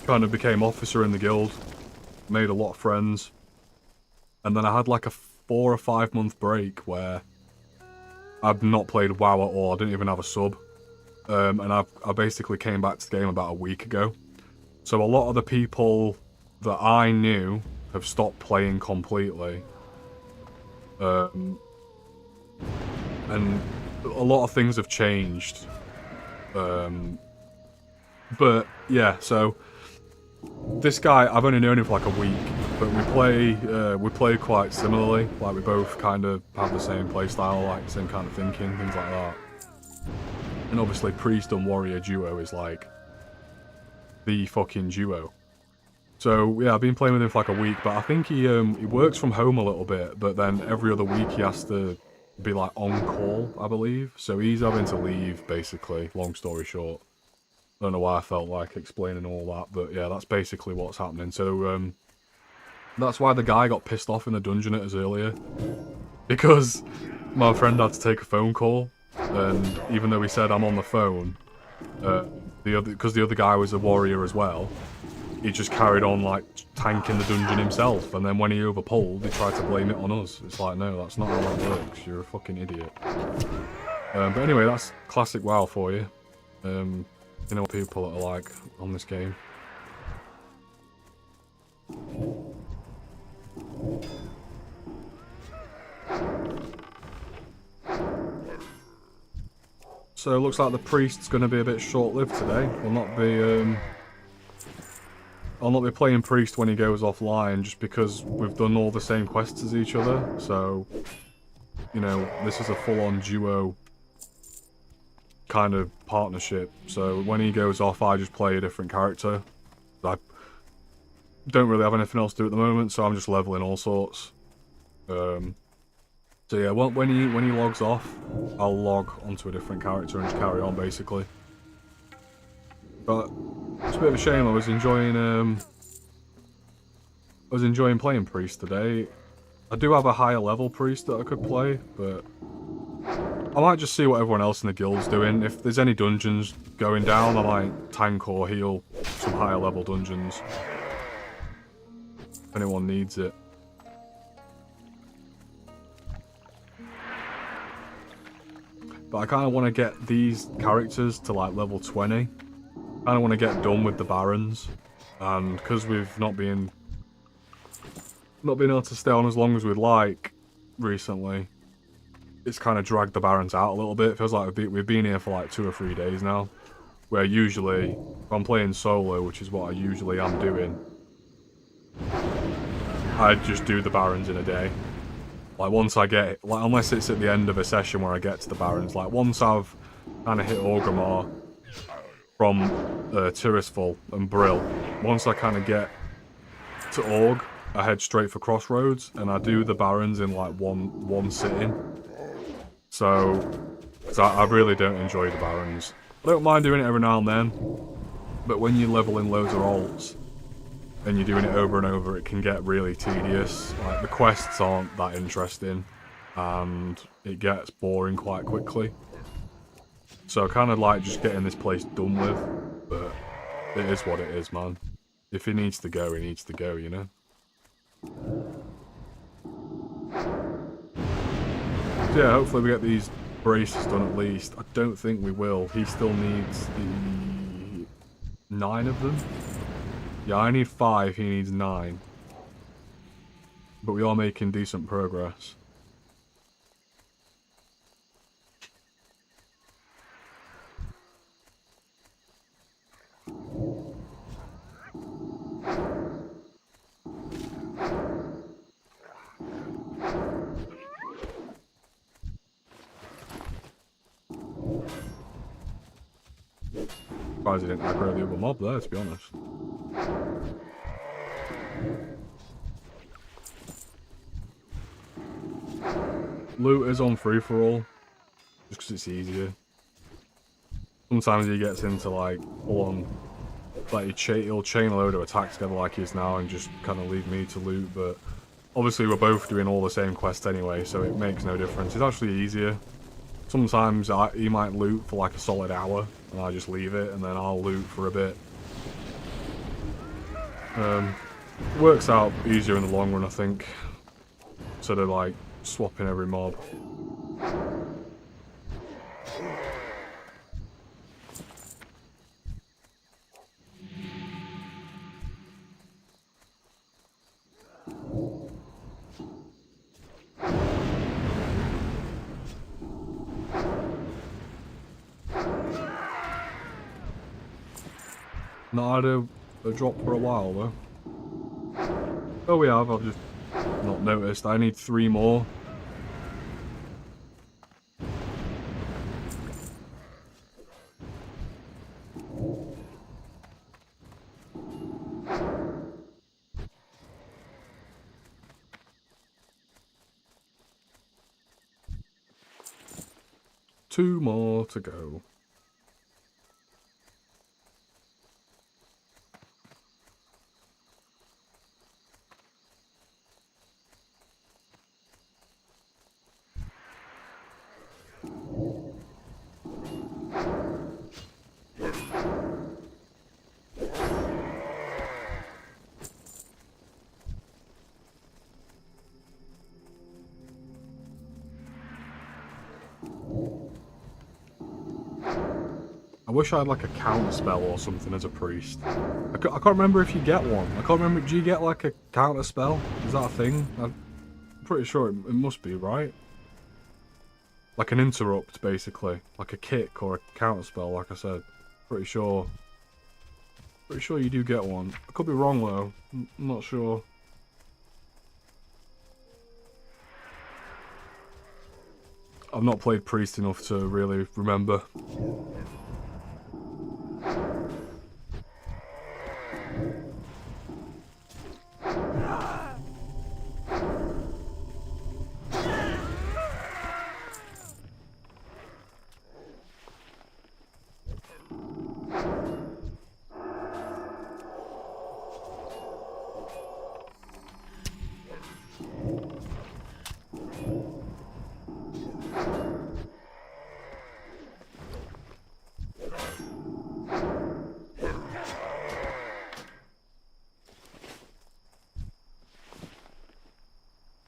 kind of became officer in the guild. Made a lot of friends. And then I had like a 4 or 5 month break where I'd not played WoW at all. I didn't even have a sub. And I basically came back to the game about a week ago. So a lot of the people that I knew have stopped playing completely. And a lot of things have changed. But yeah, so this guy, I've only known him for like a week, but we play quite similarly. Like we both kind of have the same playstyle, like the same kind of thinking, things like that. And obviously Priest and Warrior duo is like the fucking duo. So yeah, I've been playing with him for like a week, but I think he works from home a little bit, but then every other week he has to be like on call, I believe. So he's having to leave, basically, long story short. I don't know why I felt like explaining all that, but yeah, that's basically what's happening. So that's why the guy got pissed off in the dungeon at us earlier. Because my friend had to take a phone call, and even though he said I'm on the phone, because the other guy was a warrior as well, he just carried on like tanking the dungeon himself, and then when he overpulled, he tried to blame it on us. It's like, no, that's not how that works. You're a fucking idiot. But anyway, that's classic WoW for you. You know what people are like on this game. So it looks like the priest's going to be a bit short-lived today. I'll not be playing priest when he goes offline, just because we've done all the same quests as each other. So, you know, this is a full-on duo kind of partnership. So when he goes off, I just play a different character. I don't really have anything else to do at the moment, so I'm just leveling all sorts. So yeah, when he logs off, I'll log onto a different character and just carry on, basically. But it's a bit of a shame. I was enjoying playing priest today. I do have a higher level priest that I could play, but I might just see what everyone else in the guild's doing. If there's any dungeons going down, I might tank or heal some higher level dungeons. If anyone needs it. But I kind of want to get these characters to like level 20. I kind of want to get done with the barons. And because we've not been able to stay on as long as we'd like recently, it's kind of dragged the barons out a little bit. It feels like we've been here for like 2 or 3 days now. Where usually, if I'm playing solo, which is what I usually am doing, I just do the barons in a day. Like once I get, like unless it's at the end of a session where I get to the barons, like once I've kind of hit Orgrimmar from Tirisfal and Brill, once I kind of get to Org, I head straight for Crossroads and I do the barons in like one sitting. So I really don't enjoy the barons. I don't mind doing it every now and then, but when you level in loads of alts and you're doing it over and over, it can get really tedious. Like the quests aren't that interesting and it gets boring quite quickly. So I kind of like just getting this place done with, but it is what it is, man. If he needs to go, he needs to go, you know? So yeah, hopefully we get these braces done at least. I don't think we will. He still needs the 9 of them? Yeah, I need 5, he needs 9. But we are making decent progress. Surprised he didn't aggro the other mob there, to be honest. Loot is on free-for-all, just because it's easier. Sometimes he gets into like full-on, like he'll chain a load of attacks together like he is now and just kind of leave me to loot, but obviously we're both doing all the same quest anyway, so it makes no difference. It's actually easier. Sometimes he might loot for like a solid hour, and I just leave it, and then I'll loot for a bit. It works out easier in the long run, I think, instead of like swapping every mob. Not had a drop for a while though. Oh, we have, I've just not noticed. I need 3 more. Two more to go. I wish I had like a counter spell or something as a priest. I can't remember if you get one. I can't remember, do you get like a counter spell? Is that a thing? I'm pretty sure it must be, right? Like an interrupt, basically. Like a kick or a counter spell, like I said. Pretty sure you do get one. I could be wrong though. I'm not sure. I've not played priest enough to really remember.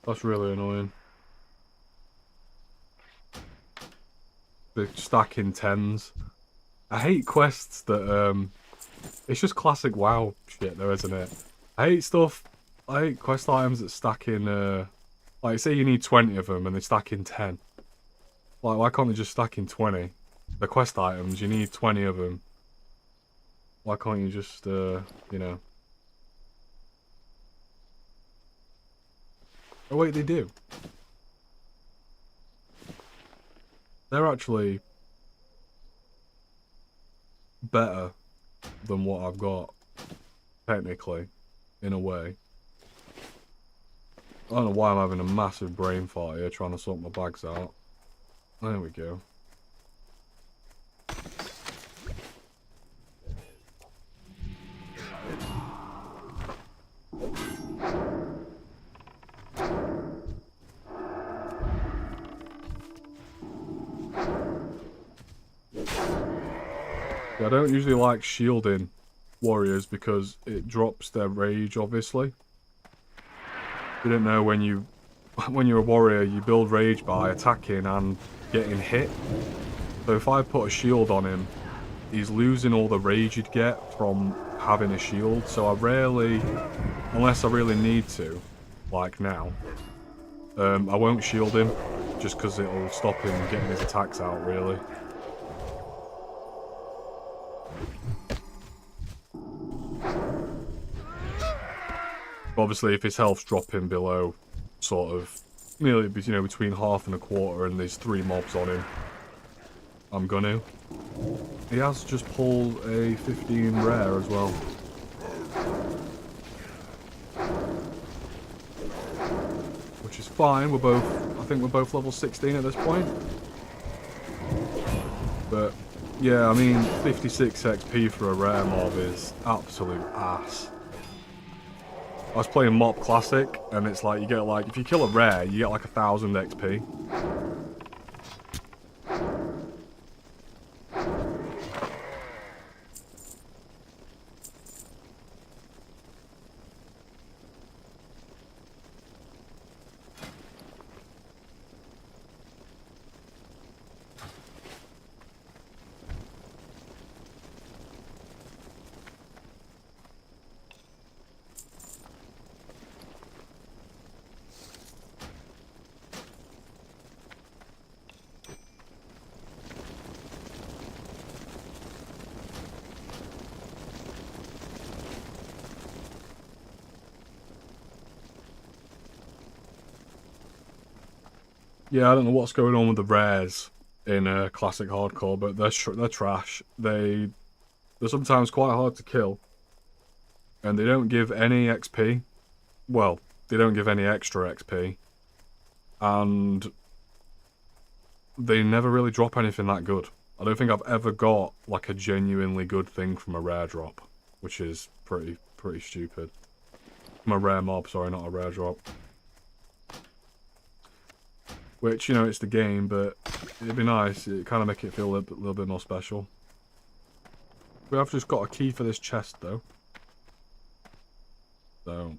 That's really annoying. The stacking 10s. I hate quests that, it's just classic WoW shit though, isn't it? I hate quest items that stack in, like say you need 20 of them and they stack in 10. Like, why can't they just stack in 20? The quest items, you need 20 of them. Why can't you just, you know... Oh wait, they do. They're actually better than what I've got, technically, in a way. I don't know why I'm having a massive brain fart here trying to sort my bags out. There we go. I don't usually like shielding warriors because it drops their rage, obviously. You don't know when you're a warrior, you build rage by attacking and getting hit. So if I put a shield on him, he's losing all the rage you'd get from having a shield. So I rarely, unless I really need to, like now, I won't shield him, just because it'll stop him getting his attacks out, really. Obviously, if his health's dropping below, sort of, nearly, you know, between half and a quarter, and there's 3 mobs on him, I'm gonna. He has just pulled a 15 rare as well. Which is fine, we're both, I think we're both level 16 at this point. But, yeah, I mean, 56 XP for a rare mob is absolute ass. I was playing Mop Classic, and it's like, you get like, if you kill a rare, you get like 1000 XP. Yeah, I don't know what's going on with the rares in Classic Hardcore, but they're trash. They're sometimes quite hard to kill, and they don't give any XP. Well, they don't give any extra XP, and they never really drop anything that good. I don't think I've ever got like a genuinely good thing from a rare drop, which is pretty stupid. From a rare mob, sorry, not a rare drop. Which, you know, it's the game, but it'd be nice. It kind of make it feel a little bit more special. We have just got a key for this chest, though. So...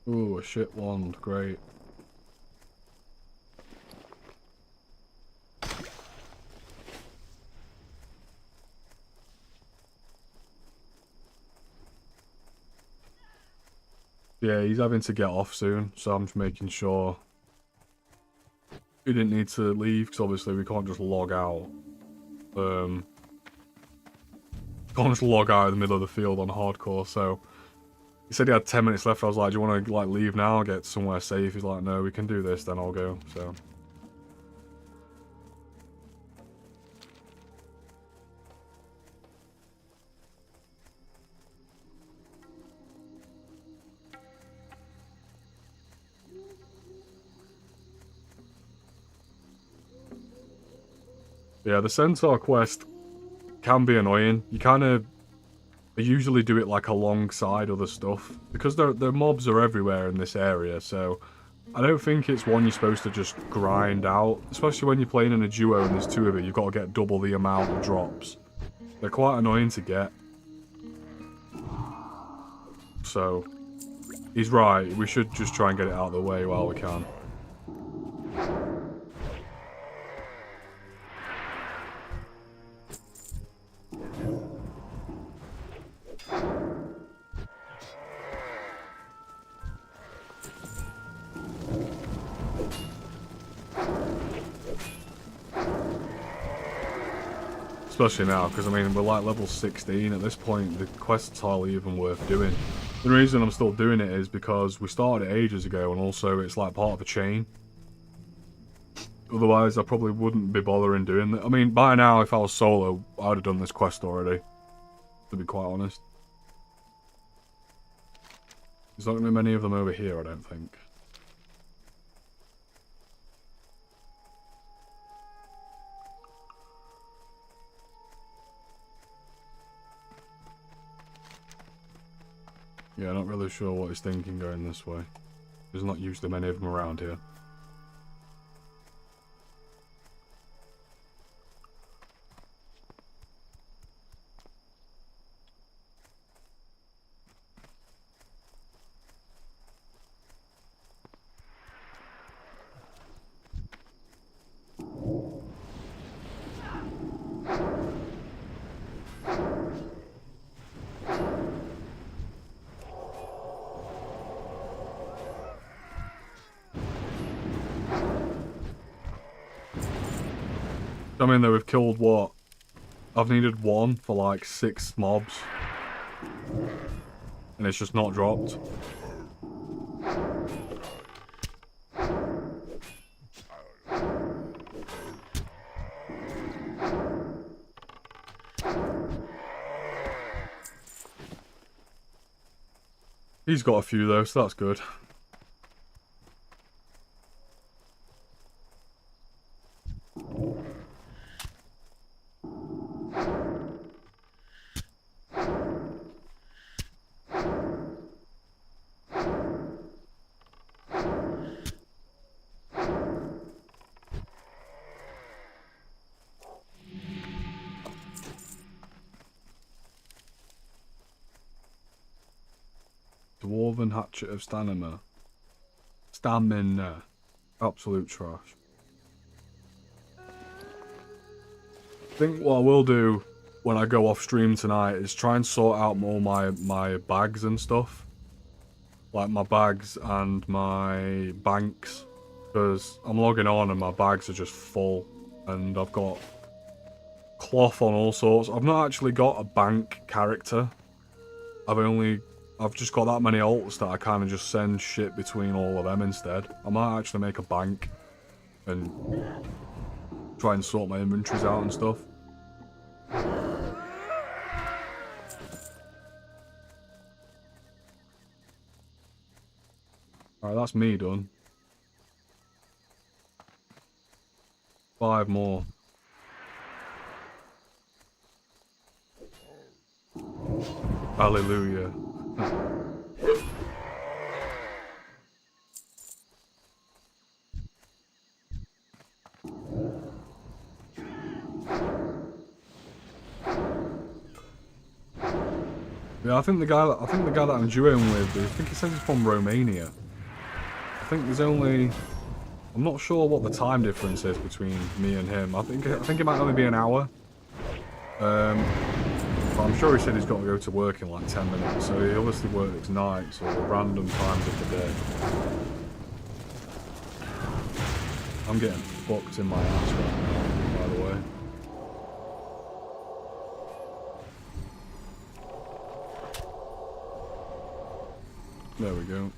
Ooh, a shit wand, great. Yeah, he's having to get off soon, so I'm just making sure he didn't need to leave, because obviously we can't just log out. Can't just log out in the middle of the field on hardcore, so... He said he had 10 minutes left. I was like, do you want to like leave now, get somewhere safe? He's like, no, we can do this, then I'll go. So yeah, the Centaur quest can be annoying. You kind of usually do it like alongside other stuff, because the mobs are everywhere in this area, so I don't think it's one you're supposed to just grind out, especially when you're playing in a duo and there's 2 of it. You've got to get double the amount of drops. They're quite annoying to get. So he's right, we should just try and get it out of the way while we can. Especially now, because I mean, we're like level 16 at this point, the quest's hardly even worth doing. The reason I'm still doing it is because we started it ages ago, and also it's like part of a chain. Otherwise, I probably wouldn't be bothering doing that. I mean, by now, if I was solo, I would have done this quest already, to be quite honest. There's not going to be many of them over here, I don't think. Yeah, not really sure what he's thinking going this way. There's not usually many of them around here. I mean, though, we've killed what? I've needed one for like 6 mobs. And it's just not dropped. He's got a few though, so that's good. Dwarven Hatchet of Stamina. Absolute trash. I think what I will do when I go off stream tonight is try and sort out all my bags and stuff. Like my bags and my banks. Because I'm logging on and my bags are just full. And I've got cloth on all sorts. I've not actually got a bank character. I've just got that many alts that I kind of just send shit between all of them instead. I might actually make a bank and try and sort my inventories out and stuff. Alright, that's me done. 5 more. Hallelujah. Yeah, I think the guy that I'm duoing with, I think he says he's from Romania. I think there's only, I'm not sure what the time difference is between me and him. I think it might only be an hour. But I'm sure he said he's got to go to work in like 10 minutes, so he obviously works nights or random times of the day. I'm getting fucked in my ass right now, by the way. There we go.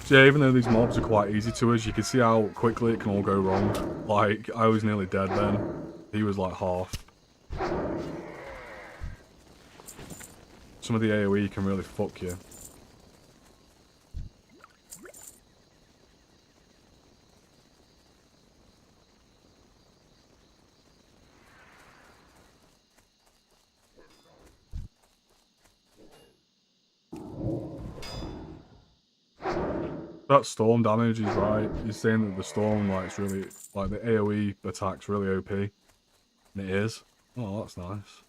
So yeah, even though these mobs are quite easy to us, you can see how quickly it can all go wrong. Like, I was nearly dead then. He was like half. Some of the AoE can really fuck you. That storm damage is right. He's saying that the storm, like, it's really, like, the AoE attack's really OP. And it is. Oh, that's nice.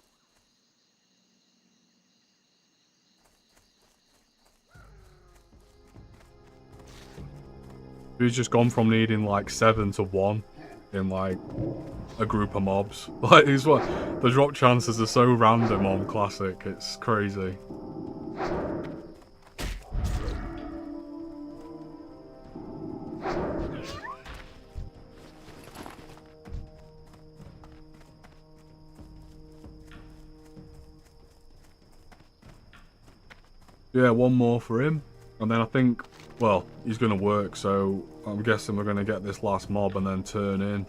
He's just gone from needing, like, 7 to 1 in, like, a group of mobs. Like, the drop chances are so random on Classic, it's crazy. Yeah, one more for him. And then I think, well, he's going to work, so I'm guessing we're going to get this last mob and then turn in.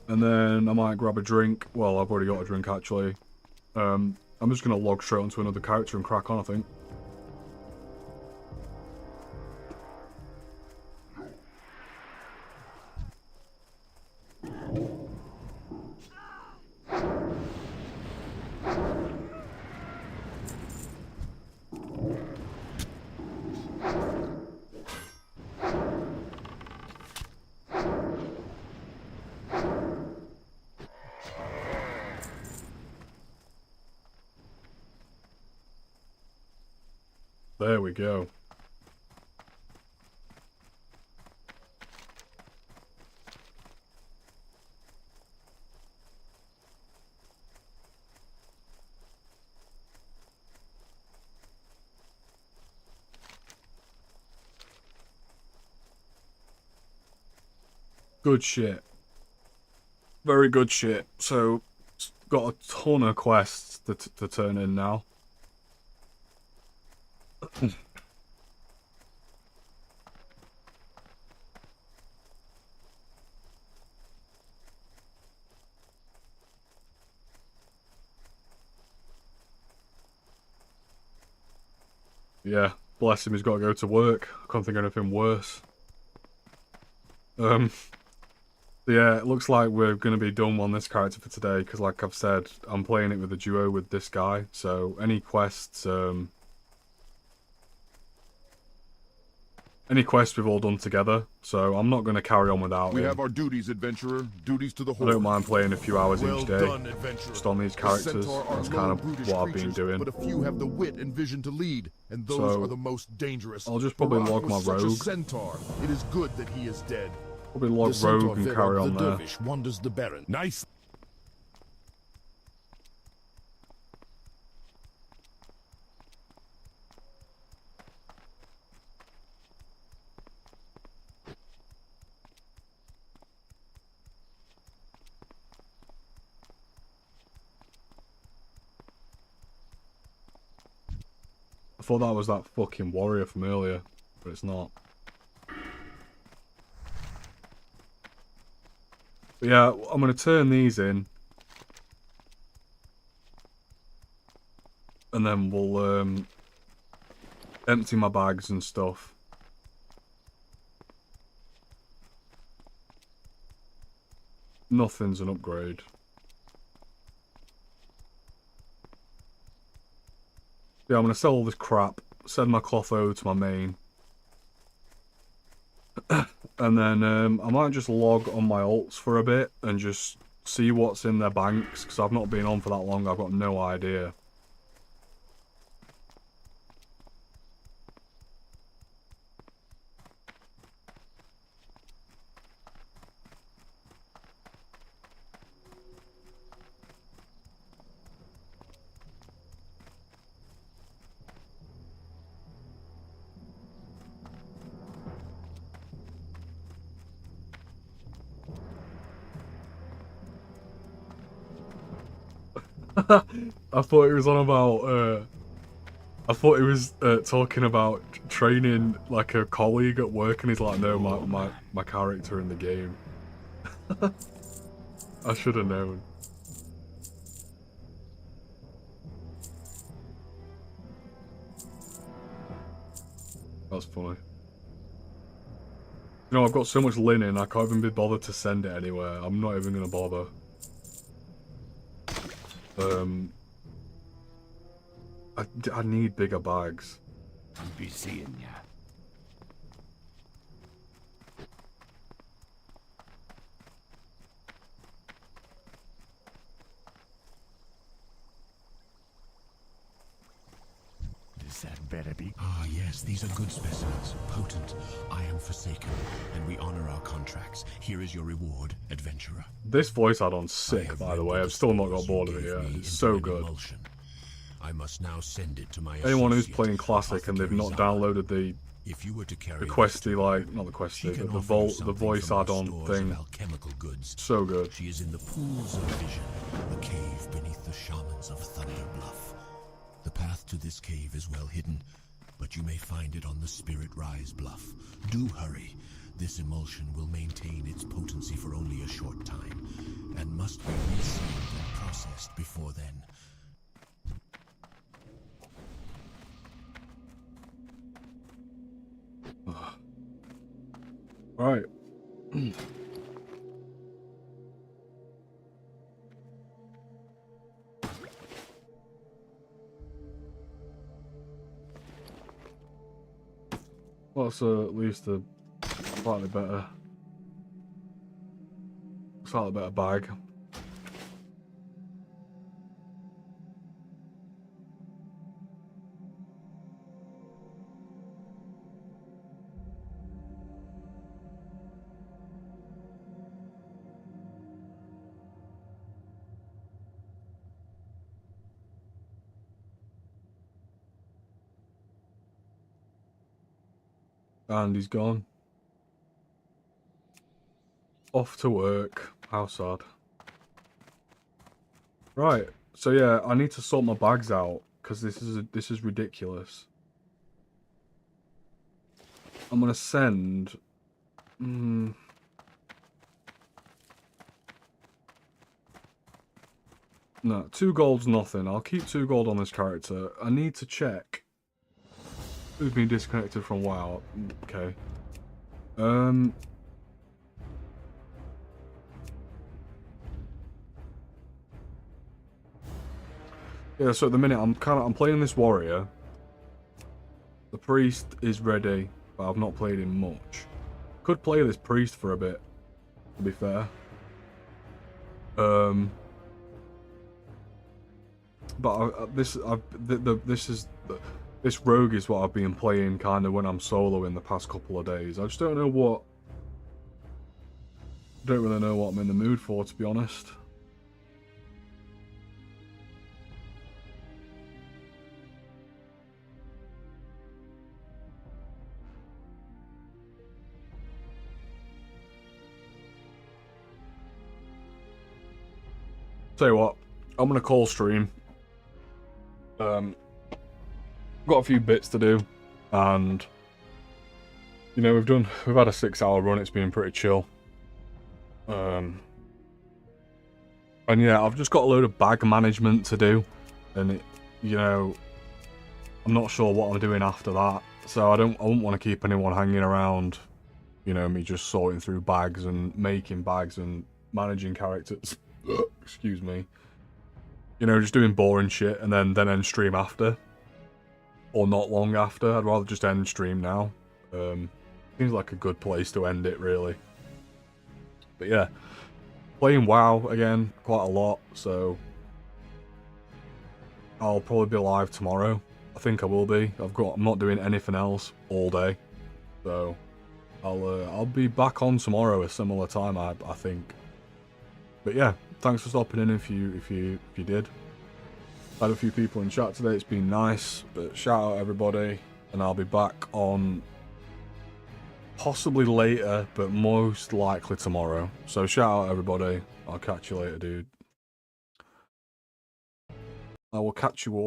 And then I might grab a drink. Well, I've already got a drink, actually. I'm just going to log straight onto another character and crack on, I think. There we go. Good shit. Very good shit. So, got a ton of quests to turn in now. Yeah, bless him, he's got to go to work. I can't think of anything worse. Yeah, it looks like we're going to be done on this character for today, because like I've said, I'm playing it with a duo with this guy, so any quests we've all done together, so I'm not going to carry on without We him. have our duties, adventurer. Duties to the I Horde. don't mind playing a few hours each day, Done, adventurer. just on these The characters. Centaur are That's low, kind of brutish what I've been creatures, doing. But a few have the wit and vision to lead, and those So, are the most dangerous. I'll just probably Barak log was my such a rogue. centaur. It is good that he is dead. Probably log The rogue centaur and Verog carry the on there. dervish wanders the Baron. Nice. I thought that was that fucking warrior from earlier, but it's not. But yeah, I'm going to turn these in. And then we'll empty my bags and stuff. Nothing's an upgrade. Yeah, I'm going to sell all this crap, send my cloth over to my main. And then I might just log on my alts for a bit and just see what's in their banks, because I've not been on for that long, I've got no idea. I thought he was on about, I thought he was talking about training like a colleague at work, and he's like, no, my character in the game. I should have known. That's funny. You know, I've got so much linen, I can't even be bothered to send it anywhere. I'm not even going to bother. I need bigger bags. I'll be seeing ya. Does that better be? Ah, yes, these are good specimens. Potent. I am forsaken, and we honor our contracts. Here is your reward, adventurer. This voice add-on's sick, by the way. I've still not got bored of it yet. It's so good. I must now send it to my Anyone who's associate, playing Classic and they've not downloaded the if you were to carry questy, like, not the she questy, can but offer you the something voice from our add-on stores thing. of alchemical goods. So good. She is in the pools of vision, the cave beneath the shamans of Thunder Bluff. The path to this cave is well hidden, but you may find it on the Spirit Rise Bluff. Do hurry. This emulsion will maintain its potency for only a short time, and must be resealed and processed before then. Right. Well, it's at least a slightly better bag. And he's gone. Off to work. How sad. Right. So yeah, I need to sort my bags out because this is ridiculous. I'm gonna send. No, 2 gold's nothing. I'll keep 2 gold on this character. I need to check who's been disconnected from WoW. Okay. Yeah, so at the minute I'm playing this warrior. The priest is ready, but I've not played him much. Could play this priest for a bit, to be fair. But this rogue is what I've been playing kind of when I'm solo in the past couple of days. I just don't know what. Don't really know what I'm in the mood for, to be honest. Tell you what, I'm gonna call stream. Got a few bits to do, and you know we've had a 6-hour run. It's been pretty chill. And yeah, I've just got a load of bag management to do, and you know, I'm not sure what I'm doing after that. So I wouldn't want to keep anyone hanging around. You know, me just sorting through bags and making bags and managing characters. Excuse me. You know, just doing boring shit and then end stream after. Or not long after. I'd rather just end stream now. Seems like a good place to end it, really. But yeah. Playing WoW again, quite a lot, so I'll probably be live tomorrow. I think I will be. I'm not doing anything else all day. So I'll be back on tomorrow at a similar time, I think. But yeah, thanks for stopping in if you did. Had a few people in chat today, it's been nice, but shout out everybody, and I'll be back on possibly later, but most likely tomorrow. So shout out everybody, I'll catch you later, dude. I will catch you all.